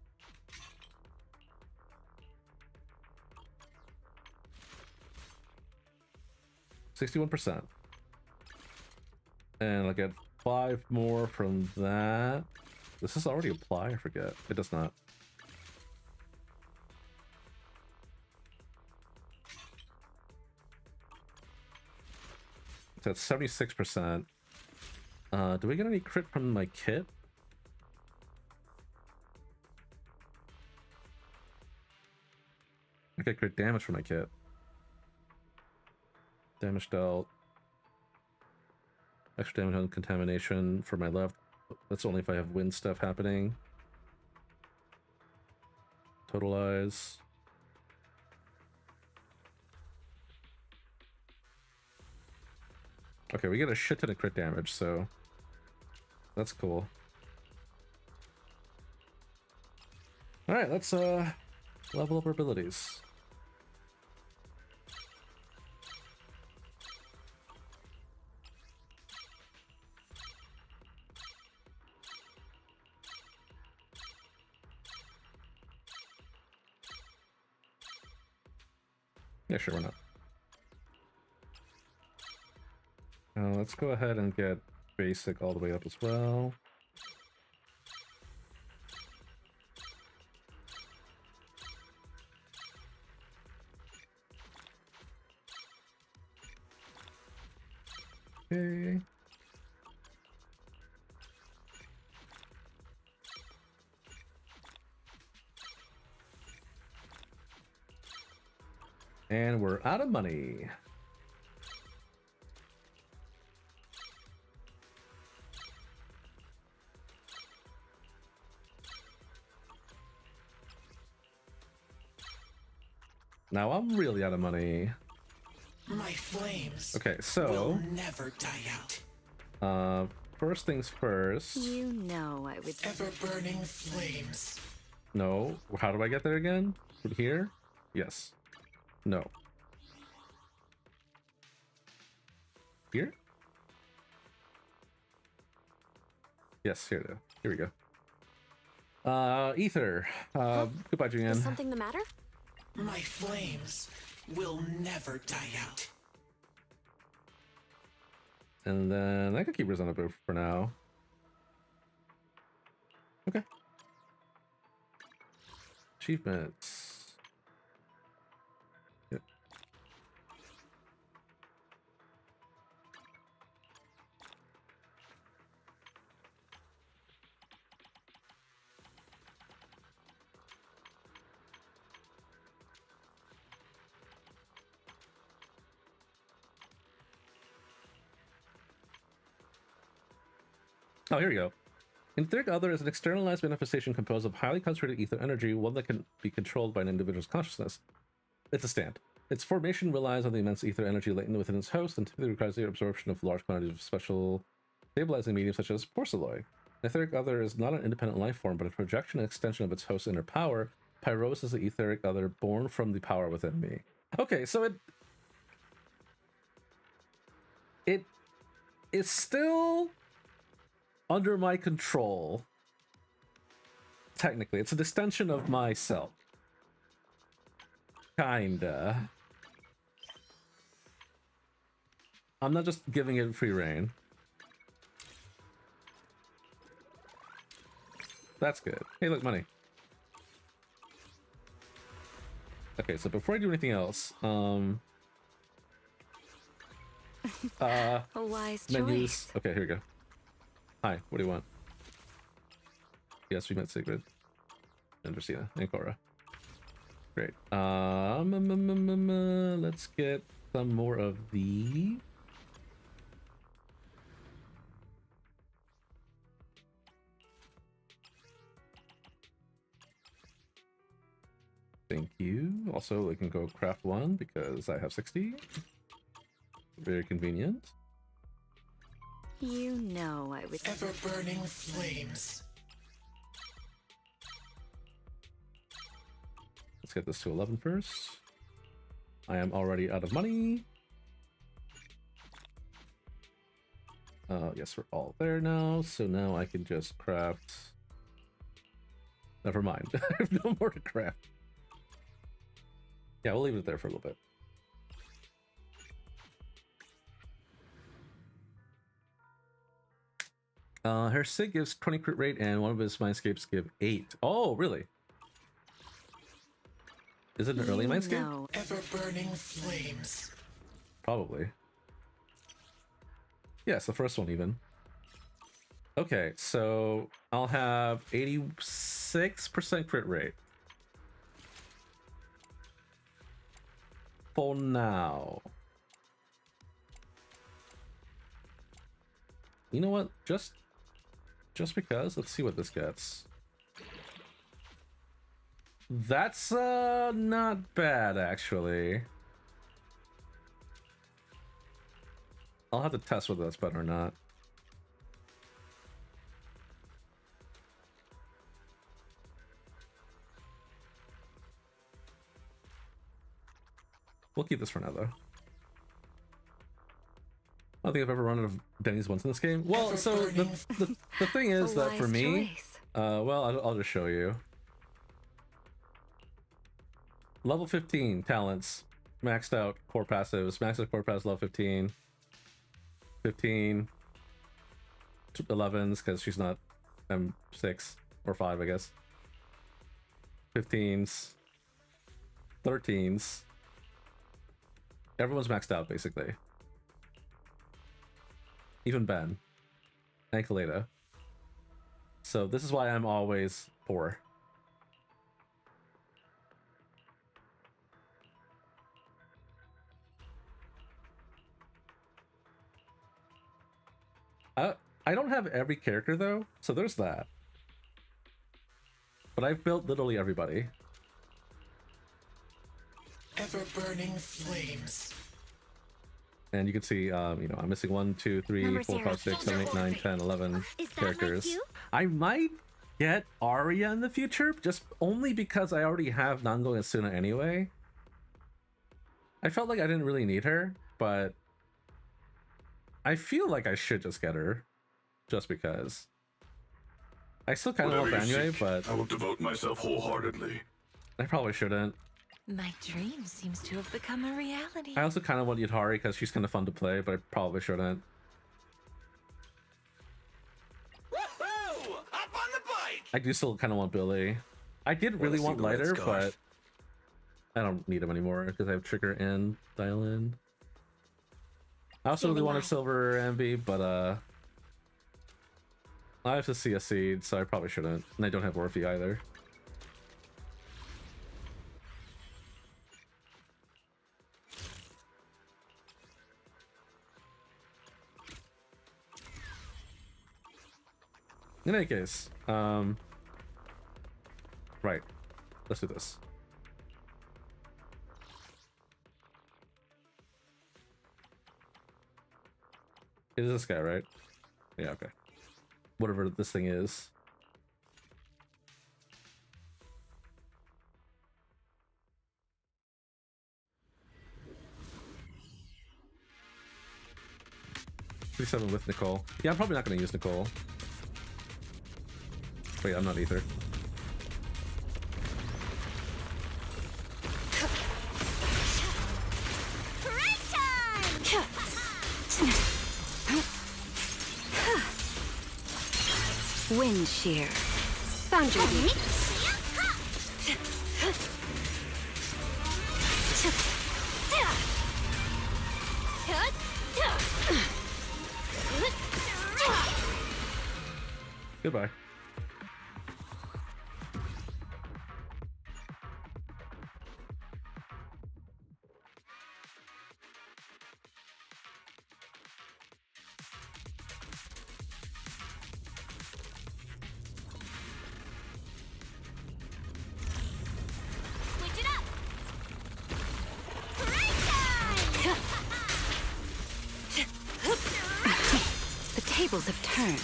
%61%. And I'll get 5 more from that. Does this already apply? I forget. It does not. So that's 76%. Do we get any crit from my kit? I get crit damage from my kit. Damage dealt. Extra damage on contamination for my left. That's only if I have wind stuff happening. Totalize. Okay, we get a shit ton of crit damage, so that's cool. Alright, let's level up our abilities. Yeah, sure, why not? Let's go ahead and get basic all the way up as well. Okay. And we're out of money. Now I'm really out of money. My flames. Okay, so will never die out. First things first. You know I would. Ever burning flames. No. How do I get there again? From here? Yes. No. Here? Yes, here we go. Ether. Goodbye, Julian. Is something the matter? My flames will never die out. And then I could keep Rizana for now. Okay. Achievements. Yep. Oh, here we go. Etheric Other is an externalized manifestation composed of highly concentrated ether energy, one that can be controlled by an individual's consciousness. It's a stand. Its formation relies on the immense ether energy latent within its host and typically requires the absorption of large quantities of special stabilizing medium such as porcelain. An etheric other is not an independent life form, but a projection and extension of its host's inner power. Pyros is the etheric other born from the power within me. Okay, so it is still under my control. Technically, it's an extension of myself. Kinda. I'm not just giving it free reign. That's good. Hey, look, money. Okay, so before I do anything else, A wise menus. choice. Okay, here we go. Hi, what do you want? Yes, we met Sigrid. And Rosina and Cora. Great. Let's get some more of the... Thank you. Also, we can go craft one because I have 60. Very convenient. You know I would... Ever-burning flames. Let's get this to 11 first. I am already out of money. Yes, we're all there now. So now I can just craft... Never mind. I have no more to craft. Yeah, we'll leave it there for a little bit. Her Sig gives 20 crit rate and one of his mindscapes give 8. Oh, really? Is it an early mindscape? Ever-burning flames. Probably. Yes, the first one even. Okay, so I'll have 86% crit rate. For now. You know what? Just because, let's see what this gets. That's not bad actually. I'll have to test whether that's better or not. We'll keep this for now, though. I don't think I've ever run out of Denny's once in this game. Well, so the thing is that for me, well, I'll just show you. Level 15 talents, maxed out core passives, maxed out core passives level 15. 15. 11s, because she's not M6 or 5, I guess. 15s. 13s. Everyone's maxed out, basically. Even Ben. And Kaleda. So this is why I'm always poor. I don't have every character, though, so there's that. But I've built literally everybody. Ever-burning flames. And you can see, you know, I'm missing 1, 2, 3, 4, 5, 6, 7, 8, 9, 10, 11 characters. I might get Arya in the future, just only because I already have Nango and Suna anyway. I felt like I didn't really need her, but I feel like I should just get her, just because. I still kind of love anyway, but I will devote myself wholeheartedly. I probably shouldn't. My dream seems to have become a reality. I also kind of want Yutari because she's kind of fun to play, but I probably shouldn't. Woohoo! Up on the bike! I do still kind of want Billy. I did really want Lighter, but I don't need him anymore because I have Trigger and Dial In. I also really wanted Silver Ambi, but I have to see a seed, so I probably shouldn't. And I don't have Orphe either. In any case, right, let's do this. It is this guy, right? Yeah, okay. Whatever this thing is. $37 with Nicole. Yeah, I'm probably not going to use Nicole. Wait, I'm not either. Wind shear. Found your weakness. Goodbye. Switch it up. The tables have turned.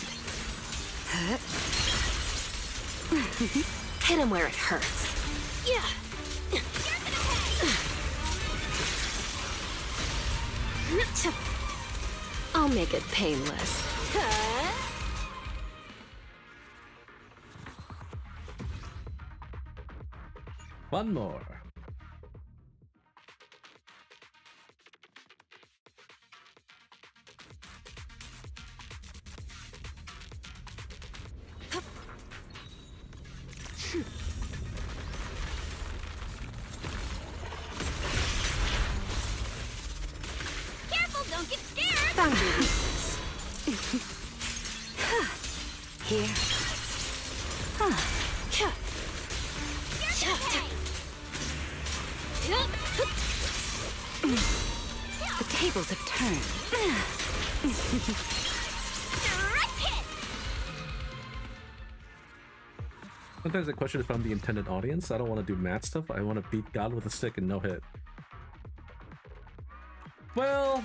Hit him where it hurts. Yeah. I'll make it painless. One more. Careful, don't get scared. Found your weakness. Here. The tables have turned. Sometimes I question if I'm the intended audience. I don't want to do math stuff. I want to beat God with a stick and no hit. Well,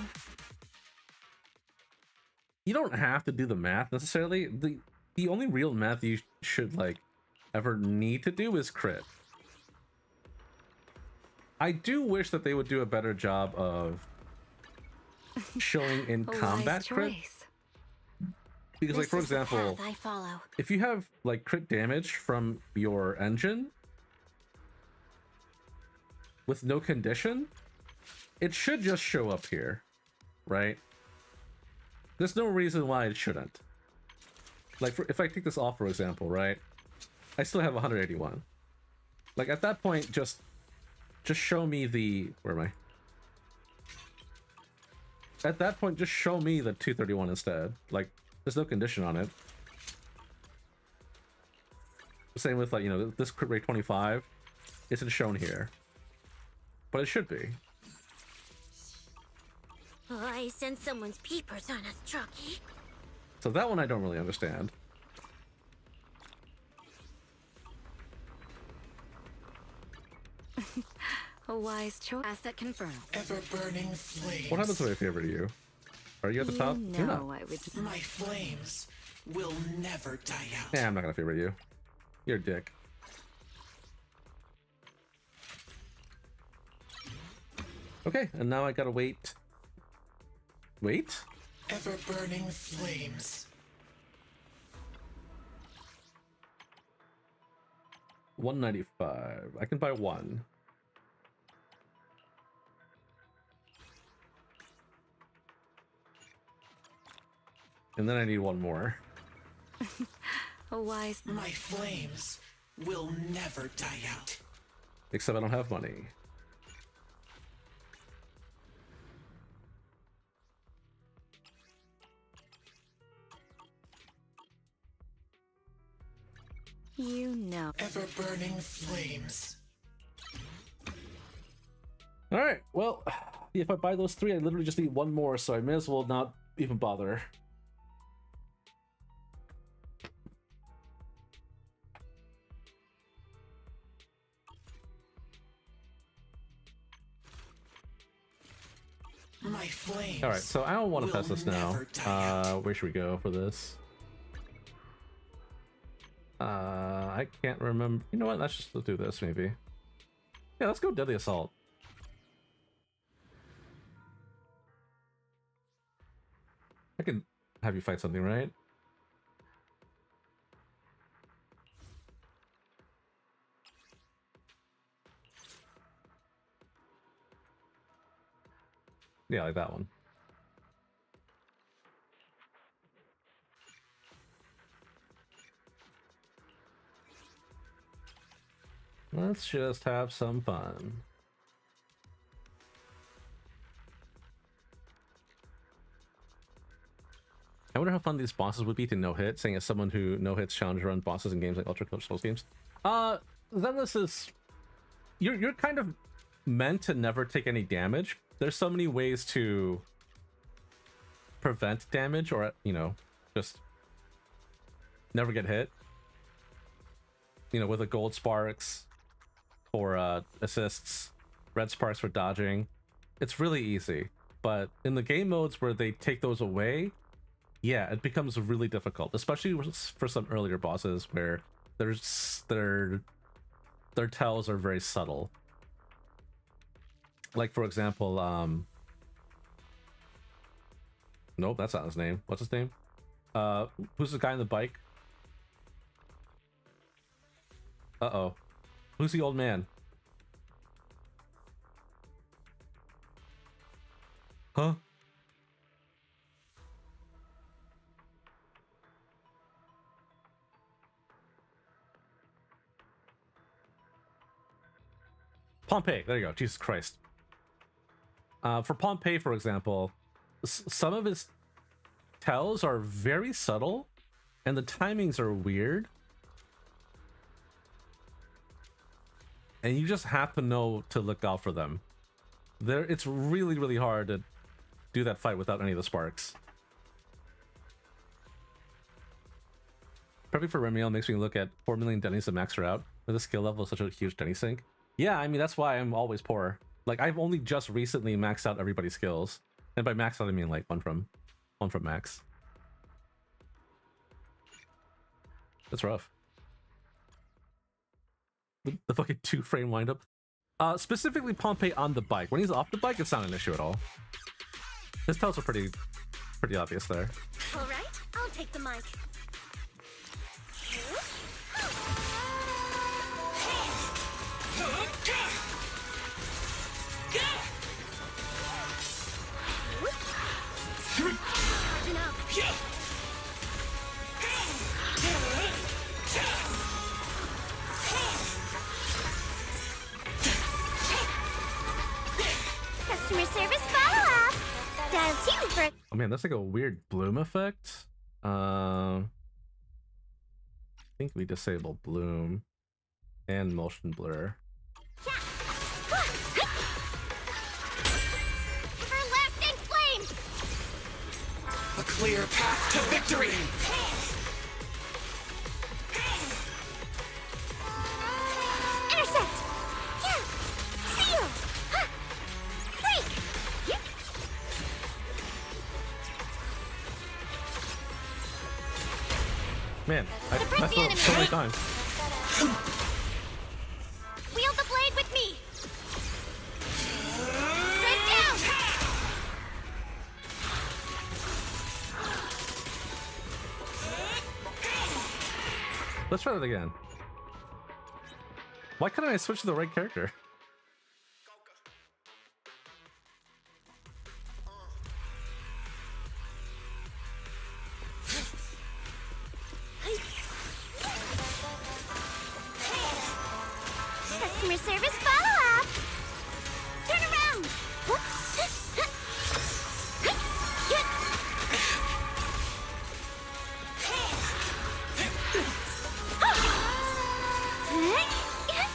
you don't have to do the math necessarily. The only real math you should like ever need to do is crit. I do wish that they would do a better job of showing in combat crit. Because like, for example, I follow. if you have like crit damage from your engine with no condition, it should just show up here, right? There's no reason why it shouldn't. Like, if I take this off, for example, right? I still have 181. Like, at that point, just show me the... Where am I? At that point, just show me the 231 instead. Like, there's no condition on it. Same with, like, you know, this crit rate 25 isn't shown here. But it should be. Oh, I sense someone's peepers on us, Trucky. So that one I don't really understand. A wise choice. Asset confirmed. Ever-burning flames. What happens if I favor you? Are you at the top? You're not. I would. My flames will never die out. Yeah, I'm not gonna favor you. You're a dick. Okay, and now I gotta wait. Wait? Ever-burning flames. 195. I can buy one. And then I need one more. A wise. My flames will never die out. Except I don't have money. You know. Ever-burning flames. Alright, well, if I buy those three, I literally just need one more, so I may as well not even bother. My my flames. All right, so I don't want to will test this now. never die out. Where should we go for this? I can't remember. You know what? Let's just do this maybe. Yeah, let's go Deadly Assault. I can have you fight something, right? Yeah, like that one. Let's just have some fun. I wonder how fun these bosses would be to no-hit, saying as someone who no-hits challenge run bosses in games like Ultra Souls games. Zenless is... You're kind of meant to never take any damage. There's so many ways to prevent damage or, you know, just never get hit. You know, with the gold sparks for assists, red sparks for dodging. It's really easy. But in the game modes where they take those away, yeah, it becomes really difficult, especially for some earlier bosses where their tells are very subtle. Like, for example, nope, that's not his name. What's his name? Who's the guy on the bike? Uh-oh. Who's the old man? Huh? Pompeii, there you go. Jesus Christ. For Pompeii, for example, some of his tells are very subtle, and the timings are weird. And you just have to know to look out for them. It's really, really hard to do that fight without any of the sparks. Prepping for Remiel makes me look at 4 million Denny's to max her out. With a skill level of such a huge Denny sink. Yeah, I mean, that's why I'm always poor. Like, I've only just recently maxed out everybody's skills. And by maxed out, I mean, like, one from max. That's rough. The fucking 2-frame windup. Specifically Pompeii on the bike. When he's off the bike, it's not an issue at all. His tells are pretty obvious there. All right, I'll take the mic. Charging up. Customer service follow-up. Dial 2 for... Oh man, that's like a weird bloom effect. I think we disable bloom and motion blur. Everlasting flame. A clear path to victory! Intercept! Yeah! Seal! Huh. Break! Yep. Man, I messed up so many times. Wield the blade with me! Straight down! Let's try that again. Why couldn't I switch to the right character? Customer service follow-up! Turn around!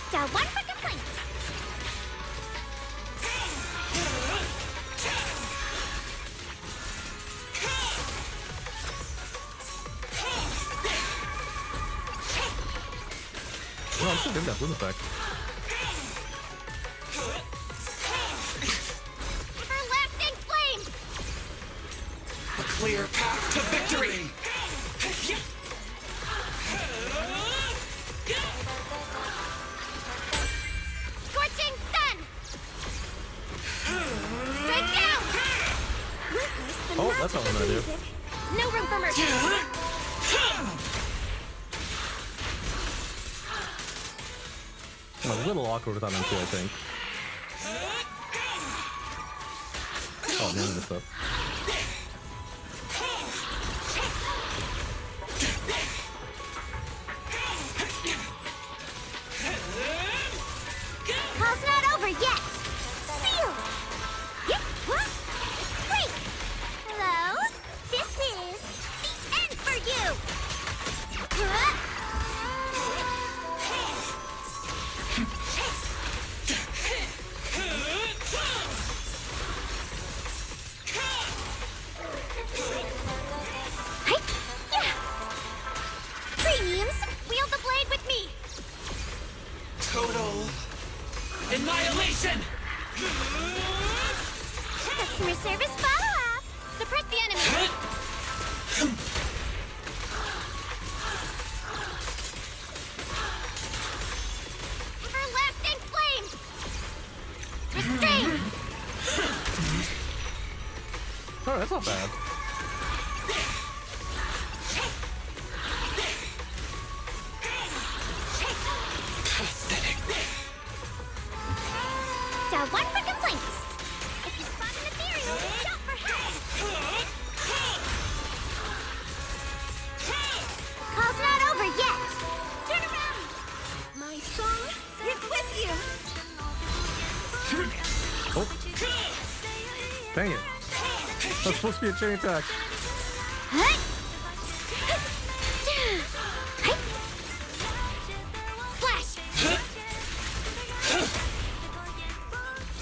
Dial 1 for complaints! Well, I'm still getting that bloom effect. Everlasting flame! that's all I'm gonna do. No room for mercy. I'm a little awkward without him too, I think. Oh man, this up. Call's not over yet. Seal. Wait. Hello. This is the end for you. Premiums, wield the blade with me. Total annihilation! Customer service follow-up. Suppress the enemy. Everlasting flame. Restrain. Alright, that's not bad. Down one for complaints. If you spot an ethereal, shout for help. Call's not over yet. Turn around. My song is with you. Oh. Dang it. That's supposed to be a chain attack. Flash.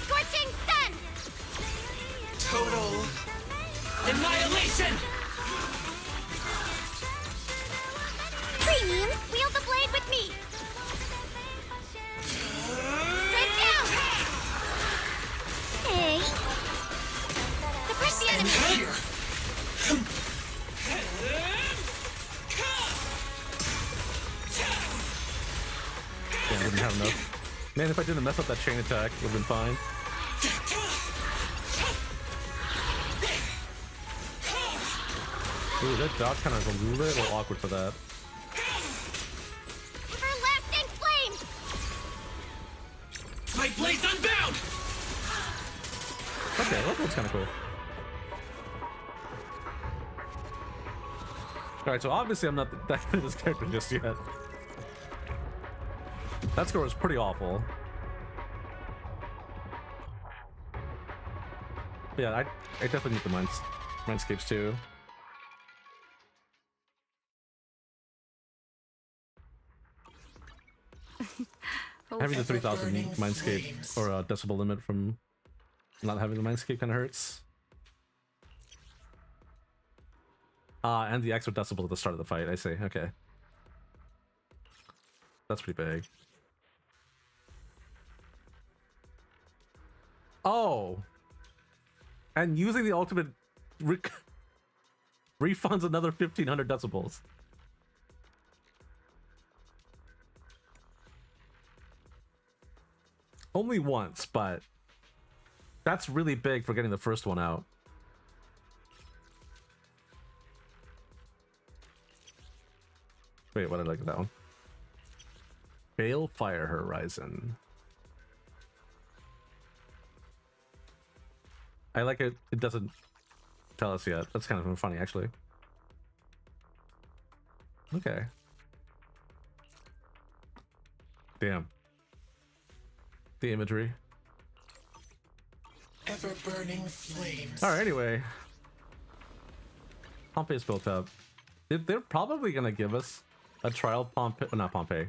Scorching sun. Total annihilation! Premium, wield the blade with me. Strike down. Hey. Suppress the enemy. Yeah, I didn't have enough. Man, if I didn't mess up that chain attack, it would have been fine. Ooh, that dodge kind of is a little awkward for that. Everlasting flame. My blade's unbound! Okay, that looks kind of cool. Alright, so obviously I'm not that good at this character just yet. That score was pretty awful. But yeah, I definitely need the mindscapes too. Having the 3,000 mindscape or decibel limit from not having the mindscape kind of hurts. And the extra decibel at the start of the fight, I see. Okay. That's pretty big. Oh! And using the ultimate refunds another 1,500 decibels. Only once, but that's really big for getting the first one out. Wait, what did I like that one? Balefire Horizon. I like it. It doesn't tell us yet. That's kind of funny, actually. Okay. Damn. The imagery. Ever-burning flames. Alright, anyway. Pompeii's built up. They're probably gonna give us a trial not Pompeii.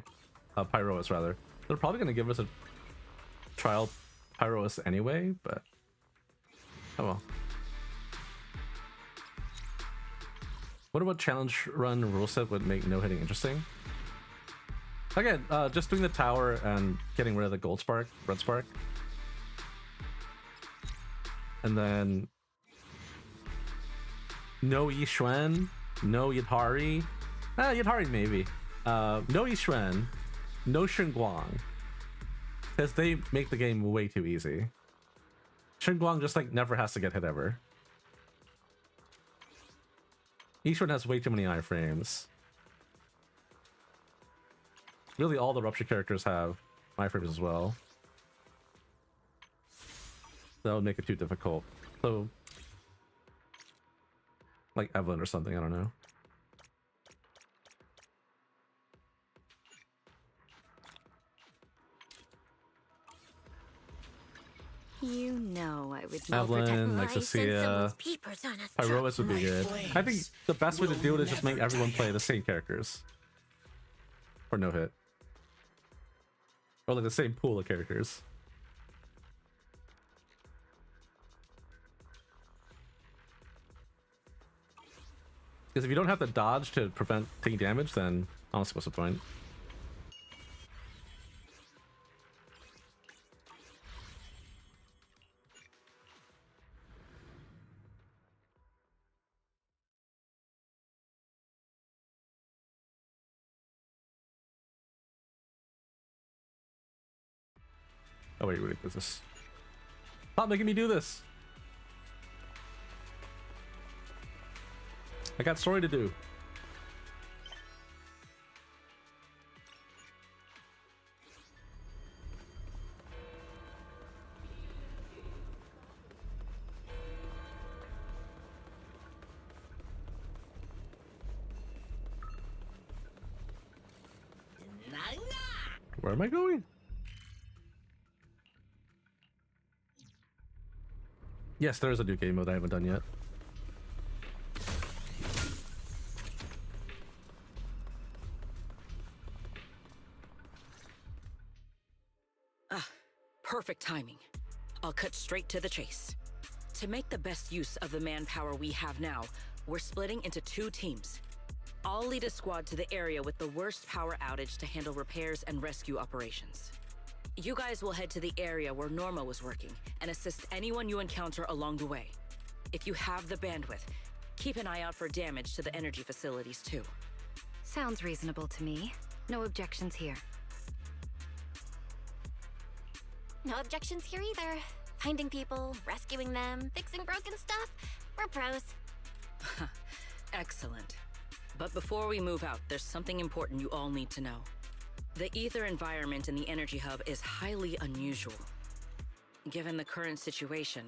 Pyroas, rather. They're probably gonna give us a trial Pyroas anyway, but... oh well. What about challenge run rule set would make no hitting interesting? Again, just doing the tower and getting rid of the gold spark, red spark. And then no Yixuan, no Yidhari. Yidhari maybe. No Yixuan, no Shenguang. Because they make the game way too easy. Shenguang just like never has to get hit ever. Each one has way too many iframes. Really, all the Rupture characters have iframes as well. That would make it too difficult. So, like Evelyn or something, I don't know. You know I would Evelyn, like Cecilia, Pyroas would be good. I think the best way to do it is just make everyone play the same characters. Or no hit. Or like the same pool of characters. Because if you don't have to dodge to prevent taking damage, then I don't see what's the point. Oh wait, what is this? Stop making me do this! I got story to do. Where am I going? Yes, there is a new game mode I haven't done yet. Perfect timing. I'll cut straight to the chase. To make the best use of the manpower we have now, we're splitting into 2 teams. I'll lead a squad to the area with the worst power outage to handle repairs and rescue operations. You guys will head to the area where Norma was working and assist anyone you encounter along the way. If you have the bandwidth, keep an eye out for damage to the energy facilities too. Sounds reasonable to me. No objections here. No objections here either. Finding people, rescuing them, fixing broken stuff. We're pros. Excellent. But before we move out, there's something important you all need to know. The ether environment in the energy hub is highly unusual. Given the current situation,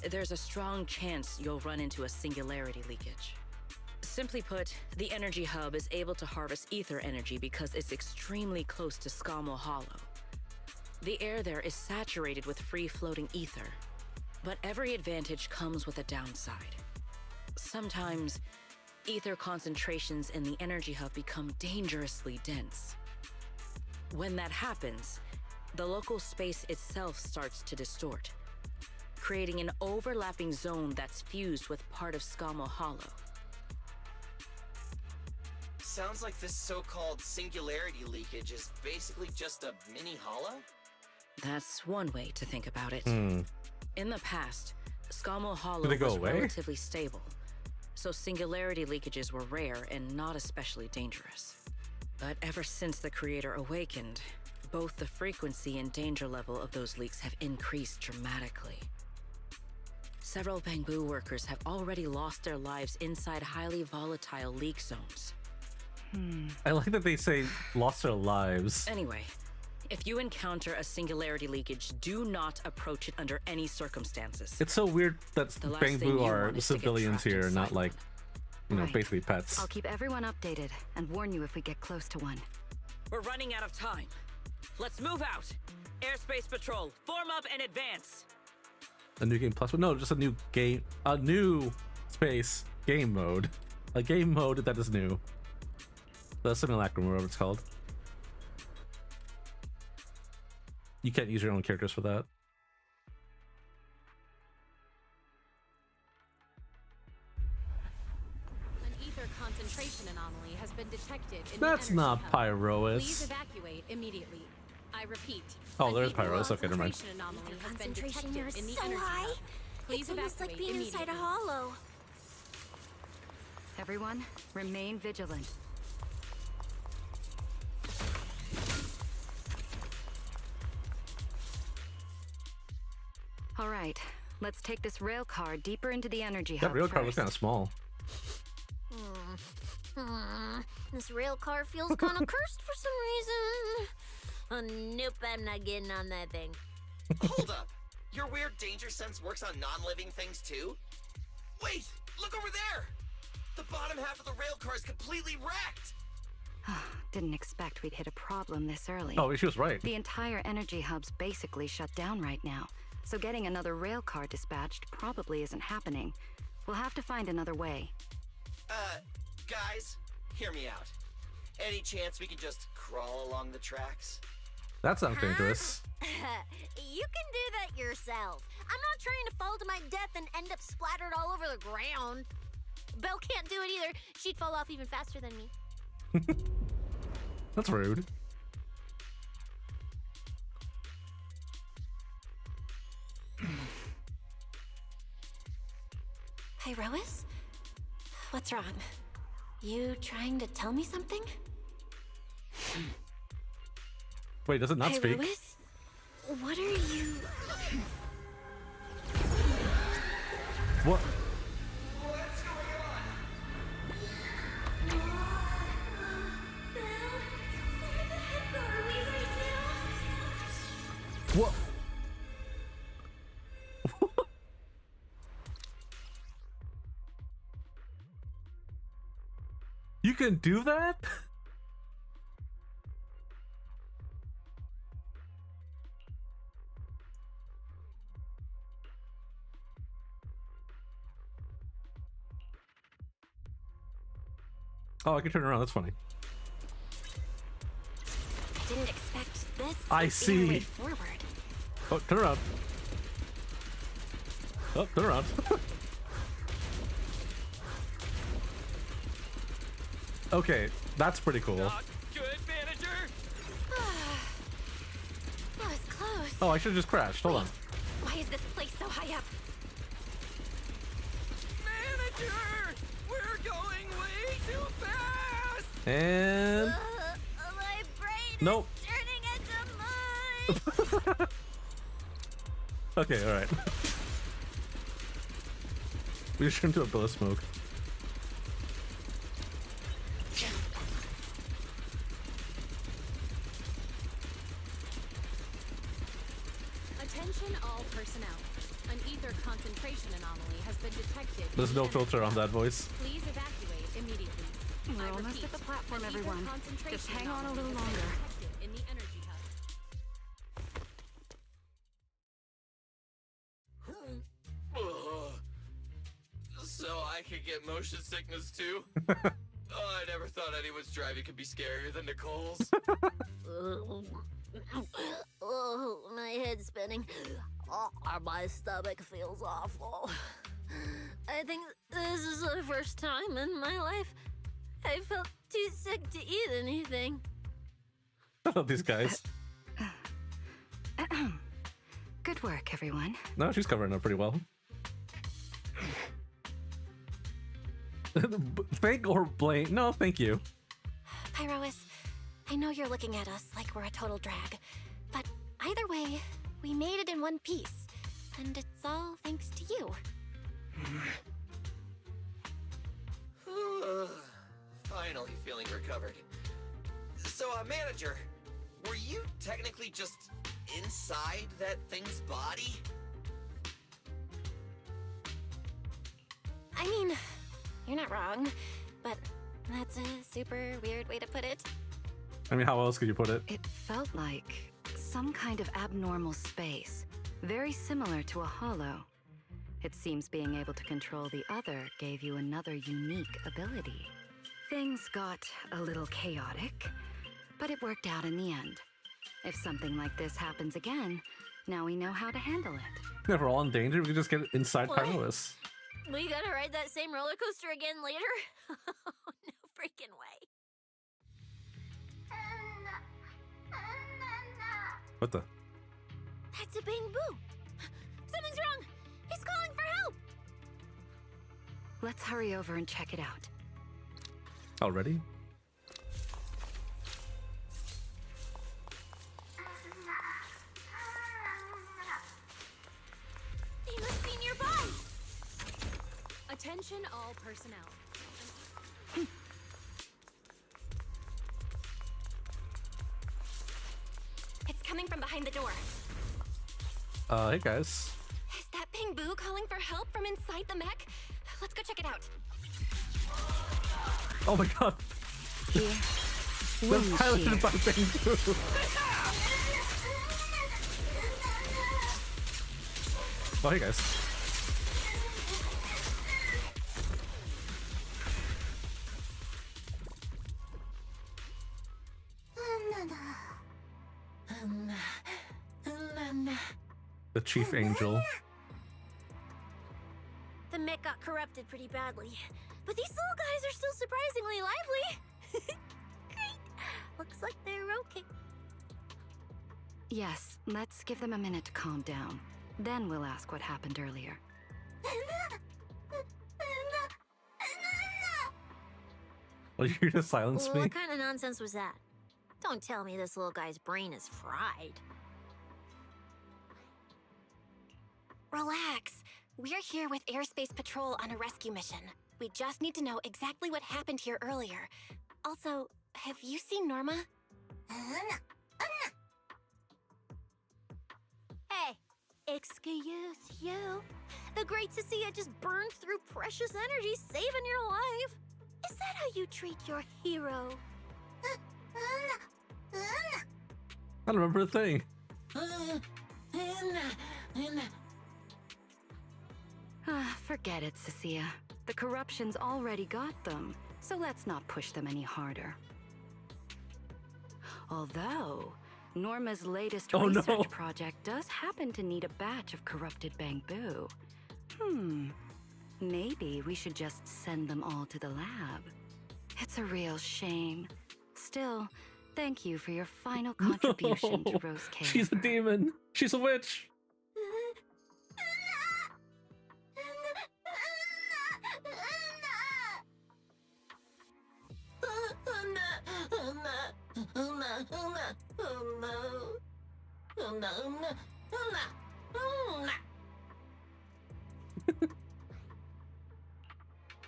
there's a strong chance you'll run into a singularity leakage. Simply put, the energy hub is able to harvest ether energy because it's extremely close to Scommel Hollow. The air there is saturated with free-floating ether, but every advantage comes with a downside. Sometimes, ether concentrations in the energy hub become dangerously dense. When that happens, the local space itself starts to distort, creating an overlapping zone that's fused with part of Scommel Hollow. Sounds like this so-called singularity leakage is basically just a mini hollow? That's one way to think about it. Hmm. In the past, Scommel Hollow Did it go was away? relatively stable, so singularity leakages were rare and not especially dangerous. But ever since the Creator awakened, both the frequency and danger level of those leaks have increased dramatically. Several Bangbu workers have already lost their lives inside highly volatile leak zones. I like that they say lost their lives. Anyway, if you encounter a singularity leakage, do not approach it under any circumstances. It's so weird that The last thing Bangbu you are want is to get civilians trapped here, inside not like, you know, Right. basically pets. I'll keep everyone updated and warn you if we get close to one. We're running out of time. Let's move out. Airspace patrol, form up and advance. A new game plus, no, just a new game, a new space game mode, a game mode that is new. The simulacrum, whatever it's called. You can't use your own characters for that. An ether concentration anomaly has been detected in That's the not energy hub. Pyroas. Please evacuate immediately. I repeat. Oh, an there's ether Pyroas. Okay, never mind. concentration anomaly has been Concentration detected here is in the so energy high. hub. Please It's almost like evacuate being inside a immediately. hollow. Everyone, remain vigilant. All right, let's take this rail car deeper into the energy hub That rail car was first. kind of small. This rail car feels kind of cursed for some reason. Oh, nope, I'm not getting on that thing. Hold up! Your weird danger sense works on non-living things too? Wait! Look over there! The bottom half of the rail car is completely wrecked! Didn't expect we'd hit a problem this early. Oh, she was right. The entire energy hub's basically shut down right now, so getting another rail car dispatched probably isn't happening. We'll have to find another way. Guys, hear me out. Any chance we can just crawl along the tracks? That sounds dangerous. You can do that yourself. I'm not trying to fall to my death and end up splattered all over the ground. Belle can't do it either. She'd fall off even faster than me. That's rude. Hi, Rois? What's wrong? You trying to tell me something? Wait, does it not Hi, speak? Rois? What are you... What? What's going on? What? You can do that? Oh, I can turn around. That's funny. I didn't expect this. I would be your way see. forward. Oh, turn around. Oh, turn around. Okay, that's pretty cool. Not good, manager! That was close. Oh, I should have just crashed. Hold on. Why is this place so high up? Manager! We're going way too fast! And My brain nope. is turning into mud. Okay, all right. We just turned into a bill of smoke. Attention all personnel. An ether concentration anomaly has been detected. There's no filter on that voice. Please evacuate immediately. We're I almost repeat, at the platform, an ether everyone. concentration Just hang on a little anomaly has longer. been detected in the energy hub. So I could get motion sickness too? Oh, I never thought anyone's driving could be scarier than Nicole's. Oh, my head's spinning. Oh, my stomach feels awful. I think this is the first time in my life I felt too sick to eat anything. I love these guys. Good work, everyone. No, she's covering up pretty well. Thank or blame? No, thank you. Pyrois, I know you're looking at us like we're a total drag, but either way, we made it in one piece, and it's all thanks to you. Finally feeling recovered. So, manager, were you technically just inside that thing's body? I mean, you're not wrong, but that's a super weird way to put it. I mean, how else could you put it? It felt like some kind of abnormal space, very similar to a hollow. It seems being able to control the other gave you another unique ability. Things got a little chaotic, but it worked out in the end. If something like this happens again, now we know how to handle it. If we're all in danger, we can just get inside What? Pyrois. We gotta ride that same roller coaster again later? No freaking way. What the? That's a Bang Boo. Something's wrong. He's calling for help. Let's hurry over and check it out. Already? He must be nearby. Attention all personnel. coming from behind the door. Hey guys. Is that Bangbu calling for help from inside the mech? Let's go check it out. Oh my god. That's piloted by Bangbu. Oh, hey guys. The chief angel. The mech got corrupted pretty badly, but these little guys are still surprisingly lively. Great. Looks like they're okay. Yes, let's give them a minute to calm down. Then we'll ask what happened earlier. Well, you just silence me. What kind of nonsense was that? Don't tell me this little guy's brain is fried. Relax. We're here with Airspace Patrol on a rescue mission. We just need to know exactly what happened here earlier. Also, have you seen Norma? Hey, excuse you. The great Cecilia just burned through precious energy saving your life. Is that how you treat your hero? I don't remember a thing. Forget it, Cecilia. The corruption's already got them, so let's not push them any harder. Although, Norma's latest research project does happen to need a batch of corrupted Bangbu. Maybe we should just send them all to the lab. It's a real shame. Still, thank you for your final contribution to Rose Cave. She's a demon. She's a witch.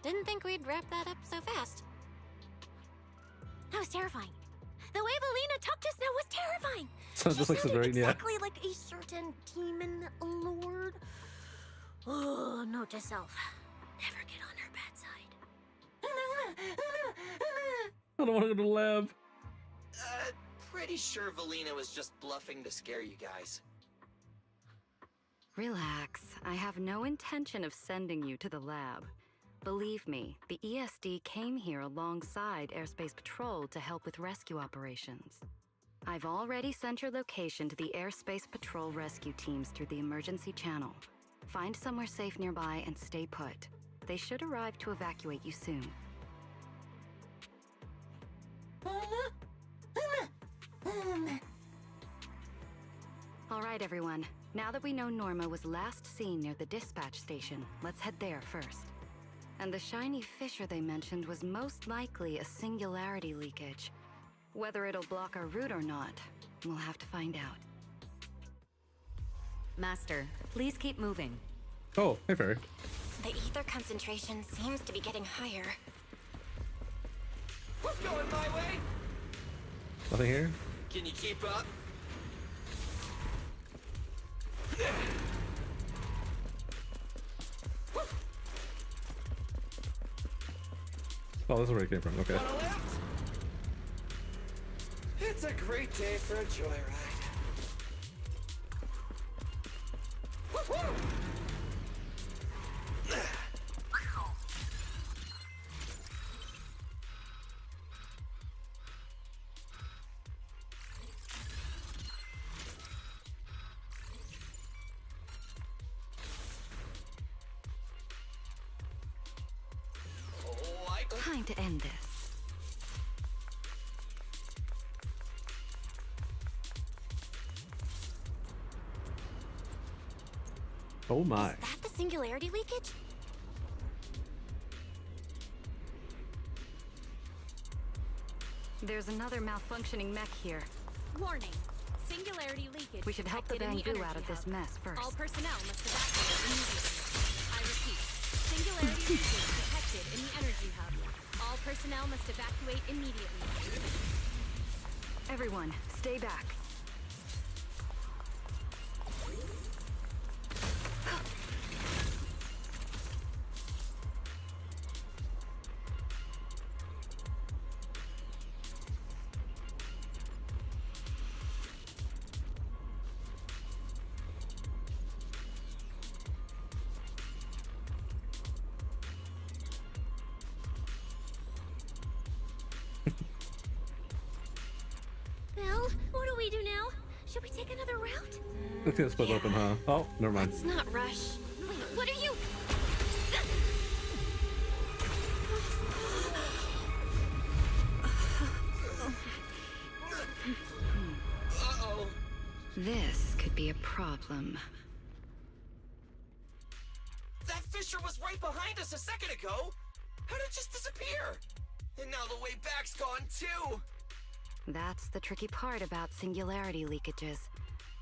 Didn't think we'd wrap that up so fast. That was terrifying. The way Valina talked just now was terrifying. Sounds just like Severine, yeah. Exactly like a certain demon lord. Oh, note to self: never get on her bad side. I don't want to go to the lab. Pretty sure Valina was just bluffing to scare you guys. Relax. I have no intention of sending you to the lab. Believe me, the ESD came here alongside Airspace Patrol to help with rescue operations. I've already sent your location to the Airspace Patrol rescue teams through the emergency channel. Find somewhere safe nearby and stay put. They should arrive to evacuate you soon. All right, everyone. Now that we know Norma was last seen near the dispatch station, let's head there first. And the shiny fissure they mentioned was most likely a singularity leakage. Whether it'll block our route or not, we'll have to find out. Master, please keep moving. Oh, hey, Fairy. The ether concentration seems to be getting higher. What's going my way? Nothing here? Can you keep up? Oh, this is where it came from. Okay. Wanna lift? It's a great day for a joyride. Woo-hoo! Time to end this. Oh my. Is that the singularity leakage? There's another malfunctioning mech here. Warning. Singularity leakage. We should help the detected in Bangbu out of energy this hub. mess first. All personnel must evacuate immediately. I repeat. Singularity leakage detected in the energy hub. All personnel must evacuate immediately. Everyone, stay back. Should we take another route? Look at this split open, huh? Oh, never mind. Let's not rush. Wait, what are you? Uh-oh. This could be a problem. That fissure was right behind us a second ago. How did it just disappear? And now the way back's gone too. That's the tricky part about singularity leakages.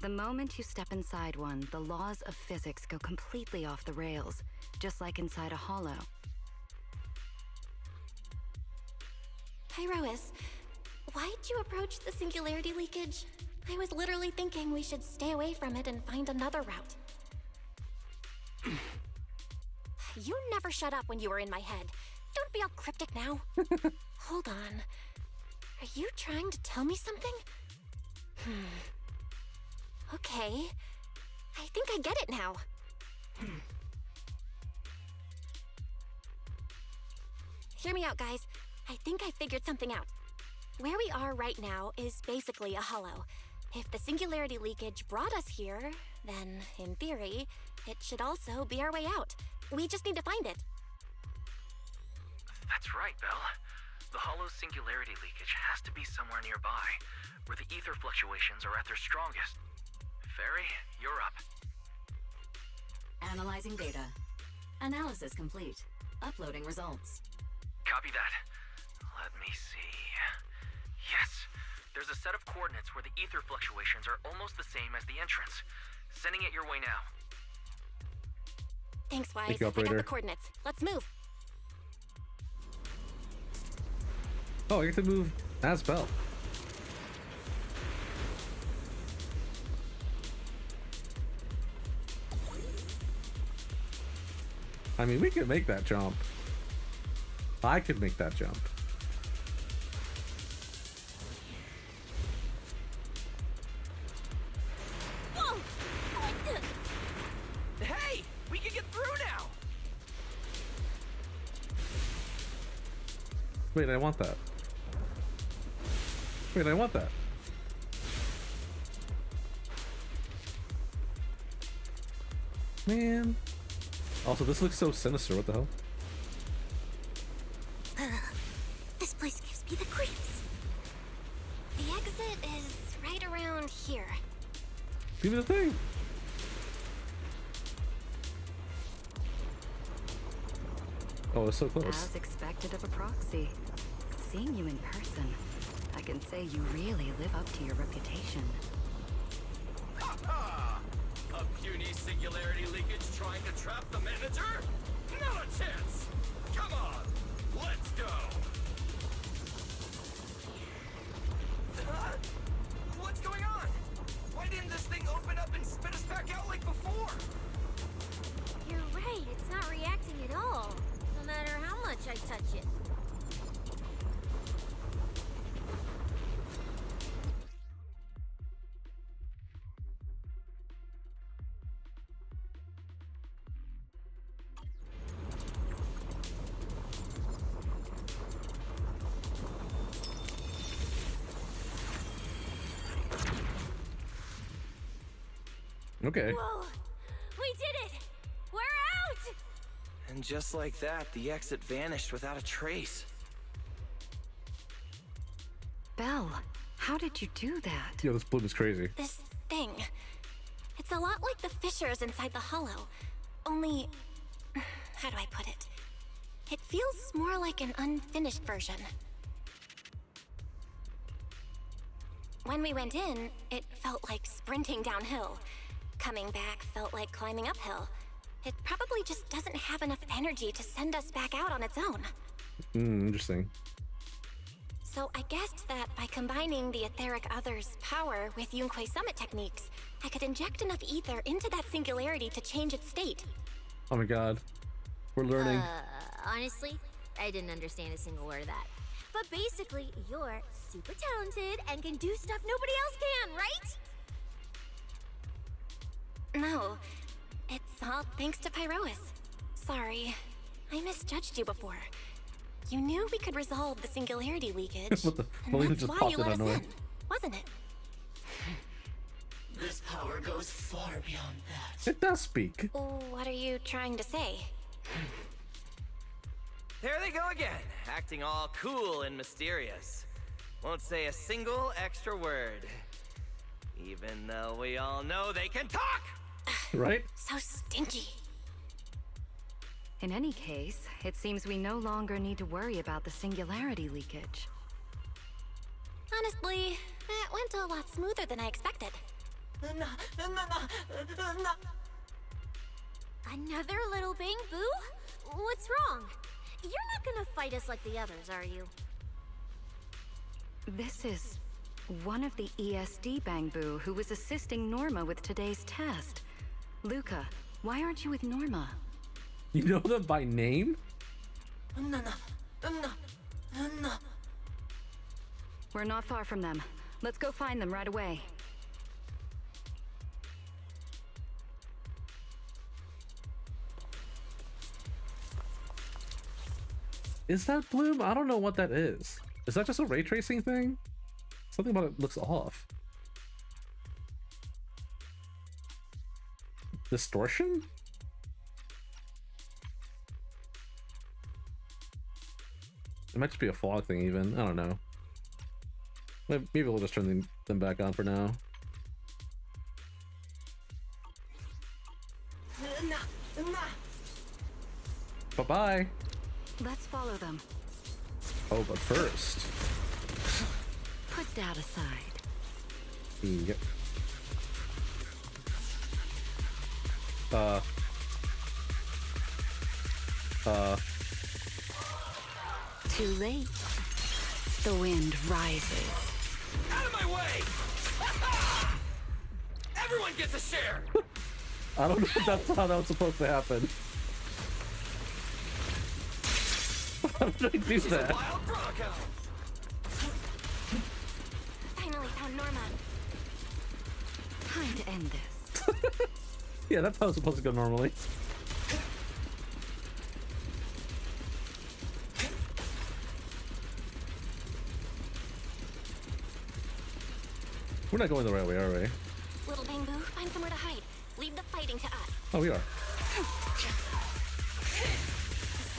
The moment you step inside one, the laws of physics go completely off the rails, just like inside a hollow. Pyrois, why'd you approach the singularity leakage? I was literally thinking we should stay away from it and find another route. You never shut up when you were in my head. Don't be all cryptic now. Hold on. Are you trying to tell me something? Okay. I think I get it now. Hear me out, guys. I think I figured something out. Where we are right now is basically a hollow. If the singularity leakage brought us here, then, in theory, it should also be our way out. We just need to find it. That's right, Belle. The hollow singularity leakage has to be somewhere nearby, where the ether fluctuations are at their strongest. Fairy, you're up. Analyzing data. Analysis complete. Uploading results. Copy that. Let me see. Yes, there's a set of coordinates where the ether fluctuations are almost the same as the entrance. Sending it your way now. Thanks, Wise. Thank you, I got operator. the coordinates. Let's move. Oh, I get to move as Belle. I mean, we could make that jump. I could make that jump. Whoa! Hey, we can get through now. Wait, I want that. Wait, I want that. Man. Also, this looks so sinister. What the hell? This place gives me the creeps. The exit is right around here. Give me the thing. Oh, it's so close. As expected of a proxy. Seeing you in person, I can say you really live up to your reputation. Ha ha! A puny singularity leakage trying to trap the manager? Not a chance! Come on, let's go! What's going on? Why didn't this thing open up and spit us back out like before? You're right, it's not reacting at all. No matter how much I touch it. Okay. Whoa! We did it! We're out! And just like that, the exit vanished without a trace. Belle, how did you do that? Yo, this bloom is crazy. This thing. It's a lot like the fissures inside the hollow. Only... how do I put it? It feels more like an unfinished version. When we went in, it felt like sprinting downhill. Coming back felt like climbing uphill. It probably just doesn't have enough energy to send us back out on its own. Interesting. So I guessed that by combining the etheric other's power with Yunquei summit techniques, I could inject enough ether into that singularity to change its state. Oh my god. We're learning. Honestly, I didn't understand a single word of that. But basically, you're super talented and can do stuff nobody else can, right? No, it's all thanks to Pyrois. Sorry, I misjudged you before. You knew we could resolve the singularity leakage, What the? and Melina that's just why popped you in let out us of nowhere. in, wasn't it? goes far beyond that. It does speak. What are you trying to say? There they go again, acting all cool and mysterious. Won't say a single extra word. Even though we all know they can talk! Right? So stingy. In any case, it seems we no longer need to worry about the singularity leakage. Honestly, that went a lot smoother than I expected. Another little bang boo? What's wrong? You're not gonna fight us like the others, are you? This is one of the ESD Bangbu who was assisting Norma with today's test. Luca, why aren't you with Norma? You know them by name? We're not far from them. Let's go find them right away. Is that bloom? I don't know what that is. Is that just a ray tracing thing? Something about it looks off. Distortion? It might just be a fog thing even. I don't know. Maybe we'll just turn them back on for now. Bye-bye. Let's follow them. Oh, but first. Put that aside. Yep. Too late. The wind rises. Out of my way! Everyone gets a share! I don't know if that's how that was supposed to happen. How did I do that? Wild Bronco! Finally found Norma. Time to end this. Yeah, that's how it's supposed to go normally. We're not going the right way, are we? Little Bangbu, find somewhere to hide. Leave the fighting to us. Oh, we are. Is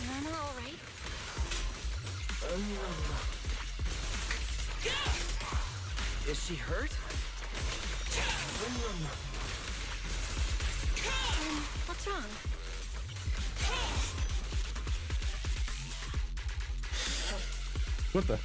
Norma alright? Is she hurt? What's wrong? What the?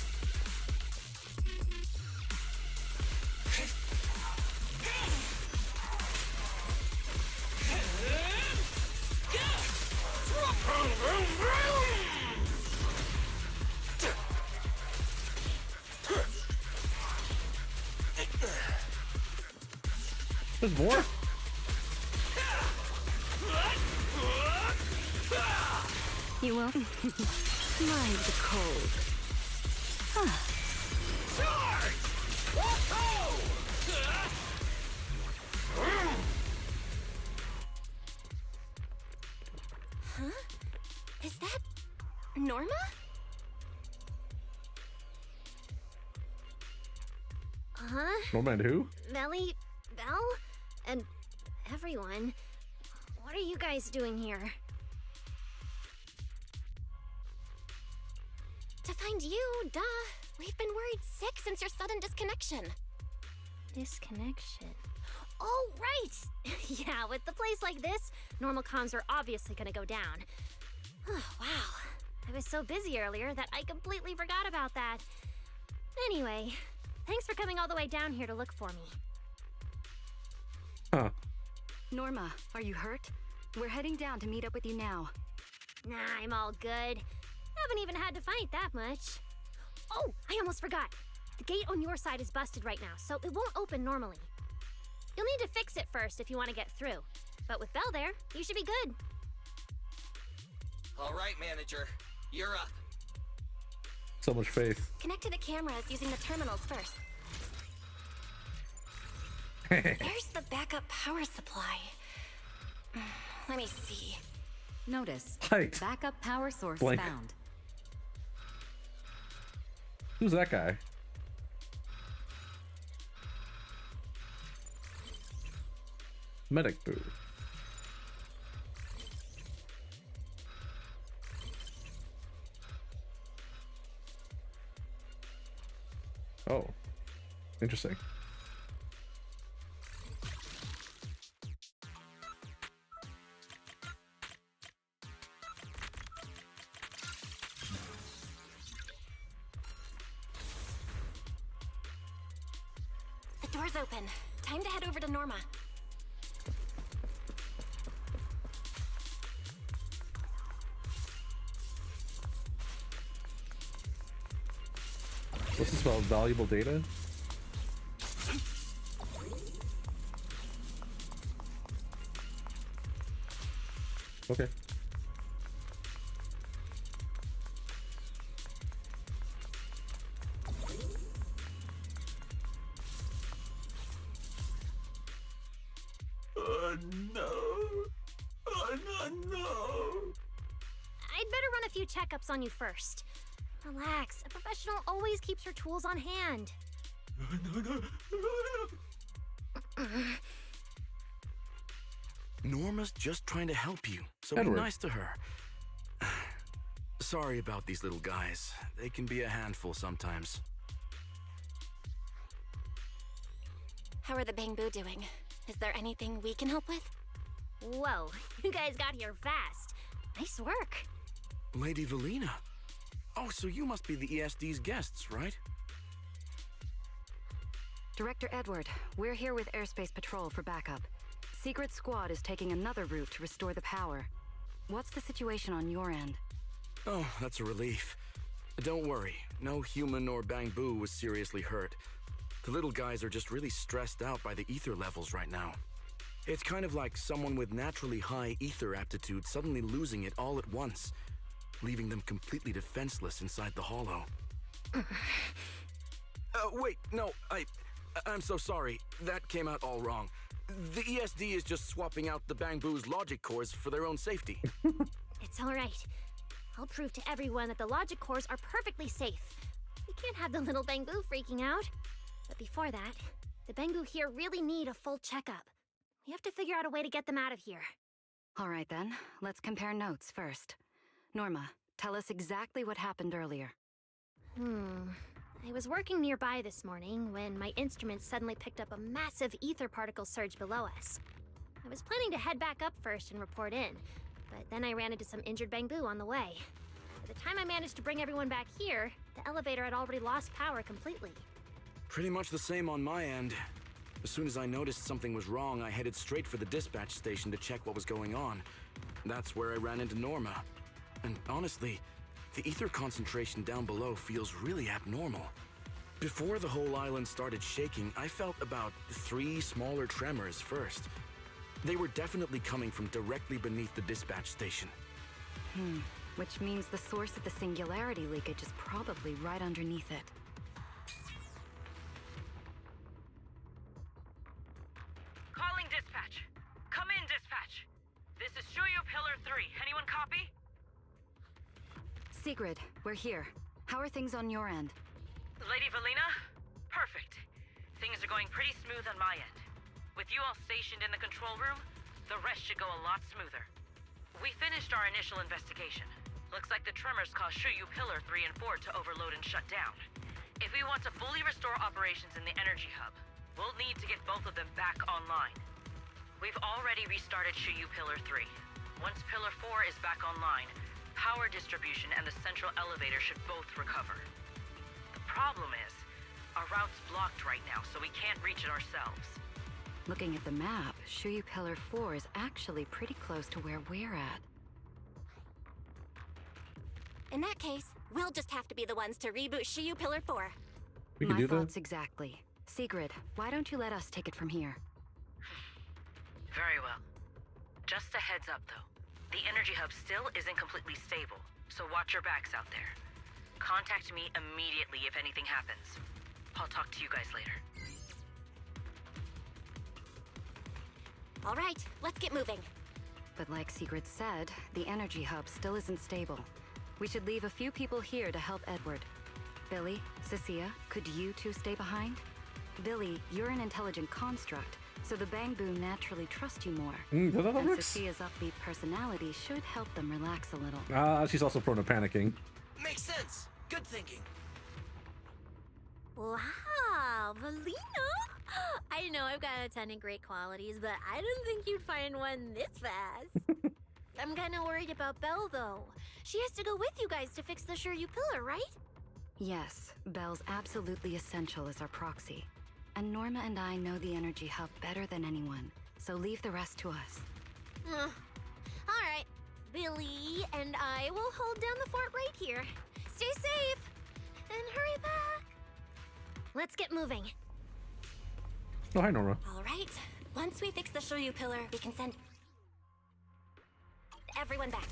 There's more? You won't mind the cold. Huh? Is that Norma? Huh? Norma and who? Melly, Belle, and everyone. What are you guys doing here? To find you, duh. We've been worried sick since your sudden disconnection. Disconnection. Oh, right! Yeah, with the place like this, normal comms are obviously gonna go down. Wow. I was so busy earlier that I completely forgot about that. Anyway, thanks for coming all the way down here to look for me. Huh. Norma, are you hurt? We're heading down to meet up with you now. Nah, I'm all good. Haven't even had to fight that much. Oh, I almost forgot. The gate on your side is busted right now, so it won't open normally. You'll need to fix it first if you want to get through. But with Belle there, you should be good. All right, manager. You're up. So much faith. Connect to the cameras using the terminals first. There's the backup power supply. Let me see. Notice. Right. Backup power source Blank. found. Who's that guy? Medic boo. Oh, interesting. The door's open. Time to head over to Norma. What's this about? Valuable data? Okay. No. No. I'd better run a few checkups on you first. Relax. A professional always keeps her tools on hand. Norma's just trying to help you, so Edward. be nice to her. Sorry about these little guys. They can be a handful sometimes. How are the Bangbu doing? Is there anything we can help with? Whoa, you guys got here fast. Nice work. Lady Valina. Oh, so you must be the ESD's guests, right? Director Edward, we're here with Airspace Patrol for backup. Secret Squad is taking another route to restore the power. What's the situation on your end? Oh, that's a relief. Don't worry, no human or Bangbu was seriously hurt. The little guys are just really stressed out by the ether levels right now. It's kind of like someone with naturally high ether aptitude suddenly losing it all at once, leaving them completely defenseless inside the hollow. Wait, no, I'm so sorry. That came out all wrong. The ESD is just swapping out the Bangbu's logic cores for their own safety. It's all right. I'll prove to everyone that the logic cores are perfectly safe. We can't have the little Bangbu freaking out. But before that, the Bangbu here really need a full checkup. We have to figure out a way to get them out of here. All right then, let's compare notes first. Norma, tell us exactly what happened earlier. I was working nearby this morning when my instruments suddenly picked up a massive ether particle surge below us. I was planning to head back up first and report in, but then I ran into some injured Bangbu on the way. By the time I managed to bring everyone back here, the elevator had already lost power completely. Pretty much the same on my end. As soon as I noticed something was wrong, I headed straight for the dispatch station to check what was going on. That's where I ran into Norma. And honestly, the ether concentration down below feels really abnormal. Before the whole island started shaking, I felt about 3 smaller tremors first. They were definitely coming from directly beneath the dispatch station. Which means the source of the singularity leakage is probably right underneath it. Calling dispatch. Come in, dispatch. This is Shuyu Pillar 3. Anyone copy? Sigrid, we're here. How are things on your end? Lady Valina? Perfect. Things are going pretty smooth on my end. With you all stationed in the control room, the rest should go a lot smoother. We finished our initial investigation. Looks like the tremors caused Shuyu Pillar 3 and 4 to overload and shut down. If we want to fully restore operations in the energy hub, we'll need to get both of them back online. We've already restarted Shuyu Pillar 3. Once Pillar 4 is back online, power distribution and the central elevator should both recover. The problem is, our route's blocked right now, so we can't reach it ourselves. Looking at the map, Shuyu Pillar 4 is actually pretty close to where we're at. In that case, we'll just have to be the ones to reboot Shuyu Pillar 4. We can My do thoughts that. exactly. Sigrid, why don't you let us take it from here? Very well. Just a heads up, though. The energy hub still isn't completely stable, so watch your backs out there. Contact me immediately if anything happens. I'll talk to you guys later. All right, let's get moving. But like Sigrid said, the energy hub still isn't stable. We should leave a few people here to help Edward. Billy, Cecilia, could you two stay behind? Billy, you're an intelligent construct, so the Bangbu naturally trust you more. Does that And works? Sophia's upbeat personality should help them relax a little. She's also prone to panicking. Makes sense. Good thinking. Wow, Valina! I know I've got a ton of great qualities, but I didn't think you'd find one this fast. I'm kind of worried about Belle, though. She has to go with you guys to fix the Shiryu pillar, right? Yes, Belle's absolutely essential as our proxy. And Norma and I know the energy hub better than anyone, so leave the rest to us. All right. Billy and I will hold down the fort right here. Stay safe and hurry back. Let's get moving. Oh, hi, Norma. All right. Once we fix the Shiryu pillar, we can send everyone back.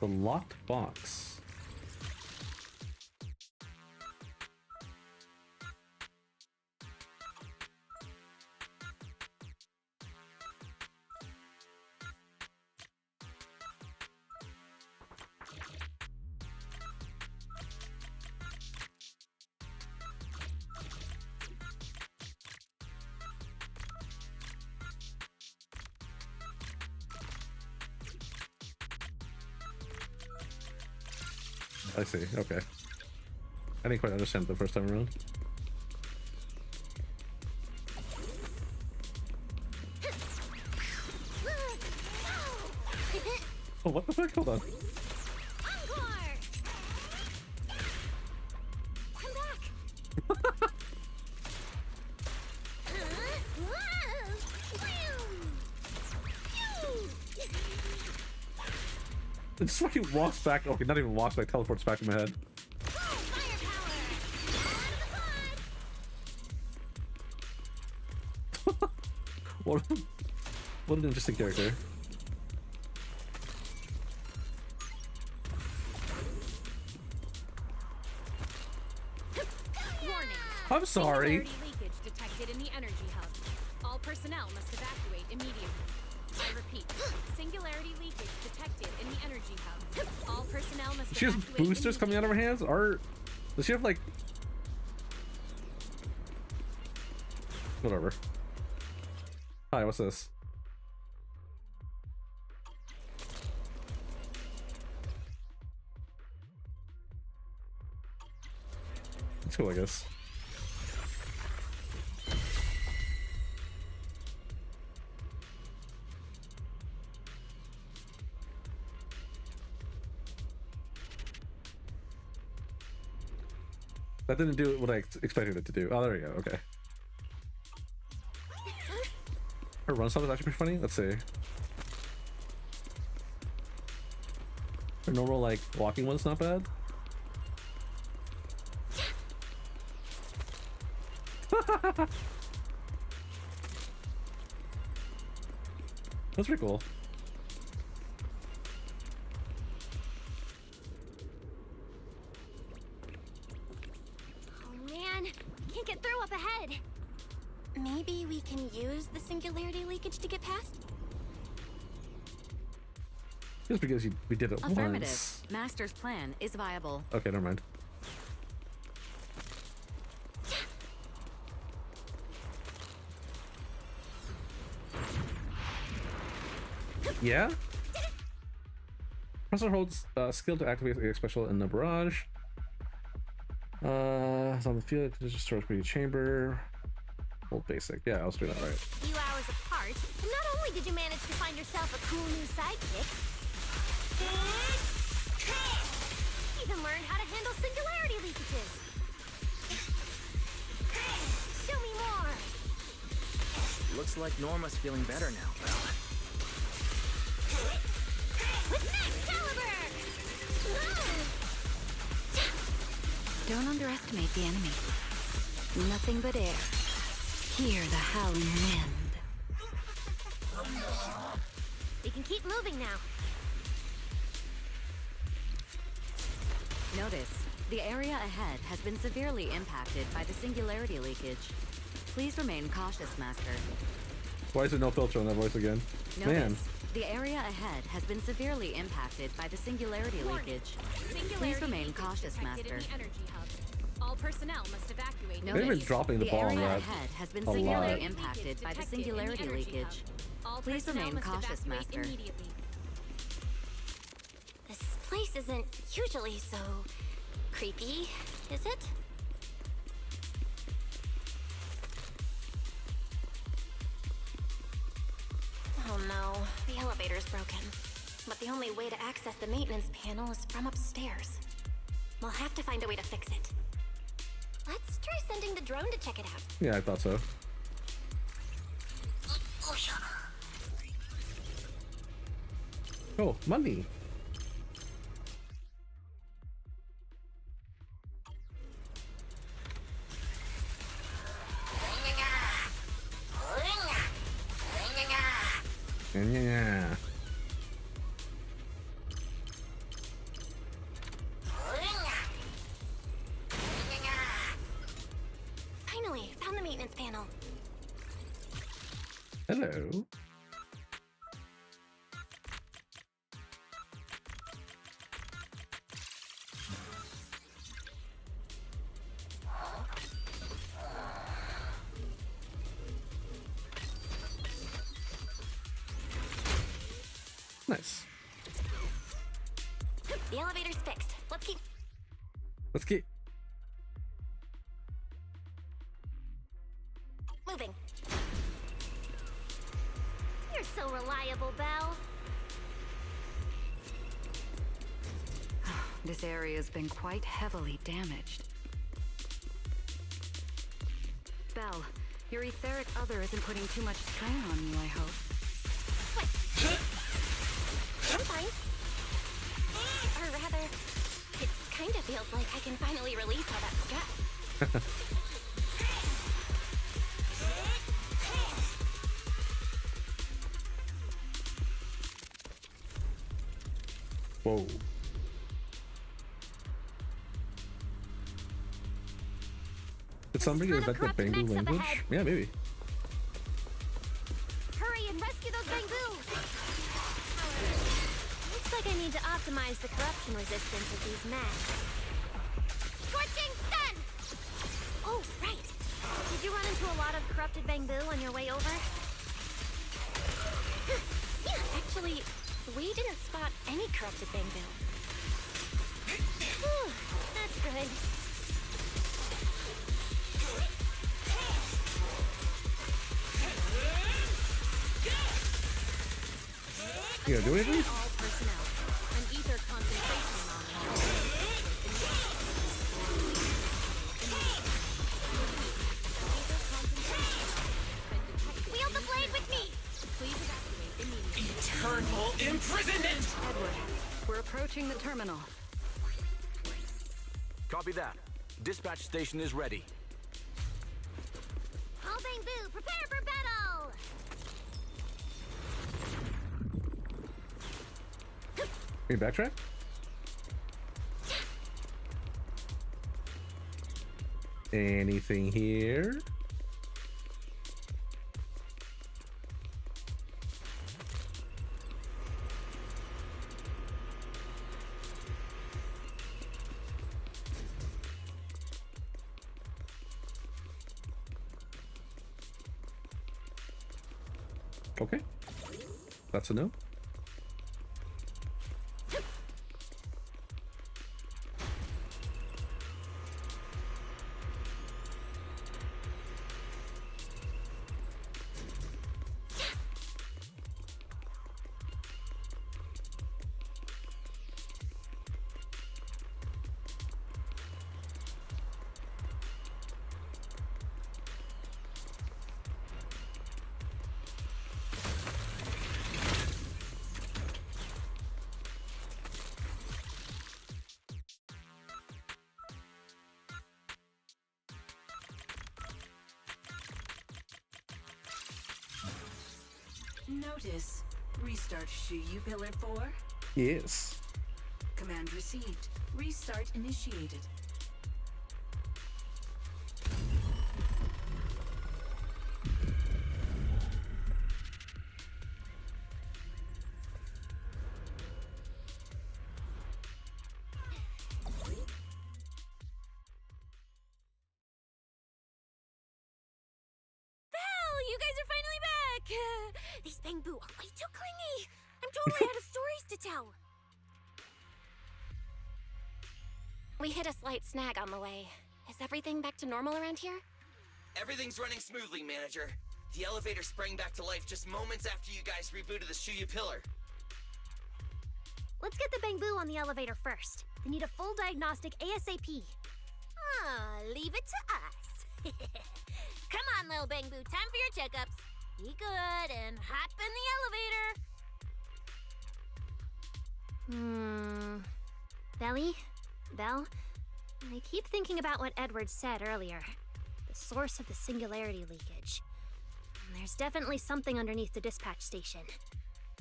The locked box. I see, okay. I didn't quite understand it the first time around. Oh, what the fuck? Hold on. It just fucking walks back. Okay, not even walks back, teleports back in my head. what an interesting character. Warning. I'm sorry. Singularity leakage detected in the energy hub. All personnel must evacuate immediately. I repeat, singularity leakage detected in the energy hub. All personnel must She has evacuate boosters coming out of her hands? Or does she have like... Whatever. Hi, what's this? It's cool, I guess. That didn't do what I expected it to do. Oh, there we go. Okay. Her run stop is actually pretty funny. Let's see. Her normal, like, walking one's not bad. That's pretty cool. Oh man, can't get through up ahead. Maybe we can use the singularity leakage to get past? Just because we did it Affirmative. once. Master's plan is viable. Okay, never mind. Yeah? Professor holds skill to activate a special in the barrage. It's on the field, just storage media chamber. Hold basic. Yeah, I was doing that right. A few hours apart, and not only did you manage to find yourself a cool new sidekick, even learned how to handle singularity leakages. Show me more. Looks like Norma's feeling better now, Belle. With max caliber! Don't underestimate the enemy. Nothing but air. Hear the howling wind. We can keep moving now. Notice, the area ahead has been severely impacted by the singularity leakage. Please remain cautious, Master. Why is there no filter on that voice again? Notice, Man. the area ahead has been severely impacted by the singularity leakage. Please Singularity remain leakage cautious, detected Master. in the energy hub. All personnel must evacuate. They've been dropping the ball on area that ahead has been a lot. severely impacted by the singularity leakage. Please remain cautious, Master. This place isn't usually so creepy, is it? Oh no, the elevator's broken. But the only way to access the maintenance panel is from upstairs. We'll have to find a way to fix it. Let's try sending the drone to check it out. Yeah, I thought so. Oh, money. Yeah. Finally, found the maintenance panel. Hello. Nice. The elevator's fixed. Let's keep. Moving. You're so reliable, Belle. This area's been quite heavily damaged. Belle, your etheric other isn't putting too much strain on you, I hope. I'm fine. Or rather, it kind of feels like I can finally release all that stress. Whoa. Did somebody invent the Bangu language? Yeah, maybe. Hurry and rescue those bamboo! Looks like I need to optimize the corruption resistance of these masks. Scorching sun! Oh, right. Did you run into a lot of corrupted bamboo on your way over? Yeah, actually, we didn't spot any corrupted bamboo. Whew, that's good. You gonna do anything? All personnel. An ether concentration Wield the blade with me! Please evacuate immediately. Eternal imprisonment! Edward, we're approaching the terminal. Copy that. Dispatch station is ready. All bamboo, prepare for battle! Can you backtrack? Anything here? Okay. That's a no. Notice. Restart Shuyu Pillar 4. Yes. Command received. Restart initiated. guys are finally back! These Bangbu are way too clingy! I'm totally out of stories to tell! We hit a slight snag on the way. Is everything back to normal around here? Everything's running smoothly, Manager. The elevator sprang back to life just moments after you guys rebooted the Shuyu pillar. Let's get the Bangbu on the elevator first. They need a full diagnostic ASAP. Leave it to us. Come on, little Bangbu, time for your checkups. Be good and hop in the elevator. Belly? Belle? I keep thinking about what Edward said earlier. The source of the singularity leakage. There's definitely something underneath the dispatch station.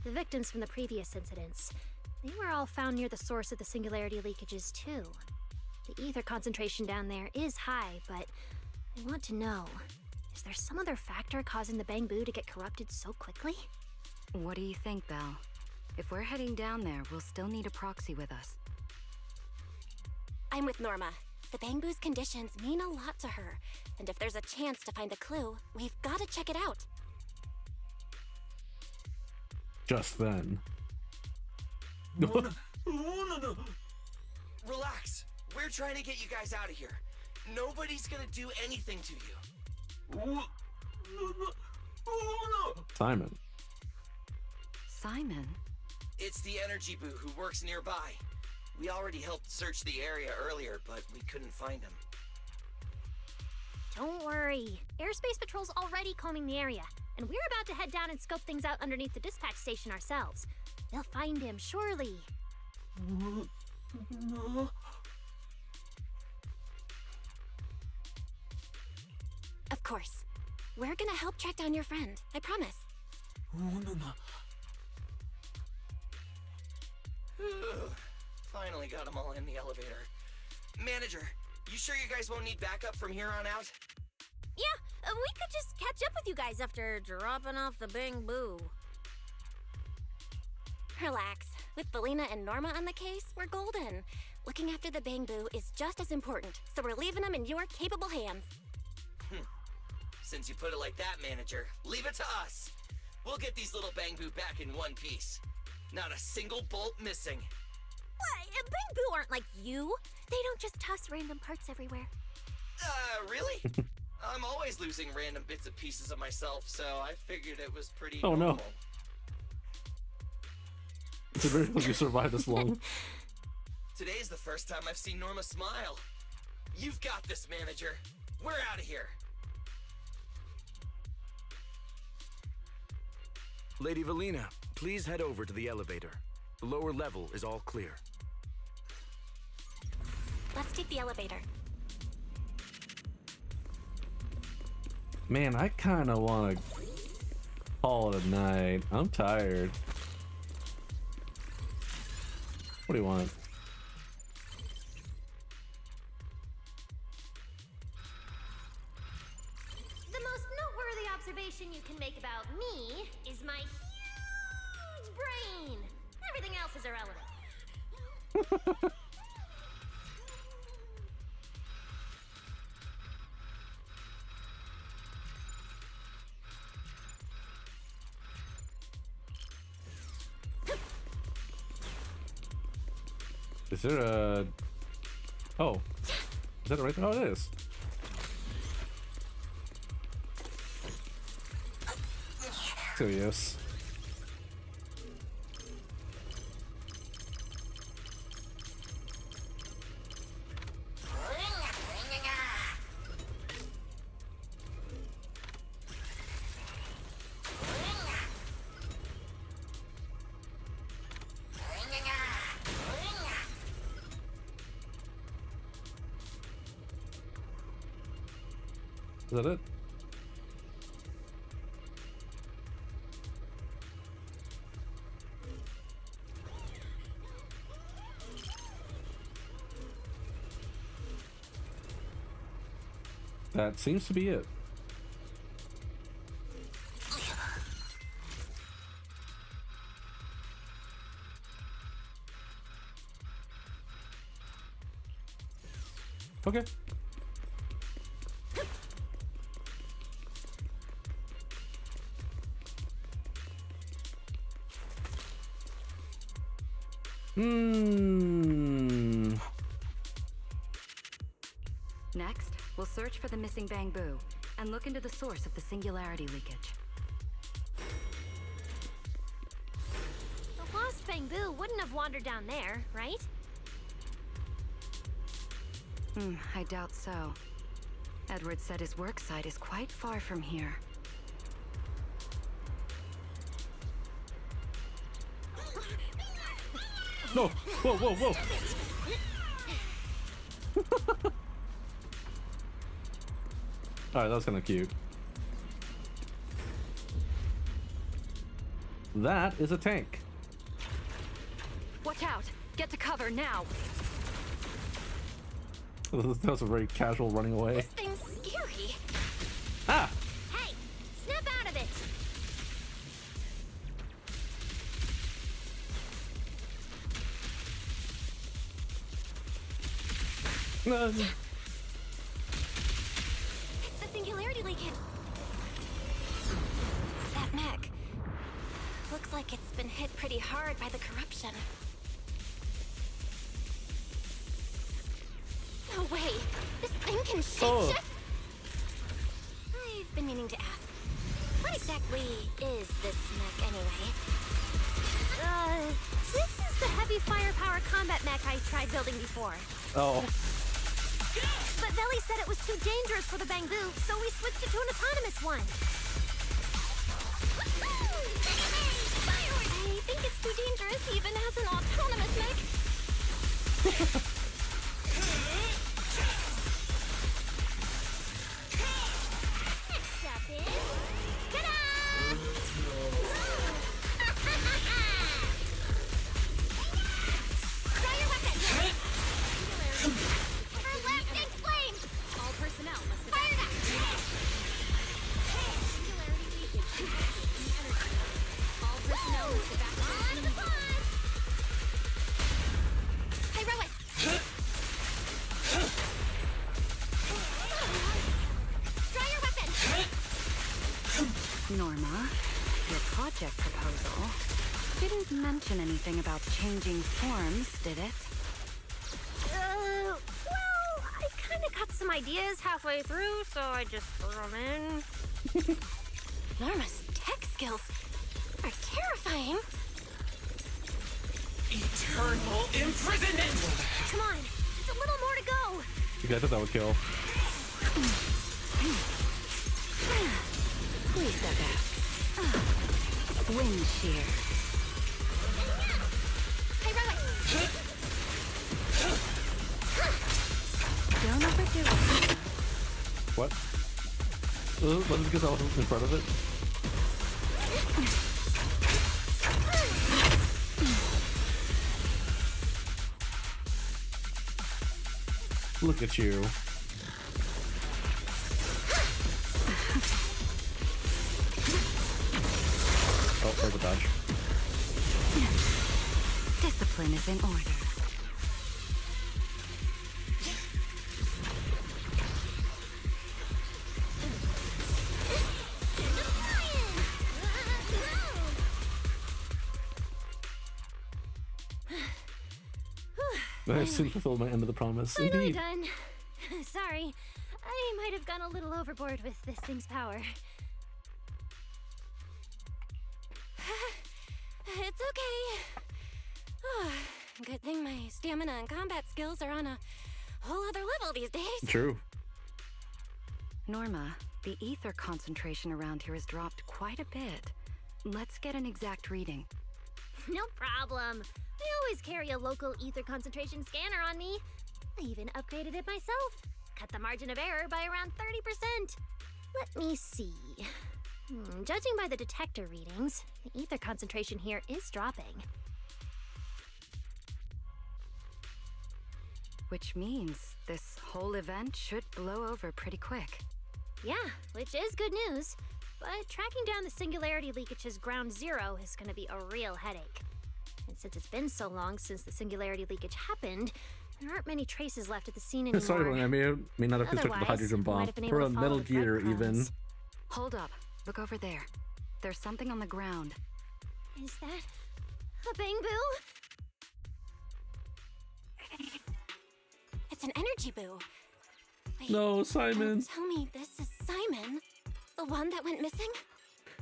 The victims from the previous incidents, they were all found near the source of the singularity leakages too. The ether concentration down there is high, but I want to know, is there some other factor causing the Bangbu to get corrupted so quickly? What do you think, Belle? If we're heading down there, we'll still need a proxy with us. I'm with Norma. The Bangbu's conditions mean a lot to her, and if there's a chance to find a clue, we've got to check it out. Just then. Relax. We're trying to get you guys out of here. Nobody's gonna do anything to you. Simon. Simon? It's the energy boo who works nearby. We already helped search the area earlier, but we couldn't find him. Don't worry. Airspace Patrol's already combing the area, and we're about to head down and scope things out underneath the dispatch station ourselves. They'll find him, surely. Of course. We're gonna help track down your friend, I promise. Finally got them all in the elevator. Manager, you sure you guys won't need backup from here on out? Yeah, we could just catch up with you guys after dropping off the Bangbu. Relax. With Valina and Norma on the case, we're golden. Looking after the Bangbu is just as important, so we're leaving them in your capable hands. Since you put it like that, Manager, leave it to us. We'll get these little Bangbu back in one piece. Not a single bolt missing. What? Bangbu aren't like you. They don't just toss random parts everywhere. Really? I'm always losing random bits and pieces of myself, so I figured it was pretty Oh normal. no. It's a miracle you survived this long. Today's the first time I've seen Norma smile. You've got this, Manager. We're out of here. Lady Valina, please head over to the elevator. The lower level is all clear. Let's take the elevator. Man, I kind of want to call it a night. I'm tired. What do you want? The most noteworthy observation you can make about me is my huge brain. Everything else is irrelevant. Is there a... Oh. Is that right? Oh, it is. So yes. Is that it? That seems to be it. Okay. Next, we'll search for the missing bamboo and look into the source of the singularity leakage. The lost bamboo wouldn't have wandered down there, right? I doubt so. Edward said his work site is quite far from here. No! Whoa, whoa, whoa! Alright, that was kind of cute. That is a tank. Watch out! Get to cover now! That was a very casual running away. This thing's scary. Ah! Hey, snap out of it. No. It's the singularity leakage. That mech looks like it's been hit pretty hard by the corruption. No way! This thing can shapeshift? I've been meaning to ask. What exactly is this mech anyway? This is the heavy firepower combat mech I tried building before. Oh. But Velly said it was too dangerous for the bamboo, so we switched it to an autonomous one. I think it's too dangerous even as an autonomous mech. Next up is... Ta-da! Try your weapon! Everlasting flame! All personnel must Fire it up! Singularity leakage detected in the energy hub. All personnel must evacuate On to the pond! Heroic! Try your weapon! Norma, your project proposal didn't mention anything about changing forms, did it? Well, I kind of got some ideas halfway through, so I just threw them in. Norma's tech skills are terrifying. Eternal imprisonment! Come on, just a little more to go. Okay, I thought that would kill. Squeeze that back. Wind shear. Heroic! Don't overdo it. What? Was it because I was in front of it? Look at you. Oh, there's a dodge. Discipline is in order. I soon fulfilled my end of the promise. Finally Indeed. done. Sorry, I might have gone a little overboard with this thing's power. It's okay. Good thing my stamina and combat skills are on a whole other level these days. True. Norma, the ether concentration around here has dropped quite a bit. Let's get an exact reading. No problem. I always carry a local ether concentration scanner on me. I even upgraded it myself. Cut the margin of error by around 30%. Let me see. Judging by the detector readings, the ether concentration here is dropping. Which means this whole event should blow over pretty quick. Yeah, which is good news. But tracking down the singularity leakage's ground zero is going to be a real headache. And since it's been so long since the singularity leakage happened, there aren't many traces left at the scene anymore. Sorry, I may not have constructed the hydrogen bomb. Or a Metal Gear, even. Hold up. Look over there. There's something on the ground. Is that a bamboo? It's an energy boo. Wait, No, Simon. don't tell me this is Simon, the one that went missing?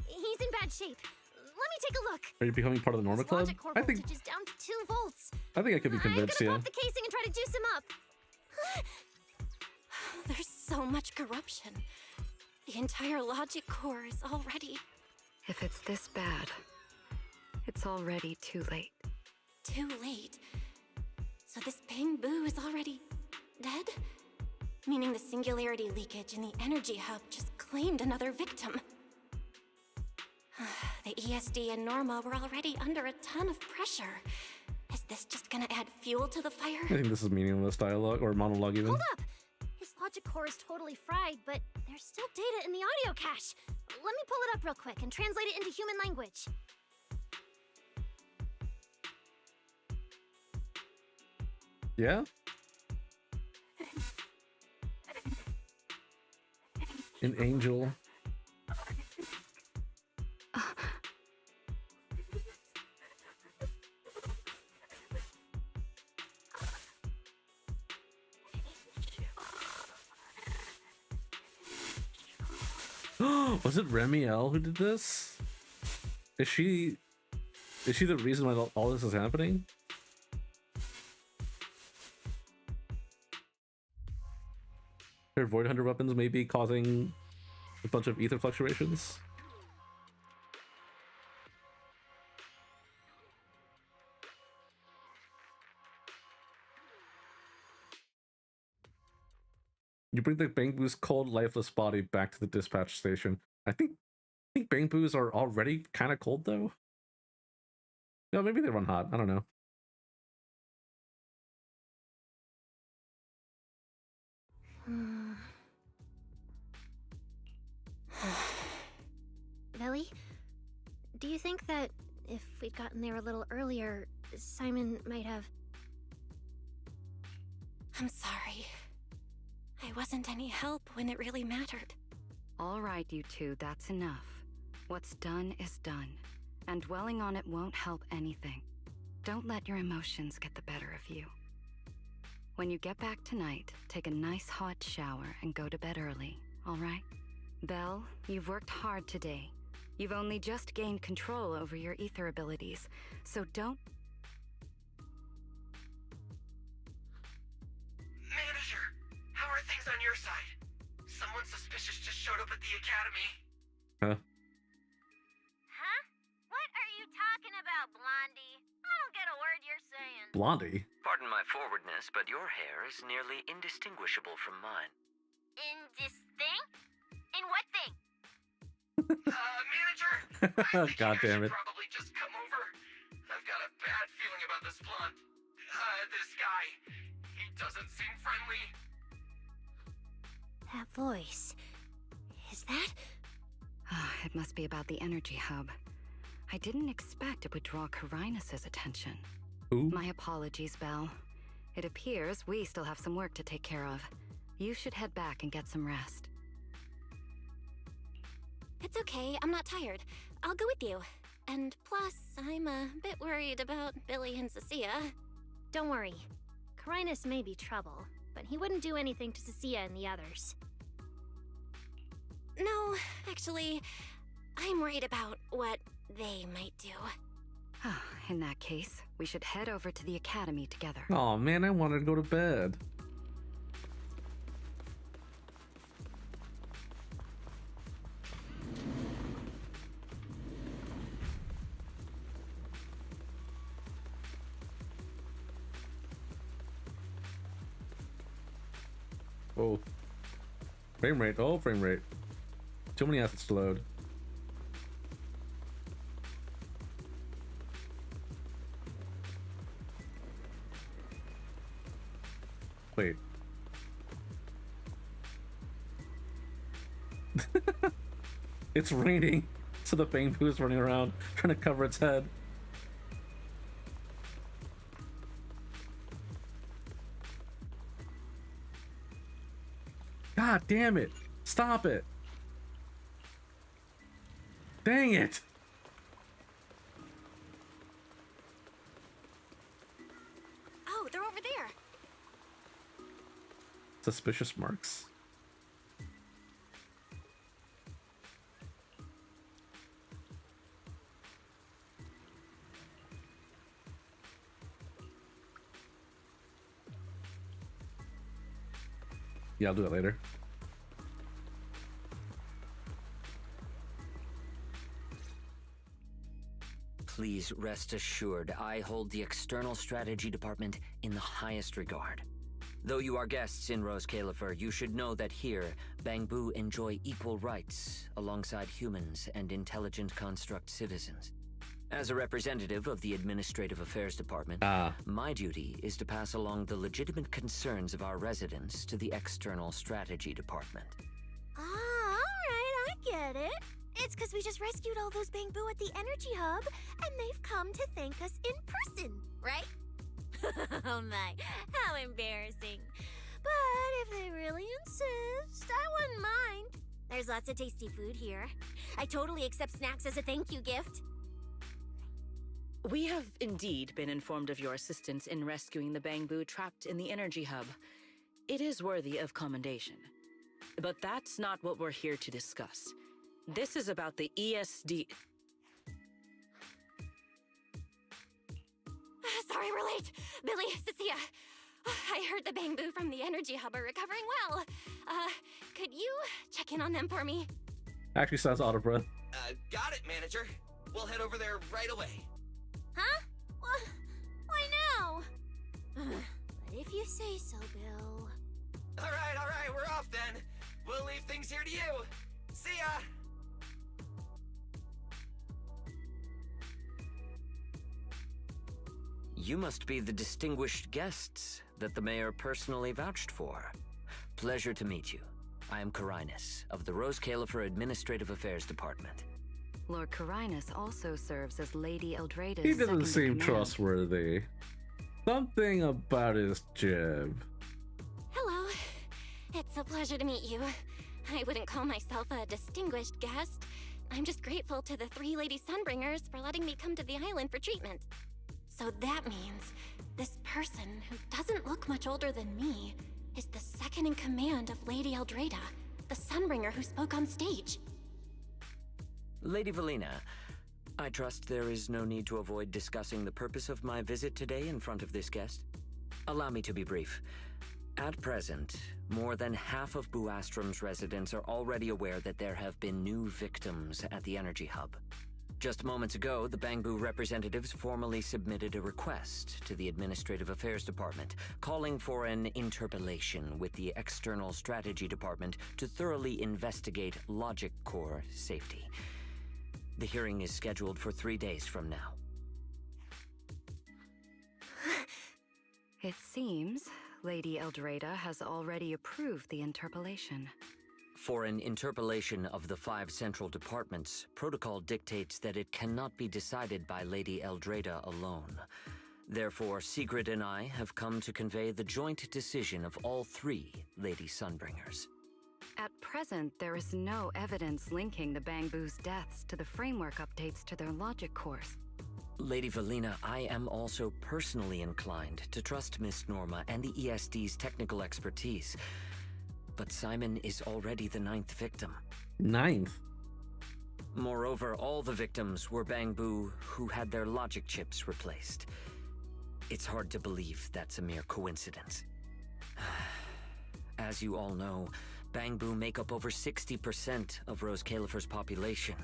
He's in bad shape. Let me take a look. Are you becoming part of the Norma Club? Logic core voltage is down to 2 volts. I think I could be convinced, I'm yeah. gonna pop the casing and try to juice him up. There's so much corruption. The entire logic core is already... If it's this bad, it's already too late. Too late? So this Bang Boo is already dead? Meaning the singularity leakage in the energy hub just claimed another victim. The ESD and Norma were already under a ton of pressure. Is this just gonna add fuel to the fire? I think this is meaningless dialogue, or monologue even. Hold up! His logic core is totally fried, but there's still data in the audio cache. Let me pull it up real quick and translate it into human language. Yeah? An angel. Was it Remy L who did this? Is she the reason why all this is happening? Her Void Hunter weapons may be causing a bunch of ether fluctuations. You bring the Bang Boo's cold, lifeless body back to the dispatch station. I think Bang Boos are already kind of cold though. No, maybe they run hot. I don't know. Lily, do you think that if we'd gotten there a little earlier, Simon might have... I'm sorry. I wasn't any help when it really mattered. All right, you two, that's enough. What's done is done, and dwelling on it won't help anything. Don't let your emotions get the better of you. When you get back tonight, take a nice hot shower and go to bed early, all right? Belle, you've worked hard today. You've only just gained control over your ether abilities, so don't... Manager, how are things on your side? Someone suspicious just showed up at the academy. Huh? Huh? What are you talking about, Blondie? I don't get a word you're saying. Blondie? Pardon my forwardness, but your hair is nearly indistinguishable from mine. In this thing? In what thing? Manager, I think God damn it. probably just come over. I've got a bad feeling about this blonde. This guy. He doesn't seem friendly. That voice. Is that? It must be about the energy hub. I didn't expect it would draw Carinus' attention. Ooh. My apologies, Belle. It appears we still have some work to take care of. You should head back and get some rest. It's okay, I'm not tired. I'll go with you. And plus, I'm a bit worried about Billy and Cecilia. Don't worry. Carinus may be trouble, but he wouldn't do anything to Cecilia and the others. No, actually, I'm worried about what they might do. In that case, we should head over to the academy together. Oh man, I wanted to go to bed. Oh. Frame rate. Oh, frame rate. Too many assets to load. Wait. It's raining, so the Bang Boo is running around trying to cover its head. God damn it! Stop it! Dang it! Oh, they're over there. suspicious marks? Yeah, I'll do it later. Please rest assured, I hold the External Strategy Department in the highest regard. Though you are guests in Rose Califer, you should know that here, Bangbu enjoy equal rights alongside humans and intelligent construct citizens. As a representative of the Administrative Affairs Department, my duty is to pass along the legitimate concerns of our residents to the External Strategy Department. Ah, alright, I get it. It's because we just rescued all those Bangbu at the Energy Hub, and they've come to thank us in person, right? Oh my, how embarrassing. But if they really insist, I wouldn't mind. There's lots of tasty food here. I totally accept snacks as a thank you gift. We have indeed been informed of your assistance in rescuing the Bangbu trapped in the Energy Hub. It is worthy of commendation. But that's not what we're here to discuss. This is about the ESD... Sorry we're late. Billy, Cecilia. I heard the Bangbu from the Energy Hub are recovering well. Could you check in on them for me? Actually sounds out of breath. Got it, manager. We'll head over there right away. Huh? Why now? But if you say so, Bill. All right, we're off then. We'll leave things here to you. See ya! You must be the distinguished guests that the mayor personally vouched for. Pleasure to meet you. I am Carinus, of the Rose Califer Administrative Affairs Department. Lord Carinus also serves as Lady Eldrada's He doesn't second seem command. trustworthy. Something about his jib. Hello. It's a pleasure to meet you. I wouldn't call myself a distinguished guest. I'm just grateful to the 3 Lady Sunbringers for letting me come to the island for treatment. So that means this person, who doesn't look much older than me, is the second in command of Lady Eldrada, the Sunbringer who spoke on stage. Lady Valina, I trust there is no need to avoid discussing the purpose of my visit today in front of this guest. Allow me to be brief. At present, more than half of Buastrom's residents are already aware that there have been new victims at the Energy Hub. Just moments ago, the Bangbu representatives formally submitted a request to the Administrative Affairs Department, calling for an interpellation with the External Strategy Department to thoroughly investigate Logic Core safety. The hearing is scheduled for 3 days from now. It seems Lady Eldrada has already approved the interpellation. For an interpellation of the 5 central departments, protocol dictates that it cannot be decided by Lady Eldrada alone. Therefore, Sigrid and I have come to convey the joint decision of all 3 Lady Sunbringers. At present, there is no evidence linking the Bangbu's deaths to the framework updates to their logic cores. Lady Valina, I am also personally inclined to trust Miss Norma and the ESD's technical expertise. But Simon is already the 9th victim. 9th? Moreover, all the victims were Bangbu who had their logic chips replaced. It's hard to believe that's a mere coincidence. As you all know, Bangbu make up over 60% of Rose Califer's population.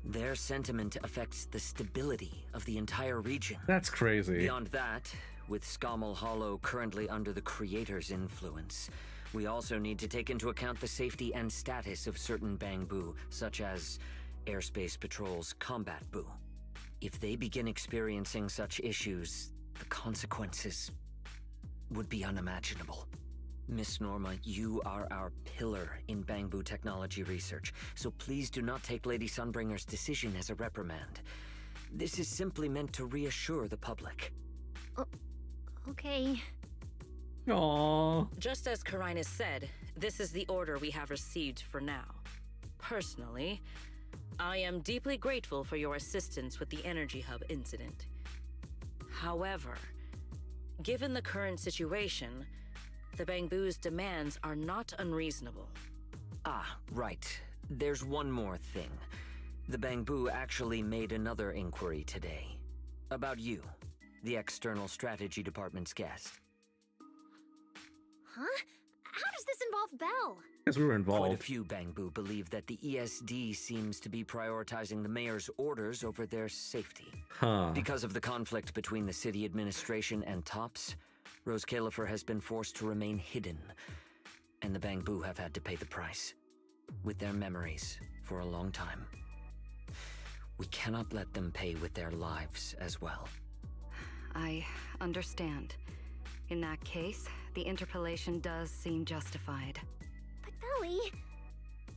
Their sentiment affects the stability of the entire region. That's crazy. Beyond that, with Scommel Hollow currently under the Creator's influence, we also need to take into account the safety and status of certain Bangbu, such as Airspace Patrol's Combat Bu. If they begin experiencing such issues, the consequences would be unimaginable. Miss Norma, you are our pillar in Bangbu technology research, so please do not take Lady Sunbringer's decision as a reprimand. This is simply meant to reassure the public. Okay. Aww. Just as Carinus said, this is the order we have received for now. Personally, I am deeply grateful for your assistance with the Energy Hub incident. However, given the current situation, The Bangbu's demands are not unreasonable. Ah, right. There's one more thing. The Bangbu actually made another inquiry today. About you, the External Strategy Department's guest. Huh? How does this involve Belle? Yes, we were Quite involved. a few Bangbu believe that the ESD seems to be prioritizing the mayor's orders over their safety. Huh. Because of the conflict between the city administration and TOPS, Rose Califer has been forced to remain hidden, and the Bangbu have had to pay the price, with their memories, for a long time. We cannot let them pay with their lives as well. I understand. In that case, the interpolation does seem justified. But Belly...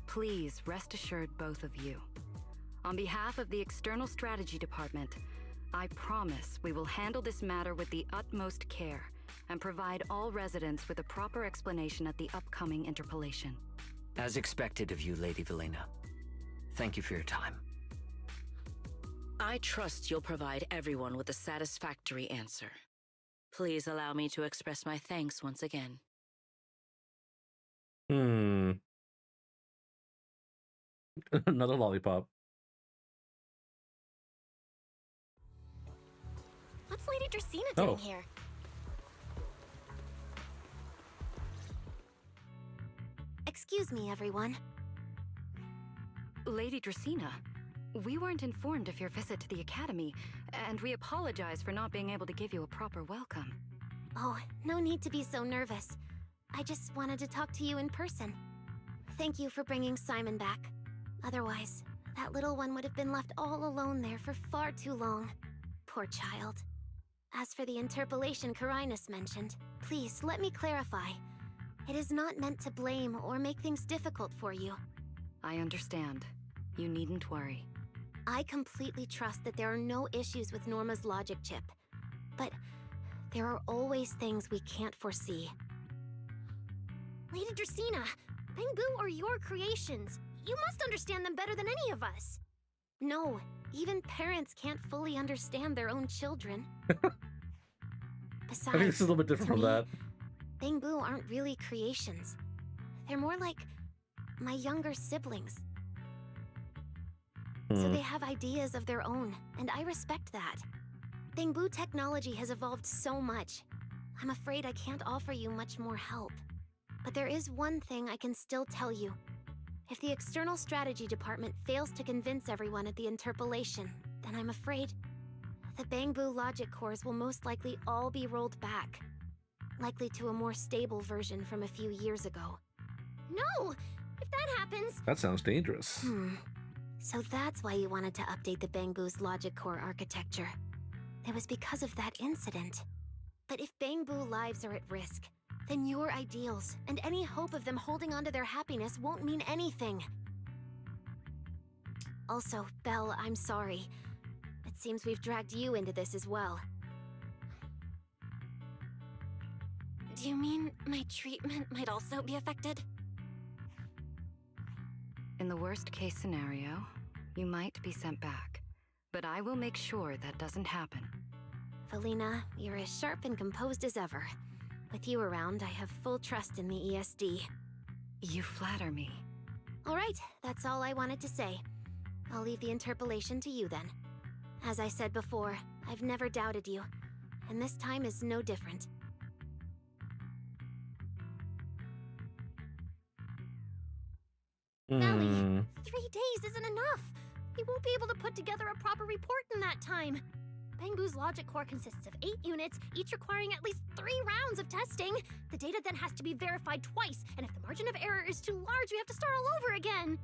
Please rest assured, both of you. On behalf of the External Strategy Department, I promise we will handle this matter with the utmost care and provide all residents with a proper explanation at the upcoming interpolation. As expected of you, Lady Velena. Thank you for your time. I trust you'll provide everyone with a satisfactory answer. Please allow me to express my thanks once again. Another lollipop. What's Lady Dracaena doing here? Excuse me, everyone. Lady Dracaena, we weren't informed of your visit to the Academy, and we apologize for not being able to give you a proper welcome. Oh, no need to be so nervous. I just wanted to talk to you in person. Thank you for bringing Simon back. Otherwise, that little one would have been left all alone there for far too long. Poor child. As for the interpolation Carinus mentioned, please let me clarify. It is not meant to blame or make things difficult for you. I understand. You needn't worry. I completely trust that there are no issues with Norma's logic chip. But there are always things we can't foresee. Lady Dracaena, Bangbu are your creations. You must understand them better than any of us. No, even parents can't fully understand their own children. Besides, I think this is a little bit different from that. Bangbu aren't really creations. They're more like my younger siblings. So they have ideas of their own, and I respect that. Bangbu technology has evolved so much. I'm afraid I can't offer you much more help. But there is one thing I can still tell you. If the External Strategy Department fails to convince everyone at the interpolation, then I'm afraid the Bangbu logic cores will most likely all be rolled back. Likely to a more stable version from a few years ago. No! If that happens... That sounds dangerous. So that's why you wanted to update the Bangbu's logic core architecture. It was because of that incident. But if Bangbu lives are at risk, then your ideals and any hope of them holding onto their happiness won't mean anything. Also, Belle, I'm sorry. It seems we've dragged you into this as well. Do you mean my treatment might also be affected? In the worst case scenario, you might be sent back. But I will make sure that doesn't happen. Velena, you're as sharp and composed as ever. With you around, I have full trust in the ESD. You flatter me. Alright, that's all I wanted to say. I'll leave the interpolation to you then. As I said before, I've never doubted you, and this time is no different. Valley, 3 days isn't enough. We won't be able to put together a proper report in that time. Bangbu's logic core consists of 8 units, each requiring at least 3 rounds of testing. The data then has to be verified twice, and if the margin of error is too large, we have to start all over again.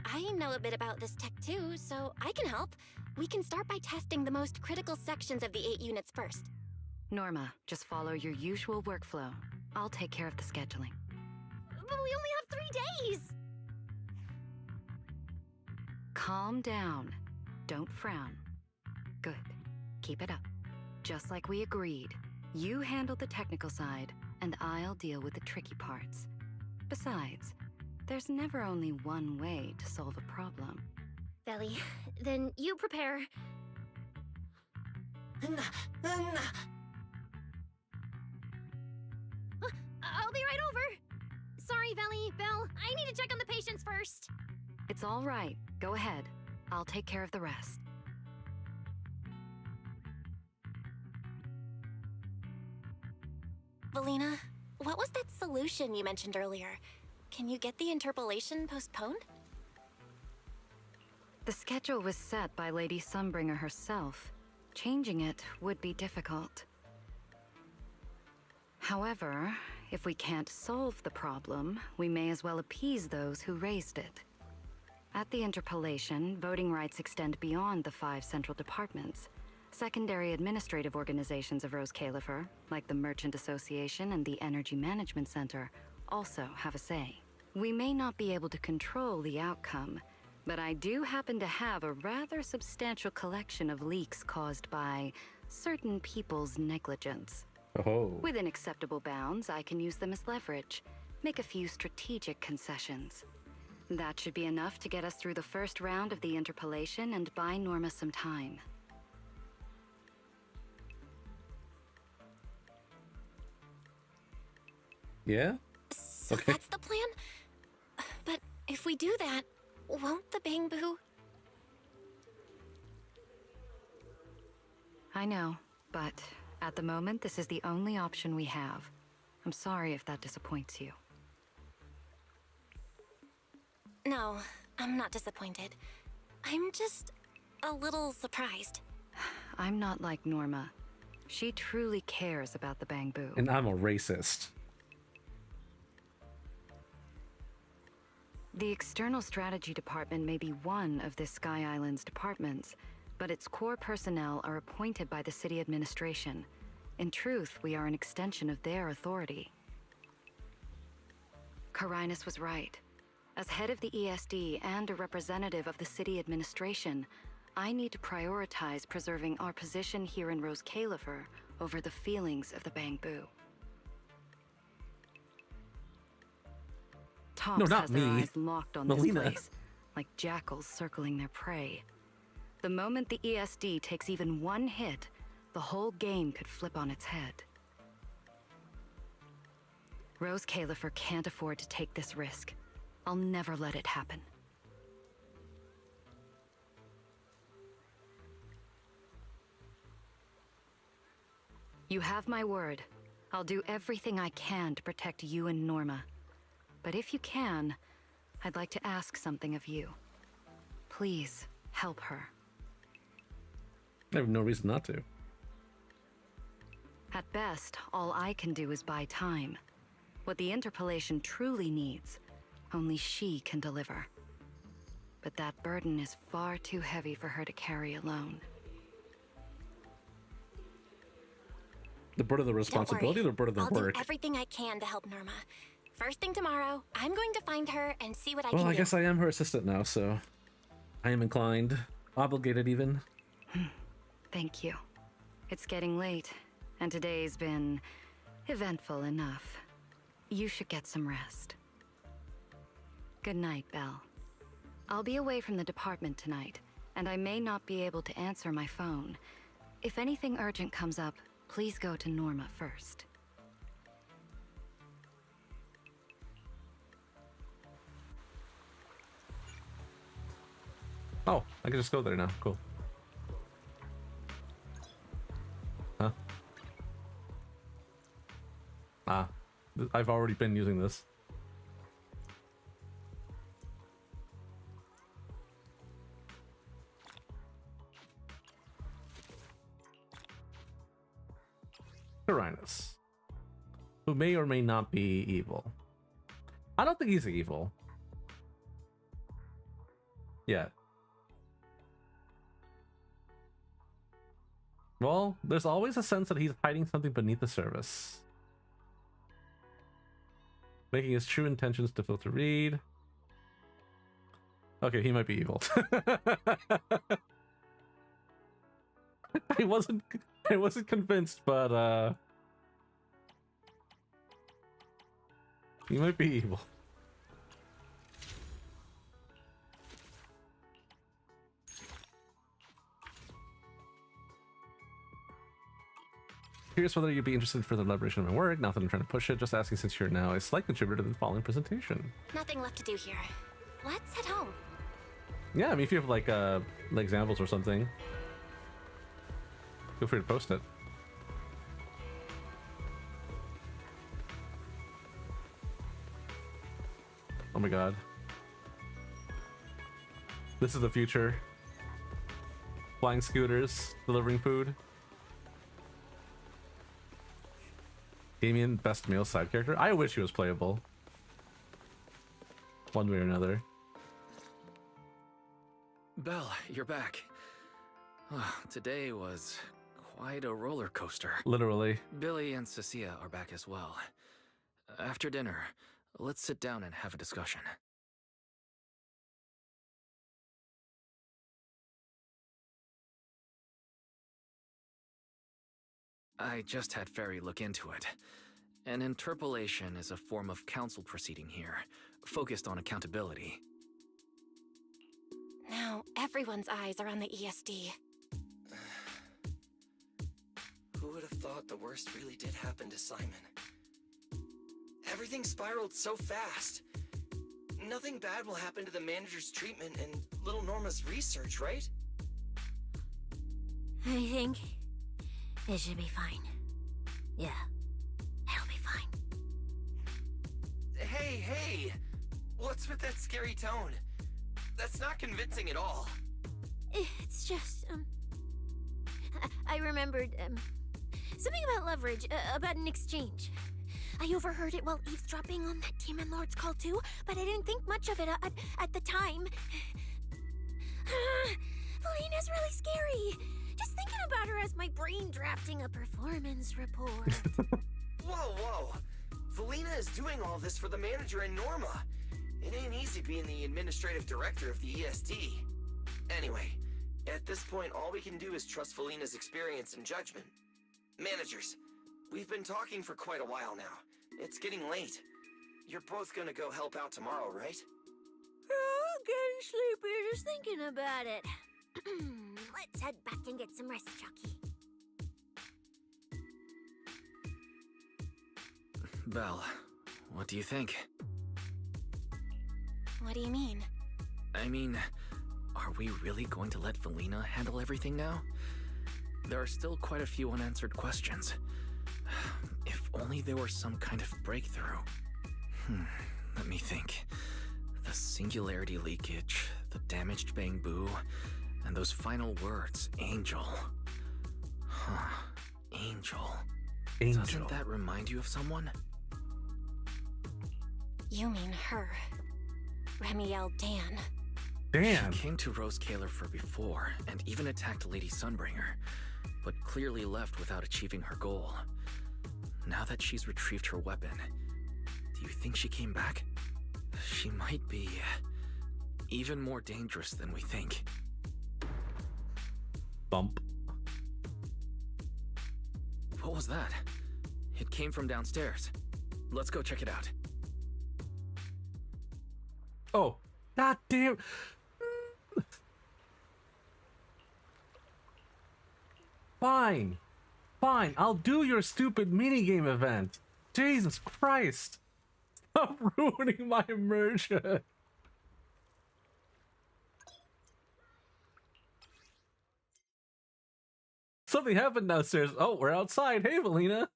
I know a bit about this tech too, so I can help. We can start by testing the most critical sections of the 8 units first. Norma, just follow your usual workflow. I'll take care of the scheduling. But we only have 3 days! Calm down. Don't frown. Good. Keep it up. Just like we agreed. You handle the technical side, and I'll deal with the tricky parts. Besides, there's never only one way to solve a problem. Belly, then you prepare. Veli, Belle. I need to check on the patients first. It's all right. Go ahead. I'll take care of the rest. Valina, what was that solution you mentioned earlier? Can you get the interpolation postponed? The schedule was set by Lady Sunbringer herself. Changing it would be difficult. However, if we can't solve the problem, we may as well appease those who raised it. At the interpolation, voting rights extend beyond the 5 central departments. Secondary administrative organizations of Rose Califer, like the Merchant Association and the Energy Management Center, also have a say. We may not be able to control the outcome, but I do happen to have a rather substantial collection of leaks caused by certain people's negligence. Oh. Within acceptable bounds, I can use them as leverage, make a few strategic concessions. That should be enough to get us through the first round of the interpolation and buy Norma some time. Yeah? So that's the plan? But if we do that, won't the Bangbu... I know, but at the moment, this is the only option we have. I'm sorry if that disappoints you. No, I'm not disappointed. I'm just a little surprised. I'm not like Norma. She truly cares about the Bangbu. And I'm a racist. The External Strategy Department may be one of this Sky Island's departments, but its core personnel are appointed by the city administration. In truth, we are an extension of their authority. Carinus was right. As head of the ESD and a representative of the city administration, I need to prioritize preserving our position here in Rose Califer over the feelings of the Bangbu. Tonks No, not has their me. eyes locked on Melina. this place, like jackals circling their prey. The moment the ESD takes even one hit, the whole game could flip on its head. Rose Califer can't afford to take this risk. I'll never let it happen. You have my word. I'll do everything I can to protect you and Norma. But if you can, I'd like to ask something of you. Please, help her. I have no reason not to. At best, all I can do is buy time. What the interpolation truly needs, only she can deliver. But that burden is far too heavy for her to carry alone. The burden of the responsibility, or the burden of I'll the work? do everything I can to help Norma. First thing tomorrow, I'm going to find her and see what I Well, can I do. guess I am her assistant now, so I am inclined, obligated even. Thank you. It's getting late, and today's been eventful enough. You should get some rest. Good night, Belle. I'll be away from the department tonight, and I may not be able to answer my phone. If anything urgent comes up, please go to Norma first. Oh, I can just go there now. Cool. Huh? Ah, I've already been using this. Carinus, who may or may not be evil. I don't think he's evil. Yet. Well, there's always a sense that he's hiding something beneath the surface, making his true intentions difficult to read. Okay, he might be evil. I wasn't convinced, but he might be evil. Curious whether you'd be interested in further elaboration of my work. Not that I'm trying to push it, just asking since you're now a slight contributor to the following presentation. Nothing left to do here. Let's head home. Yeah, I mean, if you have like examples or something, feel free to post it. Oh my god. This is the future. Flying scooters, delivering food. Damien, best male side character. I wish he was playable. One way or another. Belle, you're back. Today was quite a roller coaster. Literally. Billy and Cecilia are back as well. After dinner, let's sit down and have a discussion. I just had Ferry look into it. An interpolation is a form of council proceeding here, focused on accountability. Now, everyone's eyes are on the ESD. Who would have thought the worst really did happen to Simon? Everything spiraled so fast. Nothing bad will happen to the manager's treatment and little Norma's research, right? I think it should be fine. Yeah, it'll be fine. Hey! What's with that scary tone? That's not convincing at all. It's just, I remembered, something about leverage, about an exchange. I overheard it while eavesdropping on that Demon Lord's call too, but I didn't think much of it at the time. Felina's really scary. Just thinking about her as my brain drafting a performance report. Whoa! Felina is doing all this for the manager and Norma. It ain't easy being the administrative director of the ESD. Anyway, at this point, all we can do is trust Felina's experience and judgment. Managers, we've been talking for quite a while now. It's getting late. You're both gonna go help out tomorrow, right? Oh, getting sleepy just thinking about it. Let's head back and get some rest, Chucky. Belle, what do you think? What do you mean? I mean, are we really going to let Felina handle everything now? There are still quite a few unanswered questions. If only there were some kind of breakthrough. Let me think. The singularity leakage, the damaged bamboo, and those final words, Angel. Angel. Doesn't that remind you of someone? You mean her. Remiel Dan. Dan? She came to Rose Kalerfer before, and even attacked Lady Sunbringer, but clearly left without achieving her goal. Now that she's retrieved her weapon, do you think she came back? She might be even more dangerous than we think. Bump. What was that? It came from downstairs. Let's go check it out. Oh, god damn. Fine. I'll do your stupid minigame event. Jesus Christ. Stop ruining my immersion. Something happened downstairs. Oh, we're outside. Hey, Valina.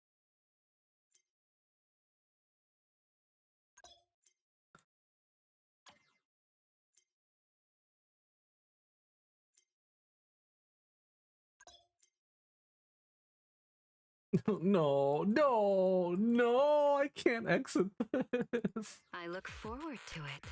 No, I can't exit this. I look forward to it.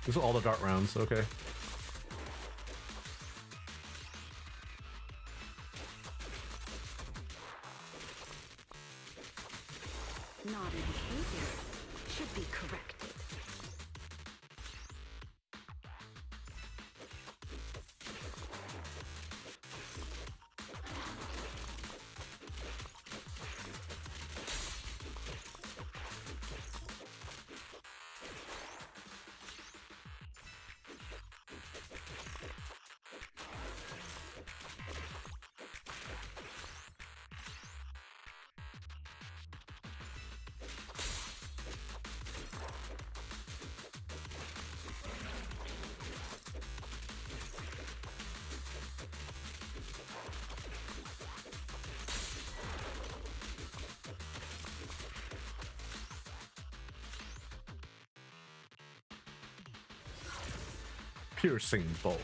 These are all the dart rounds, okay. Naughty behavior should be corrected. Piercing bolt.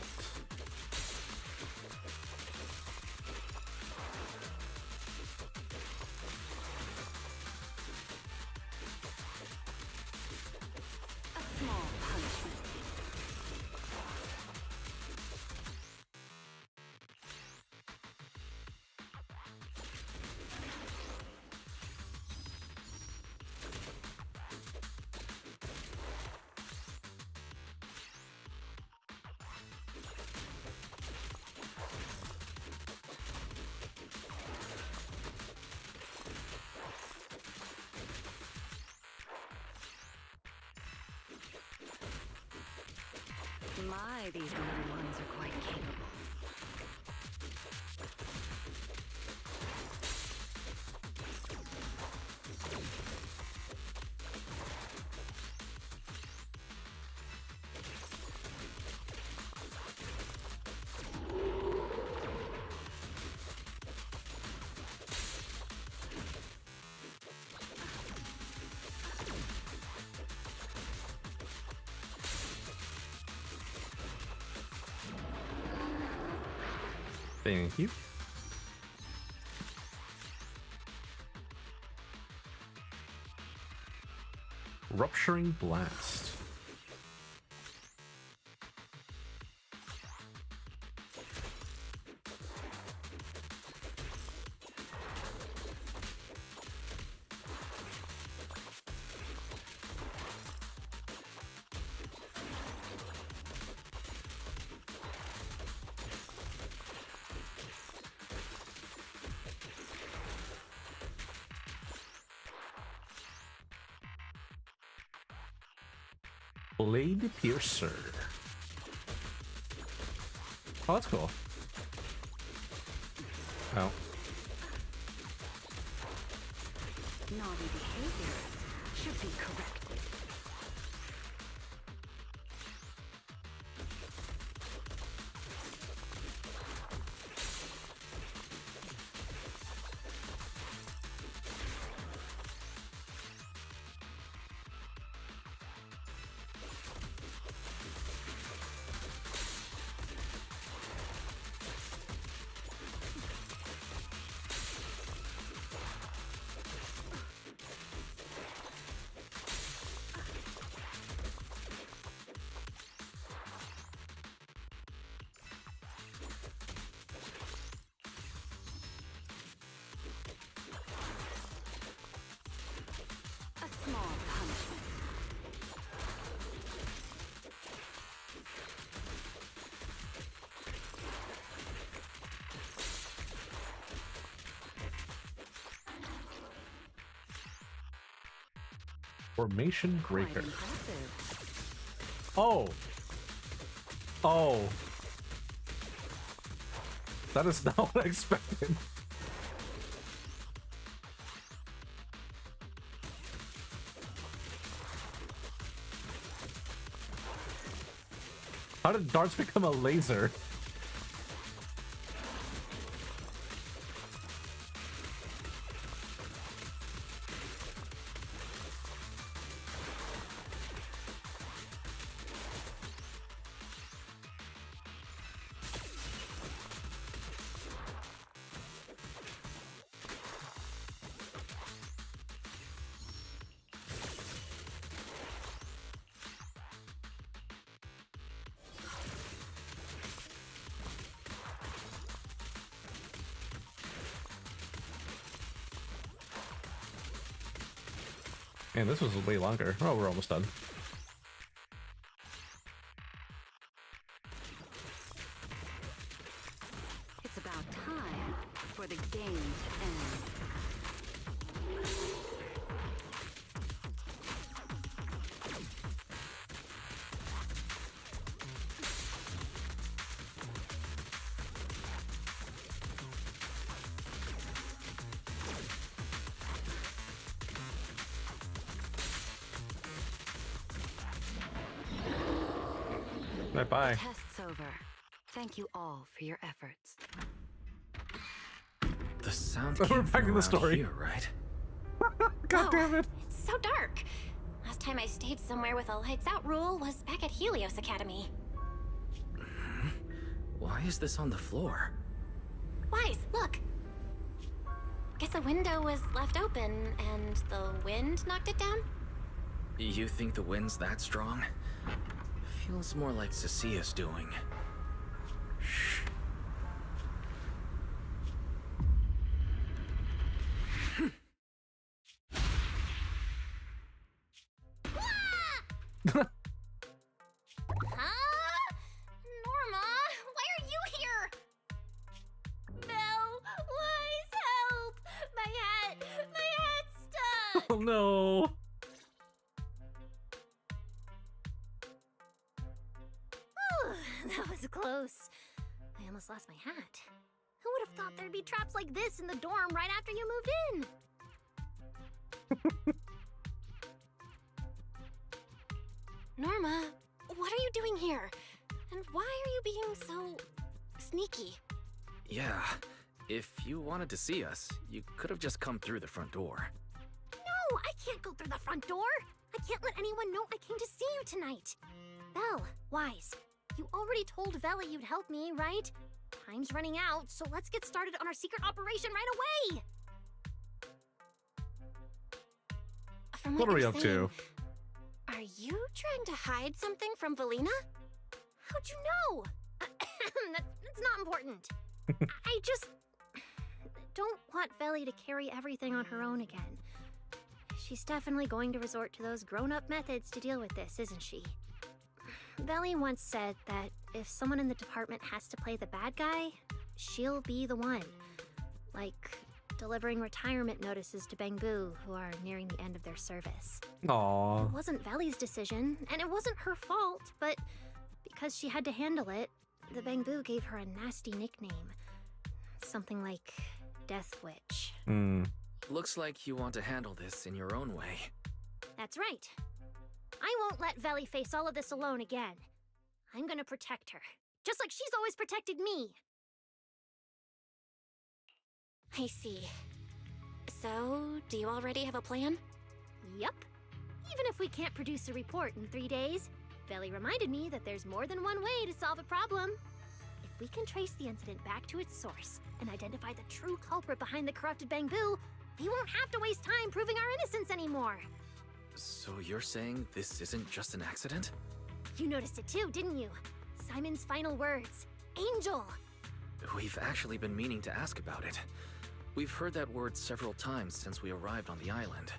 A small punishment. My, these little ones are quite capable. Thank you. Rupturing blast. Blade Piercer. Oh, that's cool. Oh. Naughty behavior should be corrected. A small punishment. Formation Quite Breaker. impressive. Oh. Oh. That is not what I expected. How did darts become a laser? Man, this was way longer. Oh, we're almost done. It's about time for the game to end. Bye-bye. The test's over. Thank you all for your efforts. The sound We're came back from in the around story. here, right? God damn it. It's so dark. Last time I stayed somewhere with a lights out rule was back at Helios Academy. Why is this on the floor? Wise, look. Guess a window was left open and the wind knocked it down? You think the wind's that strong? Feels more like Cecia's doing. Shh. Huh? Norma, why are you here? Belle, Wise, help! My hat's stuck! Oh no. That was close. I almost lost my hat. Who would have thought there'd be traps like this in the dorm right after you moved in? Norma, what are you doing here? And why are you being so sneaky? Yeah, if you wanted to see us, you could have just come through the front door. No, I can't go through the front door. I can't let anyone know I came to see you tonight. Belle, Wise, you already told Veli you'd help me, right? Time's running out, so let's get started on our secret operation right away. From What are we you're up saying, to? Are you trying to hide something from Velina? How'd you know? That's not important. I just don't want Veli to carry everything on her own again. She's definitely going to resort to those grown-up methods to deal with this, isn't she? Veli once said that if someone in the department has to play the bad guy, she'll be the one. Like delivering retirement notices to Bangbu, who are nearing the end of their service. Aww. It wasn't Veli's decision, and it wasn't her fault, but because she had to handle it, the Bangbu gave her a nasty nickname. Something like Death Witch. Looks like you want to handle this in your own way. That's right. I won't let Veli face all of this alone again. I'm gonna protect her, just like she's always protected me. I see. So, do you already have a plan? Yup. Even if we can't produce a report in 3 days, Veli reminded me that there's more than one way to solve a problem. If we can trace the incident back to its source and identify the true culprit behind the corrupted Bangbu, we won't have to waste time proving our innocence anymore. So you're saying this isn't just an accident? You noticed it too, didn't you? Simon's final words. Angel! We've actually been meaning to ask about it. We've heard that word several times since we arrived on the island.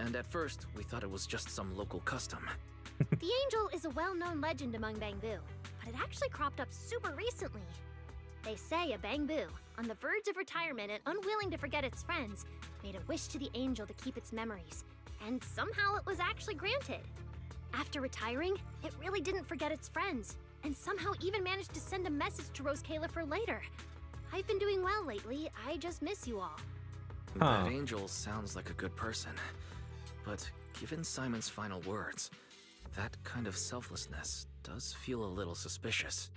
And at first, we thought it was just some local custom. The Angel is a well-known legend among Bangbu, but it actually cropped up super recently. They say a Bangbu, on the verge of retirement and unwilling to forget its friends, made a wish to the Angel to keep its memories, and somehow it was actually granted. After retiring, it really didn't forget its friends, and somehow even managed to send a message to Rose Califer later. I've been doing well lately, I just miss you all. That angel sounds like a good person. But given Simon's final words, that kind of selflessness does feel a little suspicious.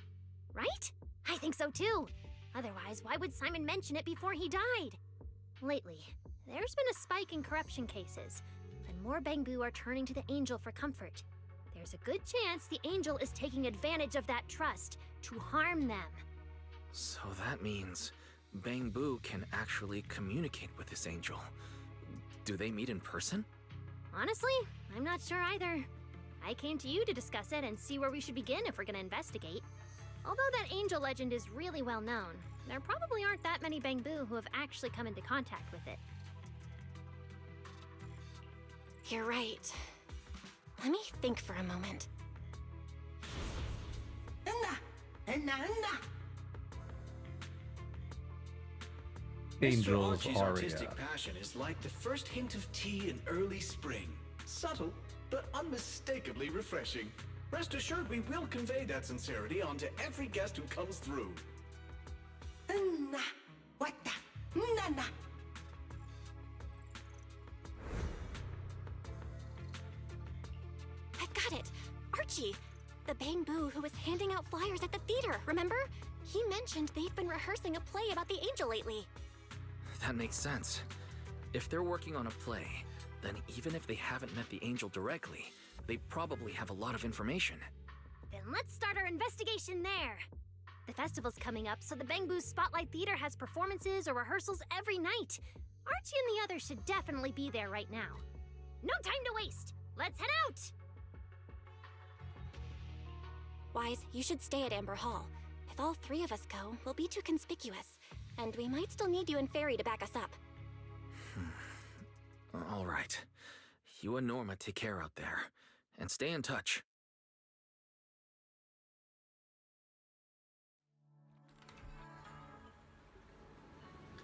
Right? I think so too. Otherwise, why would Simon mention it before he died? Lately, there's been a spike in corruption cases, and more Bangbu are turning to the Angel for comfort. There's a good chance the Angel is taking advantage of that trust to harm them. So that means Bangbu can actually communicate with this angel. Do they meet in person? Honestly, I'm not sure either. I came to you to discuss it and see where we should begin if we're gonna investigate. Although that angel legend is really well known, there probably aren't that many Bangbu who have actually come into contact with it. You're right. Let me think for a moment. Angels Archie's Aria. artistic passion is like the first hint of tea in early spring. Subtle, but unmistakably refreshing. Rest assured we will convey that sincerity onto every guest who comes through. I've got it! Archie! The Bang-Boo who was handing out flyers at the theater, remember? He mentioned they've been rehearsing a play about the angel lately. That makes sense. If they're working on a play, then even if they haven't met the angel directly, they probably have a lot of information. Then let's start our investigation there. The festival's coming up, so the Bang-Boo Spotlight Theater has performances or rehearsals every night. Archie and the others should definitely be there right now. No time to waste! Let's head out! Wise, you should stay at Amber Hall. If all three of us go, we'll be too conspicuous. And we might still need you and Fairy to back us up. All right. You and Norma take care out there, and stay in touch.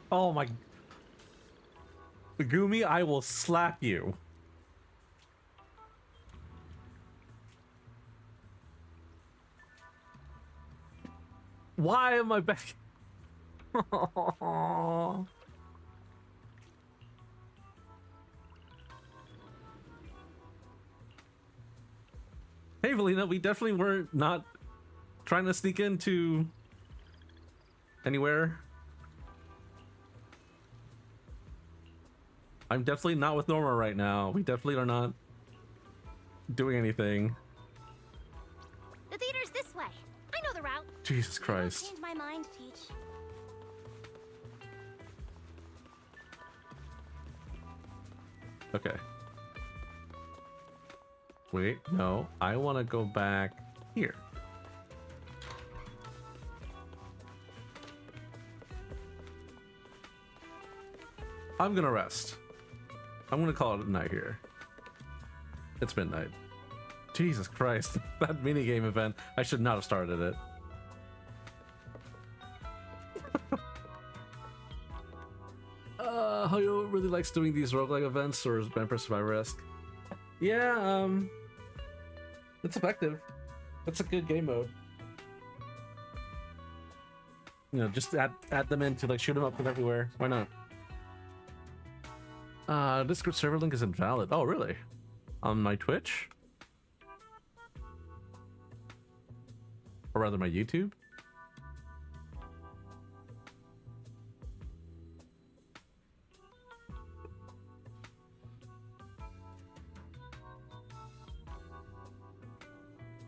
Oh my... Gumi, I will slap you. Why am I back? Hey, Valina, we definitely weren't not trying to sneak into anywhere. I'm definitely not with Norma right now. We definitely are not doing anything. The theater's this way. I know the route. Jesus Christ. Change my mind, Peach. Okay. Wait, no. I want to go back here. I'm gonna rest. I'm gonna call it a night here. It's midnight. Jesus Christ. That minigame event. I should not have started it. Hoyo really likes doing these roguelike events or Vampire Survivor-esque. Yeah, it's effective. That's a good game mode. You know, just add them in to like shoot them up from everywhere. Why not? Discord server link is invalid. Oh, really? On my Twitch? Or rather my YouTube?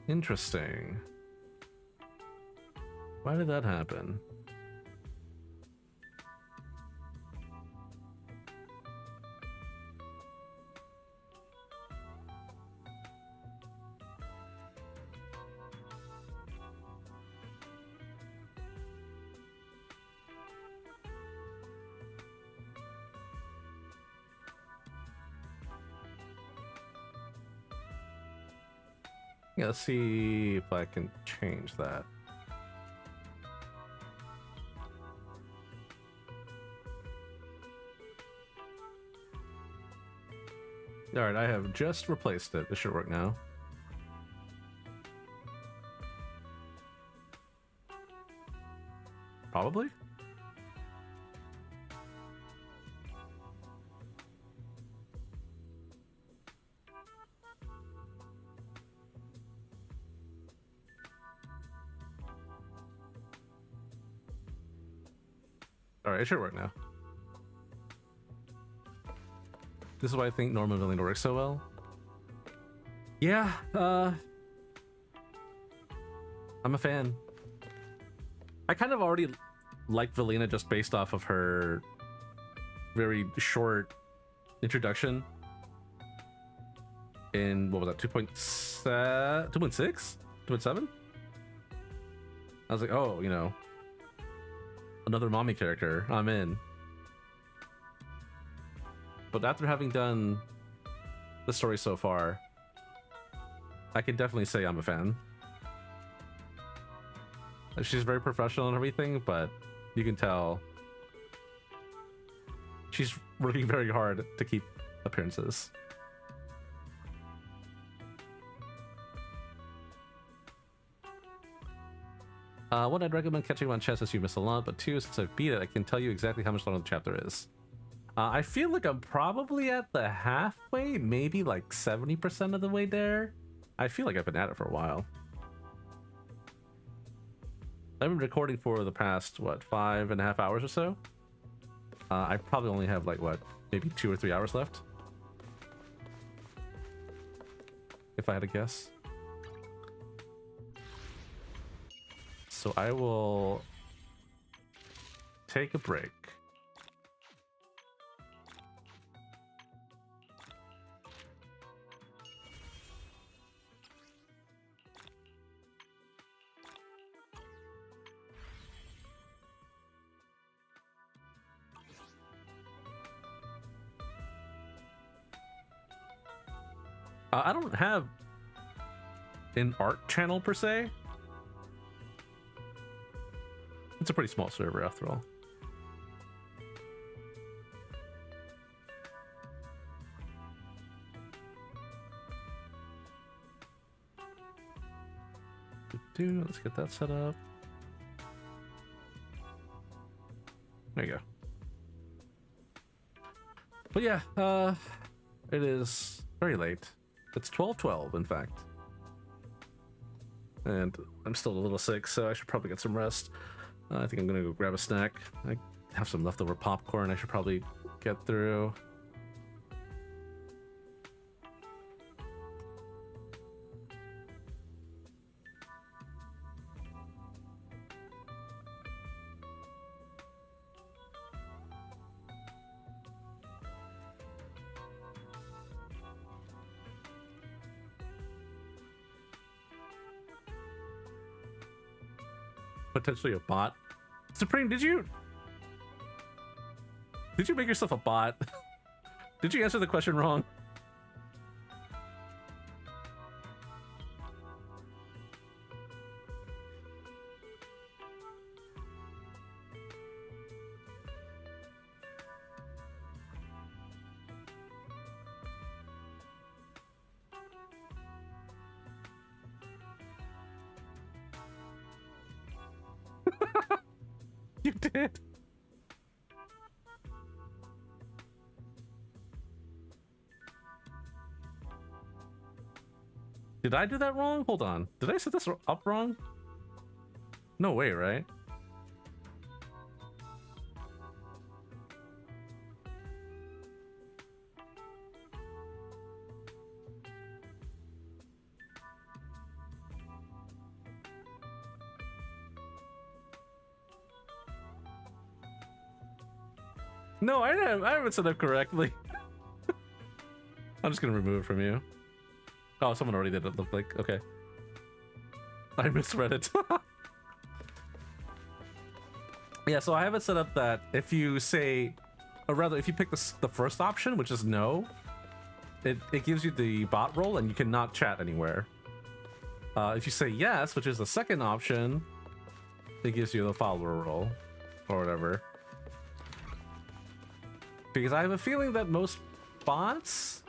Interesting. Why did that happen? Yeah, let's see if I can change that. Alright, I have just replaced it. This should work now. Probably? Alright, it should work now. This is why I think Norma and Valina work so well. Yeah, I'm a fan. I kind of already like Valina just based off of her very short introduction in, what was that, 2.6? 2.7? I was like, oh, you know, another mommy character, I'm in. But after having done the story so far, I can definitely say I'm a fan. She's very professional and everything, but you can tell she's working very hard to keep appearances. One, I'd recommend catching up on chess as you miss a lot, but two, since I've beat it, I can tell you exactly how much longer the chapter is. I feel like I'm probably at the halfway, maybe like 70% of the way there. I feel like I've been at it for a while. I've been recording for the past, what, 5.5 hours or so? I probably only have like, what, maybe 2 or 3 hours left? If I had to guess. So I will take a break. I don't have an art channel per se. It's a pretty small server after all. Let's get that set up. There you go. But yeah, it is very late. It's 12:12, in fact. And I'm still a little sick, so I should probably get some rest. I think I'm gonna go grab a snack. I have some leftover popcorn I should probably get through. Potentially a bot. Supreme, did you make yourself a bot? Did you answer the question wrong? You did. Did I do that wrong? Hold on. Did I set this up wrong? No way, right? No, I haven't set up correctly. I'm just gonna remove it from you. Oh, someone already did it look like. Okay. I misread it. Yeah, so I have it set up that if you say, or rather if you pick the first option, which is no, it gives you the bot role and you cannot chat anywhere. If you say yes, which is the second option, it gives you the follower role or whatever. Because I have a feeling that most bots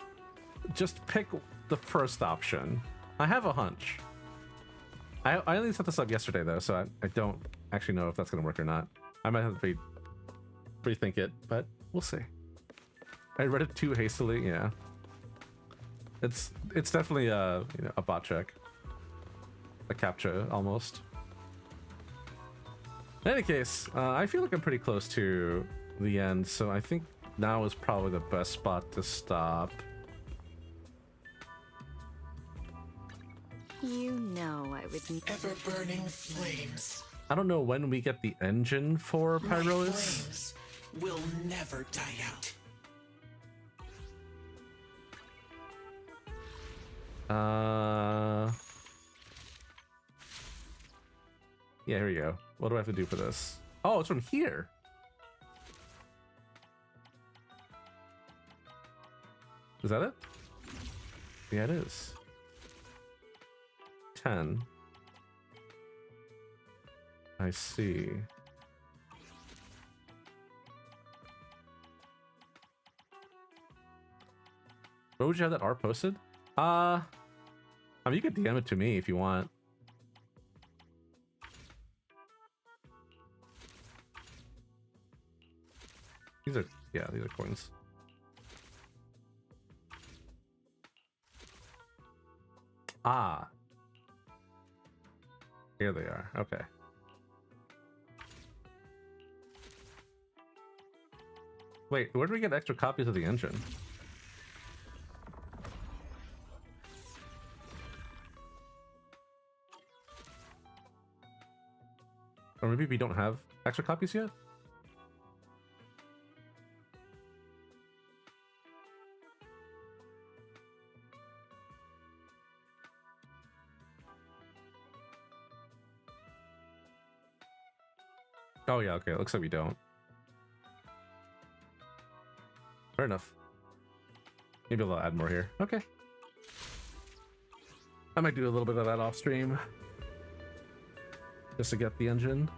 just pick the first option. I have a hunch. I only set this up yesterday though, so I don't actually know if that's gonna work or not. I might have to rethink it, but we'll see. I read it too hastily. Yeah, it's definitely a a bot check, a captcha almost. In any case, I feel like I'm pretty close to the end, so I think now is probably the best spot to stop. You know I would ever-burning flames. I don't know when we get the engine for Pyrolis. Flames will never die out. Yeah, here we go. What do I have to do for this? Oh, it's from here. Is that it? Yeah, it is. 10. I see. Where would you have that art posted? I mean, you could DM it to me if you want. These are, yeah, these are coins. Ah. Here they are. Okay. Wait, where do we get extra copies of the engine? Or maybe we don't have extra copies yet? Oh yeah, okay, looks like we don't. Fair enough. Maybe I'll add more here. Okay. I might do a little bit of that off stream. Just to get the engine.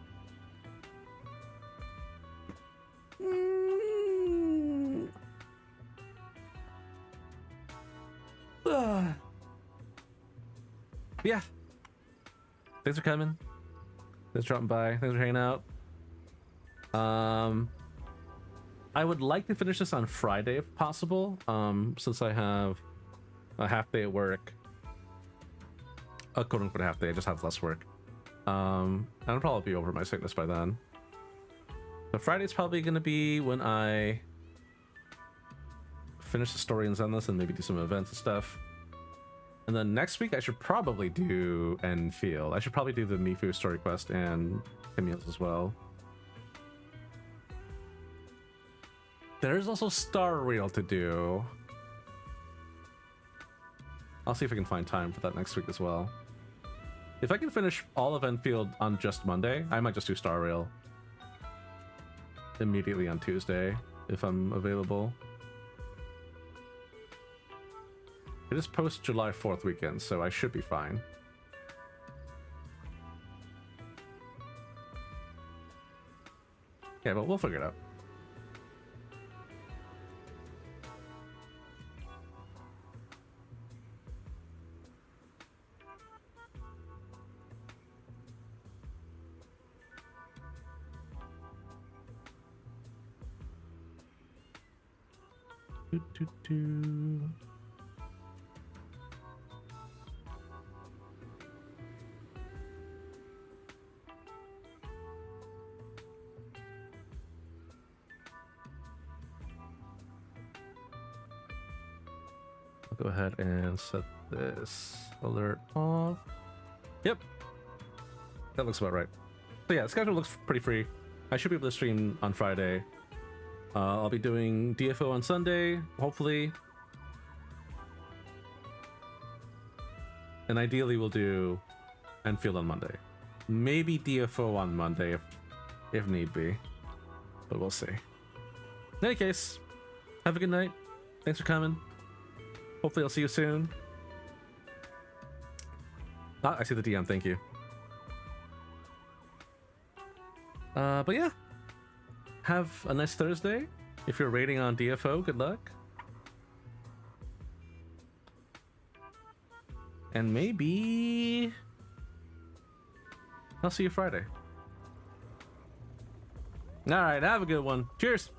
Yeah. Thanks for coming. Thanks for dropping by. Thanks for hanging out. I would like to finish this on Friday if possible. Since I have a half day at work. A quote unquote half day, I just have less work. And I'll probably be over my sickness by then. So Friday's probably gonna be when I finish the story in Zenless and maybe do some events and stuff. And then next week I should probably do Enfield. I should probably do the Mifu story quest and Camille's as well. There's also Star Rail to do. I'll see if I can find time for that next week as well. If I can finish all of Enfield on just Monday, I might just do Star Rail immediately on Tuesday if I'm available. It is post July 4th weekend, so I should be fine. Yeah, but we'll figure it out. I'll go ahead and set this alert off. Yep. That looks about right. So yeah, the schedule looks pretty free. I should be able to stream on Friday. I'll be doing DFO on Sunday, hopefully. And ideally we'll do Enfield on Monday. Maybe DFO on Monday if need be. But we'll see. In any case, have a good night. Thanks for coming. Hopefully I'll see you soon. Ah, I see the DM, thank you. But yeah. Have a nice Thursday. If you're raiding on DFO, good luck. And maybe I'll see you Friday. Alright, have a good one. Cheers!